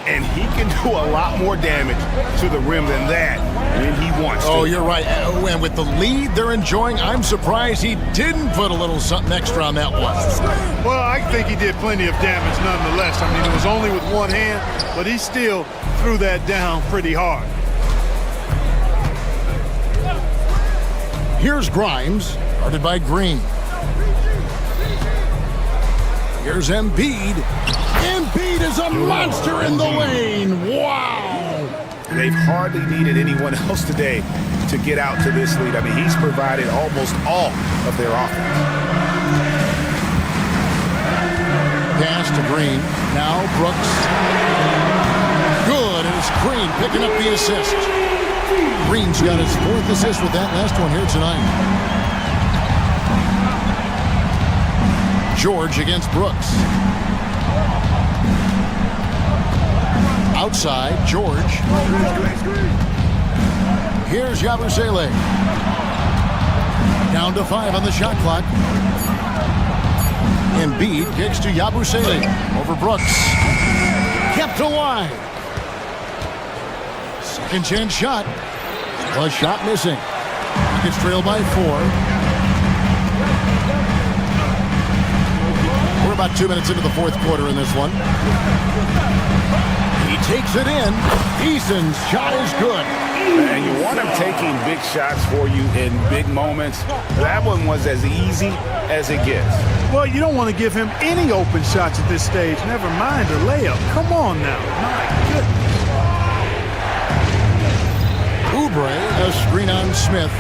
And he can do a lot more damage to the rim than that when he wants to. Oh, you're right. And with the lead they're enjoying, I'm surprised he didn't put a little something extra on that one. Well, I think he did plenty of damage nonetheless. I mean, it was only with one hand, but he still threw that down pretty hard. Here's Grimes, guarded by Green. Here's Embiid. Embiid is a monster in the lane. Wow. They've hardly needed anyone else today to get out to this lead. I mean, he's provided almost all of their offense. Pass to Green. Now Brooks. Good, and it's Green picking up the assist. Green's got his 4th assist with that last one here tonight. George against Brooks. Outside, George. Here's Yabusele. Down to 5 on the shot clock. Embiid kicks to Yabusele over Brooks. Kept alive. Second chance shot. A shot missing. Rockets trail by 4. We're about 2 minutes into the 4th quarter in this one. He takes it in. Eason's shot is good. And you want him taking big shots for you in big moments. That one was as easy as it gets. Well, you don't want to give him any open shots at this stage. Never mind a layup. Come on now. My goodness. Oubre, a screen on Smith.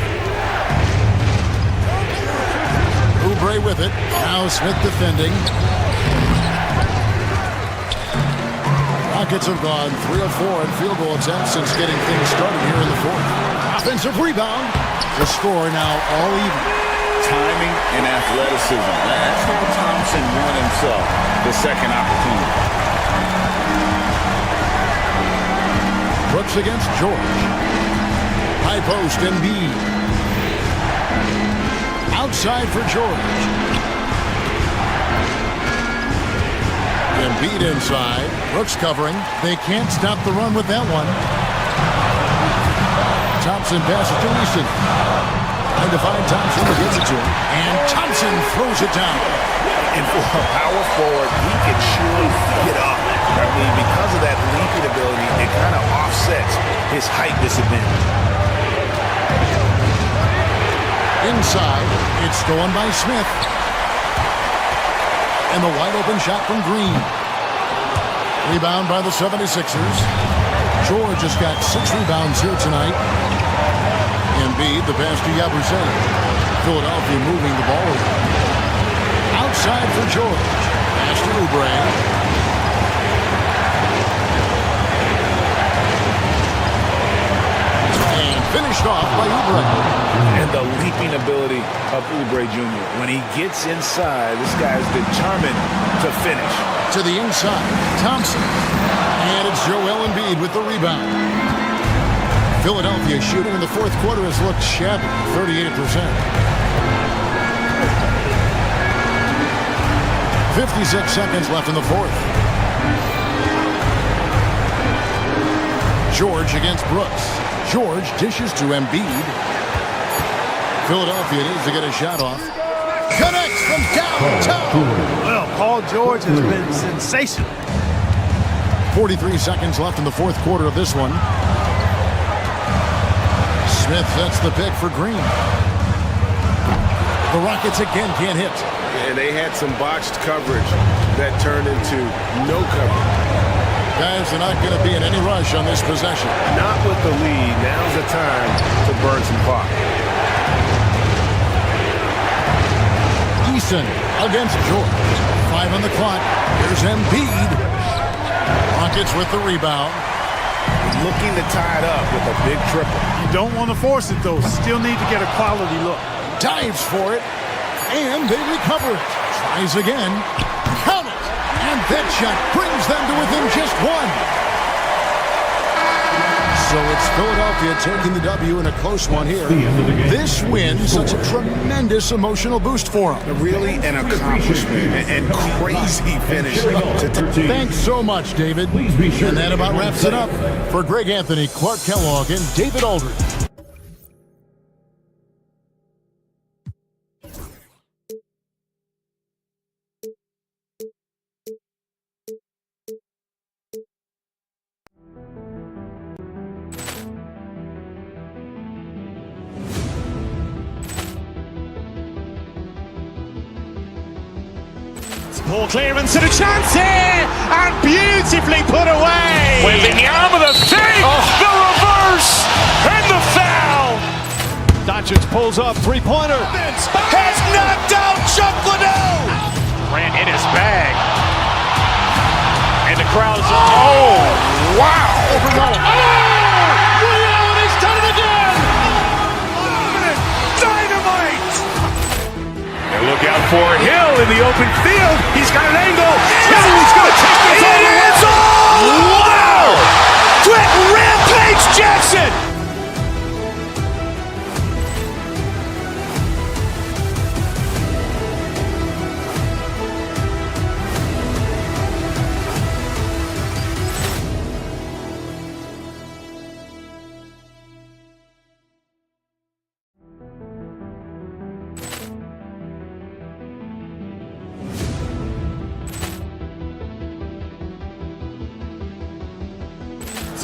Oubre with it. Now Smith defending. Rockets have gone 3 of 4 in field goal attempts since getting things started here in the 4th. Offensive rebound. The score now all even. Timing and athleticism. That's how Thompson won himself the second opportunity. Brooks against George. High post Embiid. Outside for George. Embiid inside. Brooks covering. They can't stop the run with that one. Thompson passes to Easton. Trying to find Thompson who gets it to him. And Thompson throws it down. And for a power forward, he can surely get up. I mean, because of that leaping ability, it kind of offsets his height disadvantage. Inside, it's stolen by Smith. And the wide open shot from Green. Rebound by the 76ers. George has got 6 rebounds here tonight. Embiid, the pass to Yabusele. Philadelphia moving the ball over. Outside for George. Pass to Oubre. And Finished off by Oubre. And the leaping ability of Oubre Jr. When he gets inside, this guy is determined to finish. To the inside, Thompson. And it's Joel Embiid with the rebound. Philadelphia shooting in the fourth quarter has looked shabby, 38%. 56 seconds left in the fourth. George against Brooks. George dishes to Embiid. Philadelphia needs to get a shot off. Connects from downtown. Well, Paul George has been sensational. 43 seconds left in the fourth quarter of this one. Smith sets the pick for Green. The Rockets again can't hit. And they had some botched coverage that turned into no coverage. Guys are not going to be in any rush on this possession. Not with the lead. Now's the time to burn some clock. Eason against George. 5 on the clock. Here's Embiid. Rockets with the rebound. Looking to tie it up with a big triple. You don't want to force it, though. Still need to get a quality look. Dives for it. And they recover it. Tries again. Count it. And that shot brings them to within just one. So it's Philadelphia taking the W in a close one here. This win, such a tremendous emotional boost for them. Really an accomplishment and crazy finish. Thanks so much, David. And that about wraps it up. For Greg Anthony, Clark Kellogg, and David Aldridge. Poor clearance and a chance here, and beautifully put away. With the arm of the fake, the reverse, and the foul. Doncic pulls up, three-pointer. Has knocked out Chuck Liddell. Grant in his bag. And the crowd is, oh, wow. Overwhelmed. He's done it again. Dynamite. And look out for Hill in the open field. He's got an angle. He's going to take this all the way. Wow! Quick Rampage Jackson.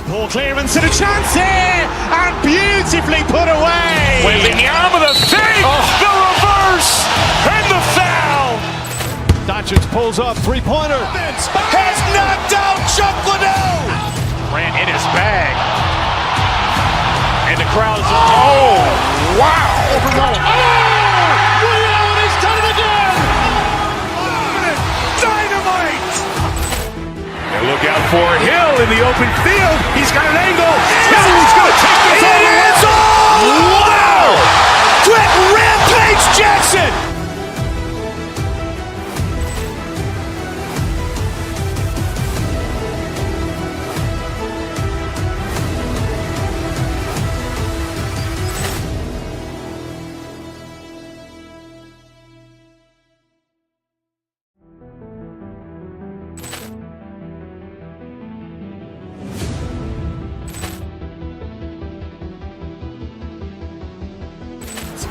Poor clearance and a chance here, and beautifully put away. With the arm of the fake, the reverse, and the foul. Doncic pulls up, three-pointer. Has knocked out Chuck Liddell. Grant in his bag. And the crowd is, oh, wow. Overwhelmed. He's done it again. Dynamite. And look out for Hill in the open field. He's got an angle. He's going to take this all the way. Wow! Quick Rampage Jackson.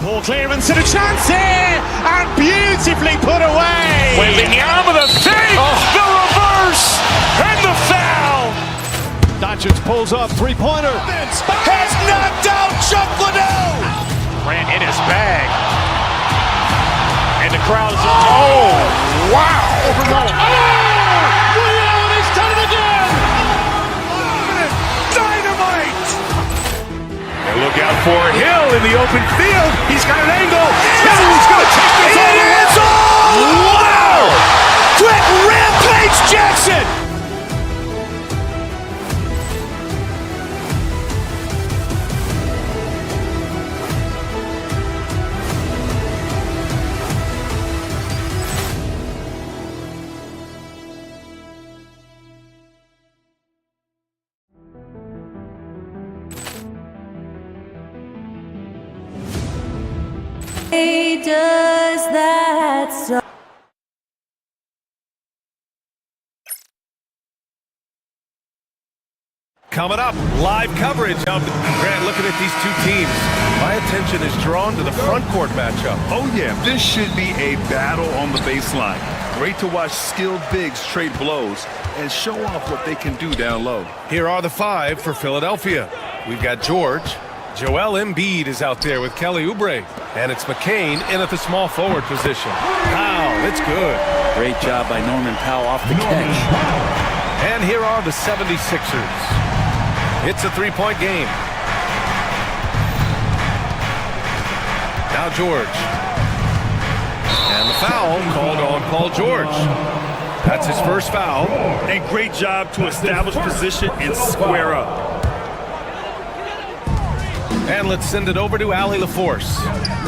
Poor clearance and a chance here, and beautifully put away. With the arm of the fake, the reverse, and the foul. Doncic pulls up, three-pointer. Has knocked out Chuck Liddell. Grant in his bag. And the crowd is, oh, wow. Overwhelmed. He's done it again. Dynamite. And look out for Hill in the open field. He's got an angle. He's going to take this all the way. Wow! Quick Rampage Jackson. does that so. Coming up, live coverage of Grant. Looking at these two teams, my attention is drawn to the front court matchup. Oh yeah, this should be a battle on the baseline. Great to watch skilled bigs trade blows and show off what they can do down low. Here are the five for Philadelphia. We've got George. Joel Embiid is out there with Kelly Oubre. And it's McCain in at the small forward position. Powell, it's good. Great job by Norman Powell off the catch. And here are the 76ers. It's a three-point game. Now George. And the foul called on Paul George. That's his first foul. And great job to establish position and square up. And let's send it over to Allie LaForce.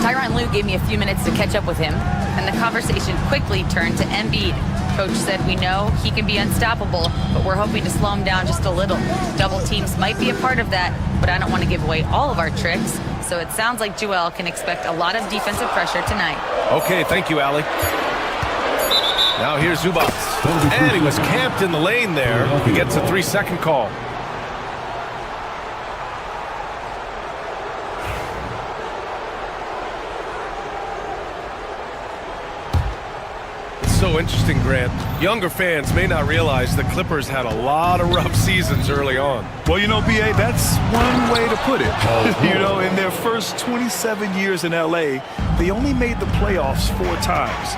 Tyronn Lue gave me a few minutes to catch up with him, and the conversation quickly turned to Embiid. Coach said we know he can be unstoppable, but we're hoping to slow him down just a little. Double teams might be a part of that, but I don't want to give away all of our tricks. So it sounds like Joel can expect a lot of defensive pressure tonight. Okay, thank you, Allie. Now here's Zubac. And he was camped in the lane there. He gets a 3-second call. So interesting, Grant. Younger fans may not realize the Clippers had a lot of rough seasons early on. Well, you know, B.A., that's one way to put it. You know, in their first 27 years in L.A., they only made the playoffs 4 times.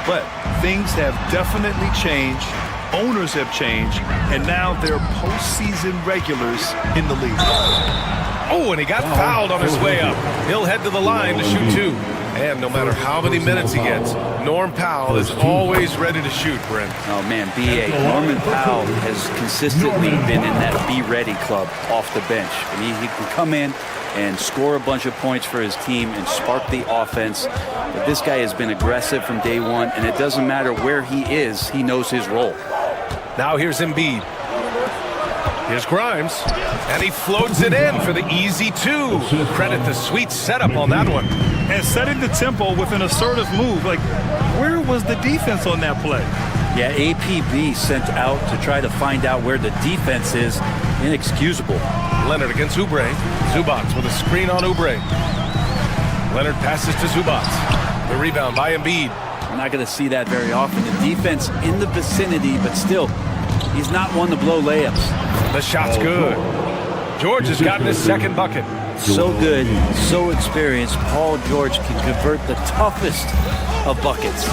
But things have definitely changed. Owners have changed. And now they're postseason regulars in the league. Oh, and he got fouled on his way up. He'll head to the line to shoot 2. And no matter how many minutes he gets, Norm Powell is always ready to shoot, Brent. Oh, man, B.A. Norman Powell has consistently been in that be-ready club off the bench. And he can come in and score a bunch of points for his team and spark the offense. But this guy has been aggressive from day one, and it doesn't matter where he is, he knows his role. Now here's Embiid. Here's Grimes, and he floats it in for the easy 2. Credit the sweet setup on that one. And setting the tempo with an assertive move. Like, where was the defense on that play? Yeah, APB sent out to try to find out where the defense is. Inexcusable. Leonard against Oubre. Zubac with a screen on Oubre. Leonard passes to Zubac. The rebound by Embiid. We're not going to see that very often. The defense in the vicinity, but still, he's not one to blow layups. The shot's good. George has gotten his second bucket. So good, so experienced. Paul George can convert the toughest of buckets.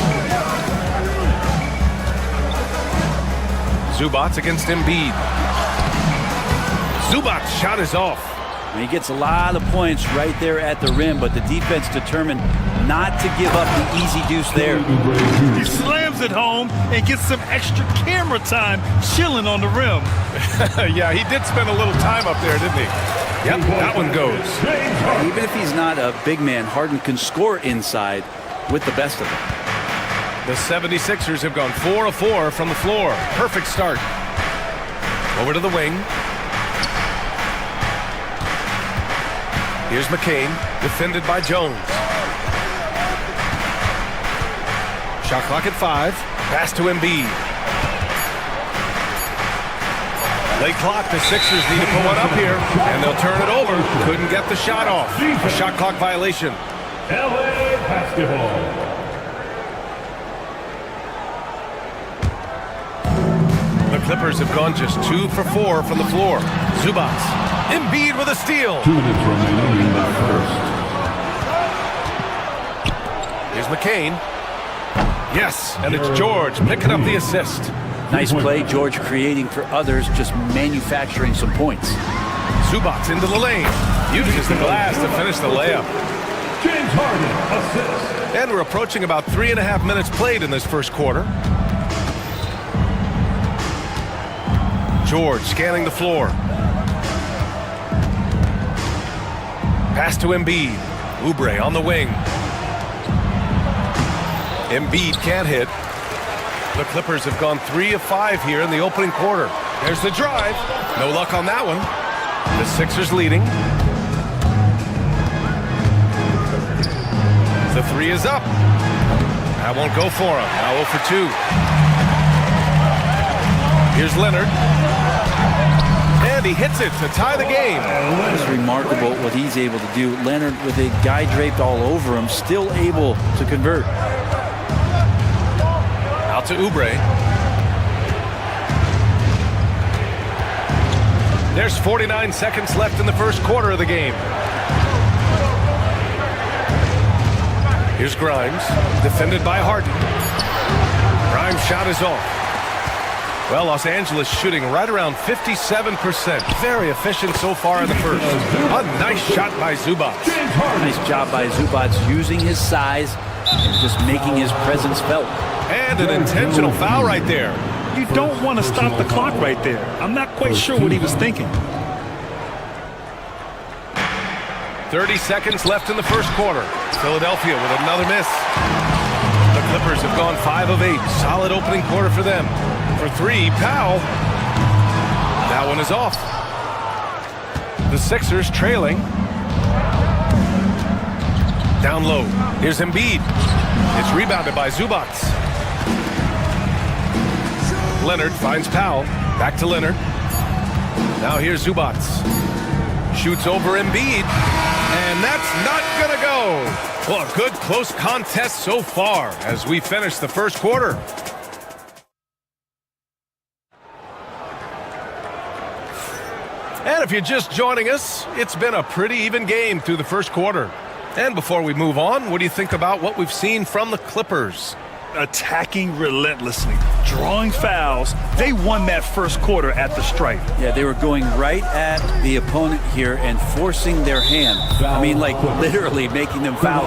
Zubac against Embiid. Zubac's shot is off. And he gets a lot of points right there at the rim, but the defense determined not to give up the easy deuce there. He slams it home and gets some extra camera time chilling on the rim. Yeah, he did spend a little time up there, didn't he? Yep, that one goes. Even if he's not a big man, Harden can score inside with the best of them. The 76ers have gone 4 of 4 from the floor. Perfect start. Over to the wing. Here's McCain, defended by Jones. Shot clock at 5. Pass to Embiid. Late clock, the Sixers need to put one up here, and they'll turn it over. Couldn't get the shot off. A shot clock violation. LA basketball. The Clippers have gone just 2 for 4 from the floor. Zubac. Embiid with a steal. 2 minutes remaining in the first. Here's McCain. Yes, and it's George picking up the assist. Nice play, George creating for others, just manufacturing some points. Zubac into the lane. Uses the glass to finish the layup. James Harden, assist. And we're approaching about 3.5 minutes played in this first quarter. George scanning the floor. Pass to Embiid. Oubre on the wing. Embiid can't hit. The Clippers have gone 3 of 5 here in the opening quarter. There's the drive. No luck on that one. The Sixers leading. The three is up. That won't go for him. Now 0 for 2. Here's Leonard. And he hits it to tie the game. It's remarkable what he's able to do. Leonard, with a guy draped all over him, still able to convert. Out to Oubre. There's 49 seconds left in the first quarter of the game. Here's Grimes, defended by Harden. Grimes' shot is off. Well, Los Angeles shooting right around 57%. Very efficient so far in the first. A nice shot by Zubac. Nice job by Zubac using his size and just making his presence felt. And an intentional foul right there. You don't want to stop the clock right there. I'm not quite sure what he was thinking. 30 seconds left in the first quarter. Philadelphia with another miss. The Clippers have gone 5 of 8. Solid opening quarter for them. For 3, Powell. That one is off. The Sixers trailing. Down low. Here's Embiid. It's rebounded by Zubac. Leonard finds Powell. Back to Leonard. Now here's Zubac. Shoots over Embiid. And that's not going to go. Well, a good close contest so far as we finish the first quarter. And if you're just joining us, it's been a pretty even game through the first quarter. And before we move on, what do you think about what we've seen from the Clippers? Attacking relentlessly, drawing fouls. They won that first quarter at the stripe. Yeah, they were going right at the opponent here and forcing their hand. I mean, like literally making them foul.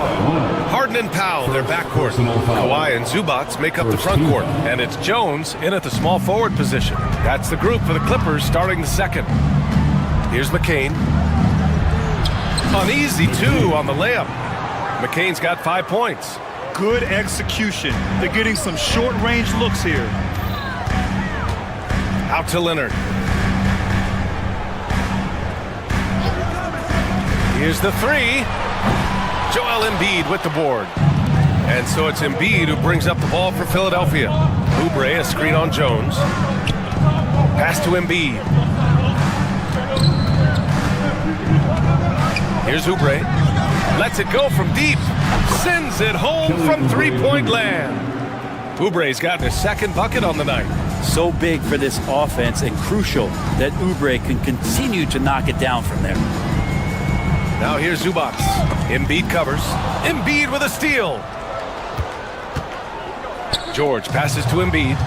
Harden and Powell, their backcourt. Kawhi and Zubac make up the front court. And it's Jones in at the small forward position. That's the group for the Clippers starting the second. Here's McCain. An easy 2 on the layup. McCain's got 5 points. Good execution. They're getting some short-range looks here. Out to Leonard. Here's the 3. Joel Embiid with the board. And so it's Embiid who brings up the ball for Philadelphia. Oubre, a screen on Jones. Pass to Embiid. Here's Oubre. Lets it go from deep. Sends it home from three-point land. Oubre's gotten his second bucket on the night. So big for this offense and crucial that Oubre can continue to knock it down from there. Now here's Zubac. Embiid covers. Embiid with a steal. George passes to Embiid.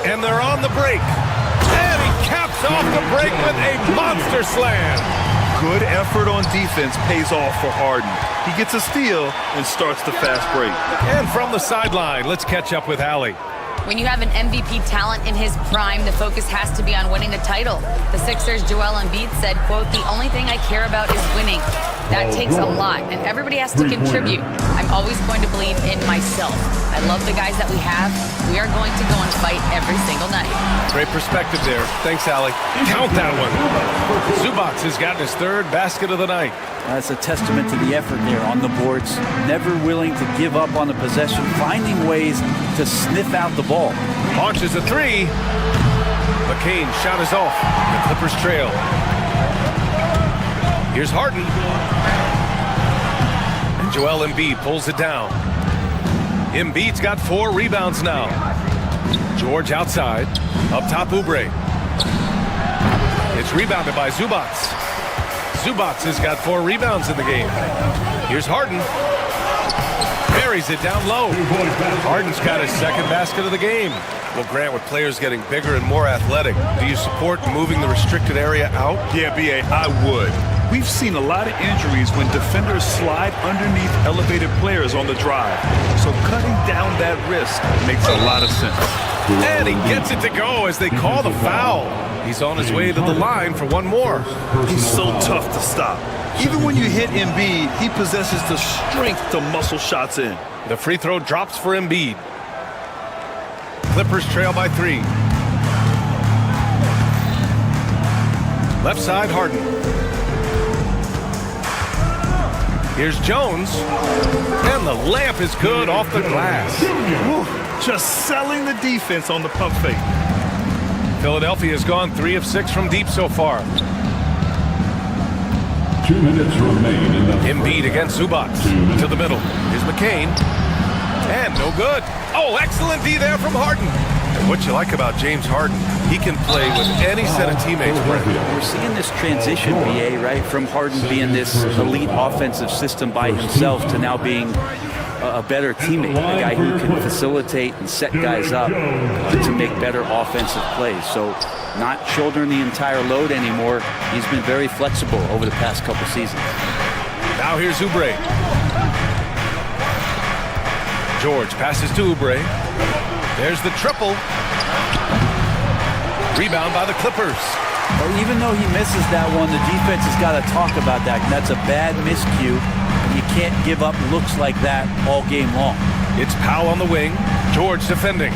And they're on the break. And he caps off the break with a monster slam. Good effort on defense pays off for Harden. He gets a steal and starts the fast break. And from the sideline, let's catch up with Allie. When you have an MVP talent in his prime, the focus has to be on winning a title. The Sixers' Joel Embiid said, quote, "The only thing I care about is winning." That takes a lot, and everybody has to contribute. I'm always going to believe in myself. I love the guys that we have. We are going to go and fight every single night. Great perspective there. Thanks, Allie. Count that one. Zubac has gotten his 3rd basket of the night. That's a testament to the effort there on the boards. Never willing to give up on the possession, finding ways to sniff out the ball. Launches a 3. McCain's shot is off. The Clippers trail. Here's Harden. And Joel Embiid pulls it down. Embiid's got 4 rebounds now. George outside. Up top, Oubre. It's rebounded by Zubac. Zubac has got 4 rebounds in the game. Here's Harden. Buries it down low. Harden's got his 2nd basket of the game. Well, Grant, with players getting bigger and more athletic, do you support moving the restricted area out? Yeah, B.A., I would. We've seen a lot of injuries when defenders slide underneath elevated players on the drive. So cutting down that risk makes a lot of sense. And he gets it to go as they call the foul. He's on his way to the line for one more. He's so tough to stop. Even when you hit Embiid, he possesses the strength to muscle shots in. The free throw drops for Embiid. Clippers trail by 3. Left side, Harden. Here's Jones. And the layup is good off the glass. Woo, just selling the defense on the pump fake. Philadelphia has gone 3 of 6 from deep so far. 2 minutes remain in the Embiid against Zubac. To the middle. Here's McCain. And no good. Oh, excellent D there from Harden. And what you like about James Harden, he can play with any set of teammates. We're seeing this transition, BA, right? From Harden being this elite offensive system by himself to now being a better teammate, a guy who can facilitate and set guys up to make better offensive plays. So not shouldering the entire load anymore. He's been very flexible over the past couple seasons. Now here's Oubre. George passes to Oubre. There's the triple. Rebound by the Clippers. Well, even though he misses that one, the defense has got to talk about that. And that's a bad miscue. You can't give up looks like that all game long. It's Powell on the wing. George defending.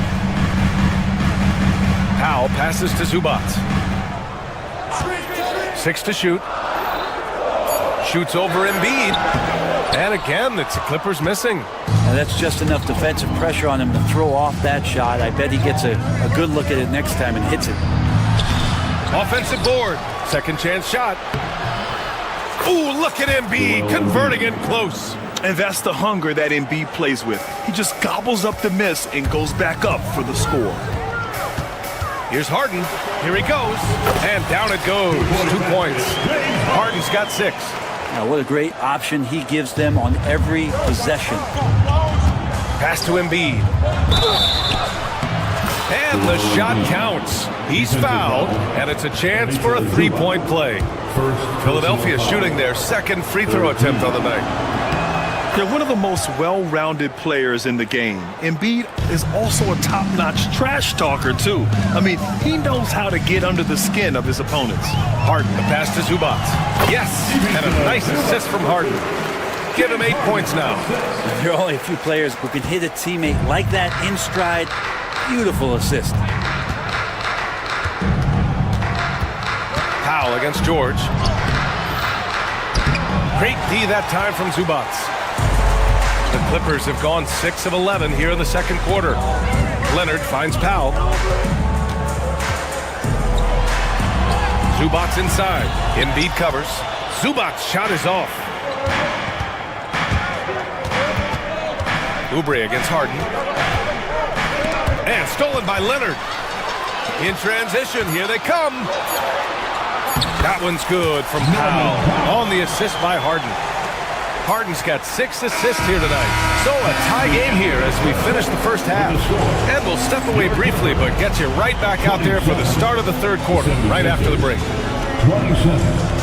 Powell passes to Zubac. 6 to shoot. Shoots over Embiid. And again, it's the Clippers missing. Now that's just enough defensive pressure on him to throw off that shot. I bet he gets a good look at it next time and hits it. Offensive board. Second chance shot. Ooh, look at Embiid converting it close. And that's the hunger that Embiid plays with. He just gobbles up the miss and goes back up for the score. Here's Harden. Here he goes. And down it goes. 2 points. Harden's got 6. Now, what a great option he gives them on every possession. Pass to Embiid. And the shot counts. He's fouled, and it's a chance for a 3-point play. Philadelphia shooting their second free throw attempt on the night. They're one of the most well-rounded players in the game. Embiid is also a top-notch trash talker, too. I mean, he knows how to get under the skin of his opponents. Harden, the pass to Zubac. Yes, and a nice assist from Harden. Give him 8 points now. There are only a few players who can hit a teammate like that in stride. Beautiful assist. Powell against George. Great D that time from Zubac. The Clippers have gone 6 of 11 here in the second quarter. Leonard finds Powell. Zubac inside. Embiid covers. Zubac's shot is off. Oubre against Harden. And stolen by Leonard. In transition, here they come. That one's good from Powell on the assist by Harden. Harden's got 6 assists here tonight. So a tie game here as we finish the first half. And we'll step away briefly, but get you right back out there for the start of the third quarter, right after the break. 20 seconds.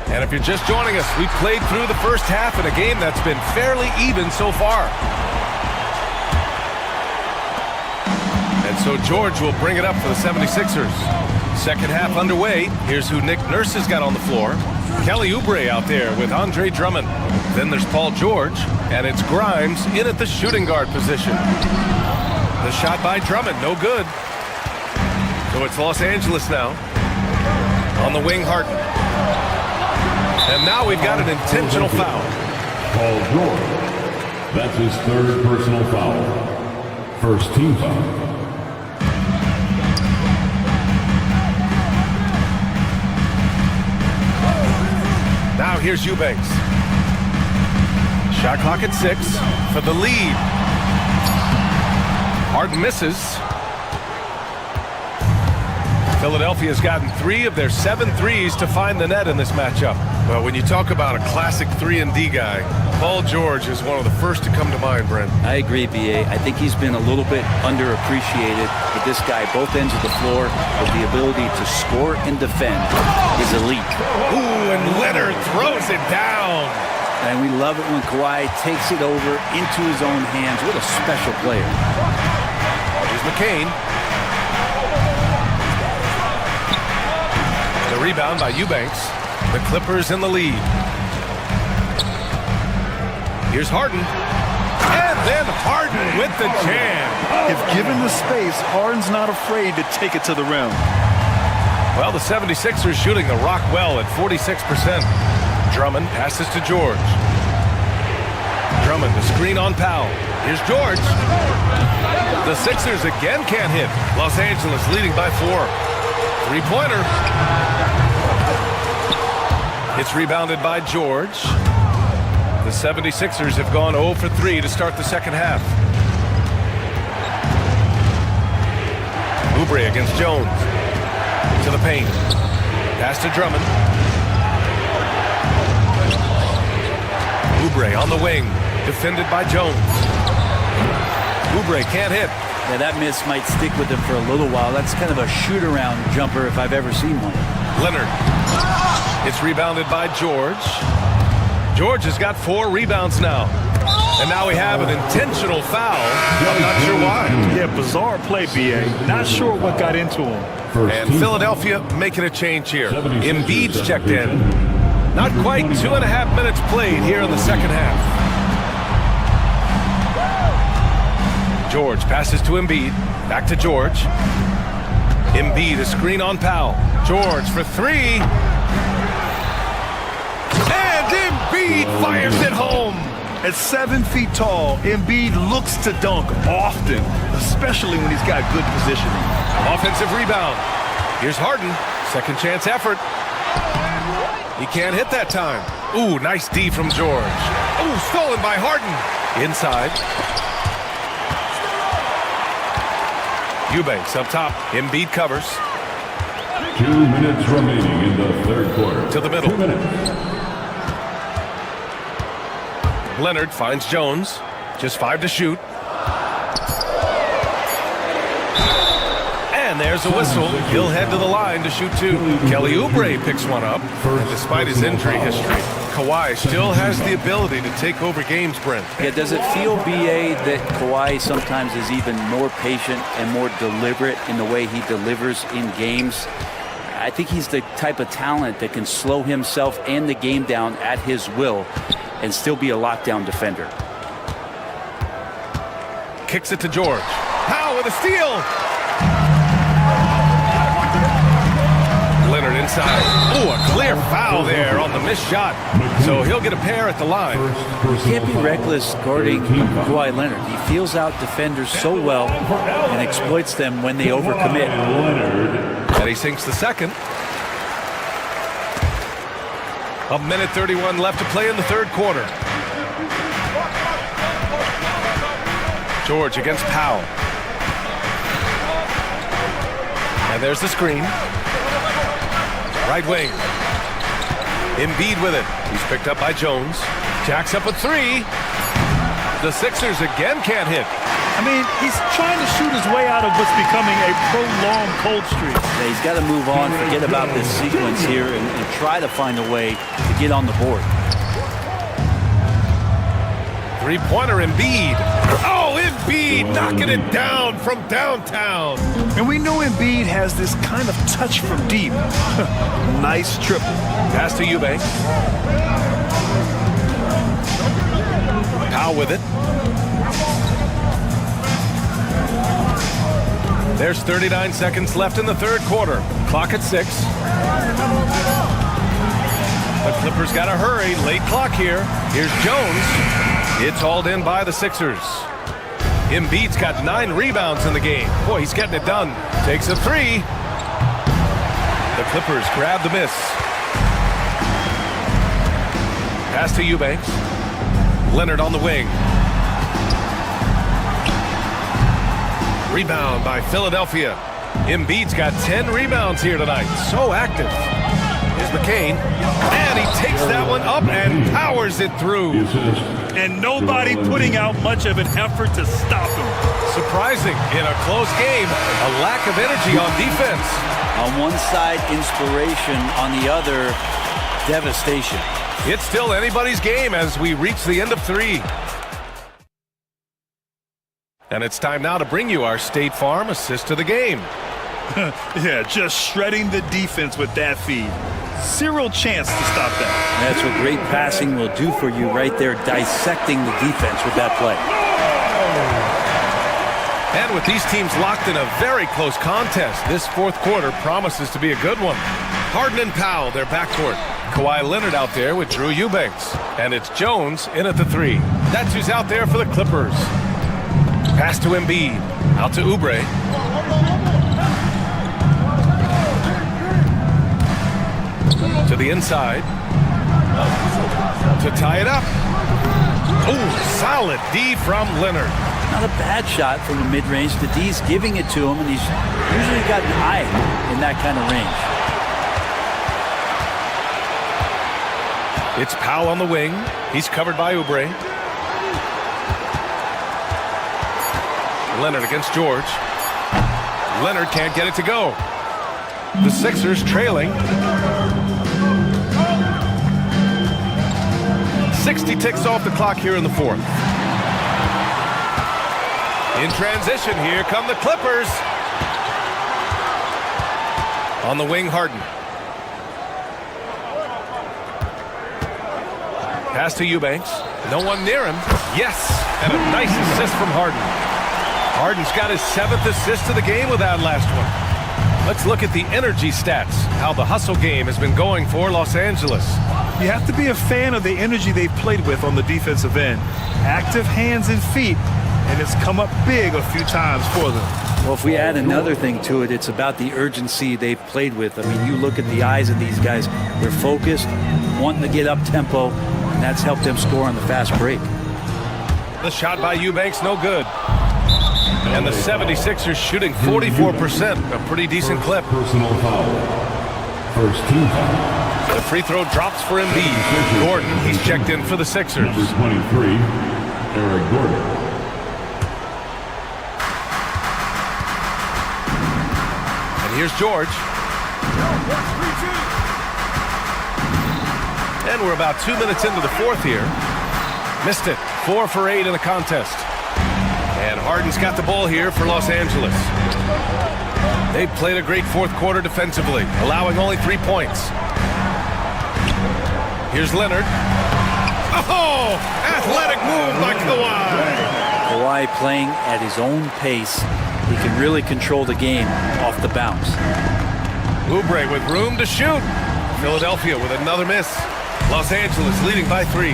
And if you're just joining us, we played through the first half in a game that's been fairly even so far. And so George will bring it up for the 76ers. Second half underway. Here's who Nick Nurse has got on the floor. Kelly Oubre out there with Andre Drummond. Then there's Paul George, and it's Grimes in at the shooting guard position. The shot by Drummond, no good. So it's Los Angeles now. On the wing, Harden. And now we've got an intentional foul. Paul George. That's his 3rd personal foul. First team foul. Now here's Eubanks. Shot clock at 6 for the lead. Harden misses. Philadelphia's gotten 3 of their 7 threes to find the net in this matchup. Well, when you talk about a classic 3-and-D guy, Paul George is one of the first to come to mind, Brent. I agree, BA. I think he's been a little bit underappreciated, but this guy, both ends of the floor, with the ability to score and defend, is elite. Ooh, and Leonard throws it down. And we love it when Kawhi takes it over into his own hands. What a special player. Here's McCain. The rebound by Eubanks. The Clippers in the lead. Here's Harden. And then Harden with the jam. If given the space, Harden's not afraid to take it to the rim. Well, the 76ers shooting the rock well at 46%. Drummond passes to George. Drummond, the screen on Powell. Here's George. The Sixers again can't hit. Los Angeles leading by 4. Three-pointer. It's rebounded by George. The 76ers have gone 0 for 3 to start the second half. Oubre against Jones. To the paint. Pass to Drummond. Oubre on the wing. Defended by Jones. Oubre can't hit. Yeah, that miss might stick with him for a little while. That's kind of a shoot-around jumper if I've ever seen one. Leonard. It's rebounded by George. George has got 4 rebounds now. And now we have an intentional foul. I'm not sure why. Yeah, bizarre play, B.A. Not sure what got into him. And Philadelphia making a change here. Embiid's checked in. Not quite 2.5 minutes played here in the second half. George passes to Embiid. Back to George. Embiid, a screen on Powell. George for 3. And Embiid fires it home. At 7 feet tall, Embiid looks to dunk often, especially when he's got good positioning. Offensive rebound. Here's Harden. Second chance effort. He can't hit that time. Ooh, nice D from George. Ooh, stolen by Harden. Inside. Eubanks up top. Embiid covers. 2 minutes remaining in the third quarter. To the middle. 2 minutes. Leonard finds Jones. Just 5 to shoot. And there's a whistle. He'll head to the line to shoot 2. Kelly Oubre picks one up. And despite his injury history, Kawhi still has the ability to take over games, Brent. Yeah, does it feel, B.A., that Kawhi sometimes is even more patient and more deliberate in the way he delivers in games? I think he's the type of talent that can slow himself and the game down at his will and still be a lockdown defender. Kicks it to George. Powell with a steal. Leonard inside. Ooh, a clear foul there on the missed shot. So he'll get a pair at the line. You can't be reckless guarding Kawhi Leonard. He feels out defenders so well and exploits them when they overcommit. And he sinks the second. 1:31 left to play in the third quarter. George against Powell. And there's the screen. Right wing. Embiid with it. He's picked up by Jones. Jacks up a 3. The Sixers again can't hit. I mean, he's trying to shoot his way out of what's becoming a prolonged cold streak. Yeah, he's got to move on, forget about this sequence here, and try to find a way to get on the board. Three-pointer Embiid. Oh, Embiid knocking it down from downtown. And we know Embiid has this kind of touch from deep. Nice triple. Pass to Eubanks. Powell with it. There's 39 seconds left in the third quarter. Clock at 6. The Clippers got to hurry. Late clock here. Here's Jones. It's hauled in by the Sixers. Embiid's got 9 rebounds in the game. Boy, he's getting it done. Takes a 3. The Clippers grab the miss. Pass to Eubanks. Leonard on the wing. Rebound by Philadelphia. Embiid's got 10 rebounds here tonight. So active. Here's McCain. And he takes that one up and powers it through. And nobody putting out much of an effort to stop him. Surprising in a close game, a lack of energy on defense. On one side, inspiration. On the other, devastation. It's still anybody's game as we reach the end of 3. And it's time now to bring you our State Farm assist to the game. Yeah, just shredding the defense with that feed. Zero chance to stop that. That's what great passing will do for you right there, dissecting the defense with that play. And with these teams locked in a very close contest, this fourth quarter promises to be a good one. Harden and Powell, their backcourt. Kawhi Leonard out there with Drew Eubanks. And it's Jones in at the 3. That's who's out there for the Clippers. Pass to Embiid. Out to Oubre. To the inside. To tie it up. Oh, solid D from Leonard. Not a bad shot from the mid-range. The D's giving it to him, and he's usually got an eye in that kind of range. It's Powell on the wing. He's covered by Oubre. Leonard against George. Leonard can't get it to go. The Sixers trailing. 60 ticks off the clock here in the fourth. In transition, here come the Clippers. On the wing, Harden. Pass to Eubanks. No one near him. Yes, and a nice assist from Harden. Harden's got his 7th assist of the game with that last one. Let's look at the energy stats, how the hustle game has been going for Los Angeles. You have to be a fan of the energy they've played with on the defensive end. Active hands and feet, and it's come up big a few times for them. Well, if we add another thing to it, it's about the urgency they've played with. I mean, you look at the eyes of these guys. They're focused, wanting to get up tempo, and that's helped them score on the fast break. The shot by Eubanks, no good. And the 76ers shooting 44%, a pretty decent clip. Personal foul. First team foul. The free throw drops for Embiid. Gordon, he's checked in for the Sixers. Number 23, Eric Gordon. And here's George. And we're about 2 minutes into the fourth here. Missed it. 4 for 8 in the contest. And Harden's got the ball here for Los Angeles. They've played a great fourth quarter defensively, allowing only 3 points. Here's Leonard. Oh, athletic move by Kawhi. Kawhi playing at his own pace. He can really control the game off the bounce. Oubre with room to shoot. Philadelphia with another miss. Los Angeles leading by 3.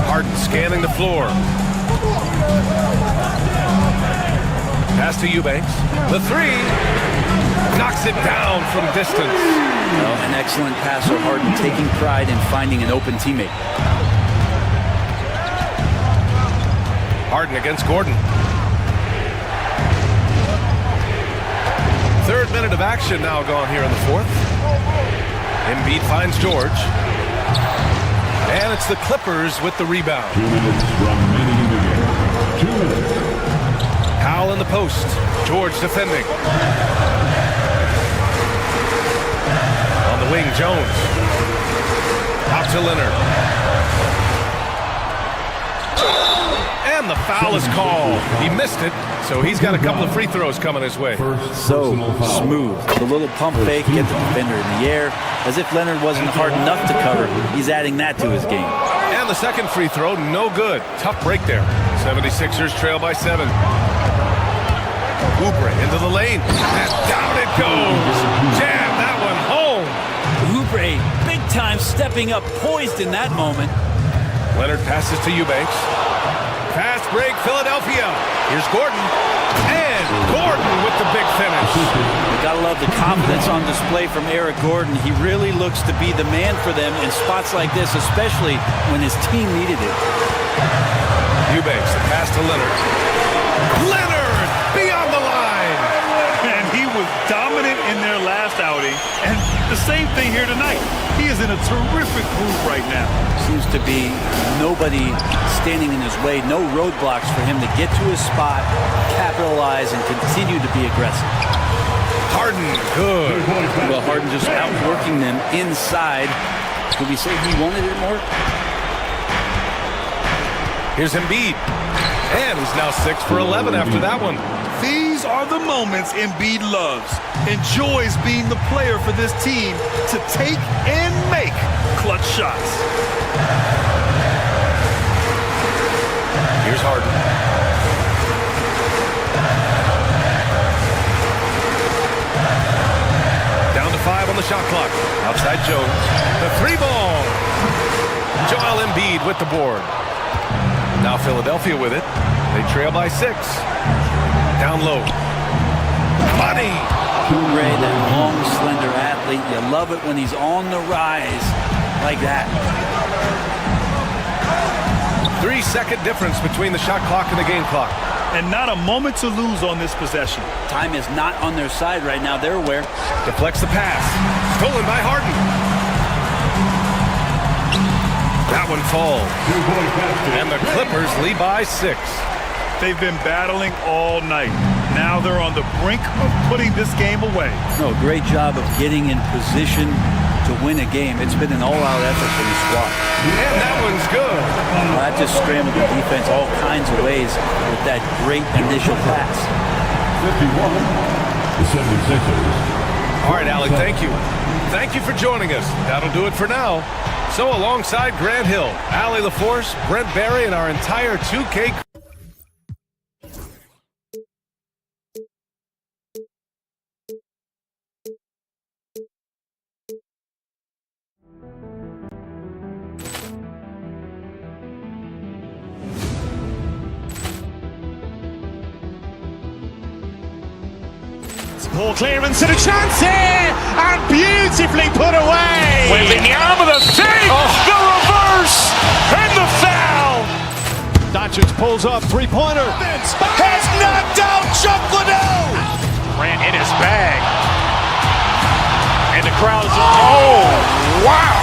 Harden scanning the floor. Pass to Eubanks. The 3. Knocks it down from distance. Well, an excellent passer, Harden taking pride in finding an open teammate. Harden against Gordon. 3rd minute of action now gone here in the fourth. Embiid finds George. And it's the Clippers with the rebound. 2 minutes remaining in the game. 2 minutes. Powell in the post. George defending. On the wing, Jones. Out to Leonard. And the foul is called. He missed it, so he's got a couple of free throws coming his way. So smooth. The little pump fake, get the defender in the air. As if Leonard wasn't hard enough to cover, he's adding that to his game. And the second free throw, no good. Tough break there. 76ers trail by 7. Oubre into the lane. And down it goes. Jam that one home. Oubre, big time stepping up, poised in that moment. Leonard passes to Eubanks. Fast break, Philadelphia. Here's Gordon. And Gordon with the big finish. You gotta love the confidence on display from Eric Gordon. He really looks to be the man for them in spots like this, especially when his team needed it. Eubanks, the pass to Leonard. Leonard beyond the line. And he was dominant in their last outing. And the same thing here tonight. He is in a terrific groove right now. Seems to be nobody standing in his way, no roadblocks for him to get to his spot, capitalize, and continue to be aggressive. Harden, good. Well, Harden just outworking them inside. Could we say he wanted it more? Here's Embiid. And he's now 6 for 11 after that one. These are the moments Embiid loves. Enjoys being the player for this team to take and make clutch shots. Here's Harden. Down to 5 on the shot clock. Outside Jones. The 3-ball. Joel Embiid with the board. Now Philadelphia with it. They trail by 6. Down low. Money. Ray, that long, slender athlete. You love it when he's on the rise like that. 3-second difference between the shot clock and the game clock. And not a moment to lose on this possession. Time is not on their side right now. They're aware. Deflects the pass. Stolen by Harden. That one falls. And the Clippers lead by 6. They've been battling all night. Now they're on the brink of putting this game away. No, great job of getting in position to win a game. It's been an all-out effort for the squad. And that one's good. Well, that just scrambled the defense all kinds of ways with that great initial pass. 51, the 76ers. All right, Alec, thank you. Thank you for joining us. That'll do it for now. So alongside Grant Hill, Allie LaForce, Brent Barry, and our entire 2K crew. Poor clearance and a chance here, and beautifully put away. Wembanyama the fake, the reverse, and the foul. Doncic pulls up, three-pointer. Has knocked out Chuck Liddell. Ran in his bag. And the crowd is, oh, wow.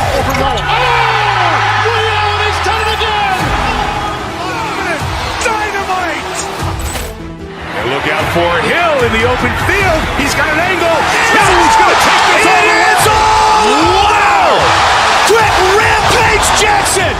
Reality's done it again. Dynamite. And look out for Hill in the open field. He's got an angle. He's going to take this all the way. Wow. Quick Rampage Jackson.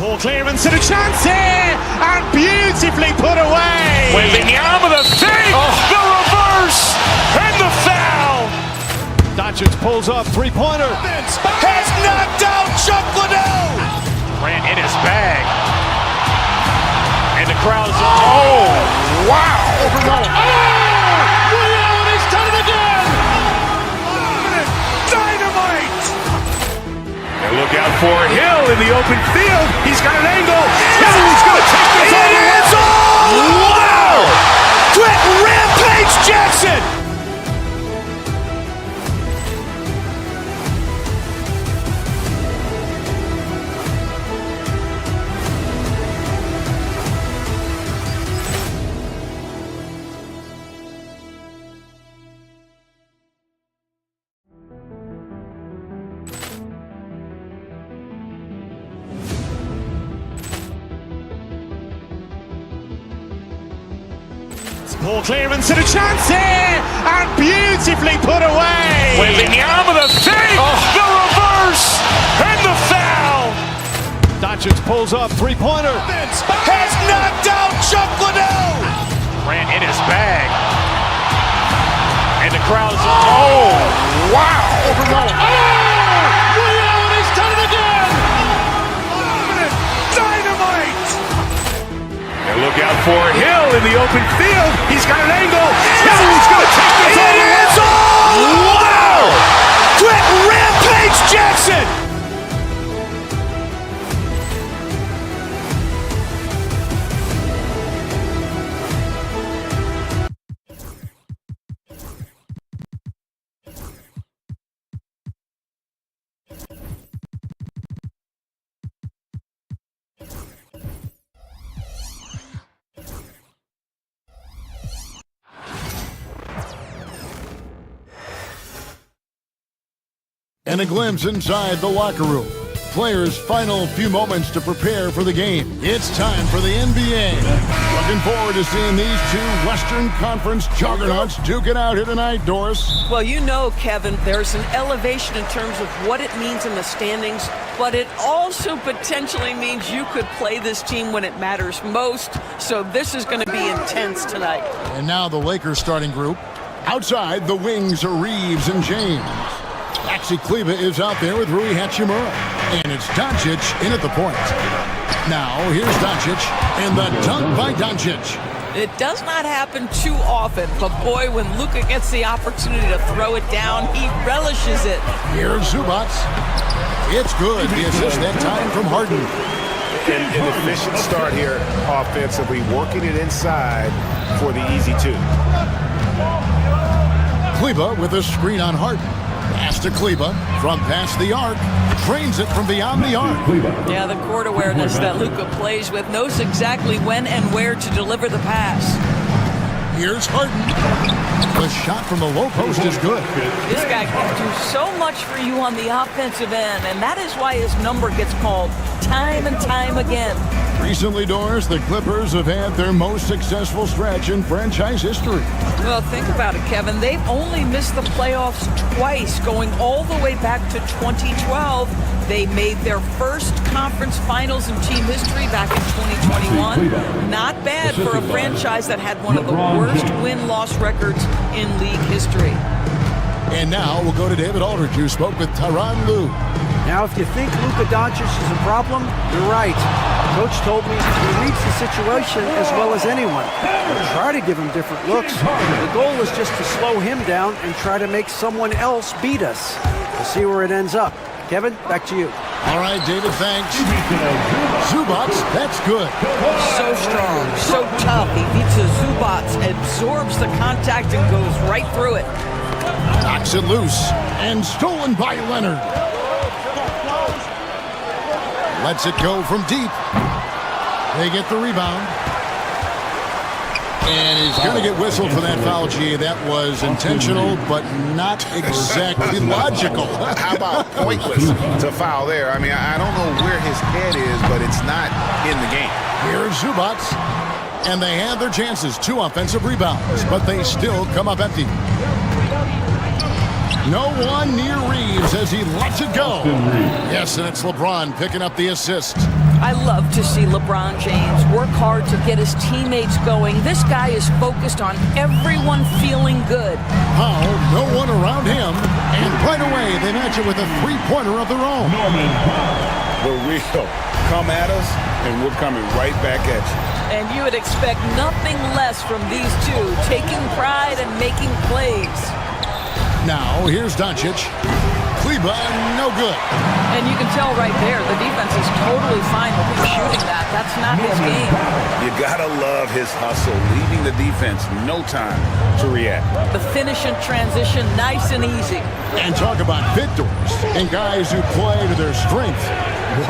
Poor clearance and a chance here, and beautifully put away. Wembanyama the fake, the reverse, and the foul. Doncic pulls up, three-pointer. Has knocked out Chuck Liddell. Ran in his bag. And the crowd is, oh, wow. Reality's done it again. Dynamite. And look out for Hill in the open field. He's got an angle. He's going to take this all the way. Wow. Quick Rampage Jackson. Poor clearance and a chance here, and beautifully put away. Wembanyama the fake, the reverse, and the foul. Doncic pulls up, three-pointer. Has knocked out Chuck Liddell. Ran in his bag. And the crowd is, oh, wow. Reality's done it again. Dynamite. And look out for Hill in the open field. He's got an angle. He's going to take this all the way. Wow. Quick Rampage Jackson. And a glimpse inside the locker room. Players' final few moments to prepare for the game. It's time for the NBA. Looking forward to seeing these two Western Conference juggernauts duke it out here tonight, Doris. Well, you know, Kevin, there's an elevation in terms of what it means in the standings, but it also potentially means you could play this team when it matters most. So this is going to be intense tonight. And now the Lakers starting group. Outside, the wings are Reeves and James. Maxi Kleber is out there with Rui Hachimura. And it's Doncic in at the point. Now, here's Doncic, and the dunk by Doncic. It does not happen too often, but boy, when Luka gets the opportunity to throw it down, he relishes it. Here's Zubac. It's good. The assist that time from Harden. An efficient start here offensively, working it inside for the easy two. Kleber with a screen on Harden. Pass to Kleber from past the arc. Trains it from beyond the arc. Yeah, the court awareness that Luka plays with, knows exactly when and where to deliver the pass. Here's Harden. The shot from the low post is good. This guy can do so much for you on the offensive end, and that is why his number gets called time and time again. Recently, Doris, the Clippers have had their most successful stretch in franchise history. Well, think about it, Kevin. They've only missed the playoffs twice, going all the way back to 2012. They made their first conference finals in team history back in 2021. Not bad for a franchise that had one of the worst win-loss records in league history. And now we'll go to David Aldridge, who spoke with Tyronn Lue. Now, if you think Luka Doncic is a problem, you're right. Coach told me he reads the situation as well as anyone. We'll try to give him different looks. The goal is just to slow him down and try to make someone else beat us. We'll see where it ends up. Kevin, back to you. All right, David, thanks. Zubac, that's good. So strong, so tough. He beats a Zubac, absorbs the contact, and goes right through it. Knocks it loose, and stolen by Leonard. Lets it go from deep. They get the rebound. And he's going to get whistled for that foul, G. That was intentional, but not exactly logical. How about pointless to foul there? I mean, I don't know where his head is, but it's not in the game. Here's Zubac. And they had their chances. 2 offensive rebounds, but they still come up empty. No one near Reeves as he lets it go. Yes, and it's LeBron picking up the assist. I love to see LeBron James work hard to get his teammates going. This guy is focused on everyone feeling good. How? No one around him. And right away, they match it with a three-pointer of their own. The real come at us, and we're coming right back at you. And you would expect nothing less from these two, taking pride and making plays. Now, here's Doncic. Kleber, no good. And you can tell right there, the defense is totally fine with him shooting that. That's not his game. You gotta love his hustle, leaving the defense no time to react. The finish and transition, nice and easy. And talk about fit doors and guys who play to their strength.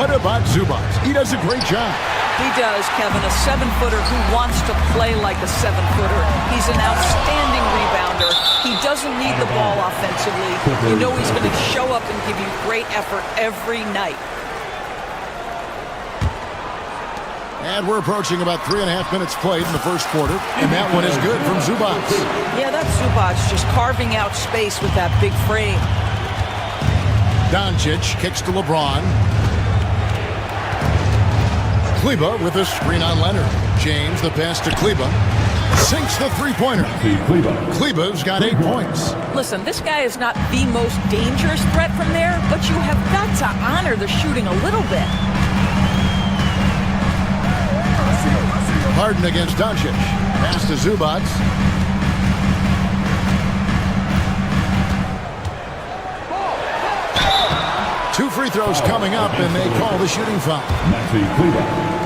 What about Zubac? He does a great job. He does, Kevin, a 7-footer who wants to play like a 7-footer. He's an outstanding rebounder. He doesn't need the ball offensively. You know he's going to show up and give you great effort every night. And we're approaching about 3.5 minutes played in the first quarter. And that one is good from Zubac. Yeah, that's Zubac just carving out space with that big frame. Doncic kicks to LeBron. Kleber with a screen on Leonard. James, the pass to Kleber. Sinks the three-pointer. Kleber's got 8 points. Listen, this guy is not the most dangerous threat from there, but you have got to honor the shooting a little bit. Harden against Doncic. Pass to Zubac. Two free throws coming up, and they call the shooting foul.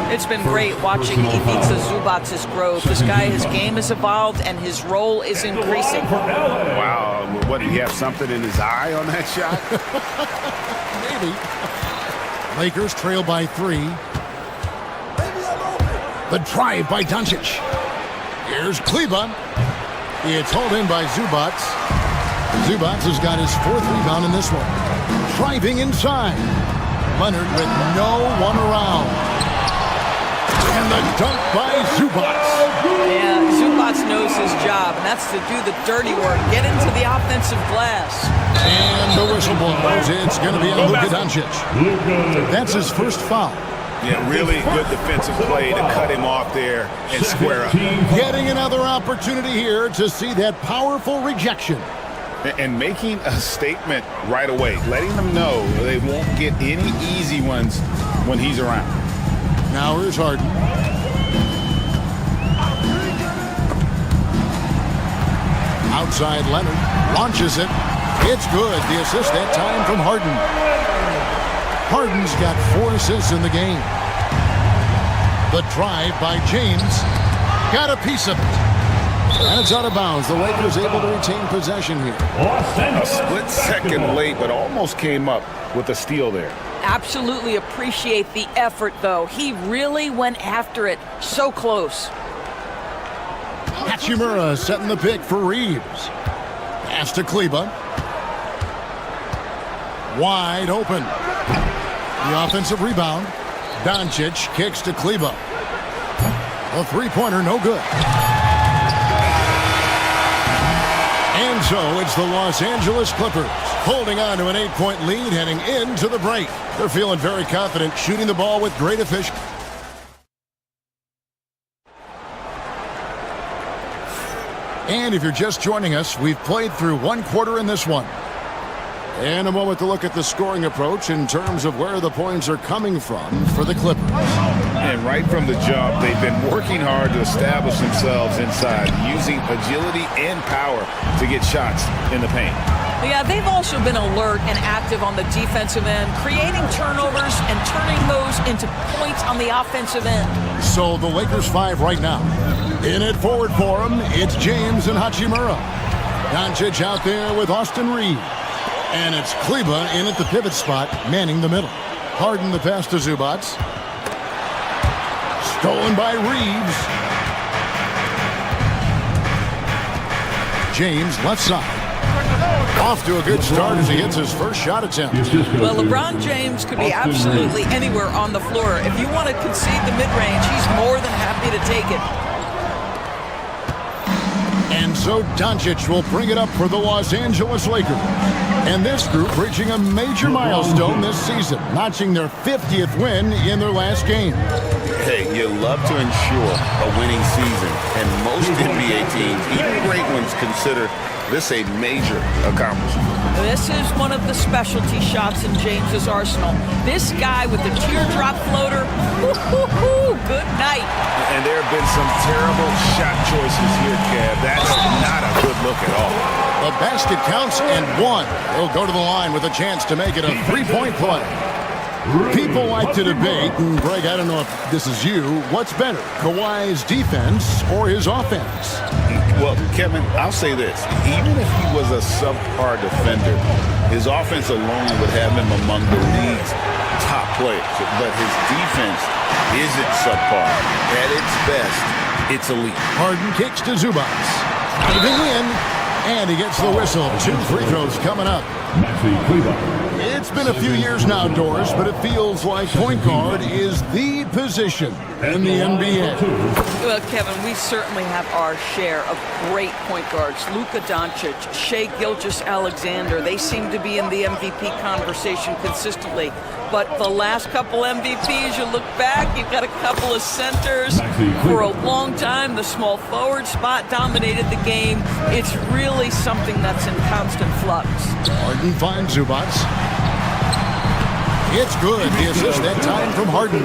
It's been great watching Ivica Zubac's growth. This guy, his game has evolved, and his role is increasing. Wow, what, did he have something in his eye on that shot? Maybe. Lakers trail by 3. The drive by Doncic. Here's Kleber. It's hauled in by Zubac. Zubac has got his 4th rebound in this one. Driving inside. Leonard with no one around. And the dunk by Zubats. Yeah, Zubats knows his job, and that's to do the dirty work, get into the offensive glass. And the whistle blows. It's going to be on Luka Doncic. That's his first foul. Yeah, really good defensive play to cut him off there and square up. Getting another opportunity here to see that powerful rejection. And making a statement right away, letting them know they won't get any easy ones when he's around. Now here's Harden. Outside Leonard. Launches it. It's good. The assist that time from Harden. Harden's got 4 assists in the game. The drive by James. Got a piece of it. And it's out of bounds. The Lakers able to retain possession here. A split second late, but almost came up with a steal there. Absolutely appreciate the effort, though. He really went after it. So close. Hachimura setting the pick for Reeves. Pass to Kleba. Wide open. The offensive rebound. Doncic kicks to Kleba. A three-pointer, no good. And so it's the Los Angeles Clippers holding on to an 8-point lead heading into the break. They're feeling very confident, shooting the ball with great efficiency. And if you're just joining us, we've played through 1 quarter in this one. And a moment to look at the scoring approach in terms of where the points are coming from for the Clippers. And right from the jump, they've been working hard to establish themselves inside, using agility and power to get shots in the paint. Yeah, they've also been alert and active on the defensive end, creating turnovers and turning those into points on the offensive end. So the Lakers 5 right now. In it forward for them, it's James and Hachimura. Doncic out there with Austin Reeves. And it's Kleba in at the pivot spot, manning the middle. Harden the pass to Zubats. Stolen by Reeves. James left side. Off to a good start as he hits his first shot attempt. Well, LeBron James could be absolutely anywhere on the floor. If you want to concede the mid-range, he's more than happy to take it. And so Doncic will bring it up for the Los Angeles Lakers. And this group reaching a major milestone this season, notching their 50th win in their last game. Hey, you love to ensure a winning season, and most NBA teams, even great ones, consider this a major accomplishment. This is one of the specialty shots in James's arsenal. This guy with the teardrop floater, good night. And there have been some terrible shot choices here, Kev. That's not a good look at all. The basket counts and 1. He'll go to the line with a chance to make it a 3-point play. People like to debate, and Greg, I don't know if this is you, what's better, Kawhi's defense or his offense? Well, Kevin, I'll say this. Even if he was a subpar defender, his offense alone would have him among the league's top players. But his defense isn't subpar. At its best, it's elite. Harden kicks to Zubats. Diving in, and he gets the whistle. 2 free throws coming up. It's been a few years now, Doris, but it feels like point guard is the position in the NBA. Well, Kevin, we certainly have our share of great point guards. Luka Doncic, Shai Gilgeous-Alexander, they seem to be in the MVP conversation consistently. But the last couple MVPs, you look back, you've got a couple of centers. For a long time, the small forward spot dominated the game. It's really something that's in constant flux. Harden finds Zubats. It's good. The assist that time from Harden.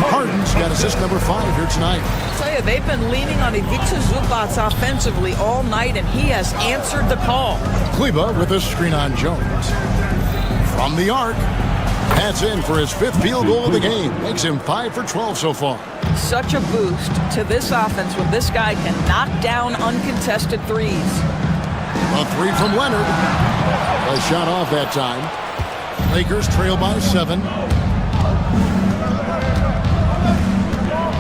Harden's got assist number 5 here tonight. I'll tell you, they've been leaning on Ivica Zubats offensively all night, and he has answered the call. Kleba with a screen on Jones. From the arc. That's in for his 5th field goal of the game. Makes him 5 for 12 so far. Such a boost to this offense when this guy can knock down uncontested threes. A 3 from Leonard. A shot off that time. Lakers trail by 7.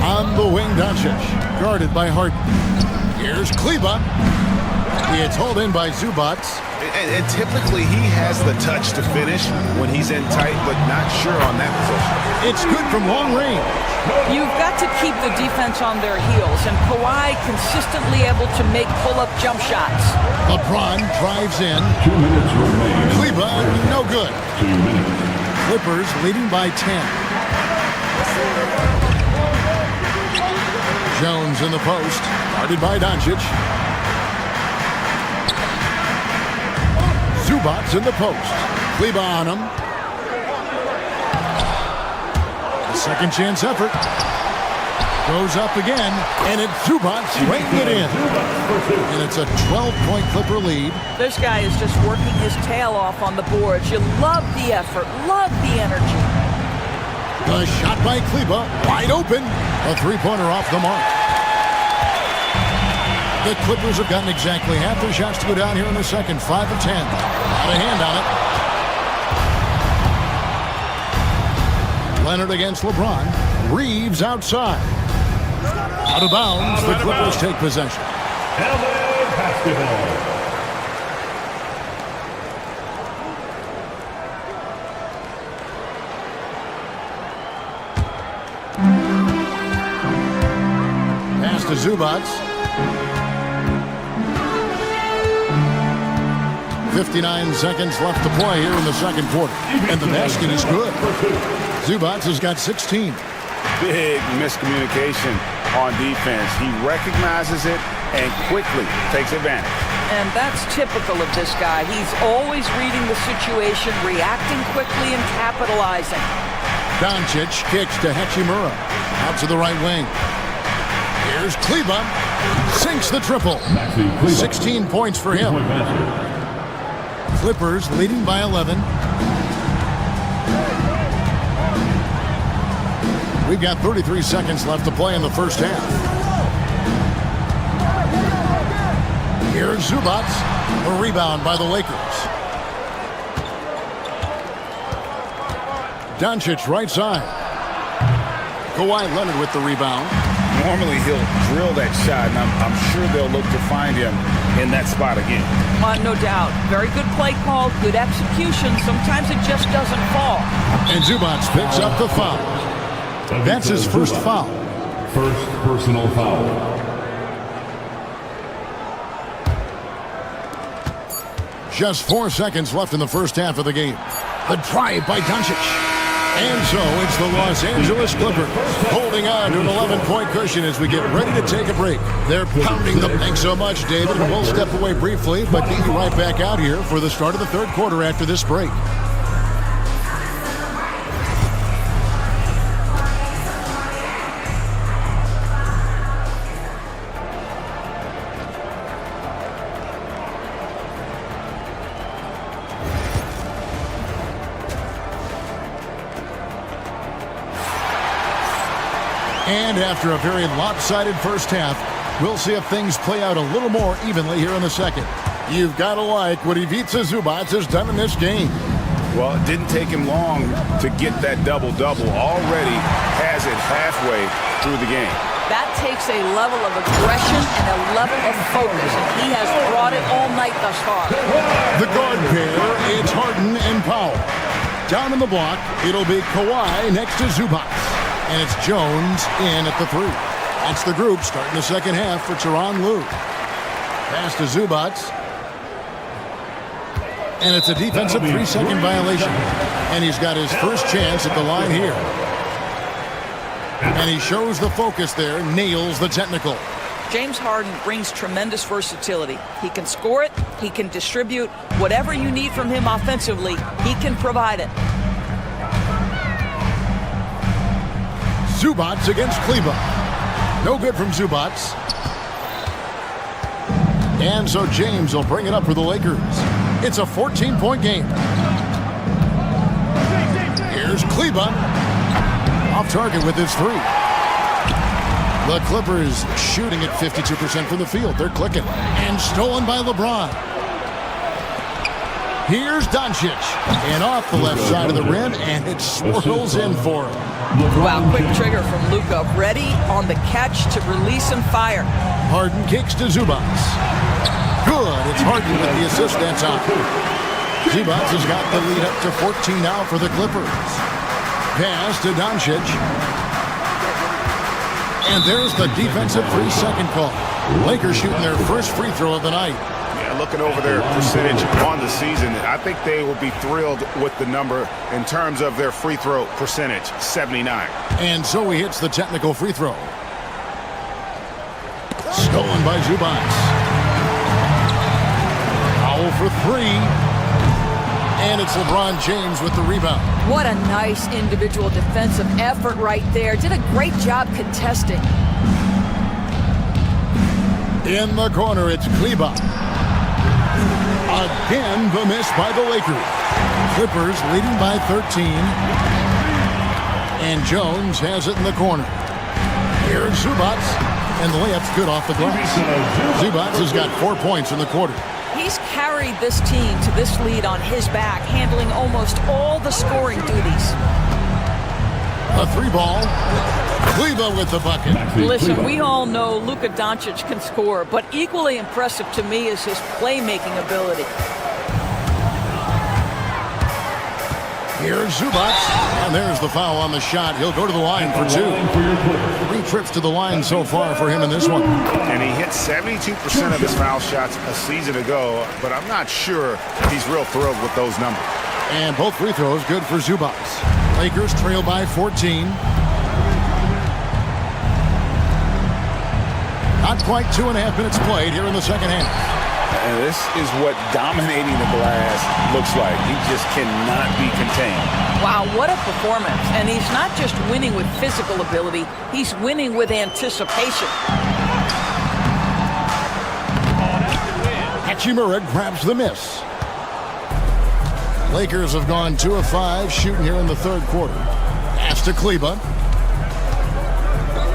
On the wing, Doncic. Guarded by Harden. Here's Kleba. It's hauled in by Zubats. And typically he has the touch to finish when he's in tight, but not sure on that position. It's good from long range. You've got to keep the defense on their heels, and Kawhi consistently able to make pull-up jump shots. LeBron drives in. 2 minutes remain. Kleba, no good. 2 minutes. Clippers leading by 10. Jones in the post, guarded by Doncic. Zubac's in the post. Kleba on him. The second chance effort. Goes up again, and it's Zubac's raining it in. And it's a 12-point Clipper lead. This guy is just working his tail off on the boards. You love the effort, love the energy. The shot by Kleba, wide open. A three-pointer off the mark. The Clippers have gotten exactly half their shots to go down here in the second. 5 of 10. Not a hand on it. Leonard against LeBron. Reeves outside. Out of bounds. The Clippers take possession. LA basketball. Pass to Zubac. 59 seconds left to play here in the second quarter. And the basket is good. Zubac has got 16. Big miscommunication on defense. He recognizes it and quickly takes advantage. And that's typical of this guy. He's always reading the situation, reacting quickly and capitalizing. Doncic kicks to Hachimura. Out to the right wing. Here's Kleba. Sinks the triple. 16 points for him. Clippers leading by 11. We've got 33 seconds left to play in the first half. Here's Zubac. A rebound by the Lakers. Doncic right side. Kawhi Leonard with the rebound. Normally he'll drill that shot, and I'm sure they'll look to find him in that spot again. No doubt. Very good play call, good execution. Sometimes it just doesn't fall. And Zubac picks up the foul. That's his first foul. First personal foul. Just 4 seconds left in the first half of the game. The drive by Doncic. And so it's the Los Angeles Clippers holding on to an 11-point cushion as we get ready to take a break. They're pounding the... Thanks so much, David. And we'll step away briefly, but be right back out here for the start of the third quarter after this break. And after a very lopsided first half, we'll see if things play out a little more evenly here in the second. You've got to like what Ivica Zubac has done in this game. Well, it didn't take him long to get that double-double. Already has it halfway through the game. That takes a level of aggression and a level of focus, and he has brought it all night thus far. The guard pair, it's Harden and Powell. Down in the block, it'll be Kawhi next to Zubac. And it's Jones in at the three. That's the group starting the second half for Tyronn Lue. Pass to Zubac. And it's a defensive 3-second violation. And he's got his first chance at the line here. And he shows the focus there, nails the technical. James Harden brings tremendous versatility. He can score it, he can distribute. Whatever you need from him offensively, he can provide it. Zubac against Kleba. No good from Zubac. And so James will bring it up for the Lakers. It's a 14-point game. Here's Kleba. Off target with his three. The Clippers shooting at 52% from the field. They're clicking. And stolen by LeBron. Here's Doncic. And off the left side of the rim, and it swirls in for him. Wow, quick trigger from Luka. Ready on the catch to release and fire. Harden kicks to Zubac. Good. good. It's Harden with the assist that time. Zubac has got the lead up to 14 now for the Clippers. Pass to Doncic. And there's the defensive 3-second call. Lakers shooting their first free throw of the night. Yeah, looking over their percentage on the season, I think they will be thrilled with the number in terms of their free throw percentage, 79. And so he hits the technical free throw. Stolen by Zubac. Foul for 3. And it's LeBron James with the rebound. What a nice individual defensive effort right there. Did a great job contesting. In the corner, it's Kleber. Again, the miss by the Lakers. Clippers leading by 13. And Jones has it in the corner. Here's Zubac. And the layup's good off the glass. Zubac has got 4 points in the quarter. He's carried this team to this lead on his back, handling almost all the scoring duties. A 3-ball. Kleber with the bucket. Listen, we all know Luka Doncic can score, but equally impressive to me is his playmaking ability. Here's Zubac. And there's the foul on the shot. He'll go to the line for 2. 3 trips to the line so far for him in this one. And he hit 72% of his foul shots a season ago, but I'm not sure he's real thrilled with those numbers. And both free throws good for Zubac. Lakers trail by 14. Not quite 2.5 minutes played here in the second half. And this is what dominating the glass looks like. He just cannot be contained. Wow, what a performance. And he's not just winning with physical ability, he's winning with anticipation. Hachimura grabs the miss. Lakers have gone 2 of 5 shooting here in the third quarter. Pass to Kleber.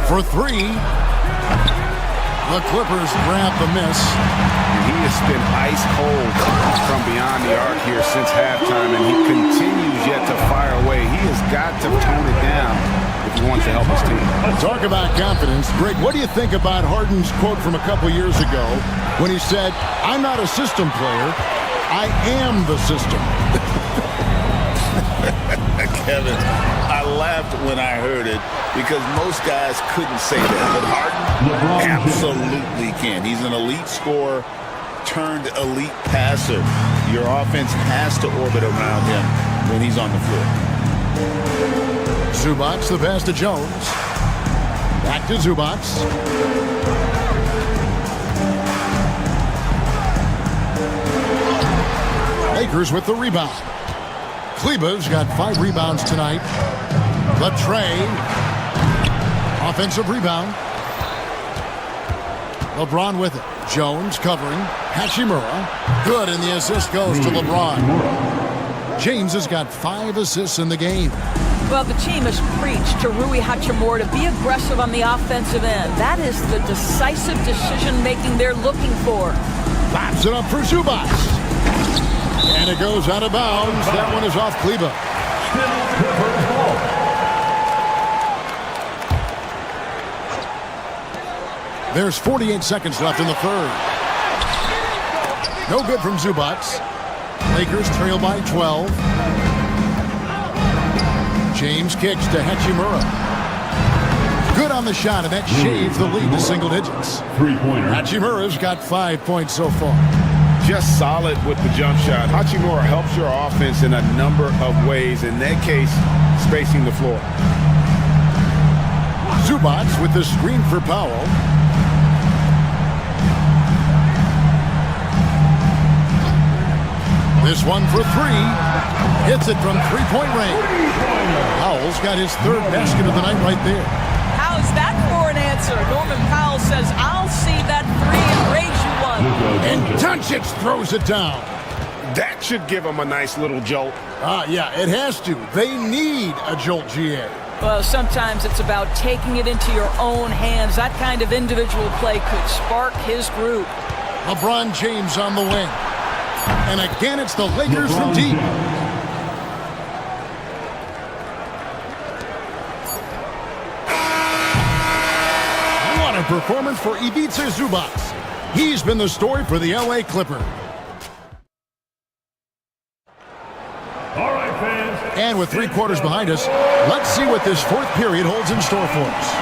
For 3. The Clippers grab the miss. He has been ice cold from beyond the arc here since halftime, and he continues yet to fire away. He has got to tone it down if he wants to help his team. Talk about confidence. Greg, what do you think about Harden's quote from a couple years ago when he said, "I'm not a system player, I am the system"? Kevin, I laughed when I heard it because most guys couldn't say that, but Harden absolutely can. He's an elite scorer turned elite passer. Your offense has to orbit around him when he's on the floor. Zubac, the pass to Jones. Back to Zubac. Lakers with the rebound. Kleber's got 5 rebounds tonight. The tray. Offensive rebound. LeBron with it. Jones covering. Hachimura. Good, and the assist goes to LeBron. James has got 5 assists in the game. Well, the team has preached to Rui Hachimura to be aggressive on the offensive end. That is the decisive decision-making they're looking for. Laps it up for Zubac. And it goes out of bounds. That one is off Kleber. There's 48 seconds left in the third. No good from Zubac. Lakers trail by 12. James kicks to Hachimura. Good on the shot, and that shaves the lead to single digits. 3-pointer. Hachimura's got 5 points so far. Just solid with the jump shot. Hachimura helps your offense in a number of ways. In that case, spacing the floor. Zubac with the screen for Powell. This one for 3. Hits it from 3-point range. Powell's got his 3rd basket of the night right there. How's that for an answer? Norman Powell says, I'll see that 3 and raise you one. And Doncic throws it down. That should give him a nice little jolt. Yeah, it has to. They need a jolt, GA. Well, sometimes it's about taking it into your own hands. That kind of individual play could spark his group. LeBron James on the wing. And again, it's the Lakers from deep. What a performance for Ivica Zubac. He's been the story for the LA Clippers. All right, fans. And with 3 quarters behind us, let's see what this 4th period holds in store for us.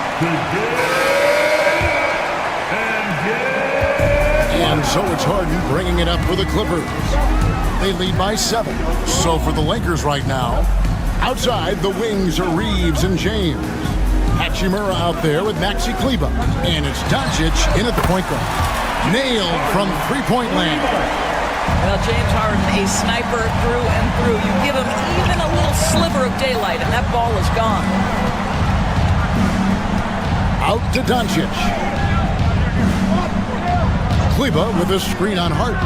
And so it's Harden bringing it up for the Clippers. They lead by 7. So for the Lakers right now, outside the wings are Reeves and James. Hachimura out there with Maxi Kleber. And it's Doncic in at the point guard. Nailed from three-point land. Well, James Harden, a sniper through and through. You give him even a little sliver of daylight, and that ball is gone. Out to Doncic. Kleber with a screen on Harden.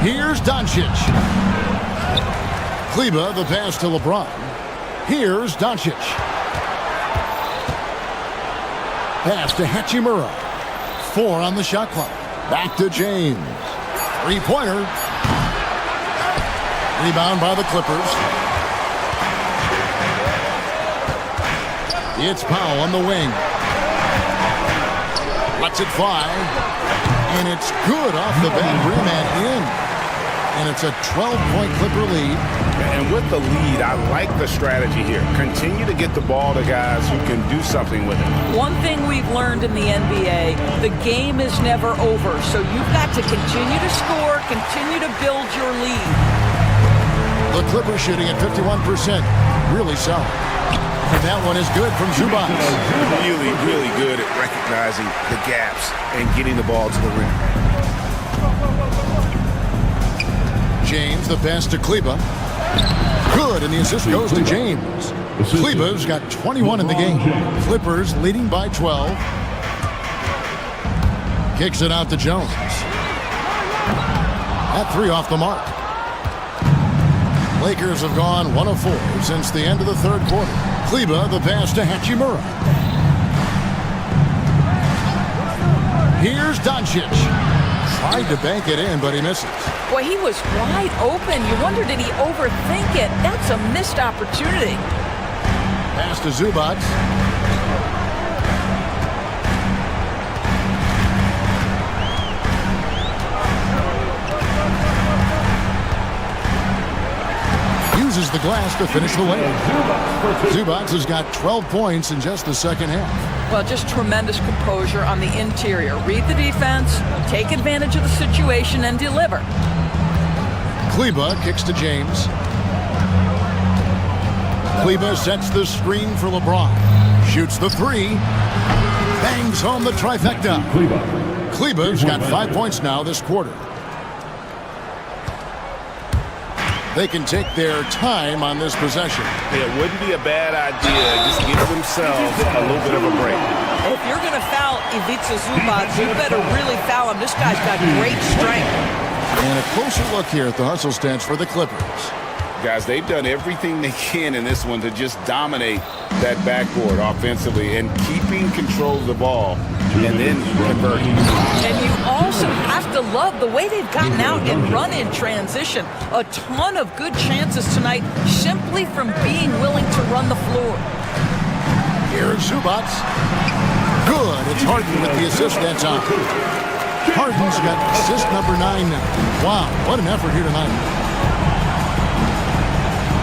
Here's Doncic. Kleber, the pass to LeBron. Here's Doncic. Pass to Hachimura. 4 on the shot clock. Back to James. 3-pointer. Rebound by the Clippers. It's Powell on the wing. Lets it fly. And it's good off the back rim and in. And it's a 12-point Clipper lead. And with the lead, I like the strategy here. Continue to get the ball to guys who can do something with it. One thing we've learned in the NBA, the game is never over. So you've got to continue to score, continue to build your lead. The Clippers shooting at 51%. Really solid. And that one is good from Zubac. Really, really good at recognizing the gaps and getting the ball to the rim. James, the pass to Kleber. Good, and the assist goes to James. Kleber's got 21 in the game. Clippers leading by 12. Kicks it out to Jones. That 3 off the mark. Lakers have gone 1 of 4 since the end of the 3rd quarter. Kleber, the pass to Hachimura. Here's Doncic. Tried to bank it in, but he misses. Boy, he was wide open. You wonder, did he overthink it? That's a missed opportunity. Pass to Zubac. Uses the glass to finish the layup. Zubac has got 12 points in just the second half. Well, just tremendous composure on the interior. Read the defense, take advantage of the situation, and deliver. Kleber kicks to James. Kleber sets the screen for LeBron. Shoots the 3. Bangs home the trifecta. Kleber's got 5 points now this quarter. They can take their time on this possession. It wouldn't be a bad idea. Just give themselves a little bit of a break. If you're going to foul Ivica Zubac, you better really foul him. This guy's got great strength. And a closer look here at the hustle stance for the Clippers. Guys, they've done everything they can in this one to just dominate that backboard offensively and keeping control of the ball and then converting. And you also have to love the way they've gotten out and run in transition. A ton of good chances tonight simply from being willing to run the floor. Here's Zubac. Good. It's Harden with the assist that time. Harden's got assist number 9 now. Wow, what an effort here tonight.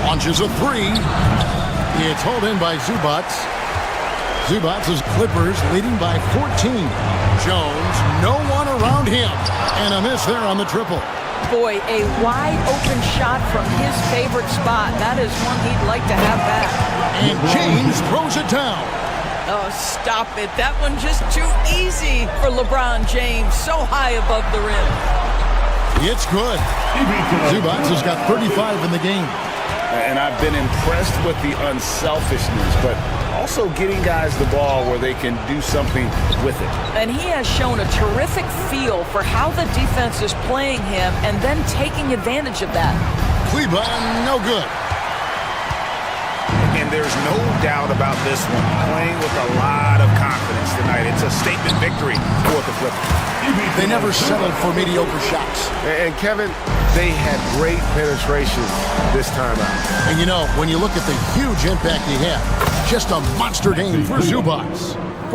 Launches a 3. It's hauled in by Zubac. Zubac's Clippers leading by 14. Jones, no one around him. And a miss there on the triple. Boy, a wide open shot from his favorite spot. That is one he'd like to have back. And James throws it down. Oh, stop it. That one just too easy for LeBron James. So high above the rim. It's good. Zubac has got 35 in the game. And I've been impressed with the unselfishness, but also getting guys the ball where they can do something with it. And he has shown a terrific feel for how the defense is playing him and then taking advantage of that. Kleber, no good. And there's no doubt about this one. Playing with a lot of confidence tonight. It's a statement victory for the Clippers. They never settled for mediocre shots. And Kevin, they had great penetration this time out. And you know, when you look at the huge impact he had, just a monster game for Zubac.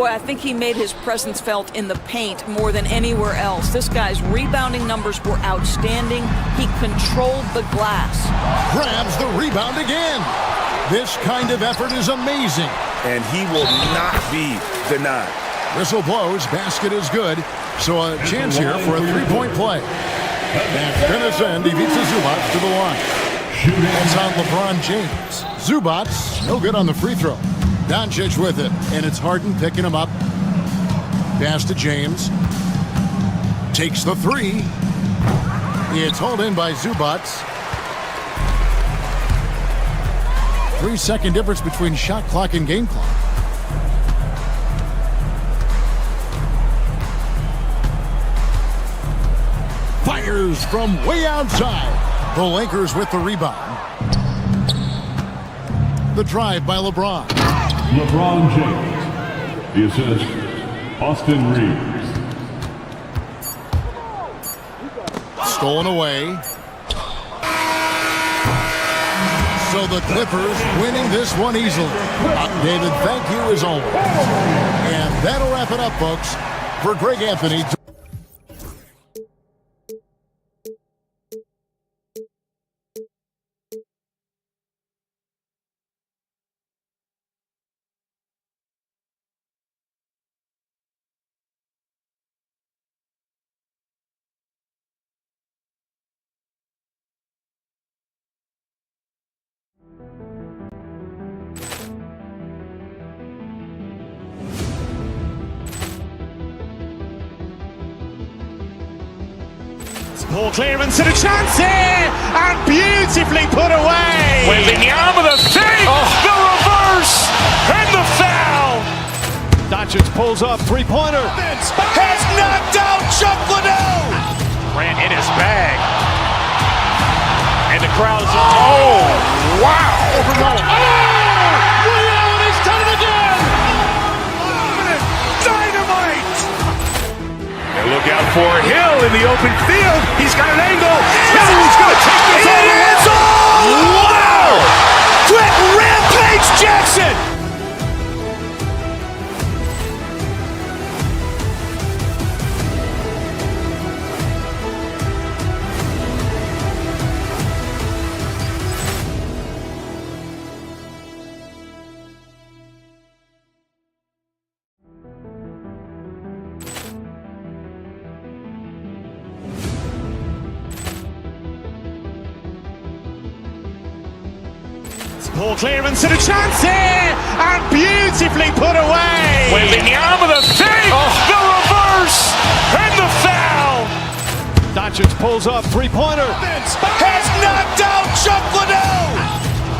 Boy, I think he made his presence felt in the paint more than anywhere else. This guy's rebounding numbers were outstanding. He controlled the glass. Grabs the rebound again. This kind of effort is amazing. And he will not be denied. Whistle blows, basket is good. So a chance here for a three-point play. And gonna send Ivica Zubac to the line. That's on LeBron James. Zubac, no good on the free throw. Doncic with it, and it's Harden picking him up. Pass to James. Takes the three. It's hauled in by Zubac. 3-second difference between shot clock and game clock. Fires from way outside. The Lakers with the rebound. The drive by LeBron. LeBron James. The assist, Austin Reeves. Stolen away. So the Clippers winning this one easily. David, thank you as always. And that'll wrap it up, folks. For Greg Anthony. Poor clearance and a chance here, and beautifully put away. Wembanyama the fake, the reverse, and the foul. Doncic pulls up, three-pointer. Has knocked out Chuck Liddell. Ran in his bag. And the crowd's, oh, wow. He's done it again. Dynamite. And look out for Hill in the open field. He's got an angle. He's going to take this all the way. Wow! Quick Rampage Jackson. Poor clearance and a chance here, and beautifully put away. Wembanyama the fake, the reverse, and the foul. Doncic pulls up, three-pointer. Has knocked out Chuck Liddell.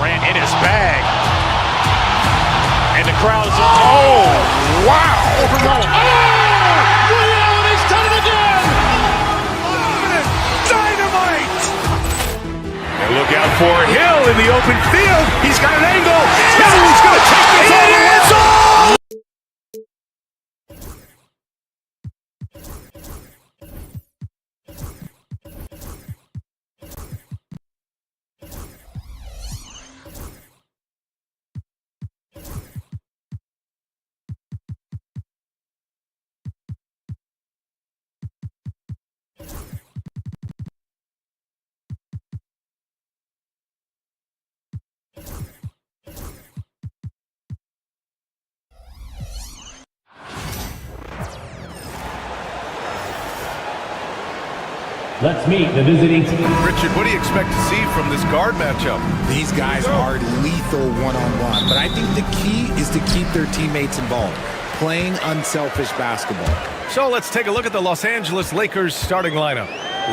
Ran in his bag. And the crowd's, oh, wow. He's done it again. Dynamite. And look out for Hill in the open field. He's got an angle. He's going to take this all the way. Let's meet the visiting team. Richard, what do you expect to see from this guard matchup? These guys are lethal one-on-one, but I think the key is to keep their teammates involved, playing unselfish basketball. So let's take a look at the Los Angeles Lakers starting lineup.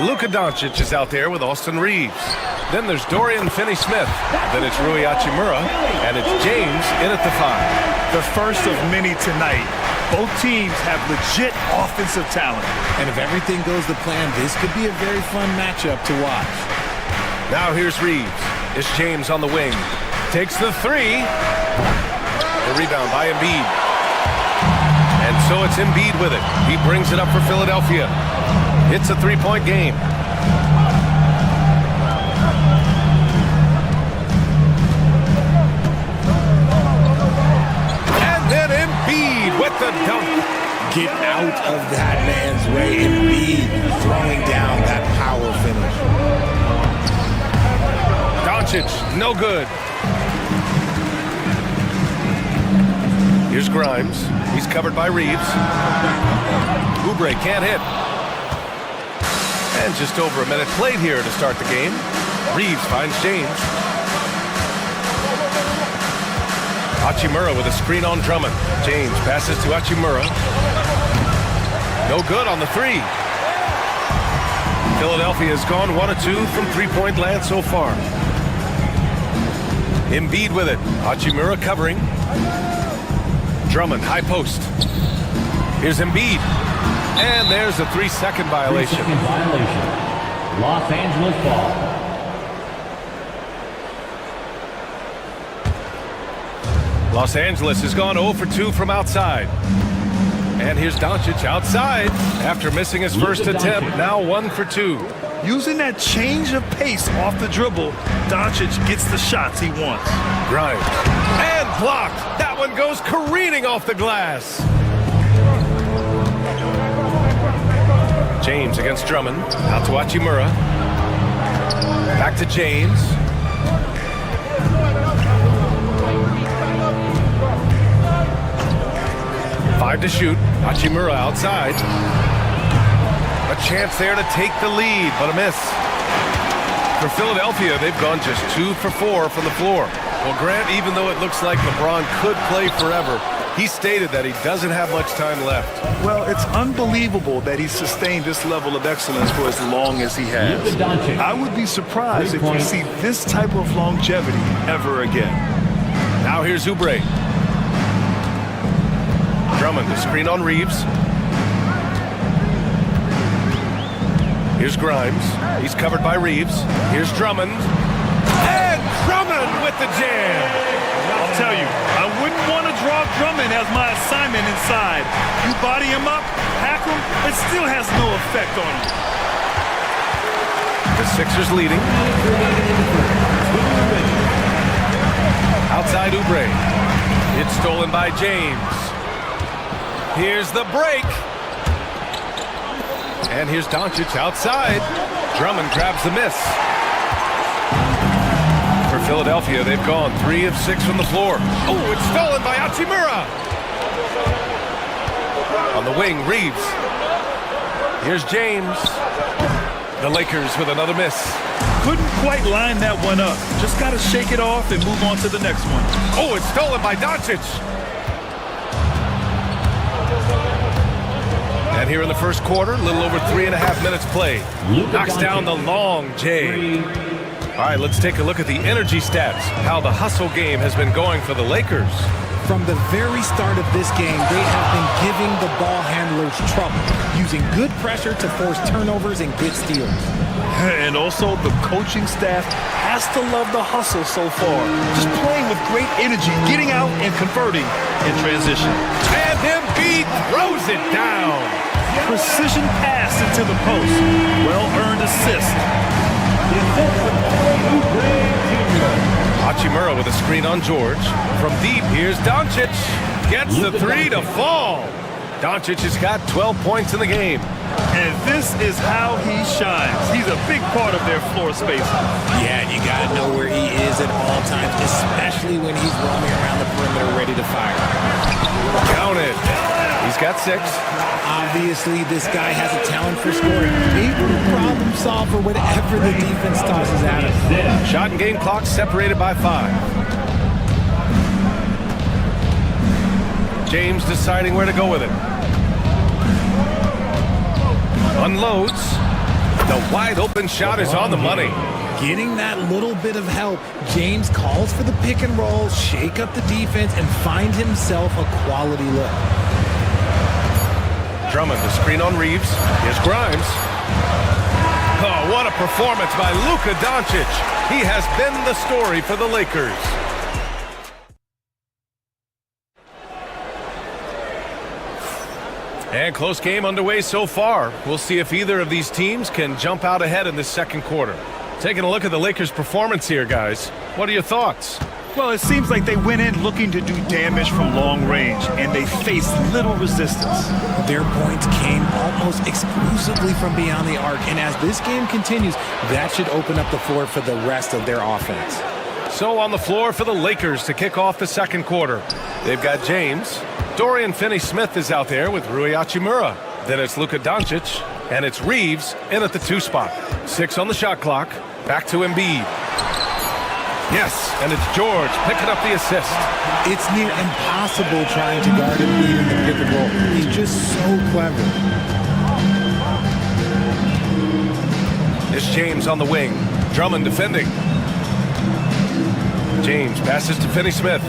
Luka Doncic is out there with Austin Reeves. Then there's Dorian Finney-Smith. Then it's Rui Hachimura, and it's James in at the 5. The first of many tonight. Both teams have legit offensive talent. And if everything goes to plan, this could be a very fun matchup to watch. Now here's Reeves. It's James on the wing. Takes the 3. The rebound by Embiid. And so it's Embiid with it. He brings it up for Philadelphia. It's a 3-point game. And then Embiid with the a dunk. Get out of that man's way and be throwing down that power finish. Doncic, no good. Here's Grimes. He's covered by Reeves. Oubre can't hit. And just over a minute played here to start the game. Reeves finds James. Hachimura with a screen on Drummond. James passes to Hachimura. No good on the three. Philadelphia has gone 1 of 2 from three-point land so far. Embiid with it. Hachimura covering. Drummond, high post. Here's Embiid. And there's a 3-second violation. 3-second violation. Los Angeles ball. Los Angeles has gone 0 for 2 from outside. And here's Doncic outside after missing his first attempt. Now 1 for 2. Using that change of pace off the dribble, Doncic gets the shots he wants. Grimes. And blocked. That one goes careening off the glass. James against Drummond. Out to Hachimura. Back to James. Five to shoot. Hachimura outside. A chance there to take the lead, but a miss. For Philadelphia, they've gone just 2 for 4 from the floor. Well, Grant, even though it looks like LeBron could play forever, he stated that he doesn't have much time left. Well, it's unbelievable that he's sustained this level of excellence for as long as he has. I would be surprised if we see this type of longevity ever again. Now here's Oubre. Drummond, the screen on Reeves. Here's Grimes. He's covered by Reeves. Here's Drummond. And Drummond with the jam. I'll tell you, I wouldn't want to draw Drummond as my assignment inside. You body him up, hack him, it still has no effect on him. The Sixers leading. Outside Oubre. It's stolen by James. Here's the break. And here's Doncic outside. Drummond grabs the miss. For Philadelphia, they've gone 3 of 6 from the floor. Oh, it's stolen by Hachimura. On the wing, Reeves. Here's James. The Lakers with another miss. Couldn't quite line that one up. Just got to shake it off and move on to the next one. Oh, it's stolen by Doncic. And here in the first quarter, a little over 3.5 minutes played. Knocks down the long J. All right, let's take a look at the energy stats. How the hustle game has been going for the Lakers. From the very start of this game, they have been giving the ball handlers trouble, using good pressure to force turnovers and get steals. And also, the coaching staff has to love the hustle so far. Just playing with great energy, getting out and converting in transition. And Embiid throws it down. Precision pass into the post. Well-earned assist. Hachimura with a screen on George. From deep, here's Doncic. Gets the three to fall. Doncic has got 12 points in the game. And this is how he shines. He's a big part of their floor space. Yeah, and you got to know where he is at all times, especially when he's roaming around the perimeter ready to fire. Count it. He's got 6. Obviously, this guy has a talent for scoring. Able to problem solve for whatever the defense tosses at him. Shot and game clock separated by 5. James deciding where to go with it. Unloads. The wide open shot is on the money. Getting that little bit of help, James calls for the pick and roll, shake up the defense, and find himself a quality look. Drummond, the screen on Reeves. Here's Grimes. Oh, what a performance by Luka Doncic. He has been the story for the Lakers. And close game underway so far. We'll see if either of these teams can jump out ahead in this second quarter. Taking a look at the Lakers' performance here, guys. What are your thoughts? Well, it seems like they went in looking to do damage from long range, and they faced little resistance. Their points came almost exclusively from beyond the arc, and as this game continues, that should open up the floor for the rest of their offense. So on the floor for the Lakers to kick off the second quarter. They've got James. Dorian Finney-Smith is out there with Rui Hachimura. Then it's Luka Doncic, and it's Reeves in at the 2 spot. 6 on the shot clock. Back to Embiid. Yes, and it's George picking up the assist. It's near impossible trying to guard Embiid in the pick and roll. He's just so clever. It's James on the wing. Drummond defending. James passes to Finney-Smith.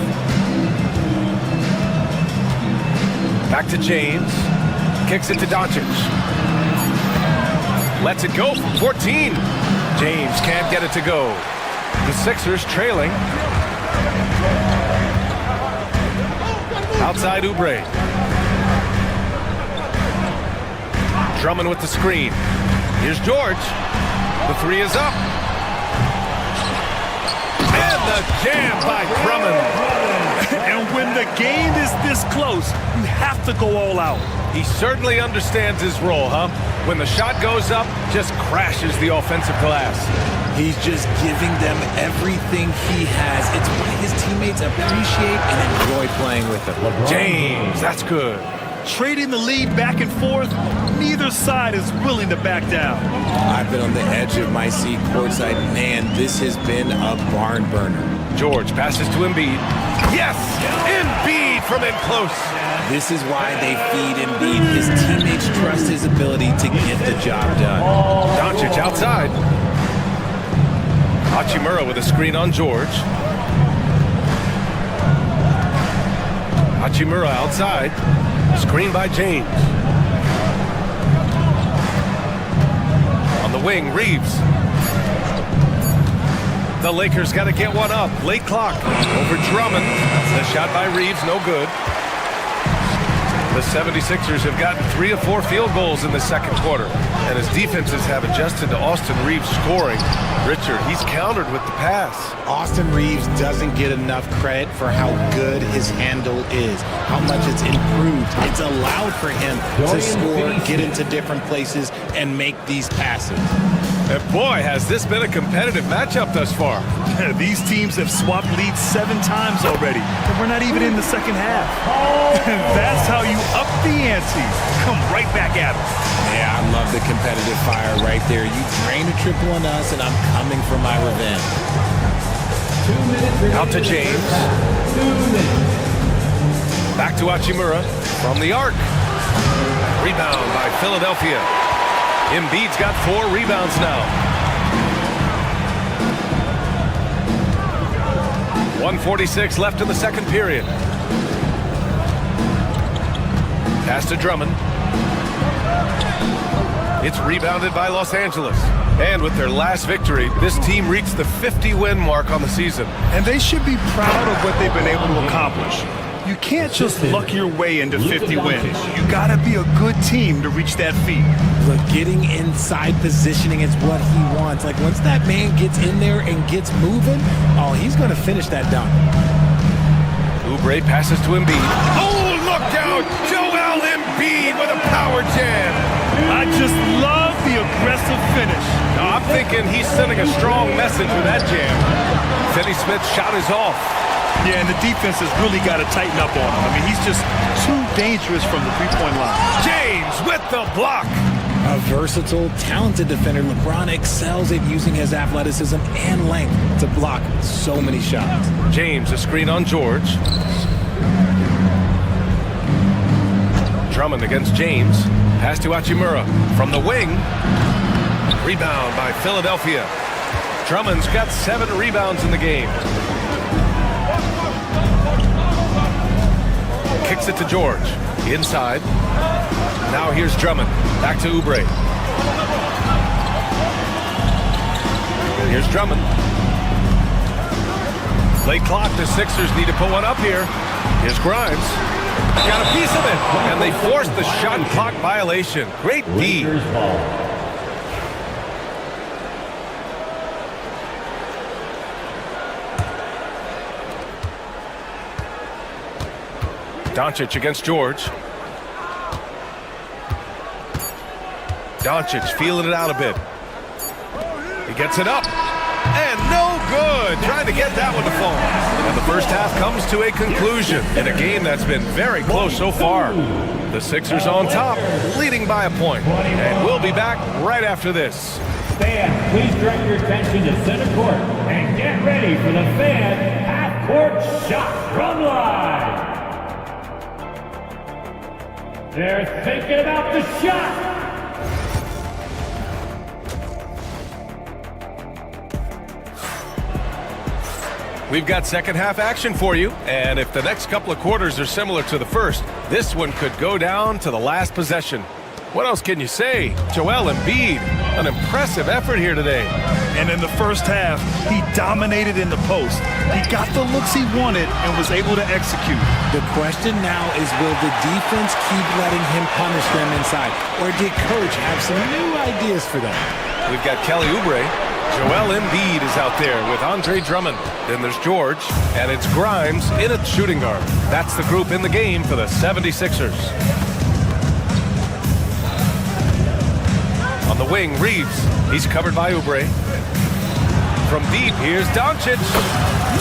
Back to James. Kicks it to Doncic. Lets it go from 14. James can't get it to go. The Sixers trailing. Outside Oubre. Drummond with the screen. Here's George. The 3 is up. And the jam by Drummond. And when the game is this close, you have to go all out. He certainly understands his role, huh? When the shot goes up, just crashes the offensive glass. He's just giving them everything he has. It's why his teammates appreciate and enjoy playing with him. James, that's good. Trading the lead back and forth, neither side is willing to back down. I've been on the edge of my seat courtside. Man, this has been a barn burner. George passes to Embiid. Yes! Embiid from in close. This is why they feed Embiid. His teammates trust his ability to get the job done. Doncic outside. Hachimura with a screen on George. Hachimura outside. Screen by James. On the wing, Reeves. The Lakers got to get one up. Late clock over Drummond. The shot by Reeves, no good. The 76ers have gotten 3 of 4 field goals in the second quarter, and his defenses have adjusted to Austin Reeves scoring. Richard, he's countered with the pass. Austin Reeves doesn't get enough credit for how good his handle is, how much it's improved. It's allowed for him to score, get into different places, and make these passes. And boy, has this been a competitive matchup thus far. These teams have swapped leads 7 times already, and we're not even in the second half. That's how you up the ante. Come right back at us. Yeah, I love the competitive fire right there. You drain a triple on us, and I'm coming for my revenge. 2 minutes. Out to James. 2 minutes. Back to Hachimura from the arc. Rebound by Philadelphia. Embiid's got 4 rebounds now. 1:46 left in the second period. Pass to Drummond. It's rebounded by Los Angeles. And with their last victory, this team reached the 50-win mark on the season. And they should be proud of what they've been able to accomplish. You can't just luck your way into 50 wins. You gotta be a good team to reach that feat. Look, getting inside positioning is what he wants. Like, once that man gets in there and gets moving, oh, he's gonna finish that dunk. Oubre passes to Embiid. Oh, look out! Joel Embiid with a power jam. I just love the aggressive finish. No, I'm thinking he's sending a strong message with that jam. Finney-Smith's shot is off. Yeah, and the defense has really got to tighten up on him. I mean, he's just too dangerous from the three-point line. James with the block. A versatile, talented defender, LeBron excels at using his athleticism and length to block so many shots. James, a screen on George. Drummond against James. Pass to Hachimura from the wing. Rebound by Philadelphia. Drummond's got 7 rebounds in the game. Kicks it to George. Inside. Now here's Drummond. Back to Oubre. Here's Drummond. Late clock. The Sixers need to put one up here. Here's Grimes. Got a piece of it. And they forced the shot clock violation. Great D. Doncic against George. Doncic feeling it out a bit. He gets it up. And no good. Trying to get that one to fall. And the first half comes to a conclusion in a game that's been very close so far. The Sixers on top, leading by a point. And we'll be back right after this. Fans, please direct your attention to center court and get ready for the fan half-court shot from live. They're thinking about the shot. We've got second half action for you, and if the next couple of quarters are similar to the first, this one could go down to the last possession. What else can you say? Joel Embiid, an impressive effort here today. And in the first half, he dominated in the post. He got the looks he wanted and was able to execute. The question now is, will the defense keep letting him punish them inside? Or did coach have some new ideas for them? We've got Kelly Oubre. Joel Embiid is out there with Andre Drummond. Then there's George, and it's Grimes in at shooting guard. That's the group in the game for the 76ers. On the wing, Reeves. He's covered by Oubre. From deep, here's Doncic.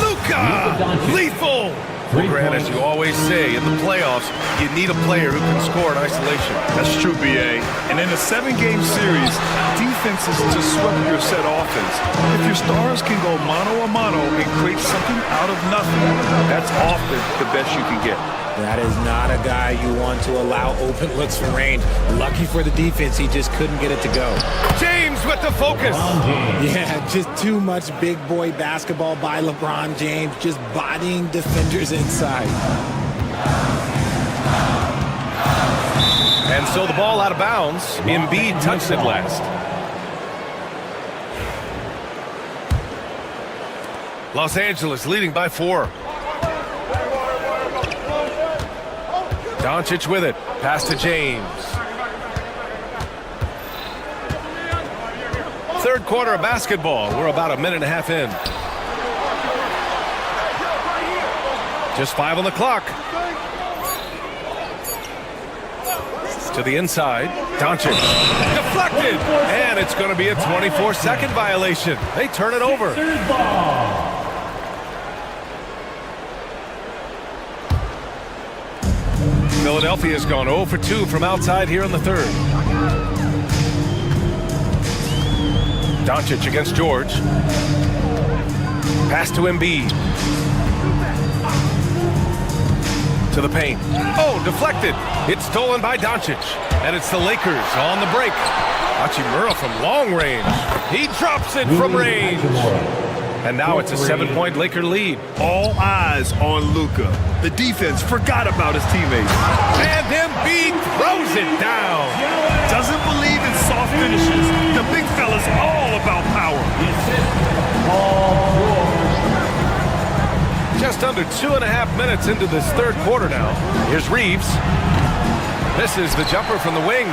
Luka! Lethal! Well, Grant, as you always say, in the playoffs, you need a player who can score in isolation. That's true, B.A. And in a 7-game series, defense is to sweep your set offense. If your stars can go mano-a-mano and create something out of nothing, that's often the best you can get. That is not a guy you want to allow open looks for range. Lucky for the defense, he just couldn't get it to go. James with the focus. Yeah, just too much big boy basketball by LeBron James, just bodying defenders inside. And so the ball out of bounds. Embiid touched it last. Los Angeles leading by 4. Doncic with it. Pass to James. Third quarter of basketball. We're about a minute and a half in. Just 5 on the clock. To the inside. Doncic. Deflected. And it's going to be a 24-second violation. They turn it over. Philadelphia's gone 0 for 2 from outside here in the third. Doncic against George. Pass to Embiid. To the paint. Oh, deflected. It's stolen by Doncic. And it's the Lakers on the break. Hachimura from long range. He drops it from range. And now it's a 7-point Laker lead. All eyes on Luka. The defense forgot about his teammates. And Embiid throws it down. Doesn't believe in soft finishes. The big fella's all about power. Just under 2.5 minutes into this third quarter now. Here's Reeves. Misses the jumper from the wing.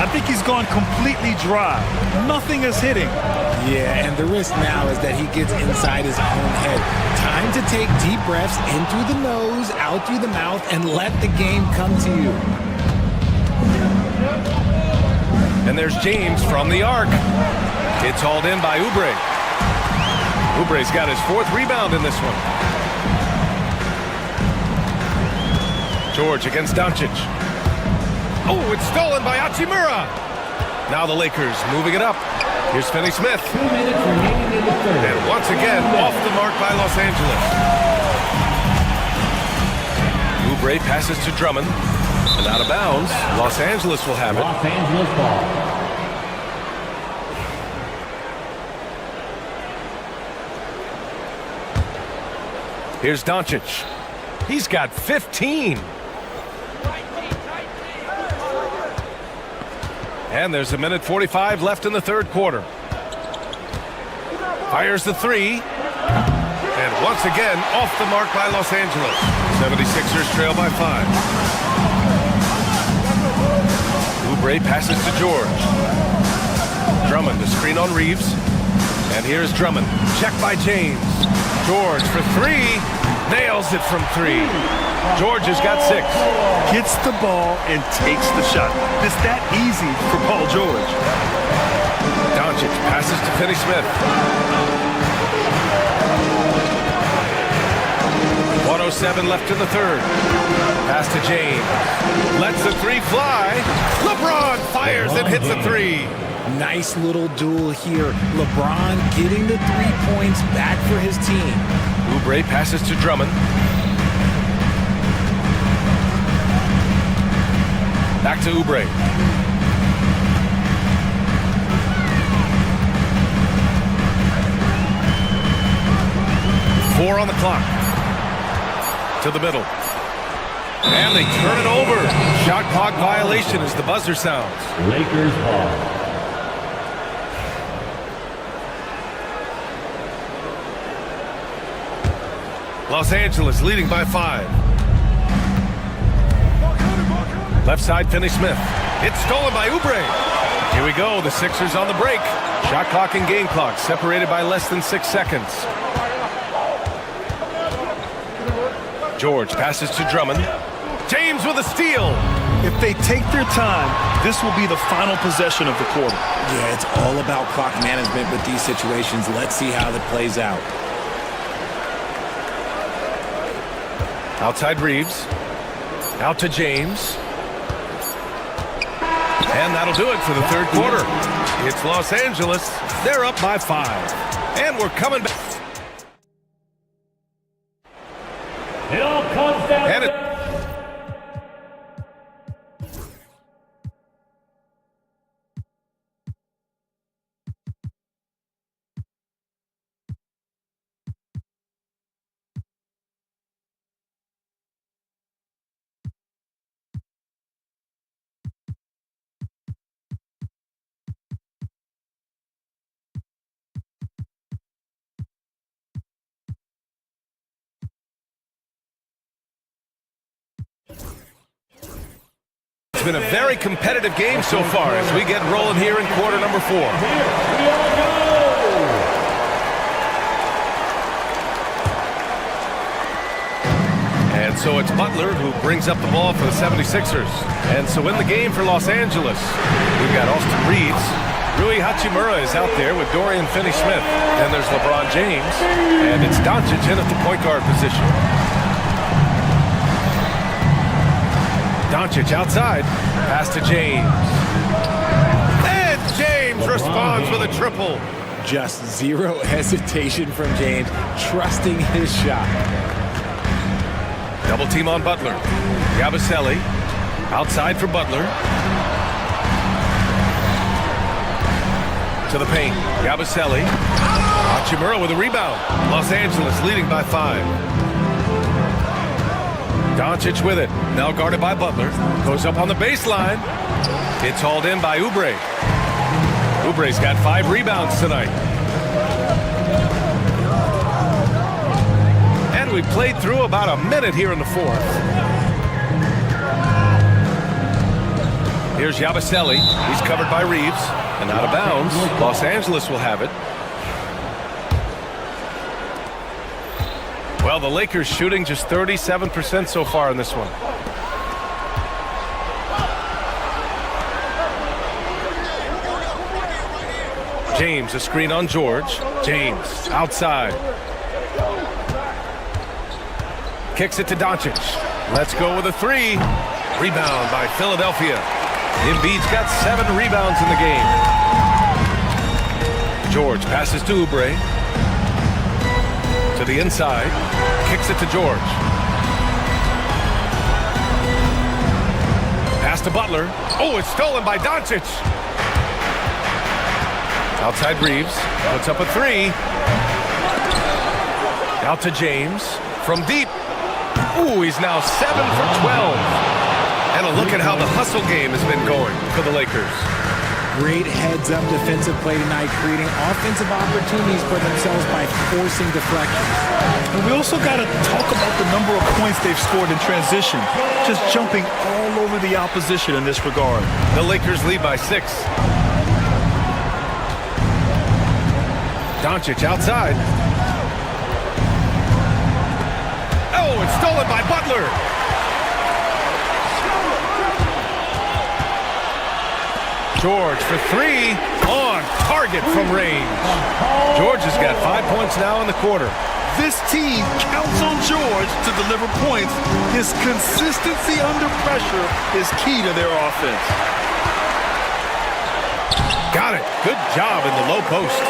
I think he's gone completely dry. Nothing is hitting. Yeah, and the risk now is that he gets inside his own head. Time to take deep breaths in through the nose, out through the mouth, and let the game come to you. And there's James from the arc. It's hauled in by Oubre. Oubre's got his 4th rebound in this one. George against Doncic. Oh, it's stolen by Hachimura. Now the Lakers moving it up. Here's Finney Smith. 2 minutes remaining in the third. And once again, off the mark by Los Angeles. Oubre passes to Drummond. And out of bounds, Los Angeles will have it. Los Angeles ball. Here's Doncic. He's got 15. And there's a minute 45 left in the third quarter. Fires the 3. And once again, off the mark by Los Angeles. 76ers trail by 5. Oubre passes to George. Drummond, the screen on Reeves. And here's Drummond. Check by James. George for 3. Nails it from 3. George has got 6. Gets the ball and takes the shot. It's that easy for Paul George. Doncic passes to Finney-Smith. 1:07 left in the third. Pass to James. Lets the 3 fly. LeBron fires and hits a 3. Nice little duel here. LeBron getting the 3 points back for his team. Oubre passes to Drummond. Back to Oubre. Four on the clock. To the middle. And they turn it over. Shot clock violation as the buzzer sounds. Lakers ball. Los Angeles leading by 5. Left side, Finney-Smith. It's stolen by Oubre. Here we go, the Sixers on the break. Shot clock and game clock separated by less than 6 seconds. George passes to Drummond. James with a steal. If they take their time, this will be the final possession of the quarter. Yeah, it's all about clock management with these situations. Let's see how that plays out. Outside Reeves. Out to James. And that'll do it for the third quarter. It's Los Angeles. They're up by 5. And we're coming back. It all comes down and to... It's been a very competitive game so far as we get rolling here in quarter number 4. And so it's Butler who brings up the ball for the 76ers. And so in the game for Los Angeles, we've got Austin Reeves. Rui Hachimura is out there with Dorian Finney-Smith. Then there's LeBron James. And it's Doncic in at the point guard position. Doncic outside. Pass to James. And James responds with a triple. Just zero hesitation from James, trusting his shot. Double team on Butler. Yabusele outside for Butler. To the paint. Yabusele. Hachimura with a rebound. Los Angeles leading by 5. Doncic with it. Now guarded by Butler. Goes up on the baseline. It's hauled in by Oubre. Oubre's got 5 rebounds tonight. And we played through about a minute here in the 4th. Here's Yabusele. He's covered by Reeves. And out of bounds. Los Angeles will have it. Well, the Lakers shooting just 37% so far in this one. James, a screen on George. James, outside. Kicks it to Doncic. Let's go with a 3. Rebound by Philadelphia. Embiid's got 7 rebounds in the game. George passes to Oubre. To the inside. Kicks it to George. Pass to Butler. Oh, it's stolen by Doncic. Outside Reeves. Puts up a 3. Out to James. From deep. Ooh, he's now 7 for 12. And a look at how the hustle game has been going for the Lakers. Great heads-up defensive play tonight, creating offensive opportunities for themselves by forcing deflections. And we also got to talk about the number of points they've scored in transition, just jumping all over the opposition in this regard. The Lakers lead by 6. Doncic outside. Oh, Oh, it's stolen by Butler. George for three, on target from range. George has got 5 points now in the quarter. This team counts on George to deliver points. His consistency under pressure is key to their offense. Got it. Good job in the low post.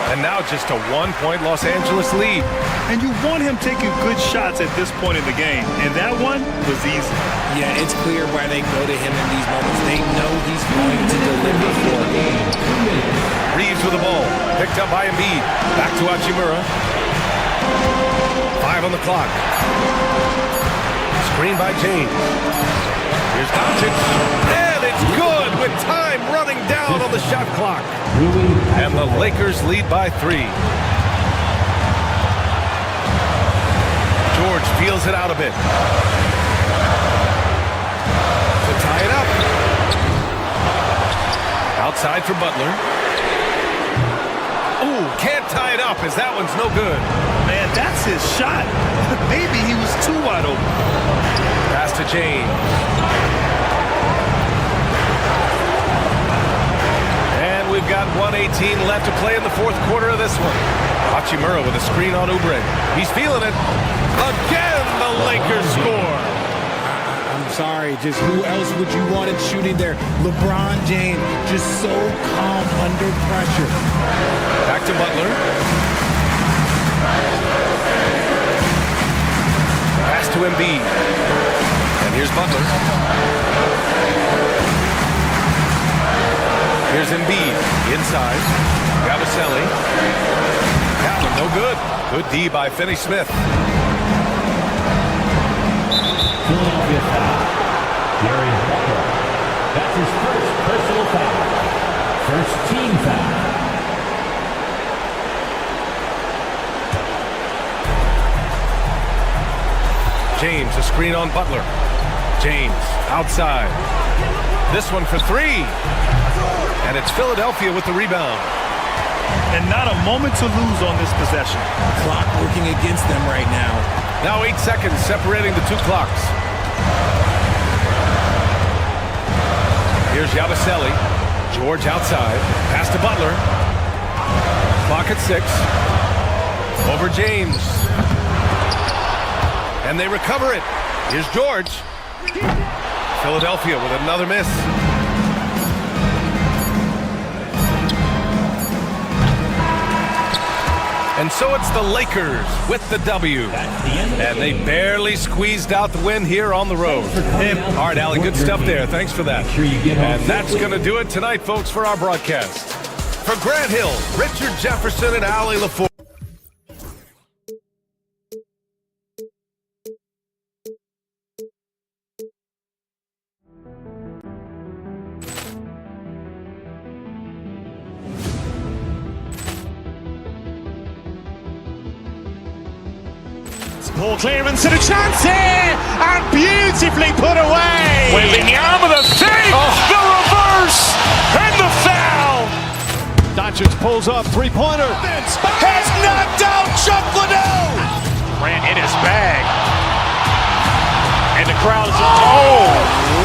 And now just a 1 point Los Angeles lead. And you want him taking good shots at this point in the game. And that one was easy. Yeah, it's clear why they go to him in these moments. They know he's going to deliver for them. Reeves with the ball. Picked up by Embiid. Back to Hachimura. 5 on the clock. Screen by James. Here's Doncic. And it's good with time running down on the shot clock. And the Lakers lead by 3. George feels it out a bit. To tie it up. Outside for Butler. Ooh, can't tie it up as that one's no good. Man, that's his shot. Maybe he was too wide open. Pass to James. And we've got 1:18 left to play in the fourth quarter of this one. Hachimura with a screen on Oubre. He's feeling it. Again, the Lakers score. I'm sorry, just who else would you want it shooting there? LeBron James, just so calm under pressure. Back to Butler. Pass to Embiid. And here's Butler. Here's Embiid. Inside. Gabaselli. That one no good. Good D by Finney-Smith. Philadelphia foul. Gary Butler. That's his first personal foul. First team foul. James, a screen on Butler. James, outside. This one for 3. And it's Philadelphia with the rebound. And not a moment to lose on this possession. Clock working against them right now. Now 8 seconds separating the two clocks. Here's Yabaselli. George outside. Pass to Butler. Clock at 6. Over James. And they recover it. Here's George. Philadelphia with another miss. And so it's the Lakers with the W. And they barely squeezed out the win here on the road. All right, Allie, good stuff there. Thanks for that. And that's going to do it tonight, folks, for our broadcast. For Grant Hill, Richard Jefferson, and Allie LaForge. Ball clearance and a chance here, and beautifully put away. Wembanyama the save, the reverse, and the foul. Doncic pulls up, three-pointer. Has knocked out Chuck Liddell. Ran in his bag. And the crowd is, oh,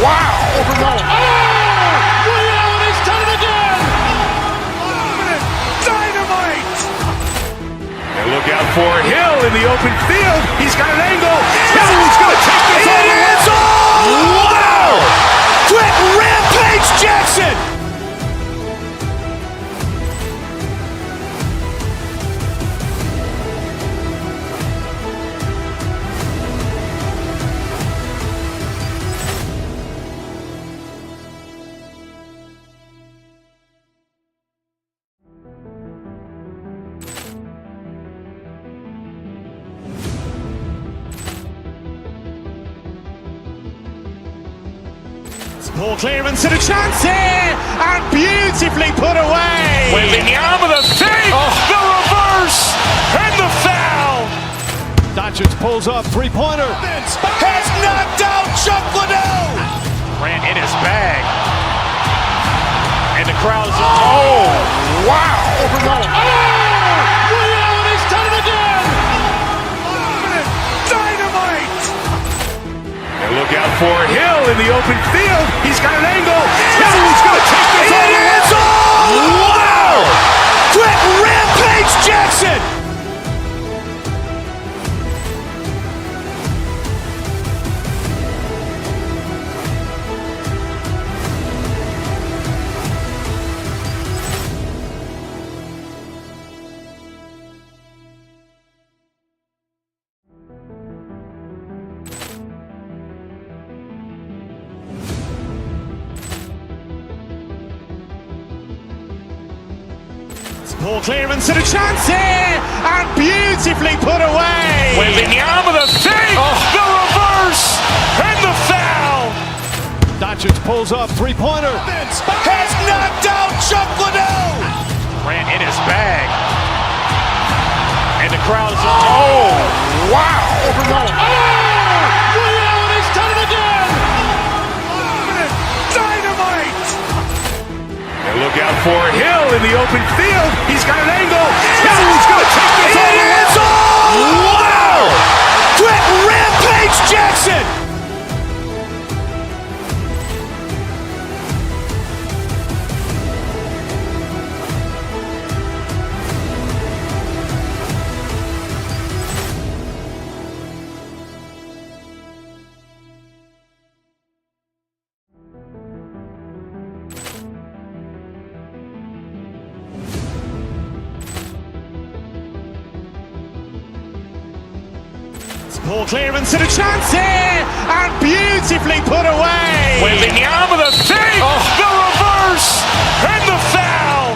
wow. Ray Allen has done it again. Dynamite. And look out for Hill in the open field. He's got an angle. Hill's going to take this all the way. Wow! Quick Rampage Jackson. Ball clearance and a chance here, and beautifully put away. Wembanyama the save, the reverse, and the foul. Doncic pulls up, three-pointer. Has knocked out Chuck Liddell. Ran in his bag. And the crowd is, oh, wow. Ray Allen has done it again. Dynamite. for Hill in the open field. He's got an angle. Hill's going to take this all the way. Wow! Quick Rampage Jackson! Poor clearance and a chance here, and beautifully put away. Wembanyama the fake, the reverse, and the foul. Doncic pulls up, three-pointer. Has knocked out Chuck Liddell. Grant in his bag. And the crowd is, oh, wow. He's done it again. Dynamite. And look out for Hill in the open field. He's got an angle. Hill's going to take this all the way. Wow! Quick Rampage Jackson. Poor clearance and a chance here, and beautifully put away. Wembanyama the fake, the reverse, and the foul.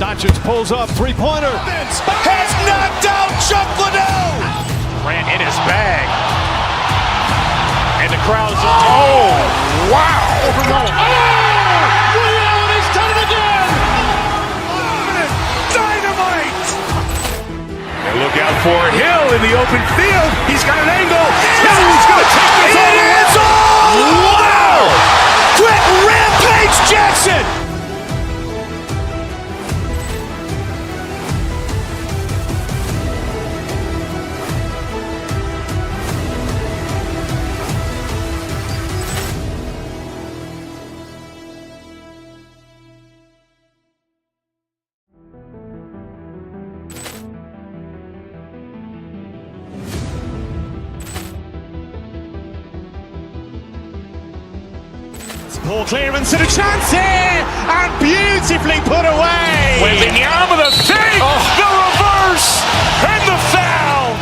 Doncic pulls up, three-pointer. Has knocked out Chuck Liddell. Grant in his bag. And the crowd is, oh, wow. He's done it again. Dynamite. And look out for Hill in the open field. He's got an angle. Hill's going to take this all the way. Wow! Quick Rampage Jackson. Poor clearance and a chance here, and beautifully put away. Wembanyama the fake, the reverse, and the foul.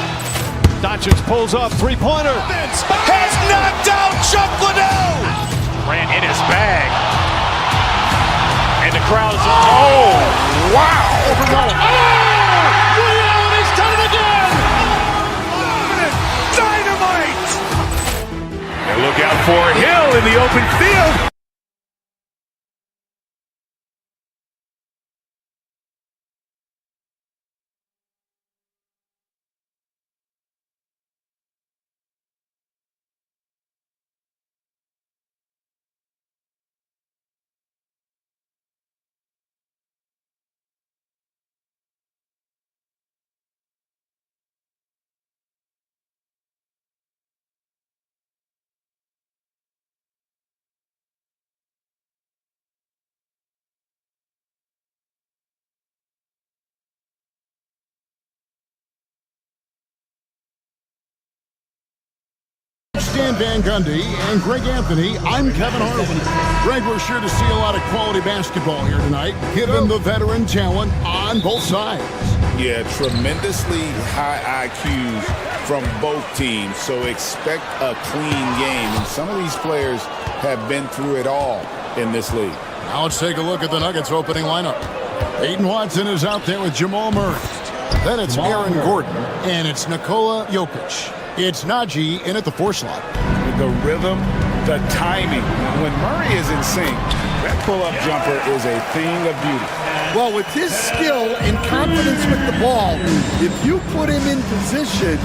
Doncic pulls up, three-pointer. Has knocked out Chuck Liddell. Grant in his bag. And the crowd is, oh, wow. He's done it again. Dynamite. And look out for Hill in the open field. Dan Van Gundy and Greg Anthony, I'm Kevin Harlan. Greg, we're sure to see a lot of quality basketball here tonight, given the veteran talent on both sides. Yeah, tremendously high IQs from both teams, so expect a clean game. And some of these players have been through it all in this league. Now let's take a look at the Nuggets opening lineup. Peyton Watson is out there with Jamal Murray. Then it's Aaron Gordon, and it's Nikola Jokic. It's Najee in at the 4 slot. The rhythm, the timing. When Murray is in sync, that pull-up jumper is a thing of beauty. Well, with his skill and confidence with the ball, if you put him in position,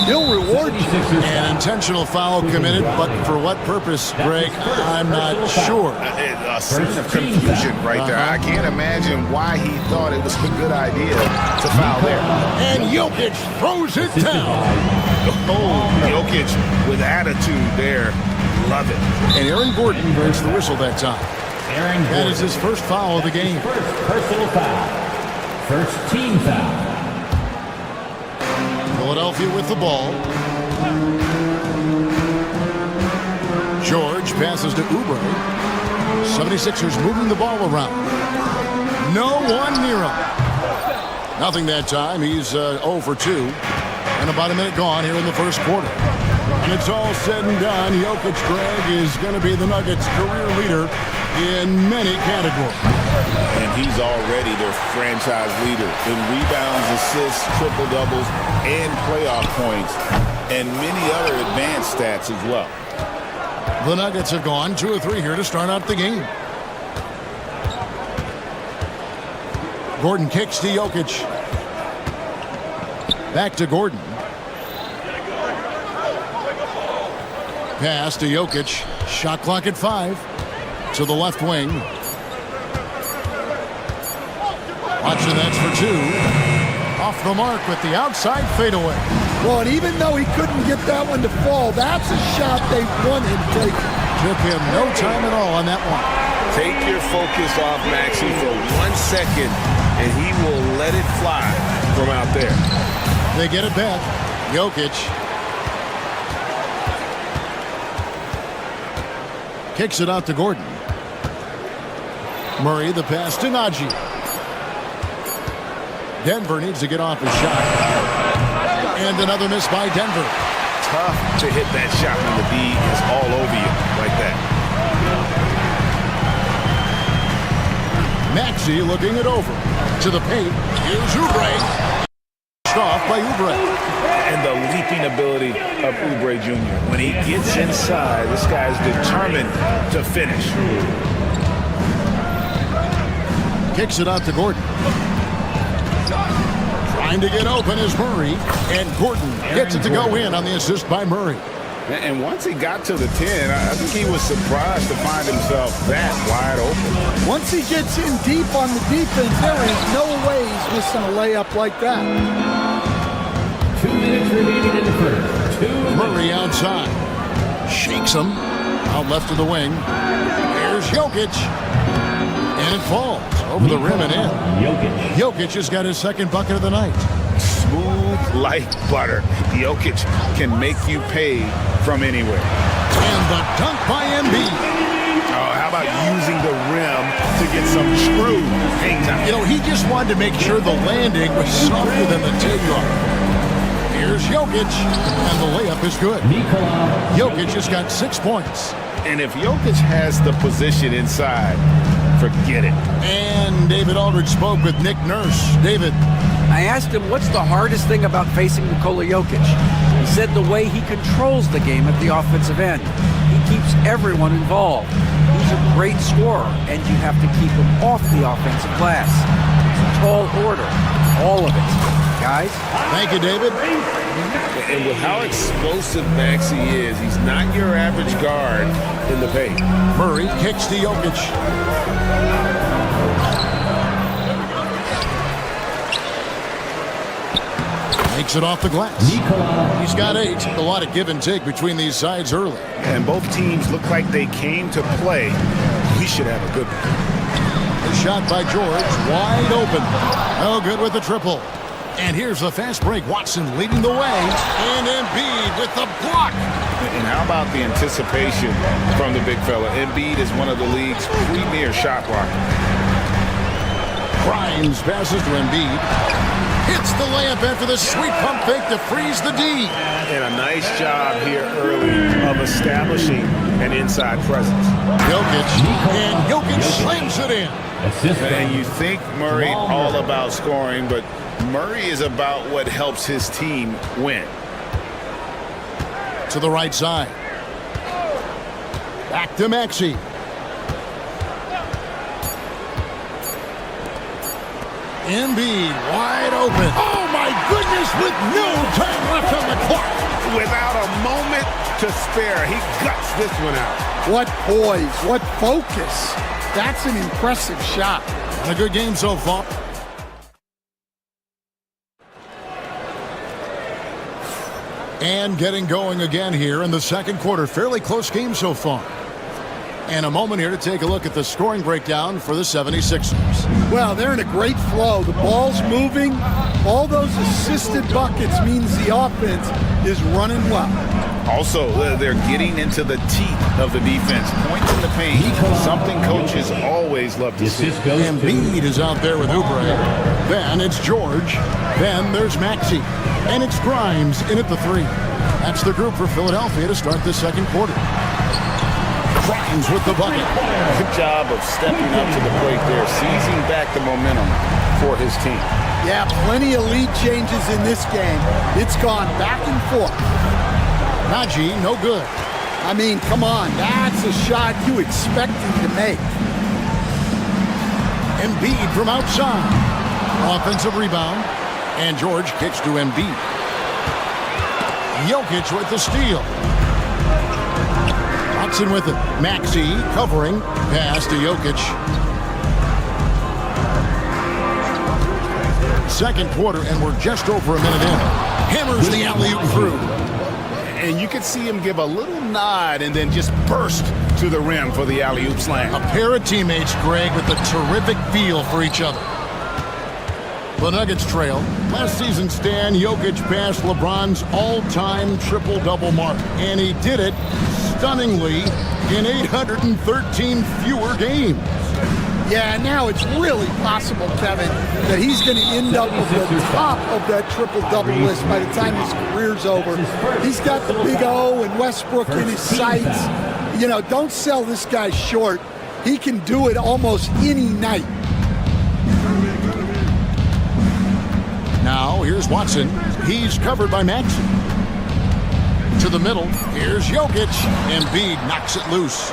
he'll reward you. An intentional foul committed, but for what purpose, Greg? I'm not sure. A scene of confusion right there. I can't imagine why he thought it was a good idea to foul there. And Jokic throws it down. Oh, Jokic with attitude there. love it. And Aaron Gordon breaks the whistle that time. That is his first foul of the game. First personal foul. First team foul. Philadelphia with the ball. George passes to Oubre. 76ers moving the ball around. No one near him. Nothing that time. He's 0 for 2. And about a minute gone here in the first quarter. And it's all said and done. Jokic, Greg, is going to be the Nuggets' career leader in many categories. And he's already their franchise leader in rebounds, assists, triple-doubles, and playoff points, and many other advanced stats as well. The Nuggets have gone 2 of 3 here to start out the game. Gordon kicks to Jokic. Back to Gordon. Pass to Jokic. Shot clock at 5. To the left wing. Watching, that's for 2. Off the mark with the outside fadeaway. Well, and even though he couldn't get that one to fall, that's a shot they want him taking. Took him no time at all on that one. Take your focus off Maxey for 1 second, and he will let it fly from out there. They get it back. Jokic. Kicks it out to Gordon. Murray, the pass to Najee. Denver needs to get off his shot. And another miss by Denver. Tough to hit that shot when the D is all over you like that. Maxey looking it over. To the paint. Here's Oubre. Off by Oubre. And the leaping ability of Oubre Jr. When he gets inside, this guy's determined to finish. Kicks it out to Gordon. Trying to get open is Murray. And Gordon gets it to go in on the assist by Murray. And once he got to the 10, I think he was surprised to find himself that wide open. Once he gets in deep on the defense, there is no way he's missing a layup like that. 2 minutes remaining in the first. Murray outside. Shakes him. Out left to the wing. There's Jokic. And it falls over the rim and in. Jokic has got his second bucket of the night. Smooth like butter. Jokic can make you pay from anywhere. And the dunk by Embiid. Oh, how about using the rim to get some true hang time? You know, he just wanted to make sure the landing was softer than the takeoff. Here's Jokic, and the layup is good. Jokic has got 6 points. And if Jokic has the position inside, forget it. And David Aldridge spoke with Nick Nurse. David. I asked him what's the hardest thing about facing Nikola Jokic. He said the way he controls the game at the offensive end. He keeps everyone involved. He's a great scorer, and you have to keep him off the offensive glass. It's a tall order, all of it. Guys? Thank you, David. And with how explosive Maxey is, he's not your average guard in the paint. Murray kicks to Jokic. Takes it off the glass. He's got 8. A lot of give and take between these sides early. And both teams look like they came to play. We should have a good one. A shot by George, wide open. Oh, good with the triple. And here's the fast break. Watson leading the way. And Embiid with the block. And how about the anticipation from the big fella? Embiid is one of the league's premier shot blockers. Grimes passes to Embiid. Hits the layup after the sweet pump fake to freeze the D. And a nice job here early of establishing an inside presence. Jokic. And Jokic slams it in. And you think Murray all about scoring, but Murray is about what helps his team win. To the right side. Back to Maxey. Embiid wide open. Oh my goodness, with no time left on the clock. Without a moment to spare, he guts this one out. What poise, what focus. That's an impressive shot. A good game so far. And getting going again here in the second quarter. Fairly close game so far. And a moment here to take a look at the scoring breakdown for the 76ers. Well, they're in a great flow. The ball's moving. All those assisted buckets means the offense is running well. Also, they're getting into the teeth of the defense. Points in the paint, something coaches always love to see. Embiid is out there with Oubre. Then it's George. Then there's Maxey. And it's Grimes in at the 3. That's the group for Philadelphia to start the second quarter. Grimes with the bucket. Good job of stepping up to the plate there, seizing back the momentum for his team. Yeah, plenty of lead changes in this game. It's gone back and forth. Najee, no good. I mean, come on. That's a shot you expect him to make. Embiid from outside. Offensive rebound. And George kicks to Embiid. Jokic with the steal. Watson with it. Maxey covering. Pass to Jokic. Second quarter, and we're just over a minute in. Hammers the alley-oop through. And you could see him give a little nod and then just burst to the rim for the alley-oop slam. A pair of teammates, Greg, with a terrific feel for each other. The Nuggets trail. Last season, Stan, Jokic passed LeBron's all-time triple-double mark. And he did it stunningly in 813 fewer games. Yeah, now it's really possible, Kevin, that he's going to end up at the top of that triple-double list by the time his career's over. He's got the Big O and Westbrook in his sights. You know, don't sell this guy short. He can do it almost any night. Now, here's Watson. He's covered by Maxey. To the middle, here's Jokic. Embiid knocks it loose.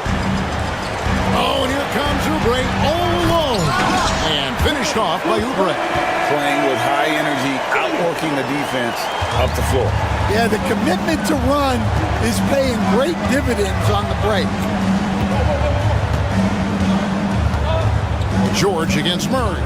Oh, and here comes Oubre all alone. And finished off by Oubre. Playing with high energy, outworking the defense up the floor. Yeah, the commitment to run is paying great dividends on the break. George against Murray.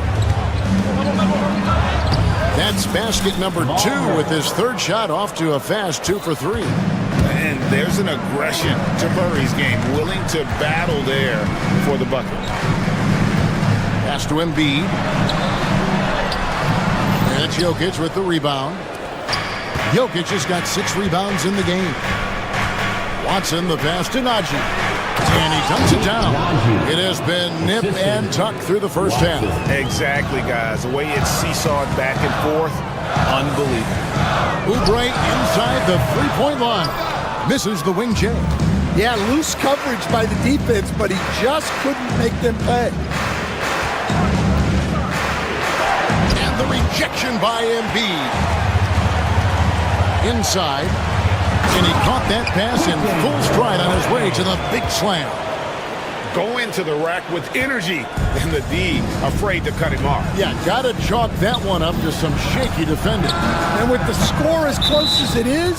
That's basket number 2 with his third shot off to a fast 2 for 3. And there's an aggression to Murray's game, willing to battle there for the bucket. Pass to Embiid. And it's Jokic with the rebound. Jokic has got 6 rebounds in the game. Watson, the pass to Najee. And he dumps it down. It has been nip and tuck through the first half. Exactly, guys. The way it's seesawed back and forth, unbelievable. Oubre inside the three-point line. Misses the wing J. Yeah, loose coverage by the defense, but he just couldn't make them pay. And the rejection by Embiid. Inside. And he caught that pass in full stride on his way to the big slam. Going to the rack with energy, and the D afraid to cut him off. Yeah, gotta chalk that one up to some shaky defending. And with the score as close as it is,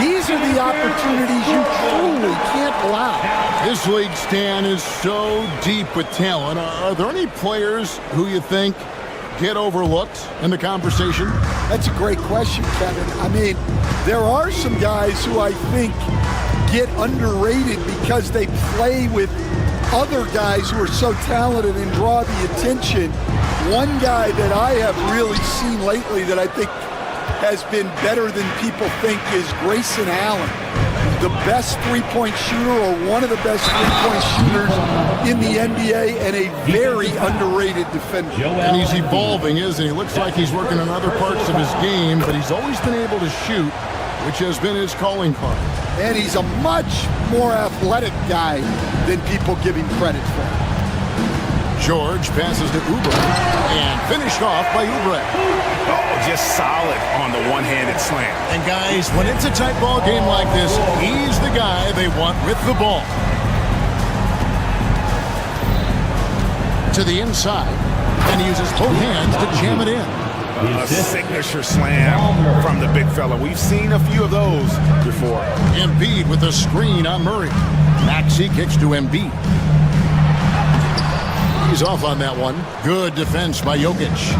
these are the opportunities you truly can't allow. This league, Stan, is so deep with talent. Are there any players who you think get overlooked in the conversation? That's a great question, Kevin. I mean, there are some guys who I think get underrated because they play with other guys who are so talented and draw the attention. One guy that I have really seen lately that I think has been better than people think is Grayson Allen. The best three-point shooter, or one of the best three-point shooters in the NBA, and a very underrated defender. And he's evolving, isn't he? Looks like he's working on other parts of his game, but he's always been able to shoot, which has been his calling card. And he's a much more athletic guy than people give him credit for. George passes to Oubre, and finished off by Oubre. Oh, just solid on the one-handed slam. And guys, when it's a tight ball game like this, he's the guy they want with the ball. To the inside, and he uses both hands to jam it in. A signature slam from the big fella. We've seen a few of those before. Embiid with a screen on Murray. Maxey kicks to Embiid. He's off on that one. Good defense by Jokic.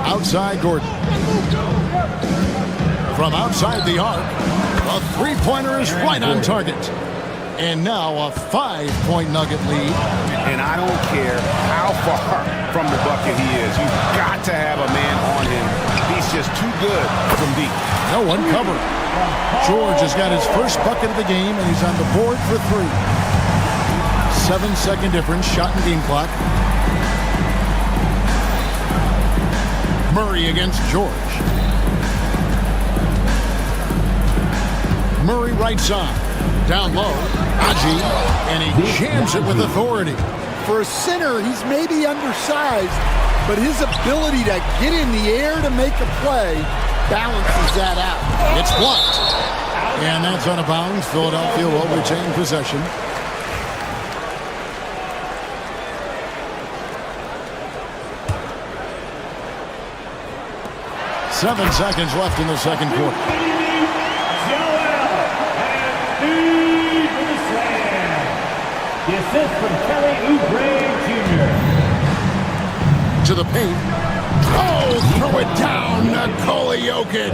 Outside Gordon. from outside the arc. A three-pointer is right on target. And now a 5-point Nugget lead. And I don't care how far from the bucket he is. You've got to have a man on him. He's just too good from deep. No one covered. George has got his first bucket of the game, and he's on the board for 3. 7-second difference, shot and game clock. Murray against George. Murray right side. Down low, Aji, and he jams it with authority. For a center, he's maybe undersized, but his ability to get in the air to make a play balances that out. It's blocked. And that's out of bounds. Philadelphia will retain possession. Seven seconds left in the second quarter. The assist from Kelly Oubre Jr. To the paint. Oh, throw it down, Nikola Jokic.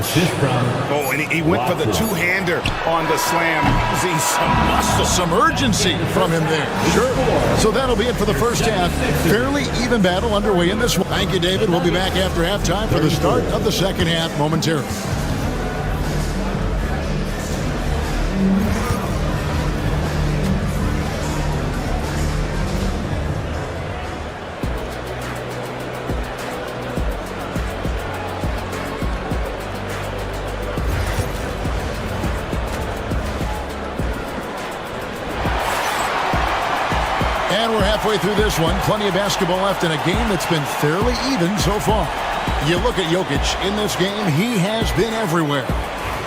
Oh, and he went for the two-hander on the slam. See some muscle. Some urgency from him there. Sure. So that'll be it for the first half. Fairly even battle underway in this one. Thank you, David. We'll be back after halftime for the start of the second half momentarily. And we're halfway through this one. Plenty of basketball left in a game that's been fairly even so far. You look at Jokic in this game, he has been everywhere.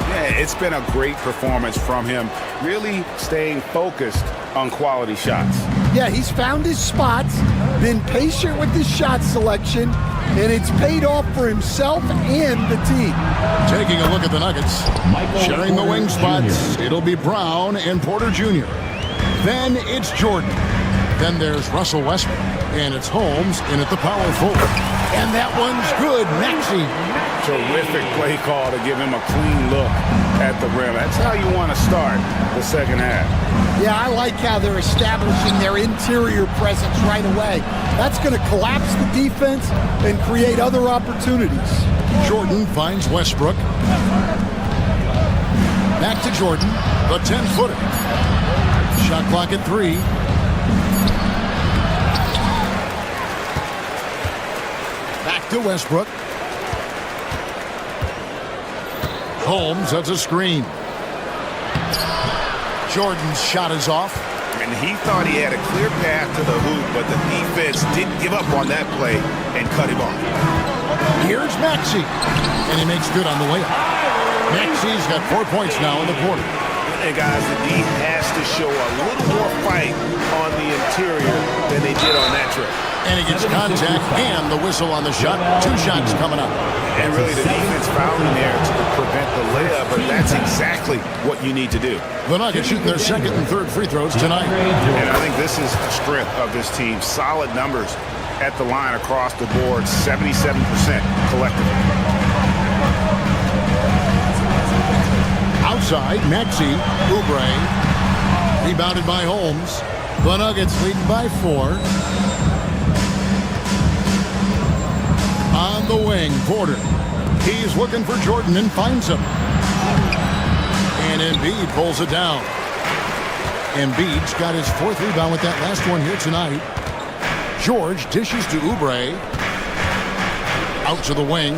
Yeah, it's been a great performance from him, really staying focused on quality shots. Yeah, he's found his spots, been patient with his shot selection, and it's paid off for himself and the team. Taking a look at the Nuggets, sharing the wing spots, it'll be Brown and Porter Jr. Then it's Jordan. Then there's Russell Westbrook, and it's Holmes in at the power forward. And that one's good, Maxey. Terrific play call to give him a clean look at the rim. That's how you want to start the second half. Yeah, I like how they're establishing their interior presence right away. That's going to collapse the defense and create other opportunities. Jordan finds Westbrook. Back to Jordan, the 10-footer. Shot clock at 3. Back to Westbrook. Holmes, that's a screen. Jordan's shot is off. And he thought he had a clear path to the hoop, but the defense didn't give up on that play and cut him off. Here's Maxey, and he makes good on the layup. Maxey's got 4 points now in the quarter. And guys, the D has to show a little more fight on the interior than they did on that trip. And he gets contact and the whistle on the shot. 2 shots coming up. And really the defense fouling there to prevent the layup, but that's exactly what you need to do. The Nuggets shooting their second and third free throws tonight. And I think this is the strength of this team. Solid numbers at the line across the board, 77% collectively. Outside, Maxey, Oubre, rebounded by Holmes. The Nuggets leading by 4. On the wing, Porter. He's looking for Jordan and finds him. And Embiid pulls it down. Embiid's got his 4th rebound with that last one here tonight. George dishes to Oubre. Out to the wing.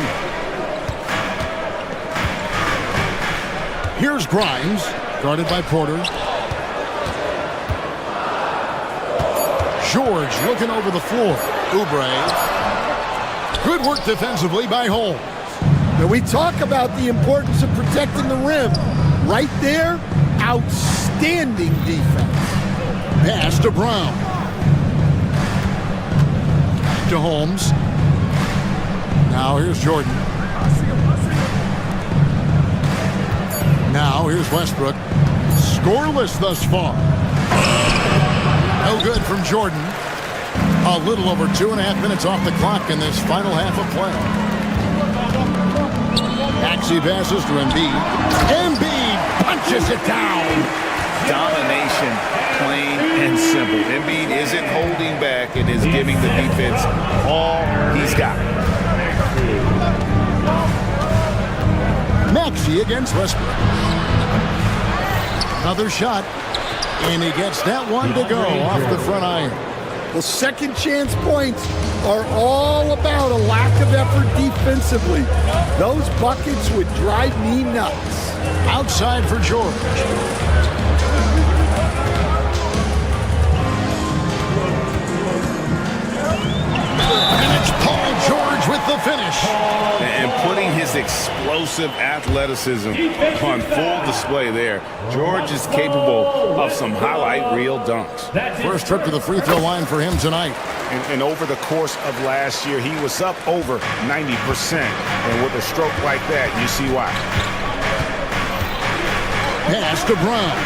Here's Grimes, guarded by Porter. George looking over the floor. Oubre. Good work defensively by Holmes. Now we talk about the importance of protecting the rim. Right there, outstanding defense. Pass to Brown. To Holmes. Now here's Jordan. Now here's Westbrook. Scoreless thus far. No good from Jordan. A little over 2.5 minutes off the clock in this final half of play. Maxey passes to Embiid. Embiid punches it down. Domination, plain and simple. Embiid isn't holding back and is giving the defense all he's got. Maxey against Westbrook. Another shot, and he gets that one to go off the front iron. Well, second chance points are all about a lack of effort defensively. Those buckets would drive me nuts. Outside for George. And it's Paul George with the finish. And putting his explosive athleticism on full display there. George is capable of some highlight reel dunks. First trip to the free throw line for him tonight. And over the course of last year, he was up over 90%. And with a stroke like that, you see why. Pass to Brown.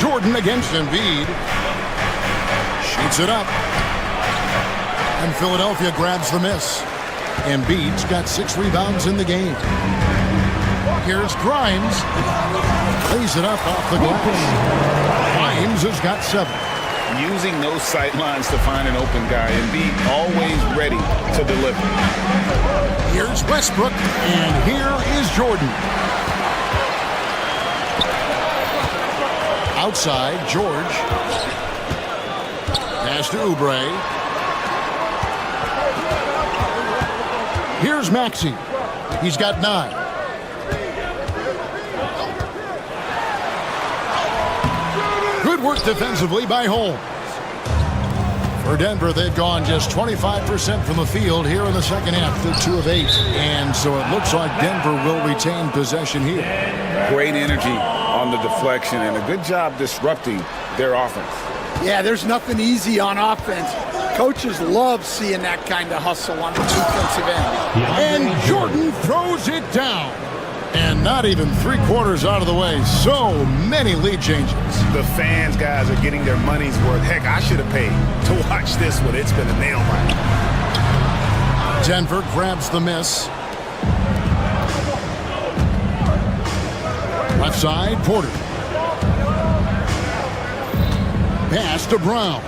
Jordan against Embiid. Shoots it up. And Philadelphia grabs the miss. Embiid's got 6 rebounds in the game. Here's Grimes. Lays it up off the glass. Grimes has got 7. Using those sight lines to find an open guy. Embiid always ready to deliver. Here's Westbrook, and here is Jordan. Outside, George. Pass to Oubre. Here's Maxey. He's got 9. Good work defensively by Holmes. For Denver, they've gone just 25% from the field here in the second half. They're 2 of 8. And so it looks like Denver will retain possession here. Great energy on the deflection and a good job disrupting their offense. Yeah, there's nothing easy on offense. Coaches love seeing that kind of hustle on the defensive end. And Jordan throws it down. And not even 3/4 out of the way. So many lead changes. The fans, guys, are getting their money's worth. Heck, I should have paid to watch this one. It's been a nail biter. Denver grabs the miss. Left side, Porter. Pass to Brown.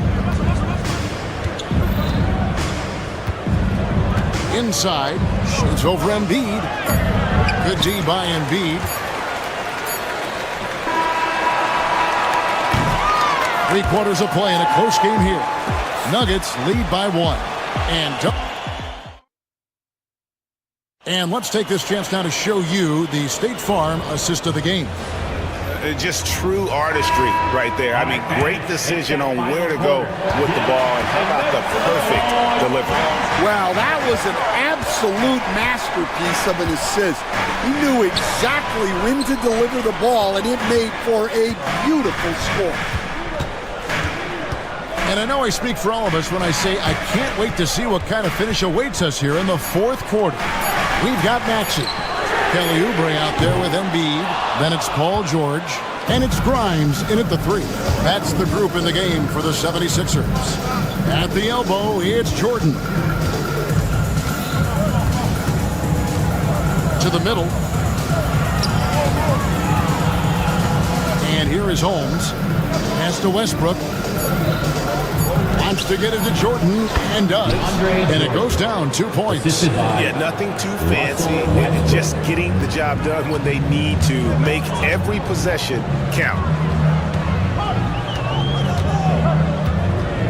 Inside, shoots over Embiid. Good D by Embiid. 3/4 of play in a close game here. Nuggets lead by 1. And let's take this chance now to show you the State Farm assist of the game. Just true artistry right there. I mean, great decision on where to go with the ball. And how about the perfect delivery? Wow, that was an absolute masterpiece of an assist. He knew exactly when to deliver the ball, and it made for a beautiful score. And I know I speak for all of us when I say I can't wait to see what kind of finish awaits us here in the 4th quarter. We've got Maxey. Kelly Oubre out there with Embiid. Then it's Paul George. And it's Grimes in at the 3. That's the group in the game for the 76ers. At the elbow, it's Jordan. To the middle. And here is Holmes. Pass to Westbrook. Wants to get into Jordan, and does. And it goes down 2 points. Yeah, nothing too fancy. Just getting the job done when they need to. Make every possession count.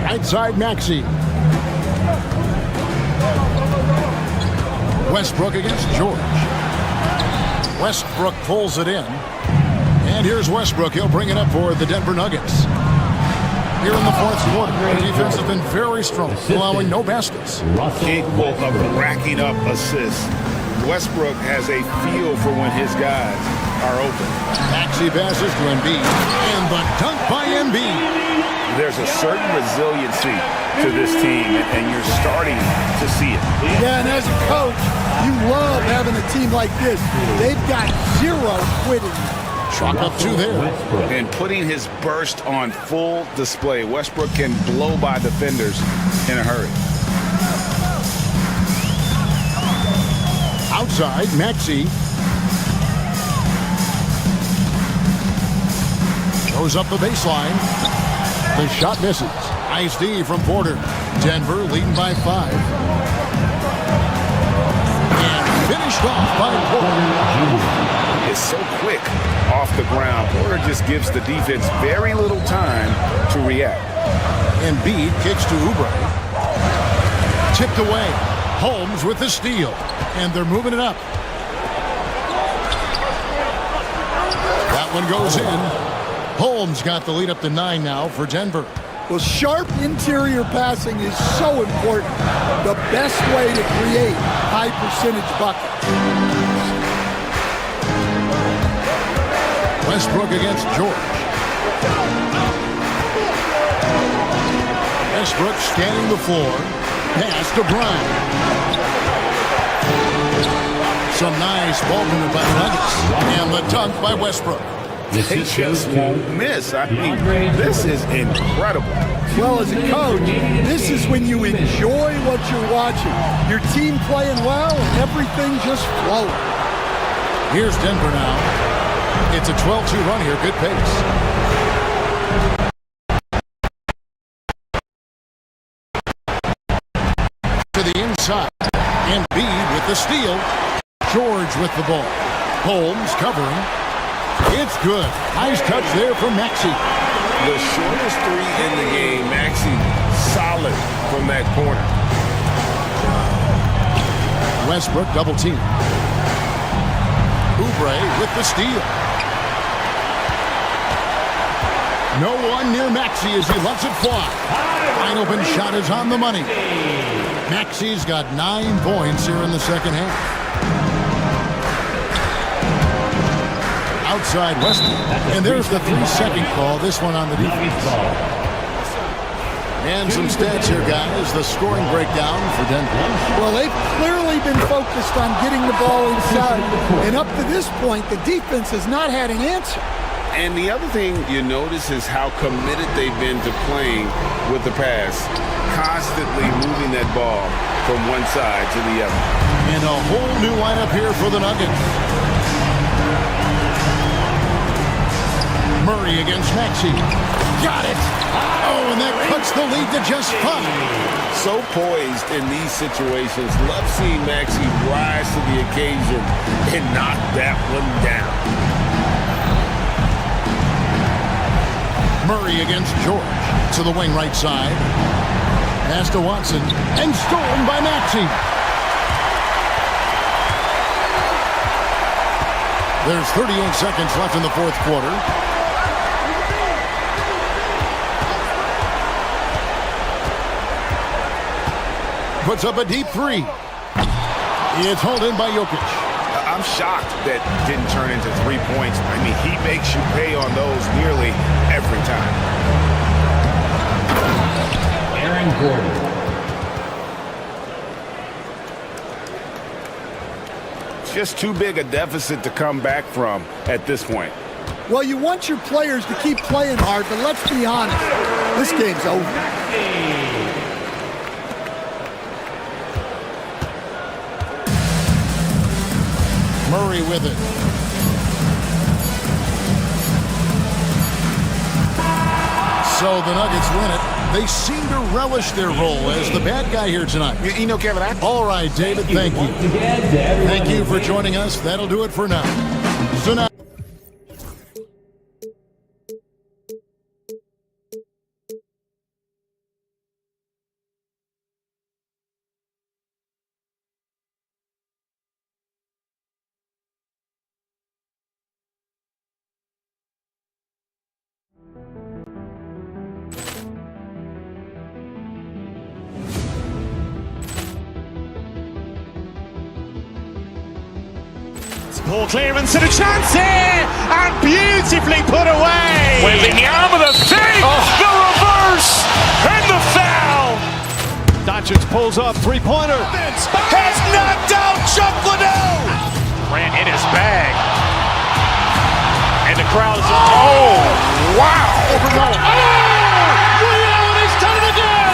Right side, Maxey. Westbrook against George. Westbrook pulls it in. And here's Westbrook. He'll bring it up for the Denver Nuggets. Here in the 4th quarter, the defense has been very strong, allowing no baskets. Capable of racking up assists. Westbrook has a feel for when his guys are open. Maxey passes to Embiid, and the dunk by Embiid. There's a certain resiliency to this team, and you're starting to see it. Yeah, and as a coach, you love having a team like this. They've got 0 quitting. Chalk up 2 there. And putting his burst on full display. Westbrook can blow by defenders in a hurry. Outside, Maxey. Goes up the baseline. The shot misses. Nice D from Porter. Denver leading by 5. And finished off by Porter. It's so quick off the ground. Porter just gives the defense very little time to react. Embiid kicks to Oubre. Tipped away. Holmes with the steal. And they're moving it up. That one goes in. Holmes got the lead up to 9 now for Denver. Well, sharp interior passing is so important. The best way to create high percentage buckets. Westbrook against George. Westbrook scanning the floor. Pass to Bryant. Some nice ball movement by the Nuggets. And the dunk by Westbrook. They just won't miss. I mean, this is incredible. Well, as a coach, this is when you enjoy what you're watching. Your team playing well and everything just flowing. Here's Denver now. It's a 12-2 run here. Good pace. To the inside. Embiid with the steal. George with the ball. Holmes covering. It's good. Nice touch there from Maxey. The shortest 3 in the game, Maxey, solid from that corner. Westbrook double team. Oubre with the steal. No one near Maxey as he lets it fly. Wide open shot is on the money. Maxey's got 9 points here in the second half. Outside Westbrook. And there's the 3-second call. This one on the defense. And some stats here, guys. The scoring breakdown for Denver. Well, they've clearly been focused on getting the ball inside. And up to this point, the defense has not had an answer. And the other thing you notice is how committed they've been to playing with the pass. Constantly moving that ball from one side to the other. And a whole new lineup here for the Nuggets. Murray against Maxey. Got it. Oh, and that cuts the lead to just 5. So poised in these situations. Love seeing Maxey rise to the occasion and knock that one down. Murray against George. To the wing right side. Pass to Watson. And stolen by Maxey. There's 38 seconds left in the fourth quarter. Puts up a deep 3. It's hauled in by Jokic. I'm shocked that didn't turn into 3 points. I mean, he makes you pay on those nearly every time. Aaron Gordon. Just too big a deficit to come back from at this point. Well, you want your players to keep playing hard, but let's be honest. This game's over. Murray with it. So the Nuggets win it. They seem to relish their role as the bad guy here tonight. You know, Kevin, all right, David, thank you. Thank you for joining us. That'll do it for now. So now. Poor clearance and a chance here, and beautifully put away. Wembanyama the save, the reverse, and the foul. Doncic pulls up, 3-pointer. Has knocked out Chuck Liddell. Ran in his bag. And the crowd is, oh, wow. He's done it again.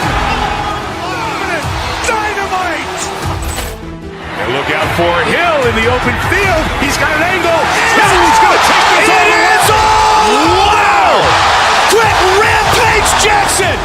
Dynamite. And look look out for Hill in the open field. He's got an angle. Hill's going to take this all the way. Wow! Quick rampage Jackson!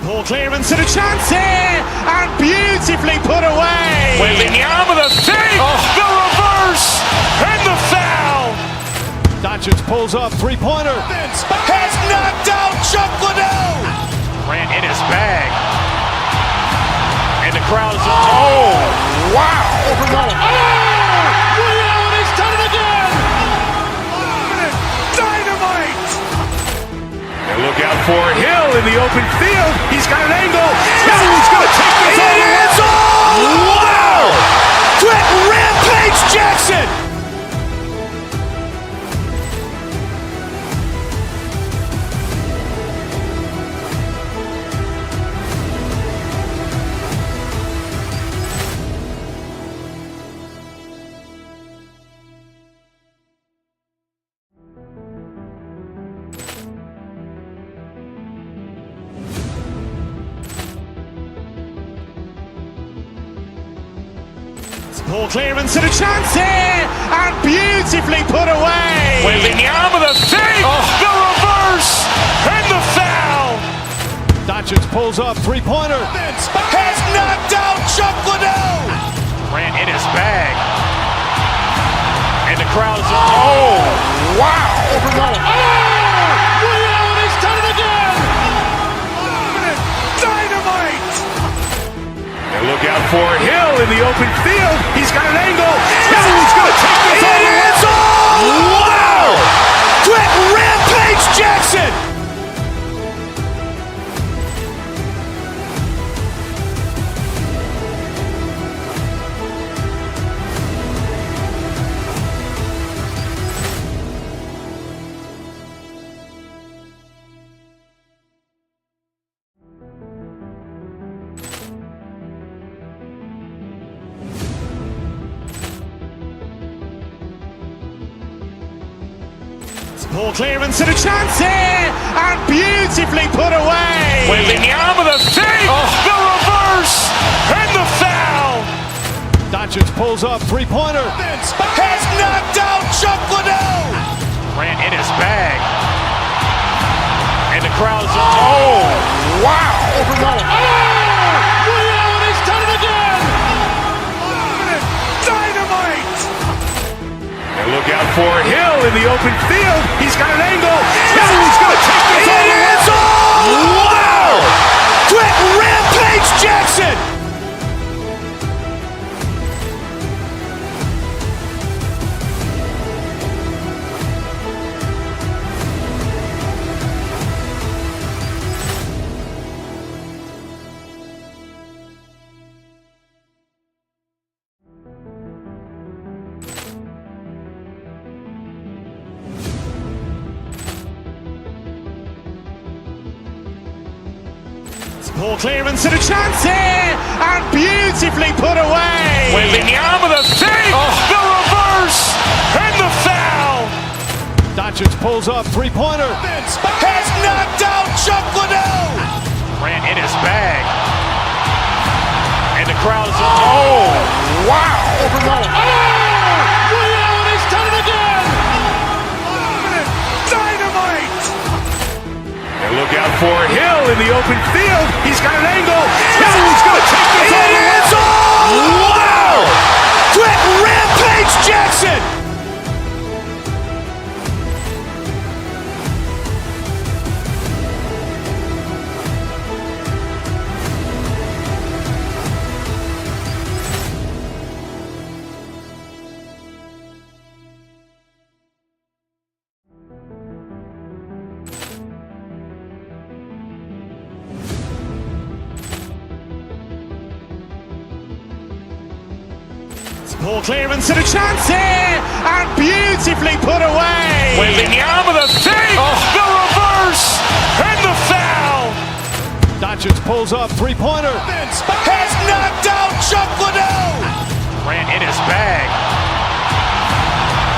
Ball clearance and a chance here, and beautifully put away. Waving the arm of the save, the reverse, and the foul. Doncic pulls up, three-pointer. Has knocked out Chuck Liddell. Ran in his bag. And the crowd is, oh, wow. He's done it again. Dynamite. And look out for Hill in the open field. He's got an angle. Hill's going to take this all the way. Wow. Quick rampage Jackson. Ball clearance and a chance here, and beautifully put away. Waving the arm of the save, the reverse, and the foul. Doncic pulls up, three-pointer. Has knocked out Chuck Liddell. Ran in his bag. And the crowd is, oh, wow. He's done it again. Dynamite. And look out for Hill in the open field. He's got an angle. Hill's going to take this all the way. Wow. Quick rampage Jackson. Ball clearance and a chance here, and beautifully put away. Waving the arm of the save, the reverse, and the foul. Doncic pulls up, three-pointer. Has knocked out Chuck Liddell. Ran in his bag. And the crowd is, oh, wow. He's done it again. Dynamite. And look out for Hill in the open field. He's got an angle. Hill's going to take this all the way. Wow. Quick rampage Jackson. Ball clearance and a chance here, and beautifully put away. Waving the arm of the save, the reverse, and the foul. Doncic pulls up, three-pointer. Has knocked out Chuck Liddell. Ran in his bag. And the crowd is, oh, wow. He's done it again. Dynamite. And look out for Hill in the open field. He's got an angle. Hill's going to take this all the way. Wow. Quick rampage Jackson. Ball clearance and a chance here, and beautifully put away. Waving the arm of the thing, the reverse, and the foul. Doncic pulls up, three-pointer. Has knocked out Chuck Liddell. Ran in his bag.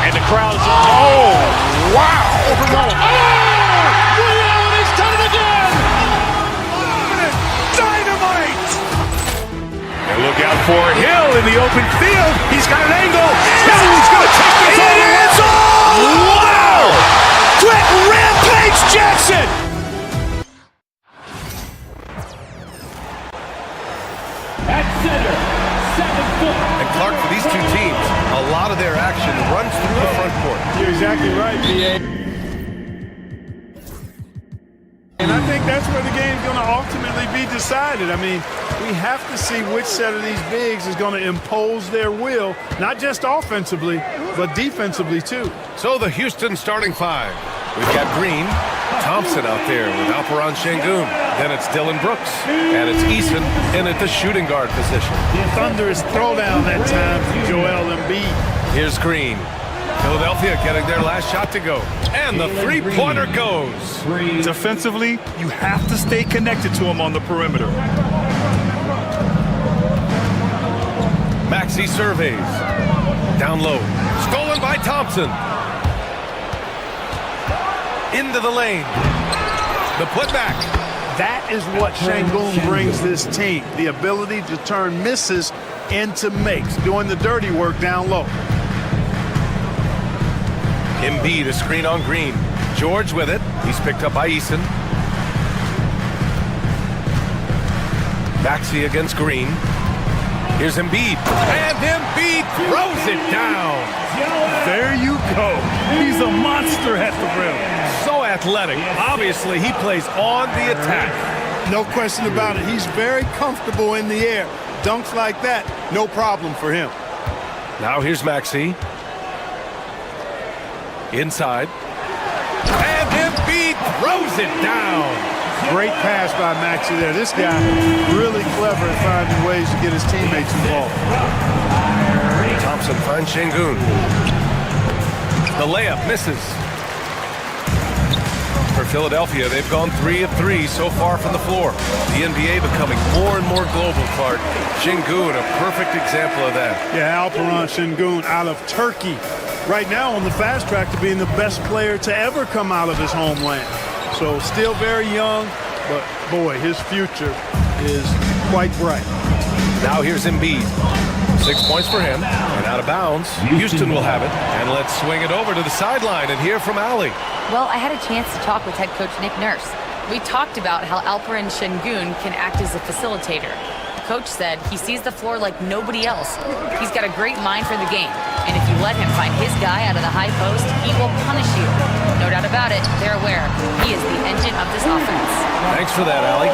And the crowd is, oh, wow. He's done it again. Dynamite. And look out for Hill in the open field. He's got an angle. He's going to take this all the way. Wow. Quick rampage Jackson. At center, 7 foot. And Clark, for these two teams, a lot of their action runs through the front court. You're exactly right, B.A. And I think that's where the game's going to ultimately be decided. I mean, we have to see which set of these bigs is going to impose their will, not just offensively, but defensively too. So the Houston starting five. We've got Green, Thompson out there with Alperen Şengün. Then it's Dylan Brooks, and it's Eason in at the shooting guard position. The thunderous throwdown that time from Joel Embiid. Here's Green. Philadelphia getting their last shot to go. And the three-pointer goes. Defensively, you have to stay connected to him on the perimeter. Maxey surveys. Down low. Stolen by Thompson. Into the lane. The putback. That is what Şengün brings this team. The ability to turn misses into makes, doing the dirty work down low. Embiid, a screen on Green. George with it. He's picked up by Eason. Maxey against Green. Here's Embiid. And Embiid throws it down. There you go. He's a monster at the rim. So athletic. Obviously, he plays on the attack. No question about it. He's very comfortable in the air. Dunks like that, no problem for him. Now here's Maxey. Inside. And Embiid throws it down. Great pass by Maxey there. This guy really clever at finding ways to get his teammates involved. Thompson finds Şengün. The layup misses. For Philadelphia, they've gone 3 of 3 so far from the floor. The NBA becoming more and more global, Clark. Şengün, a perfect example of that. Yeah, Alperen Şengün out of Turkey. Right now on the fast track to being the best player to ever come out of his homeland. So still very young, but boy, his future is quite bright. Now here's Embiid. 6 points for him, and out of bounds. Houston will have it, and let's swing it over to the sideline and hear from Allie. Well, I had a chance to talk with head coach Nick Nurse. We talked about how Alperen Şengün can act as a facilitator. The coach said he sees the floor like nobody else. He's got a great mind for the game, and if you let him find his guy out of the high post, he will punish you. No doubt about it, they're aware. He is the engine of this offense. Thanks for that, Allie.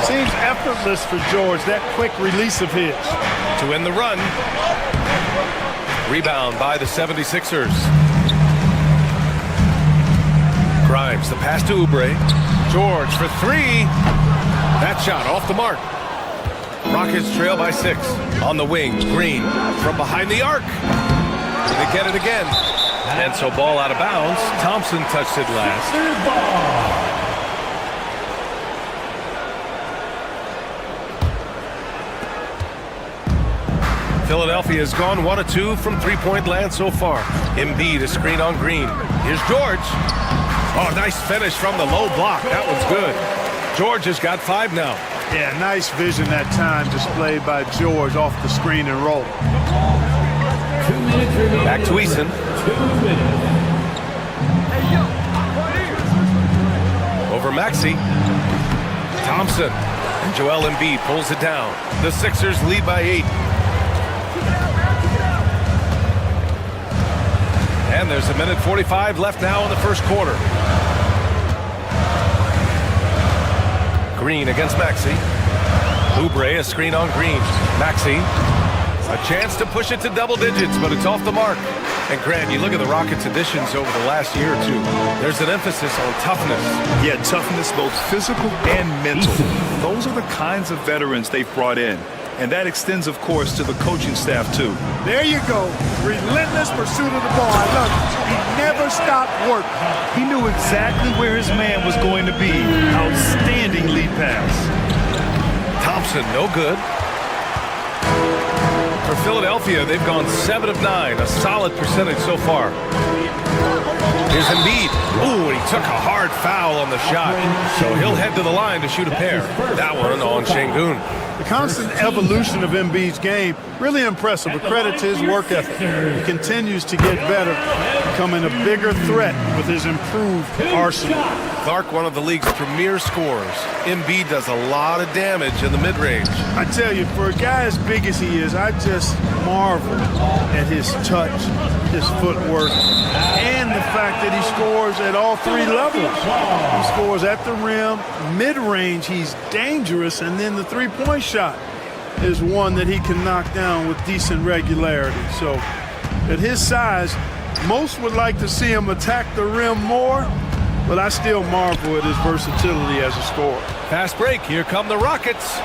Seems effortless for George, that quick release of his. To win the run. Rebound by the 76ers. Grimes, the pass to Oubre. George for 3. That shot off the mark. Rockets trail by 6. On the wing, Green from behind the arc. They get it again. And so ball out of bounds. Thompson touched it last. Philadelphia has gone 1 of 2 from three-point land so far. Embiid, a screen on Green. Here's George. Oh, nice finish from the low block. That was good. George has got 5 now. Yeah, nice vision that time displayed by George off the screen and roll. 2 minutes remaining. Back to Eason. 2 minutes. Over Maxey. Thompson. And Joel Embiid pulls it down. The Sixers lead by 8. And there's 1:45 left now in the first quarter. Green against Maxey. Oubre, a screen on Green. Maxey, a chance to push it to double digits, but it's off the mark. And Grant, you look at the Rockets' additions over the last year or two. There's an emphasis on toughness. Yeah, toughness, both physical and mental. Those are the kinds of veterans they've brought in. And that extends, of course, to the coaching staff, too. There you go. Relentless pursuit of the ball. I love it. He never stopped working. He knew exactly where his man was going to be. Outstanding lead pass. Thompson, no good. For Philadelphia, they've gone 7 of 9, a solid percentage so far. Here's Embiid. Ooh, and he took a hard foul on the shot. So he'll head to the line to shoot a pair. That one on Şengün. The constant evolution of Embiid's game, really impressive. A credit to his work ethic. He continues to get better, becoming a bigger threat with his improved arsenal. Clark, one of the league's premier scorers. Embiid does a lot of damage in the mid-range. I tell you, for a guy as big as he is, I just marvel at his touch, his footwork, and the fact that he scores at all 3 levels. He scores at the rim, mid-range, he's dangerous, and then the three-point shot is one that he can knock down with decent regularity. So at his size, most would like to see him attack the rim more, but I still marvel at his versatility as a scorer. Fast break. Here come the Rockets.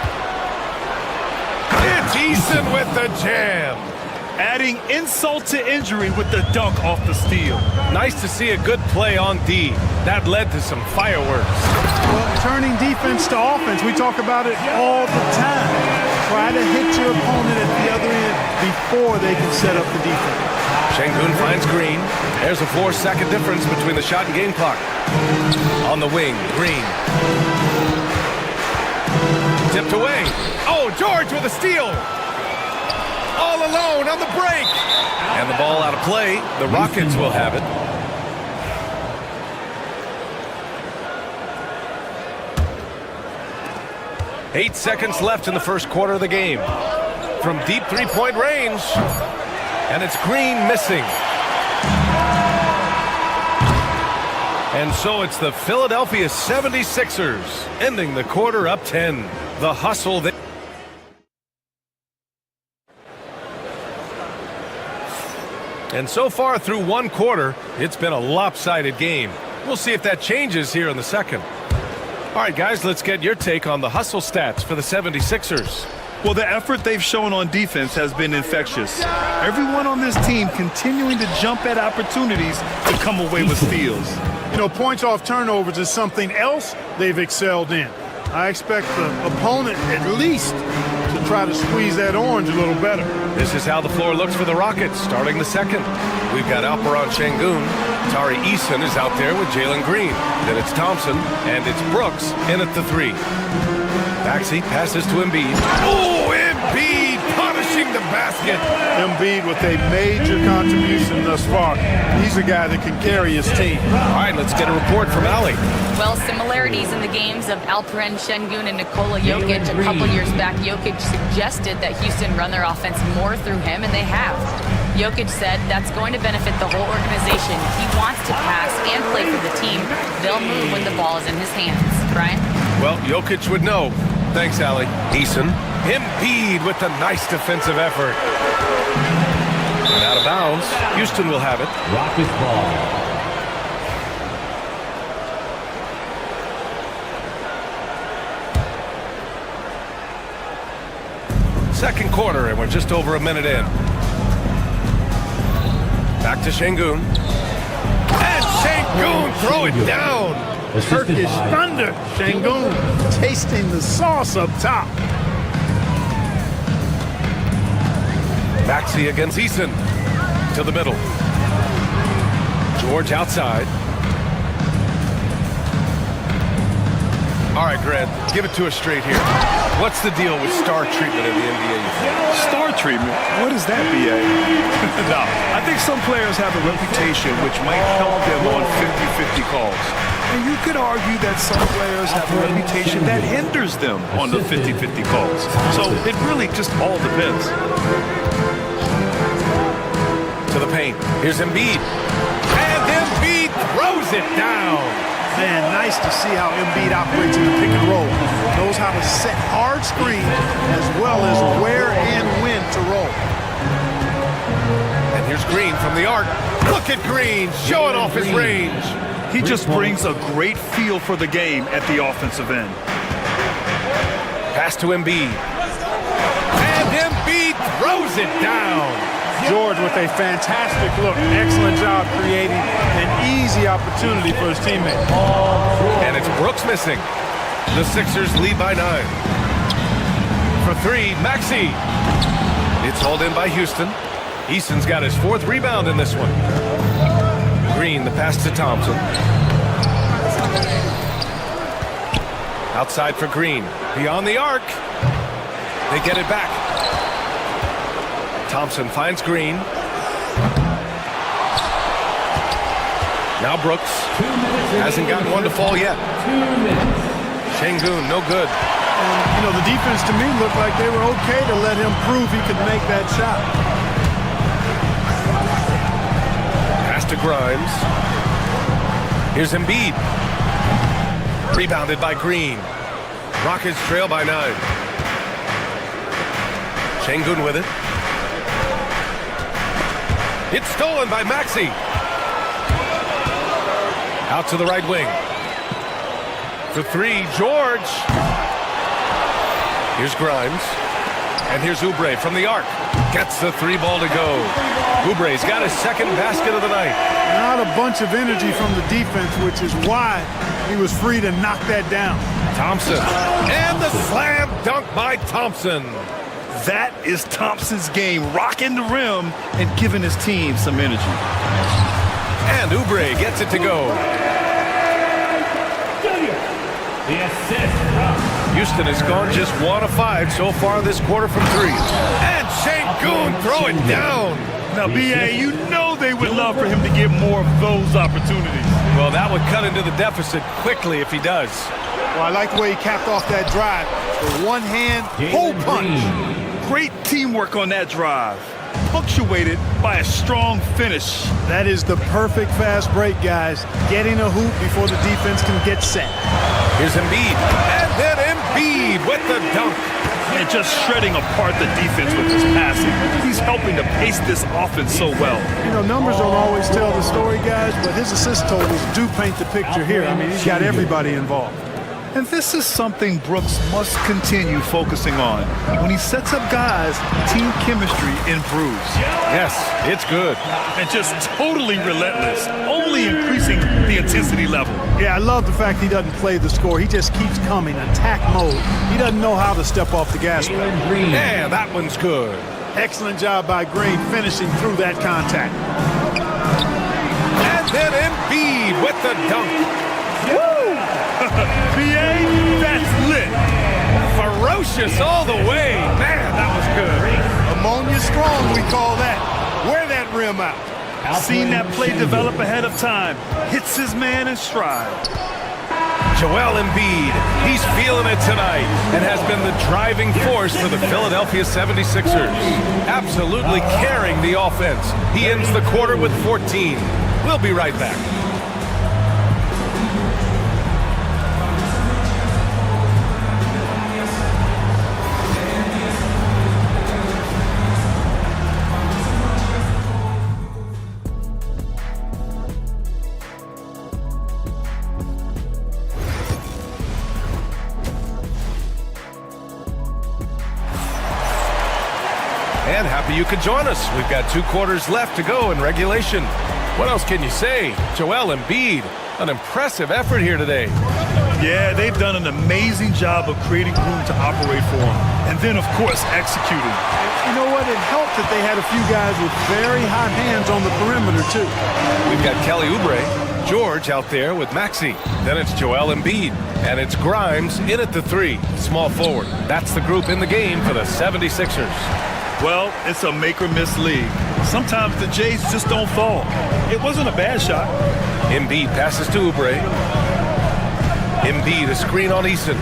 It's Eason with the jam. Adding insult to injury with the dunk off the steal. Nice to see a good play on D. That led to some fireworks. Well, turning defense to offense, we talk about it all the time. Try to hit your opponent at the other end before they can set up the defense. Şengün finds Green. There's a 4-second difference between the shot and game clock. On the wing, Green. Tipped away. Oh, George with a steal. All alone on the break. And the ball out of play. The Rockets will have it. Eight seconds left in the first quarter of the game. From deep three-point range. And it's Green missing. And so it's the Philadelphia 76ers ending the quarter up 10. The hustle. And so far through one quarter, it's been a lopsided game. We'll see if that changes here in the second. All right, guys, let's get your take on the hustle stats for the 76ers. Well, the effort they've shown on defense has been infectious. Everyone on this team continuing to jump at opportunities to come away with steals. You know, points off turnovers is something else they've excelled in. I expect the opponent at least to try to squeeze that orange a little better. This is how the floor looks for the Rockets starting the second. We've got Alperen Şengün. Tari Eason is out there with Jalen Green. Then it's Thompson, and it's Brooks in at the 3. Maxey passes to Embiid. Oh, Embiid punishing the basket. Embiid with a major contribution thus far. He's a guy that can carry his team. All right, let's get a report from Allie. Well, similarities in the games of Alperen Şengün and Nikola Jokic. A couple years back, Jokic suggested that Houston run their offense more through him, and they have. Jokic said that's going to benefit the whole organization. He wants to pass and play for the team. They'll move when the ball is in his hands. Brian? Well, Jokic would know. Thanks, Allie. Eason. Embiid with a nice defensive effort. And out of bounds. Houston will have it. Rockets ball. Second quarter, and we're just over a minute in. Back to Şengün. And Şengün throw it down. Turkish thunder. Şengün tasting the sauce up top. Maxey against Eason. To the middle. George outside. All right, Grant, give it to us straight here. What's the deal with star treatment in the NBA? Star treatment? What is that, B.A.? No, I think some players have a reputation which might help them on 50-50 calls. And you could argue that some players have a reputation that hinders them on the 50-50 calls. So it really just all depends. To the paint. Here's Embiid. And Embiid throws it down. Man, nice to see how Embiid operates in the pick and roll. Knows how to set hard screens as well as where and when to roll. And here's Green from the arc. Look at Green showing off his range. He just brings a great feel for the game at the offensive end. Pass to Embiid. throws it down. George with a fantastic look. Excellent job creating an easy opportunity for his teammate. And it's Brooks missing. The Sixers lead by 9. For 3, Maxey. It's hauled in by Houston. Eason's got his 4th rebound in this one. Green, the pass to Thompson. Outside for Green. Beyond the arc. They get it back. Thompson finds Green. Now Brooks. Hasn't gotten one to fall yet. Şengün, no good. And, you know, the defense to me looked like they were okay to let him prove he could make that shot. Pass to Grimes. Here's Embiid. Rebounded by Green. Rockets trail by 9. Şengün with it. It's stolen by Maxey. Out to the right wing. For 3, George. Here's Grimes. And here's Oubre from the arc. Gets the 3 ball to go. Oubre's got his 2nd basket of the night. Not a bunch of energy from the defense, which is why he was free to knock that down. Thompson. And the slam dunk by Thompson. That is Thompson's game, rocking the rim and giving his team some energy. And Oubre gets it to go. The assist from Houston has gone just 1 of 5 so far this quarter from 3. And Şengün throw it down. Now, B.A., you know they would love for him to get more of those opportunities. Well, that would cut into the deficit quickly if he does. Well, I like the way he capped off that drive. With one hand, hole punch. Great teamwork on that drive, punctuated by a strong finish. That is the perfect fast break, guys. Getting a hoop before the defense can get set. Here's Embiid. And then Embiid with the dunk. And just shredding apart the defense with his passing. He's helping to pace this offense so well. You know, numbers don't always tell the story, guys, but his assist totals do paint the picture here. I mean, he's got everybody involved. And this is something Brooks must continue focusing on. When he sets up guys, team chemistry improves. Yes, it's good. And just totally relentless, only increasing the intensity level. Yeah, I love the fact he doesn't play the score. He just keeps coming, attack mode. He doesn't know how to step off the gas pedal. Yeah, that one's good. Excellent job by Green finishing through that contact. And then Embiid with the dunk. B.A., that's lit. Ferocious all the way. Man, that was good. Ammonia strong, we call that. Wear that rim out. Seen that play develop ahead of time. Hits his man in stride. Joel Embiid, he's feeling it tonight and has been the driving force for the Philadelphia 76ers. Absolutely carrying the offense. He ends the quarter with 14. We'll be right back. And happy you could join us. We've got 2 quarters left to go in regulation. What else can you say? Joel Embiid, an impressive effort here today. Yeah, they've done an amazing job of creating room to operate for him. And then, of course, executing. You know what? It helped that they had a few guys with very hot hands on the perimeter, too. We've got Kelly Oubre, George out there with Maxey. Then it's Joel Embiid. And it's Grimes in at the 3, small forward. That's the group in the game for the 76ers. Well, it's a make-or-miss league. Sometimes the Jays just don't fall. It wasn't a bad shot. Embiid passes to Oubre. Embiid, a screen on Eason.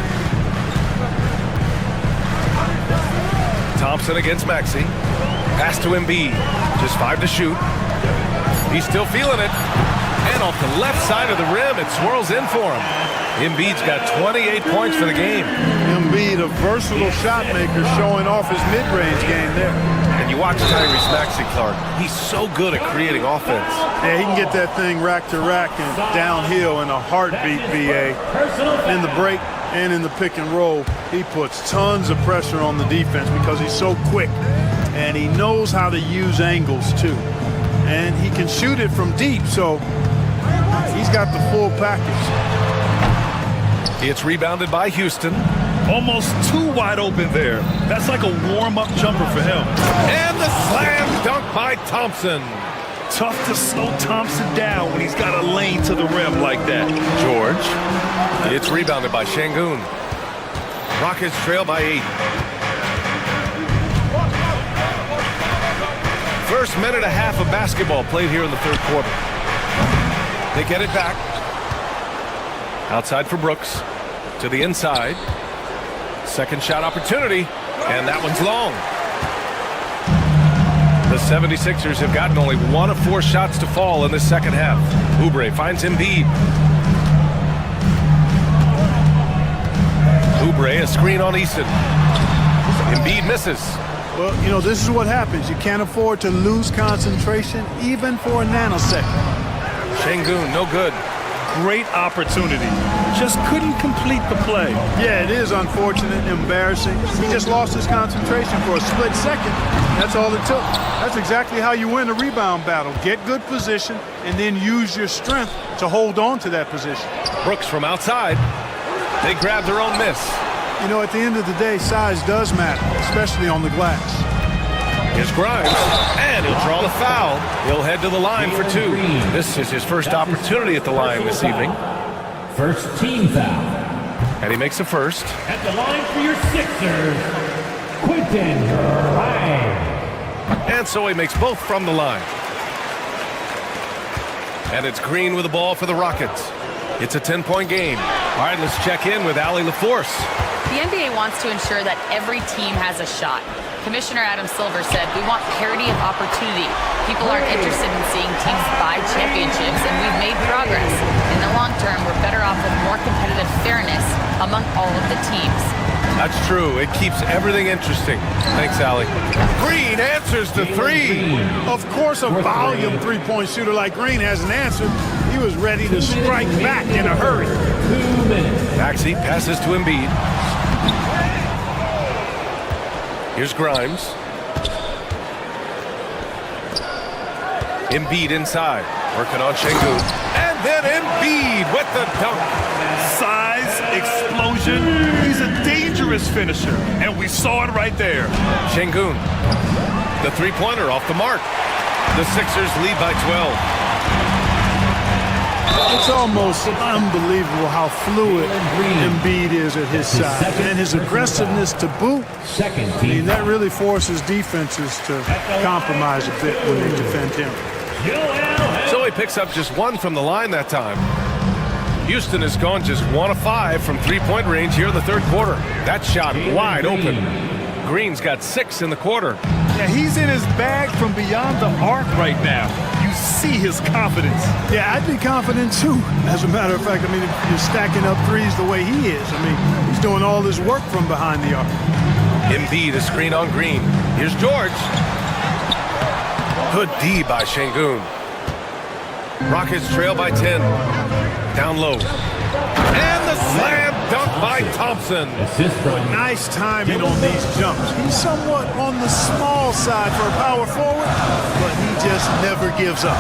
Thompson against Maxey. Pass to Embiid. Just 5 to shoot. He's still feeling it. And off the left side of the rim, it swirls in for him. Embiid's got 28 points for the game. Embiid, a versatile shot maker, showing off his mid-range game there. And you watch Tyrese Maxey, Clark. He's so good at creating offense. Yeah, he can get that thing rack to rack and downhill in a heartbeat, BA. In the break and in the pick and roll, he puts tons of pressure on the defense because he's so quick. and he knows how to use angles too. And he can shoot it from deep, so he's got the full package. It's rebounded by Houston. Almost too wide open there. That's like a warm-up jumper for him. And the slam dunk by Thompson. Tough to slow Thompson down when he's got a lane to the rim like that. George. It's rebounded by Şengün. Rockets trail by 8. First minute and a half of basketball played here in the third quarter. They get it back. Outside for Brooks. To the inside. Second shot opportunity. And that one's long. The 76ers have gotten only 1 of 4 shots to fall in this second half. Oubre finds Embiid. Oubre, a screen on Easton. Embiid misses. Well, you know, this is what happens. You can't afford to lose concentration even for a nanosecond. Şengün, no good. Great opportunity. Just couldn't complete the play. Yeah, it is unfortunate, embarrassing. He just lost his concentration for a split second. That's all it took. That's exactly how you win a rebound battle. Get good position and then use your strength to hold on to that position. Brooks from outside. They grab their own miss. You know, at the end of the day, size does matter, especially on the glass. Here's Grimes, and he'll draw the foul. He'll head to the line for 2. This is his first opportunity at the line this evening. First team foul. And he makes the first. At the line for your Sixers, Quentin Grimes. And so he makes both from the line. And it's Green with the ball for the Rockets. It's a 10-point game. All right, let's check in with Allie LaForce. The NBA wants to ensure that every team has a shot. Commissioner Adam Silver said, "We want parity of opportunity. People aren't interested in seeing teams buy championships, and we've made progress. In the long term, we're better off with more competitive fairness among all of the teams." That's true. It keeps everything interesting. Thanks, Allie. Green answers the 3. Of course, a volume three-point shooter like Green has an answer. He was ready to strike back in a hurry. 2 minutes. Maxey passes to Embiid. Here's Grimes. Embiid inside. Working on Şengün. And then Embiid with the dunk. Size, explosion. He's a dangerous finisher. And we saw it right there. Şengün. The three-pointer off the mark. The Sixers lead by 12. It's almost unbelievable how fluid Embiid is at his side. And his aggressiveness to boot, I mean, that really forces defenses to compromise a bit when they defend him. So he picks up just 1 from the line that time. Houston has gone just 1 of 5 from three-point range here in the third quarter. That shot wide open. Green's got 6 in the quarter. Yeah, he's in his bag from beyond the arc right now. You see his confidence. Yeah, I'd be confident too. As a matter of fact, I mean, if you're stacking up threes the way he is, I mean, he's doing all his work from behind the arc. Embiid, a screen on Green. Here's George. Good D by Şengün. Rockets trail by 10. Down low. And the slam dunk by Thompson. Nice timing on these jumps. He's somewhat on the small side for a power forward, but he just never gives up.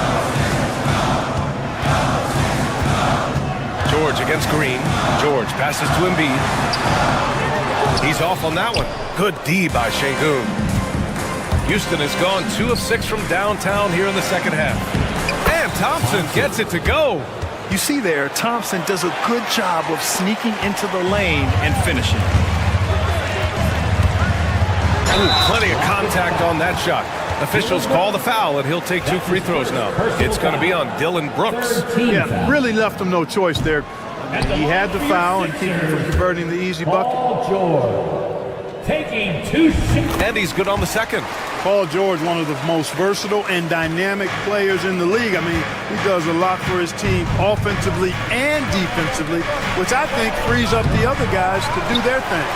George against Green. George passes to Embiid. He's off on that one. Good D by Şengün. Houston has gone 2 of 6 from downtown here in the second half. And Thompson gets it to go. You see there, Thompson does a good job of sneaking into the lane and finishing. Ooh, plenty of contact on that shot. Officials call the foul, and he'll take 2 free throws now. It's going to be on Dylan Brooks. Yeah, really left him no choice there. He had the foul and keep him from converting the easy bucket. Paul George taking 2 shots. And he's good on the second. Paul George, one of the most versatile and dynamic players in the league. I mean, he does a lot for his team offensively and defensively, which I think frees up the other guys to do their thing.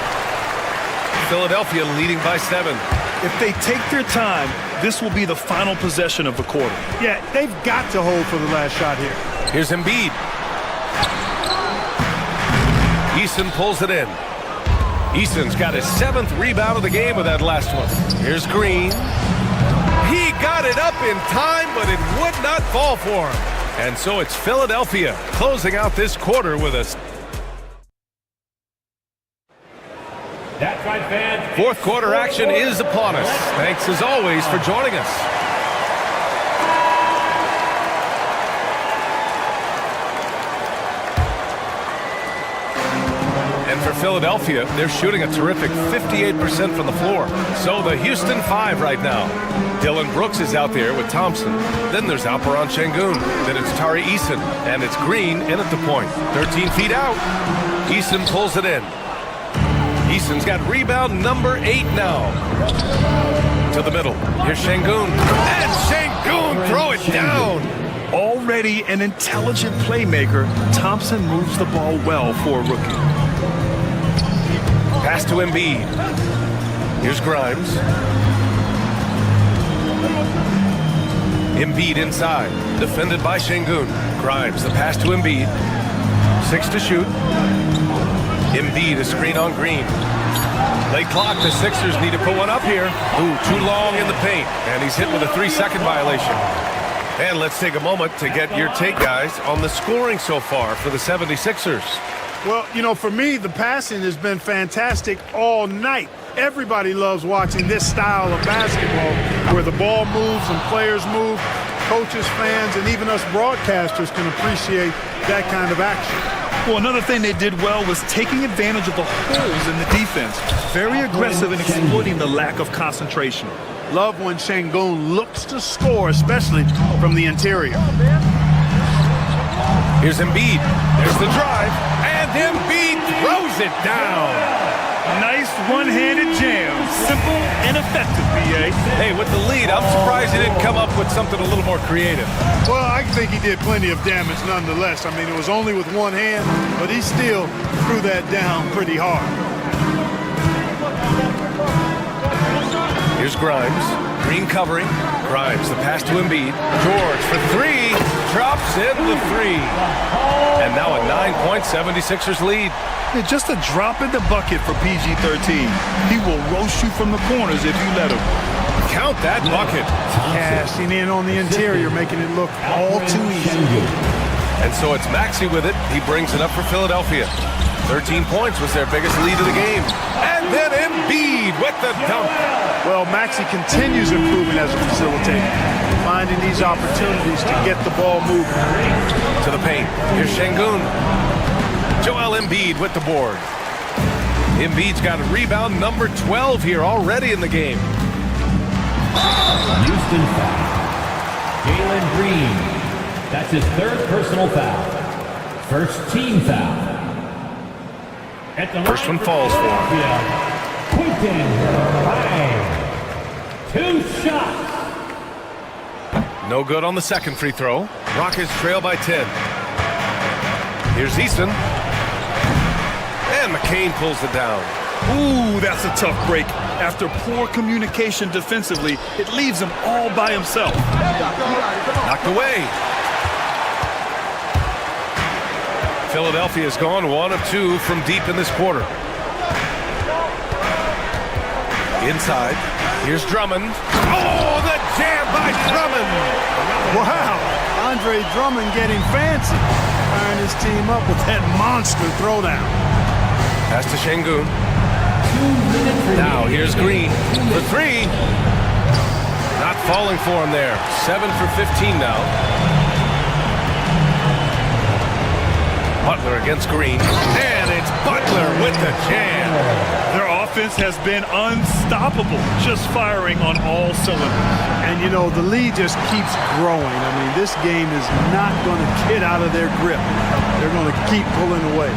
Philadelphia leading by 7. If they take their time, this will be the final possession of the quarter. Yeah, they've got to hold for the last shot here. Here's Embiid. Easton pulls it in. Easton's got his 7th rebound of the game with that last one. Here's Green. He got it up in time, but it would not fall for him. And so it's Philadelphia closing out this quarter with us. That's right, fans. Fourth quarter action is upon us. Thanks as always for joining us. And for Philadelphia, they're shooting a terrific 58% from the floor. So the Houston 5 right now. Dylan Brooks is out there with Thompson. Then there's Alperon Şengün. Then it's Tari Eason. And it's Green in at the point. 13 feet out. Eason pulls it in. Eason's got rebound number 8 now. To the middle. Here's Şengün. And Şengün throw it down. Already an intelligent playmaker, Thompson moves the ball well for a rookie. Pass to Embiid. Here's Grimes. Embiid inside. Defended by Şengün. Grimes, the pass to Embiid. 6 to shoot. Embiid, a screen on Green. Late clock, the Sixers need to put one up here. Ooh, too long in the paint. And he's hit with a 3-second violation. And let's take a moment to get your take, guys, on the scoring so far for the 76ers. Well, you know, for me, the passing has been fantastic all night. Everybody loves watching this style of basketball where the ball moves and players move. Coaches, fans, and even us broadcasters can appreciate that kind of action. Well, another thing they did well was taking advantage of the holes in the defense. Very aggressive in exploiting the lack of concentration. Love when Şengün looks to score, especially from the interior. Here's Embiid. There's the drive. And Embiid throws it down. Nice one-handed jam. Simple and effective, B.A. Hey, with the lead, I'm surprised he didn't come up with something a little more creative. Well, I think he did plenty of damage nonetheless. I mean, it was only with one hand, but he still threw that down pretty hard. Here's Grimes. Green covering. Grimes, the pass to Embiid. George for 3. Drops in the 3. And now a 9-point 76ers lead. Just a drop in the bucket for PG-13. He will roast you from the corners if you let him. Count that bucket. Cashing in on the interior, making it look all too easy. And so it's Maxey with it. He brings it up for Philadelphia. 13 points was their biggest lead of the game. And then Embiid with the dunk. Well, Maxey continues improving as a facilitator, finding these opportunities to get the ball moving. To the paint. Here's Şengün. Joel Embiid with the board. Embiid's got a rebound number 12 here already in the game. Houston foul. Jalen Green. That's his 3rd personal foul. First team foul. First one falls for him. Quentin Grimes. 2 shots. No good on the second free throw. Rockets trail by 10. Here's Easton. And McCain pulls it down. Ooh, that's a tough break. After poor communication defensively, it leaves him all by himself. Knocked away. Philadelphia's gone 1 of 2 from deep in this quarter. Inside. Here's Drummond. Oh, the jam by Drummond. Wow. Andre Drummond getting fancy. Firing his team up with that monster throwdown. Pass to Şengün. Now here's Green for 3. Not falling for him there. 7 for 15 now. Butler against Green. And it's Butler with the jam. Their offense has been unstoppable, just firing on all cylinders. And, you know, the lead just keeps growing. I mean, this game is not going to get out of their grip. They're going to keep pulling away.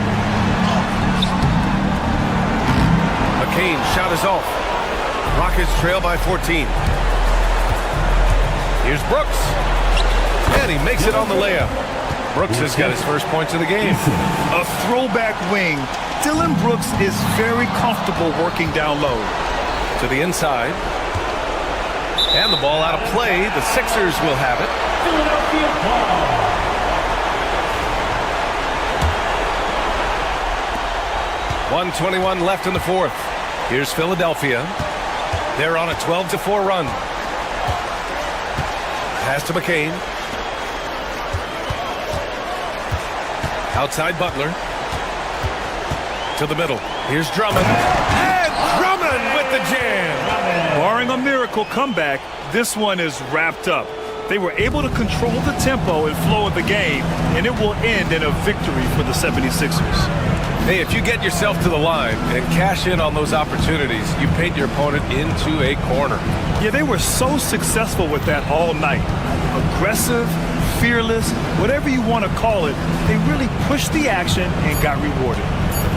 McCain shot is off. Rockets trail by 14. Here's Brooks. And he makes it on the layup. Brooks has got his first points of the game. A throwback wing. Dylan Brooks is very comfortable working down low. To the inside. And the ball out of play. The Sixers will have it. Philadelphia ball. 1:21 left in the fourth. Here's Philadelphia. They're on a 12-4 run. Pass to McCain. Outside Butler. To the middle. Here's Drummond. And Drummond with the jam. Barring a miracle comeback, this one is wrapped up. They were able to control the tempo and flow of the game, and it will end in a victory for the 76ers. Hey, if you get yourself to the line and cash in on those opportunities, you paint your opponent into a corner. Yeah, they were so successful with that all night. Aggressive, fearless, whatever you want to call it, they really pushed the action and got rewarded.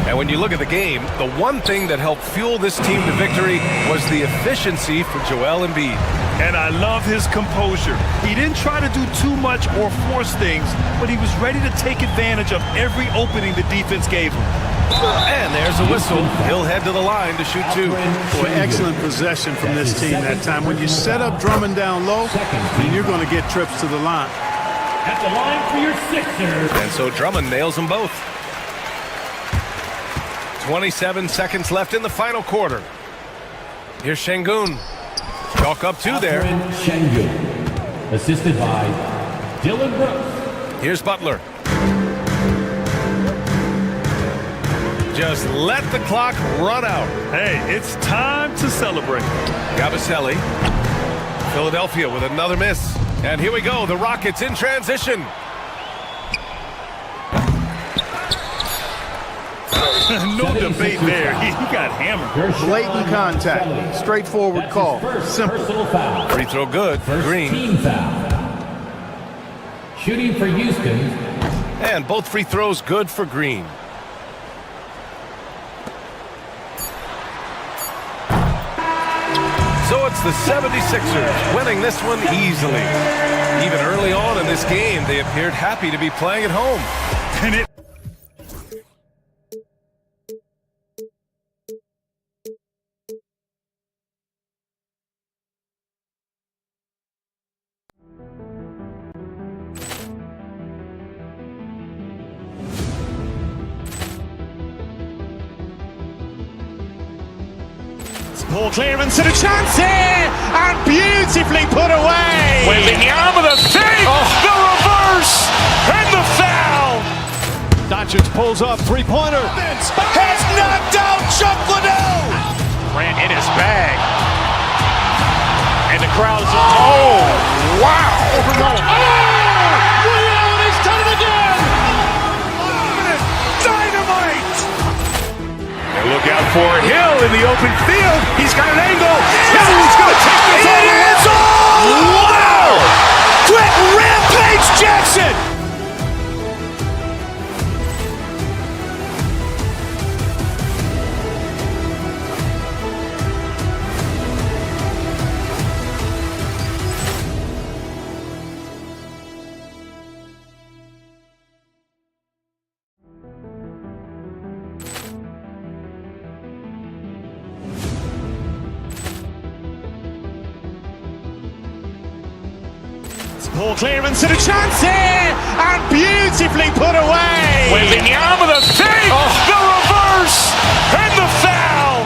And when you look at the game, the one thing that helped fuel this team to victory was the efficiency for Joel Embiid. And I love his composure. He didn't try to do too much or force things, but he was ready to take advantage of every opening the defense gave him. And there's a whistle. He'll head to the line to shoot two. Boy, excellent possession from this team that time. When you set up Drummond down low, then you're going to get trips to the line. At the line for your Sixers. And so Drummond nails them both. 27 seconds left in the final quarter. Here's Şengün. Chalk up two there. Şengün, assisted by Dylan Brooks. Here's Butler. Just let the clock run out. Hey, it's time to celebrate. Gabasele. Philadelphia with another miss. And here we go, the Rockets in transition. No debate there. He got hammered. Blatant contact. Straightforward call. Simple. Free throw good for Green. Team foul. Shooting for Houston. And both free throws good for Green. So it's the 76ers winning this one easily. Even early on in this game, they appeared happy to be playing at home. And it Ball clearance and a chance here, and beautifully put away. Wembanyama the save, the reverse, and the foul. Doncic pulls up, three-pointer. Has knocked out Chuck Liddell. Grant in his bag, and the crowd is oh wow. He's done it again. Dynamite. Look out for Hill in the open field. He's got an angle. Hill's going to take this all the way. Wow! Quick rampage Jackson. Ball clearance and a chance here, and beautifully put away. Wembanyama the save, the reverse, and the foul.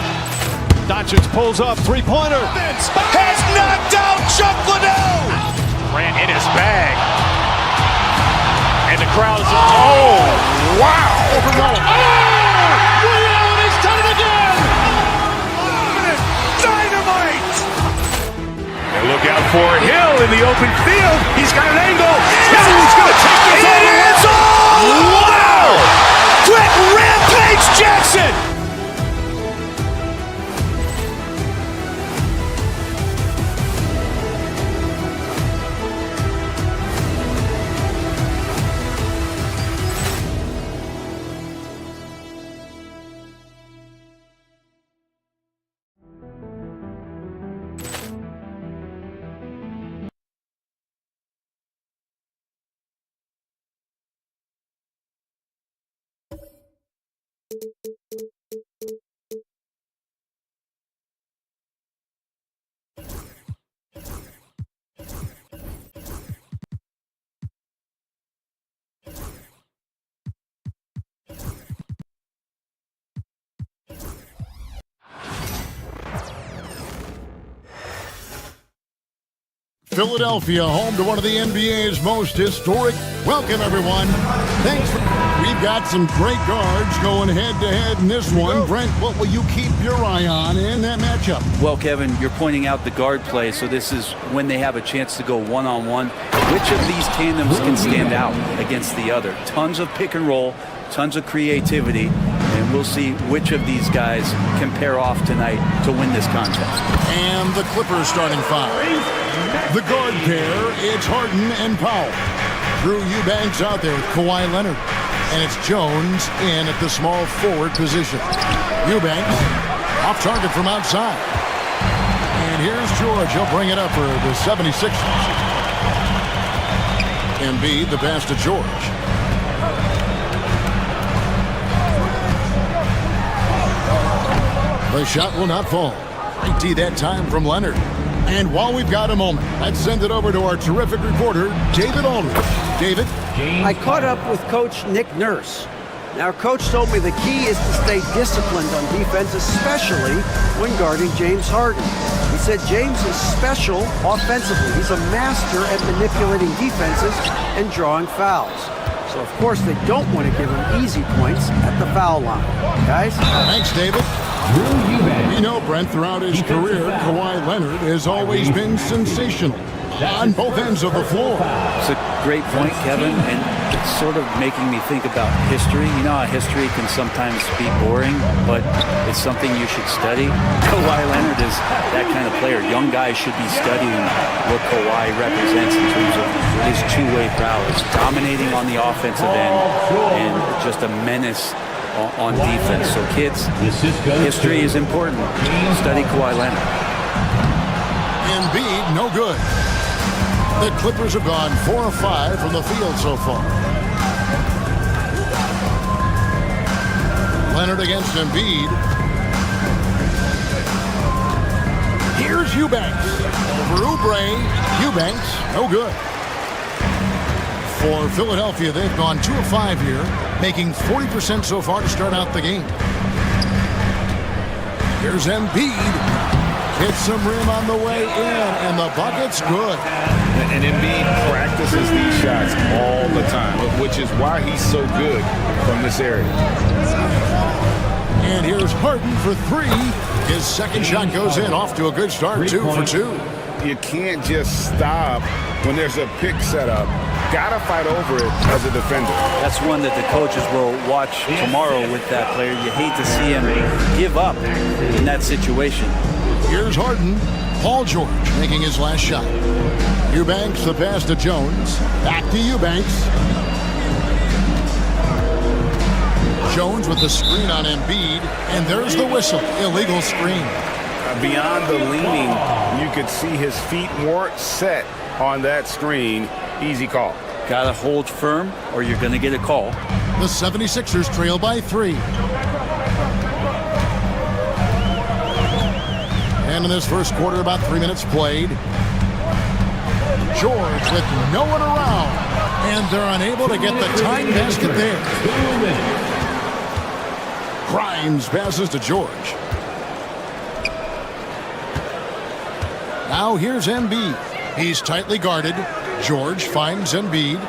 Doncic pulls up, three-pointer. Has knocked out Chuck Liddell. Grant in his bag, and the crowd is oh wow. He's done it again. Dynamite. And look out for Hill in the open field. He's got an angle. Hill's going to take this all the way. Wow! Quick rampage Jackson. Philadelphia, home to one of the NBA's most historic. Welcome, everyone. Thanks. We've got some great guards going head-to-head in this one. Brent, what will you keep your eye on in that matchup? Well, Kevin, you're pointing out the guard play, so this is when they have a chance to go one-on-one. Which of these tandems can stand out against the other? Tons of pick and roll, tons of creativity, and we'll see which of these guys can pair off tonight to win this contest. And the Clippers starting five. The guard pair, it's Harden and Powell. Drew Eubanks out there with Kawhi Leonard. And it's Jones in at the small forward position. Eubanks off target from outside. And here's George. He'll bring it up for the 76ers. Embiid, the pass to George. The shot will not fall. IT that time from Leonard. And while we've got a moment, let's send it over to our terrific reporter, David Aldridge. David? I caught up with Coach Nick Nurse. Now, Coach told me the key is to stay disciplined on defense, especially when guarding James Harden. He said James is special offensively. He's a master at manipulating defenses and drawing fouls. So, of course, they don't want to give him easy points at the foul line. Guys? Thanks, David. We know, Brent, throughout his career, Kawhi Leonard has always been sensational on both ends of the floor. It's a great point, Kevin, and it's sort of making me think about history. You know how history can sometimes be boring, but it's something you should study. Kawhi Leonard is that kind of player. Young guys should be studying what Kawhi represents in terms of his two-way prowess, dominating on the offensive end, and just a menace on defense. So kids, history is important. Study Kawhi Leonard. Embiid, no good. The Clippers have gone 4 of 5 from the field so far. Leonard against Embiid. Here's Eubanks. Over Oubre. Eubanks, no good. For Philadelphia, they've gone 2 of 5 here, making 40% so far to start out the game. Here's Embiid. Hits some rim on the way in, and the bucket's good. And Embiid practices these shots all the time, which is why he's so good from this area. And here's Harden for 3. His second shot goes in, off to a good start, 2 for 2. You can't just stop when there's a pick set up. Gotta fight over it as a defender. That's one that the coaches will watch tomorrow with that player. You hate to see him give up in that situation. Here's Harden. Paul George making his last shot. Eubanks, the pass to Jones. Back to Eubanks. Jones with the screen on Embiid. And there's the whistle. Illegal screen. Beyond the leaning, you could see his feet weren't set on that screen. Easy call. Gotta hold firm or you're gonna get a call. The 76ers trail by 3. And in this first quarter, about 3 minutes played. George with no one around. And they're unable to get the tying basket there. Grimes passes to George. Now here's Embiid. He's tightly guarded. George finds Embiid.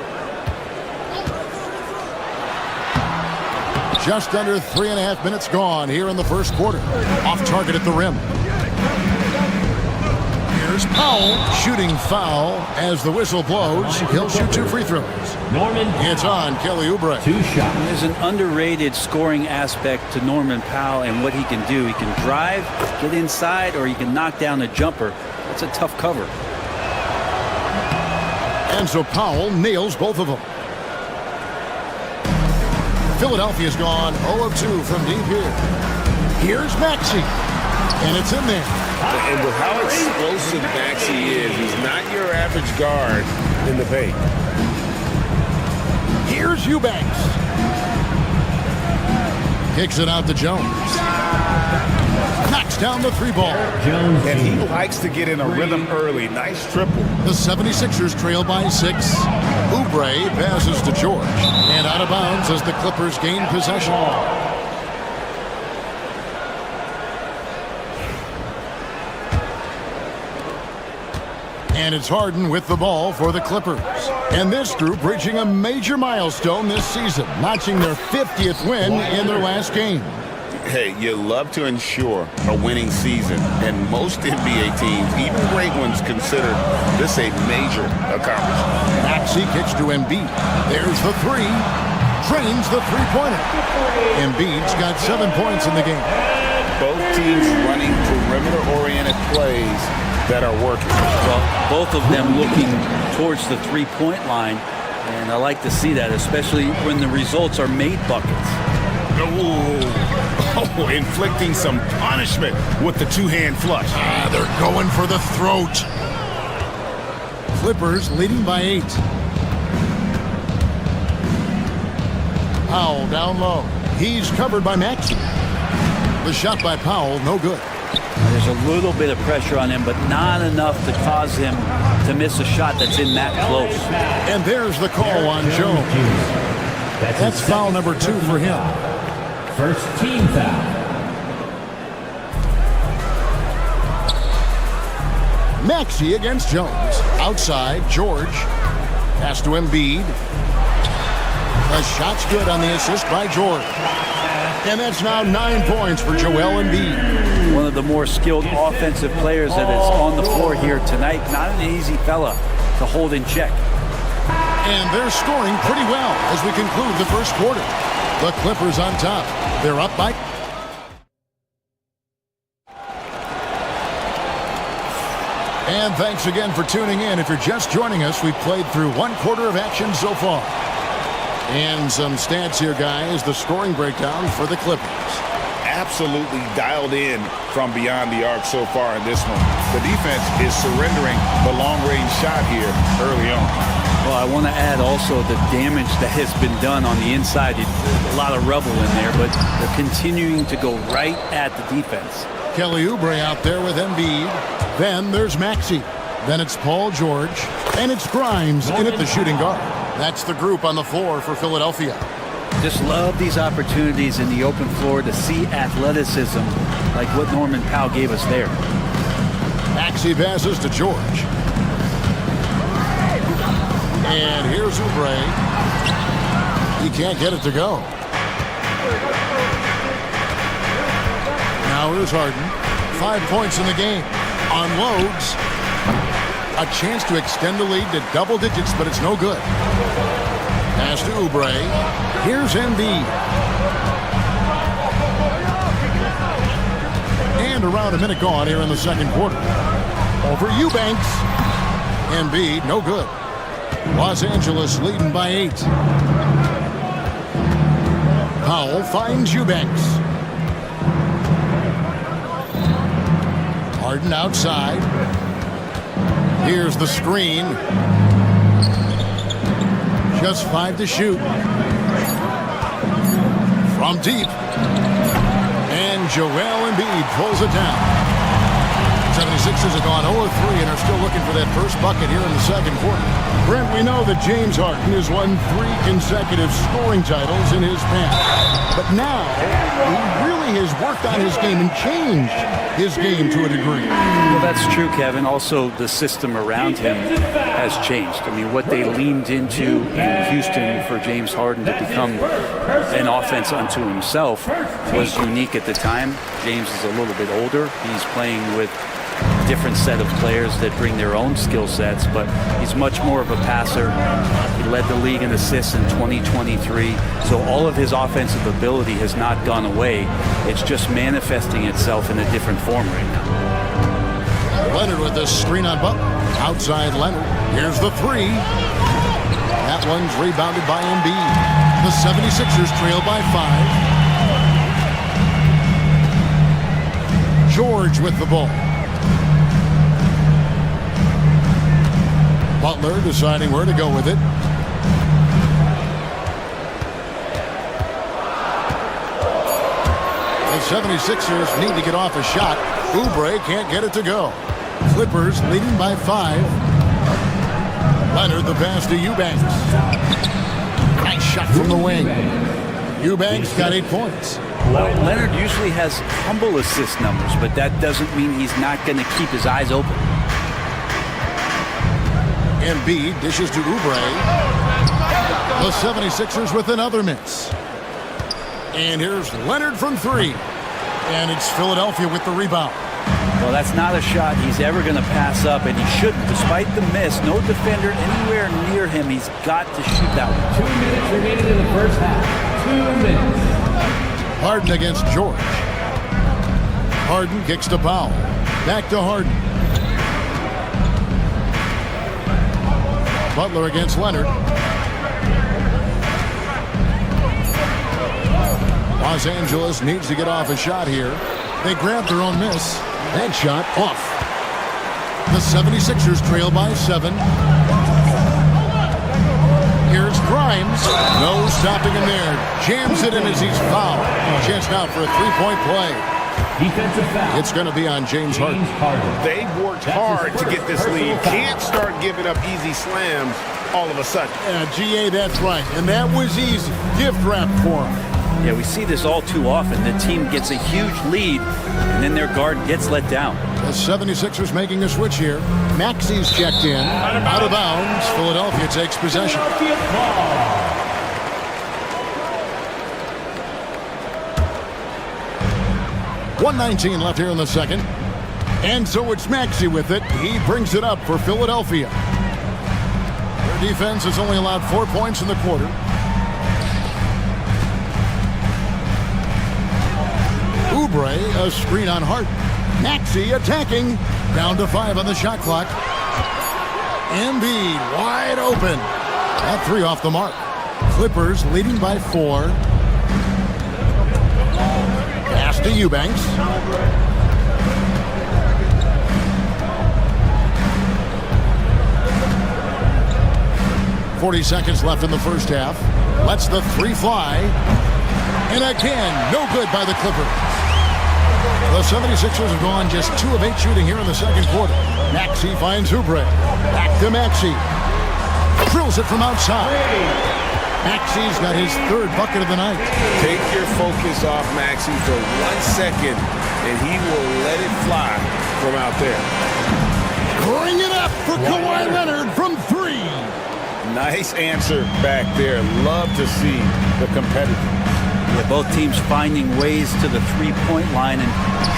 Just under 3.5 minutes gone here in the first quarter. Off target at the rim. Here's Powell shooting foul as the whistle blows. He'll shoot 2 free throws. It's on Kelly Oubre. 2 shots. There's an underrated scoring aspect to Norman Powell and what he can do. He can drive, get inside, or he can knock down a jumper. That's a tough cover. And so Powell nails both of them. Philadelphia's gone 0 of 2 from deep here. Here's Maxey. And it's in there. And with how explosive Maxey is, he's not your average guard in the paint. Here's Eubanks. Kicks it out to Jones. Knocks down the 3 ball. And he likes to get in a rhythm early. Nice triple. The 76ers trail by 6. Oubre passes to George. And out of bounds as the Clippers gain possession. And it's Harden with the ball for the Clippers. And this group reaching a major milestone this season, notching their 50th win in their last game. Hey, you love to ensure a winning season, and most NBA teams, even great ones, consider this a major accomplishment. Maxey kicks to Embiid. There's the three. Drains the three-pointer. Embiid's got 7 points in the game. Both teams running perimeter-oriented plays that are working. Well, both of them looking towards the three-point line, and I like to see that, especially when the results are made buckets. Oh, inflicting some punishment with the two-hand flush. They're going for the throat. Clippers leading by 8. Powell down low. He's covered by Maxey. The shot by Powell, no good. There's a little bit of pressure on him, but not enough to cause him to miss a shot that's in that close. And there's the call on Jones. That's foul number 2 for him. First team foul. Maxey against Jones. Outside, George. Pass to Embiid. The shot's good on the assist by George. And that's now 9 points for Joel Embiid. One of the more skilled offensive players that is on the floor here tonight. Not an easy fella to hold in check. And they're scoring pretty well as we conclude the first quarter. The Clippers on top. They're up by... And thanks again for tuning in. If you're just joining us, we've played through 1 quarter of action so far. And some stats here, guys. The scoring breakdown for the Clippers. Absolutely dialed in from beyond the arc so far in this one. The defense is surrendering the long-range shot here early on. Well, I want to add also the damage that has been done on the inside. A lot of rubble in there, but they're continuing to go right at the defense. Kelly Oubre out there with Embiid. Then there's Maxey. Then it's Paul George. And it's Grimes in at the shooting guard. That's the group on the floor for Philadelphia. Just love these opportunities in the open floor to see athleticism like what Norman Powell gave us there. Maxey passes to George. And here's Oubre. He can't get it to go. Now here's Harden. 5 points in the game. Unloads. A chance to extend the lead to double digits, but it's no good. Pass to Oubre. Here's Embiid. And around a minute gone here in the second quarter. Over Eubanks. Embiid, no good. Los Angeles leading by 8. Powell finds Eubanks. Harden outside. Here's the screen. Just 5 to shoot. From deep. And Joel Embiid pulls it down. 76ers have gone 0-3 and are still looking for that first bucket here in the second quarter. Brent, we know that James Harden has won 3 consecutive scoring titles in his past. But now, he really has worked on his game and changed his game to a degree. Well, that's true, Kevin. Also, the system around him has changed. I mean, what they leaned into in Houston for James Harden to become an offense unto himself was unique at the time. James is a little bit older. He's playing with a different set of players that bring their own skill sets, but he's much more of a passer. He led the league in assists in 2023, so all of his offensive ability has not gone away. It's just manifesting itself in a different form right now. Leonard with the screen on Butler. Outside Leonard. Here's the 3. That one's rebounded by Embiid. The 76ers trail by 5. George with the ball. Butler deciding where to go with it. The 76ers need to get off a shot. Oubre can't get it to go. Clippers leading by 5. Leonard the pass to Eubanks. Nice shot from the wing. Eubanks got 8 points. Well, Leonard usually has humble assist numbers, but that doesn't mean he's not going to keep his eyes open. Embiid dishes to Oubre. The 76ers with another miss. And here's Leonard from three. And it's Philadelphia with the rebound. Well, that's not a shot he's ever going to pass up, and he shouldn't. Despite the miss, no defender anywhere near him. He's got to shoot that one. 2 minutes remaining in the first half. 2 minutes. Harden against George. Harden kicks to Powell. Back to Harden. Butler against Leonard. Los Angeles needs to get off a shot here. They grab their own miss. That shot off. The 76ers trail by 7. Here's Grimes. No stopping him there. Jams it in as he's fouled. Chance now for a three-point play. Defensive foul. It's going to be on James Harden. They worked hard to get this lead. Can't start giving up easy slams all of a sudden. Yeah, GA, that's right. And that was easy. Gift wrap for him. Yeah, we see this all too often. The team gets a huge lead, and then their guard gets let down. The 76ers making a switch here. Maxi's checked in. Out of bounds. Philadelphia takes possession. 1:19 left here in the second. And so it's Maxey with it. He brings it up for Philadelphia. Their defense has only allowed 4 points in the quarter. Oubre, a screen on Harden. Maxey attacking. Down to 5 on the shot clock. Embiid wide open. That 3 off the mark. Clippers leading by 4. Pass to Eubanks. .40 seconds left in the first half. Lets the 3 fly. And again, no good by the Clippers. The 76ers have gone just 2 of 8 shooting here in the second quarter. Maxey finds Oubre. Back to Maxey. Drills it from outside. Maxey's got his 3rd bucket of the night. Take your focus off Maxey for 1 second, and he will let it fly from out there. Bring it up for Kawhi Leonard from 3. Nice answer back there. Love to see the competitive. Yeah, both teams finding ways to the three-point line and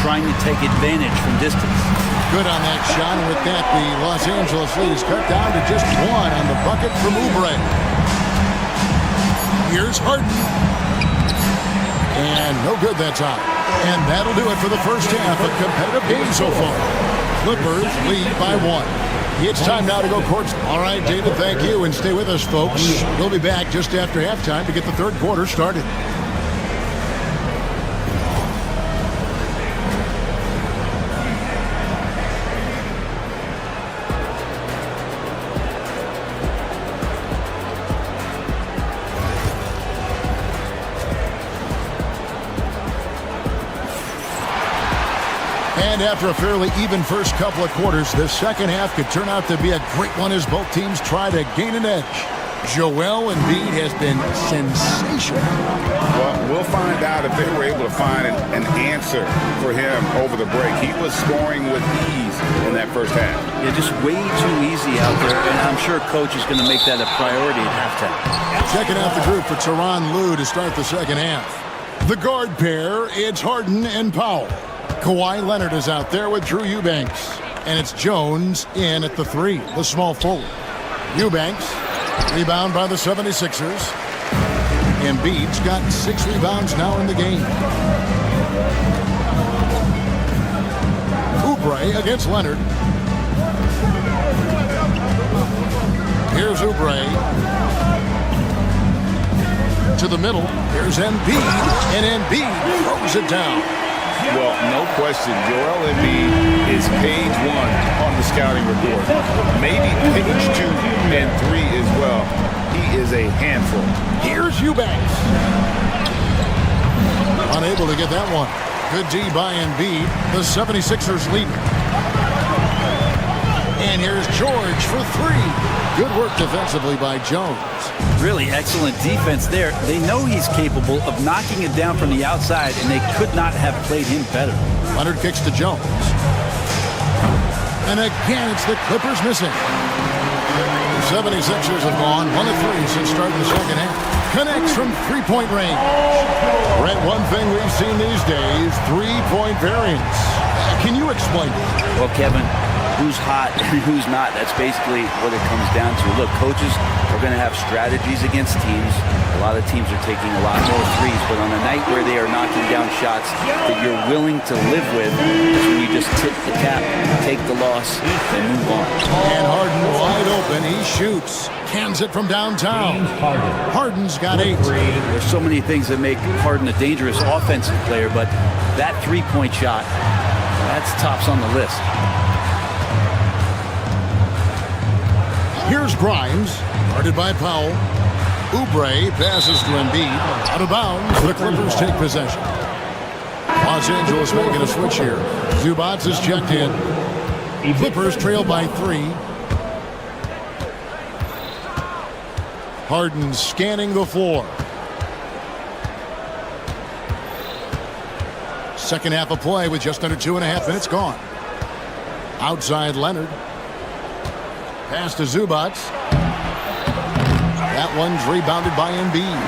trying to take advantage from distance. Good on that shot, and with that, the Los Angeles lead is cut down to just 1 on the bucket from Oubre. Here's Harden. And no good that time. And that'll do it for the first half. A competitive game so far. Clippers lead by 1. It's time now to go courts. All right, David, thank you, and stay with us, folks. We'll be back just after halftime to get the third quarter started. And after a fairly even first couple of quarters, the second half could turn out to be a great one as both teams try to gain an edge. Joel Embiid has been sensational. Well, we'll find out if they were able to find an answer for him over the break. He was scoring with ease in that first half. Yeah, just way too easy out there, and I'm sure Coach is going to make that a priority at halftime. Checking out the group for Tyronn Lue to start the second half. The guard pair, it's Harden and Powell. Kawhi Leonard is out there with Drew Eubanks. And it's Jones in at the 3, the small forward. Eubanks, rebound by the 76ers. Embiid's got 6 rebounds now in the game. Oubre against Leonard. Here's Oubre. To the middle. Here's Embiid. And Embiid throws it down. Well, no question, Joel Embiid is page 1 on the scouting report. Maybe page 2 and 3 as well. He is a handful. Here's Eubanks. Unable to get that one. Good D by Embiid. The 76ers lead. And here's George for 3. Good work defensively by Jones. Really excellent defense there. They know he's capable of knocking it down from the outside, and they could not have played him better. Leonard kicks to Jones. And again, it's the Clippers missing. 76ers have gone 1 of 3 since starting the second half. Connects from three-point range. Brent, one thing we've seen these days, three-point variance. Can you explain it? Well, Kevin, who's hot and who's not, that's basically what it comes down to. Look, coaches are going to have strategies against teams. A lot of teams are taking a lot more threes, but on a night where they are knocking down shots that you're willing to live with, is when you just tip the cap, take the loss, and move on. And Harden wide open. He shoots. Cans it from downtown. Harden's got 8. There's so many things that make Harden a dangerous offensive player, but that three-point shot, that's tops on the list. Here's Grimes, guarded by Powell. Oubre passes to Embiid. Out of bounds, the Clippers take possession. Los Angeles making a switch here. Zubac is checked in. Clippers trail by 3. Harden scanning the floor. Second half of play with just under 2.5 minutes gone. Outside Leonard. Pass to Zubac. That one's rebounded by Embiid.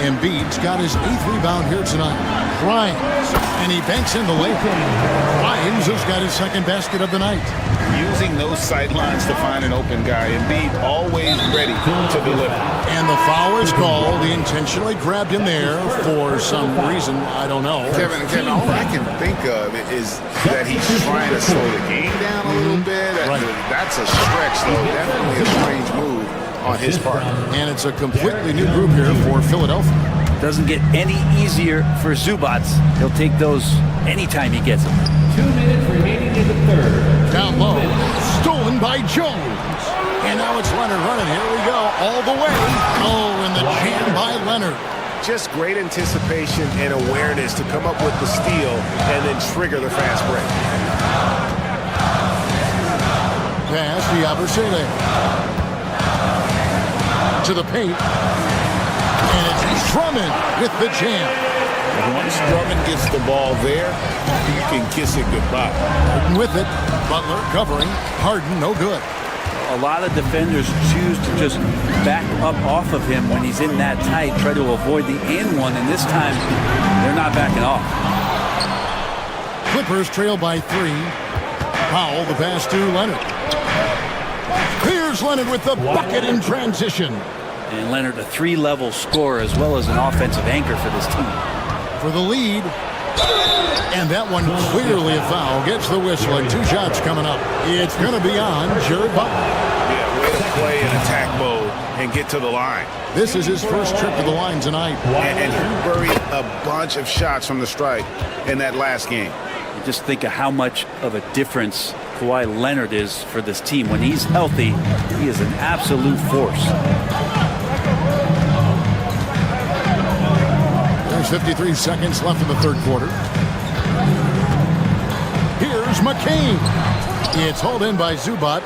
Embiid's got his 8th rebound here tonight. Grimes, and he banks in the layup. Grimes has got his second basket of the night. Using those sidelines to find an open guy. Embiid always ready to deliver. And the foul is called. He intentionally grabbed him there for some reason. I don't know. Kevin, all I can think of is that he's trying to slow the game down a little bit. That's a stretch, though. Definitely a strange move on his part. And it's a completely new group here for Philadelphia. Doesn't get any easier for Zubac. He'll take those anytime he gets them. 2 minutes remaining in the third. Down low. Stolen by Jones. And now it's Leonard running. Here we go. All the way. Oh, and the jam by Leonard. Just great anticipation and awareness to come up with the steal and then trigger the fast break. Pass to Yabusele. To the paint. And it's Drummond with the jam. Once Drummond gets the ball there, you can kiss it goodbye. Harden with it. Butler covering. Harden no good. A lot of defenders choose to just back up off of him when he's in that tight, try to avoid the and one, and this time they're not backing off. Clippers trail by 3. Powell, the pass to Leonard. Here's Leonard with the bucket in transition. And Leonard, a 3-level scorer as well as an offensive anchor for this team. For the lead. And that one clearly a foul. Gets the whistle and 2 shots coming up. It's going to be on Jared Butler. Yeah, way to play in attack mode and get to the line. This is his first trip to the line tonight. And he buried a bunch of shots from the stripe in that last game. You just think of how much of a difference Kawhi Leonard is for this team. When he's healthy, he is an absolute force. There's 53 seconds left in the third quarter. Here's McCain. It's hauled in by Zubac.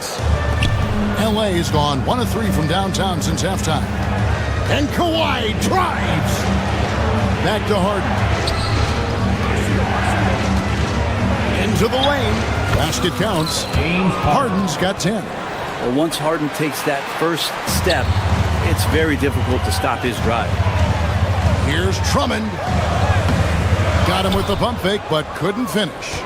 LA's gone 1 of 3 from downtown since halftime. And Kawhi drives. Back to Harden. Into the lane. Basket counts. Harden's got 10. Well, once Harden takes that first step, it's very difficult to stop his drive. Here's Drummond. Got him with the pump fake, but couldn't finish.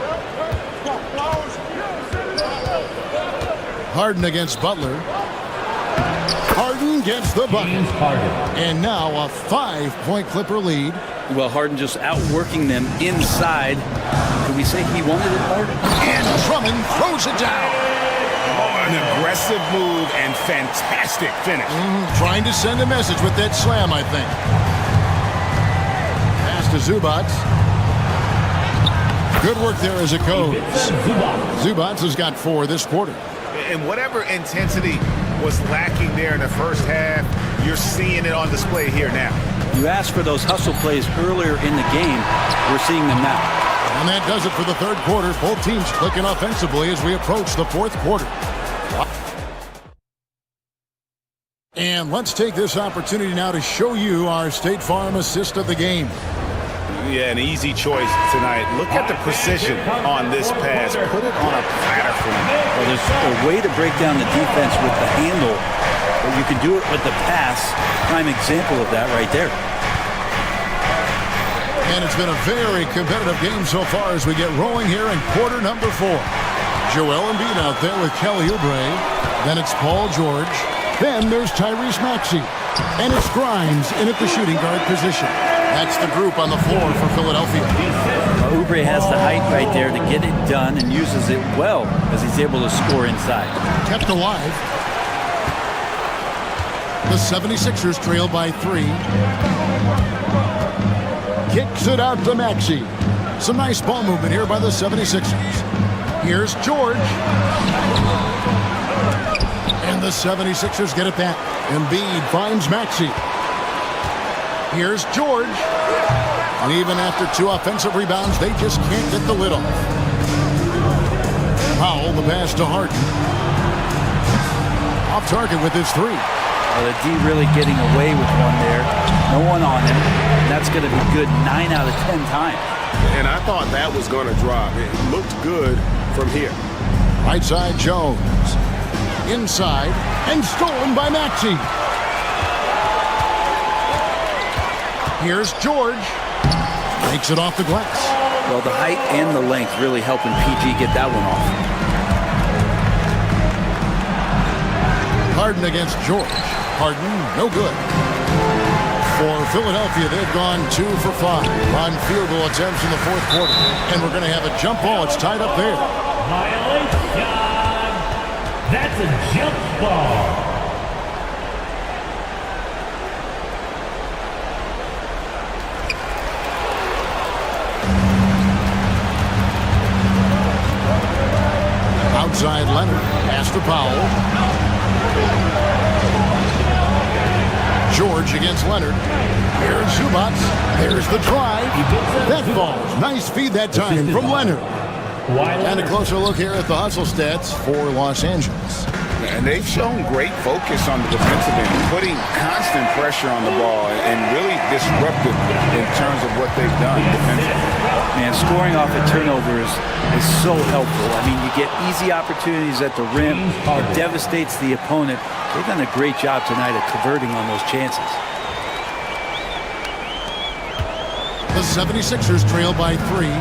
Harden against Butler. Harden gets the bucket. And now a 5-point Clipper lead. Well, Harden just outworking them inside. Could we say he wanted it, Harden? And Drummond throws it down. Oh, an aggressive move and fantastic finish. Trying to send a message with that slam, I think. Pass to Zubac. Good work there as it goes. Zubac has got 4 this quarter. And whatever intensity was lacking there in the first half, you're seeing it on display here now. You asked for those hustle plays earlier in the game. We're seeing them now. And that does it for the third quarter. Both teams clicking offensively as we approach the fourth quarter. And let's take this opportunity now to show you our State Farm assist of the game. Yeah, an easy choice tonight. Look at the precision on this pass. Put it on a platter for him. Well, there's a way to break down the defense with the handle, but you can do it with the pass. Prime example of that right there. And it's been a very competitive game so far as we get rolling here in quarter number 4. Joel Embiid out there with Kelly Oubre. Then it's Paul George. Then there's Tyrese Maxey. And it's Grimes in at the shooting guard position. That's the group on the floor for Philadelphia. Oubre has the height right there to get it done and uses it well as he's able to score inside. Kept alive. The 76ers trail by 3. Kicks it out to Maxey. Some nice ball movement here by the 76ers. Here's George. And the 76ers get it back. Embiid finds Maxey. Here's George. And even after 2 offensive rebounds, they just can't get the lid off. Powell, the pass to Harden. Off target with his 3. Well, the D really getting away with one there. No one on him. And that's going to be good 9 out of 10 times. And I thought that was going to drop. It looked good from here. Right side, Jones. Inside, and stolen by Maxey. Here's George. Makes it off the glass. Well, the height and the length really helping PG get that one off. Harden against George. Harden, no good. For Philadelphia, they've gone 2 for 5 on field goal attempts in the 4th quarter. And we're going to have a jump ball. It's tied up there. Violation. That's a jump ball. Outside Leonard. Pass to Powell. George against Leonard. Here's Zubats. There's the drive. That falls. Nice feed that time from Leonard. And a closer look here at the hustle stats for Los Angeles. And they've shown great focus on the defensive end, putting constant pressure on the ball and really disruptive in terms of what they've done defensively. Man, scoring off of turnovers is so helpful. I mean, you get easy opportunities at the rim. It devastates the opponent. They've done a great job tonight at converting on those chances. The 76ers trail by 3.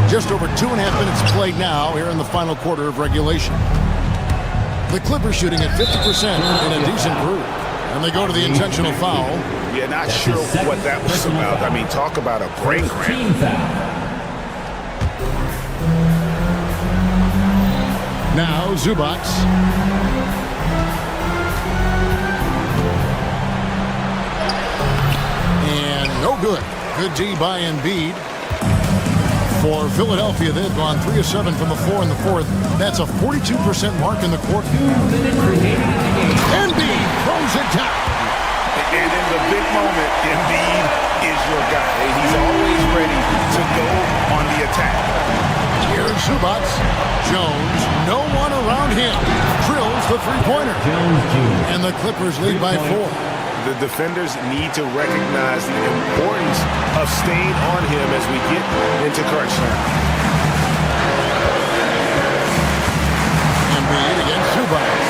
Just over 2.5 minutes played now here in the final quarter of regulation. The Clippers shooting at 50% in a decent groove. And they go to the intentional foul. Yeah, not sure what that was about. I mean, talk about a break. Now Zubats. And no good. Good D by Embiid. For Philadelphia, they've gone 3 of 7 from the floor in the 4th. That's a 42% mark in the quarter. Embiid throws it down. And in the big moment, Embiid is your guy. He's always ready to go on the attack. Here's Zubats. Jones, no one around him. Drills the 3-pointer. And the Clippers lead by 4. The defenders need to recognize the importance of staying on him as we get into crunch time. Embiid against Zubats.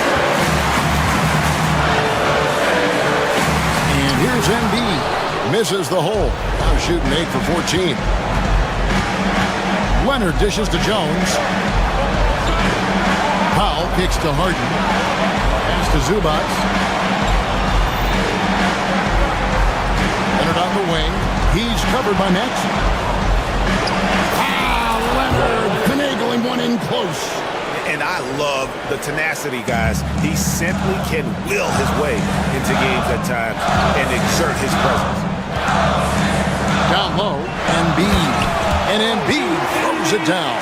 And here's Embiid. Misses the hole. Now shooting 8 for 14. Leonard dishes to Jones. Powell kicks to Harden. Pass to Zubats. Leonard on the wing. He's covered by Maxey. Leonard finagling one in close. And I love the tenacity, guys. He simply can will his way into games at times and exert his presence. Down low, Embiid. And Embiid throws it down.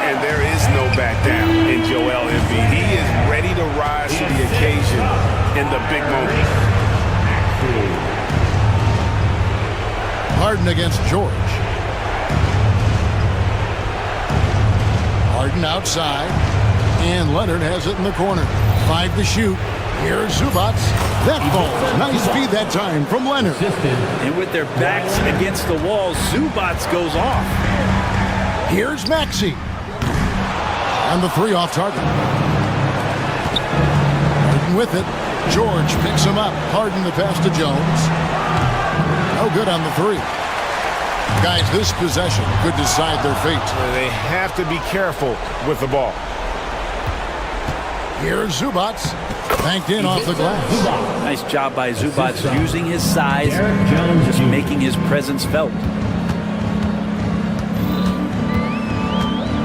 And there is no back down in Joel Embiid. He is ready to rise to the occasion in the big moments. Harden against George. Harden outside. And Leonard has it in the corner. 5 to shoot. Here's Zubats. That ball, nice feed that time from Leonard. And with their backs against the wall, Zubats goes off. Here's Maxey. And the 3 off target. Harden with it. George picks him up. Harden the pass to Jones. No good on the 3. Guys, this possession could decide their fate. They have to be careful with the ball. Here's Zubats. Banked in off the glass. Nice job by Zubats using his size, just making his presence felt.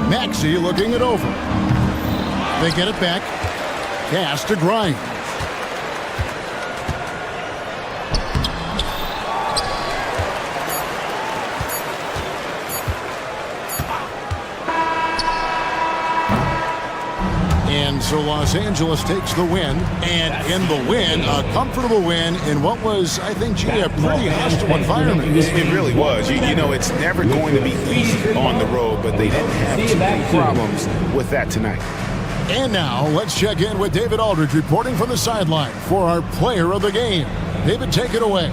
Maxey looking it over. They get it back. Pass to Grimes. And so Los Angeles takes the win, and in the win, a comfortable win in what was, I think, G, a pretty hostile environment. It really was. You know, it's never going to be easy on the road, but they didn't have too many problems with that tonight. And now, let's check in with David Aldridge reporting from the sideline for our player of the game. David, take it away.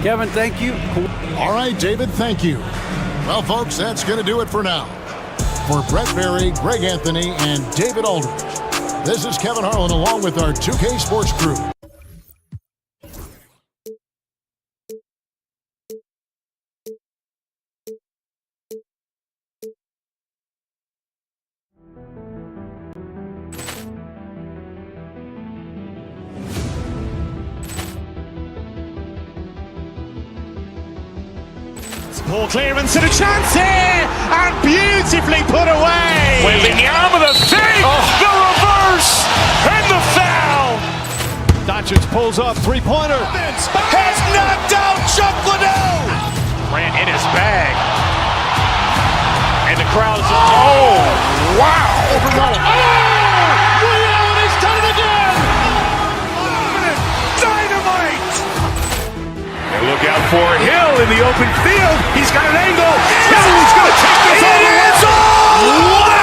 Kevin, thank you. All right, David, thank you. Well, folks, that's going to do it for now. For Brett Berry, Greg Anthony, and David Aldridge, this is Kevin Harlan along with our 2K Sports crew. Ball clearance and a chance here, and beautifully put away. Wembanyama the fake, the reverse, and the foul. Doncic pulls up, 3-pointer. Has knocked out Chuck Liddell. Ran in his bag, and the crowd is. Oh, wow! He's done it again. Dynamite. And look out for Hill in the open field. He's got an angle. Hill's going to take this all the way.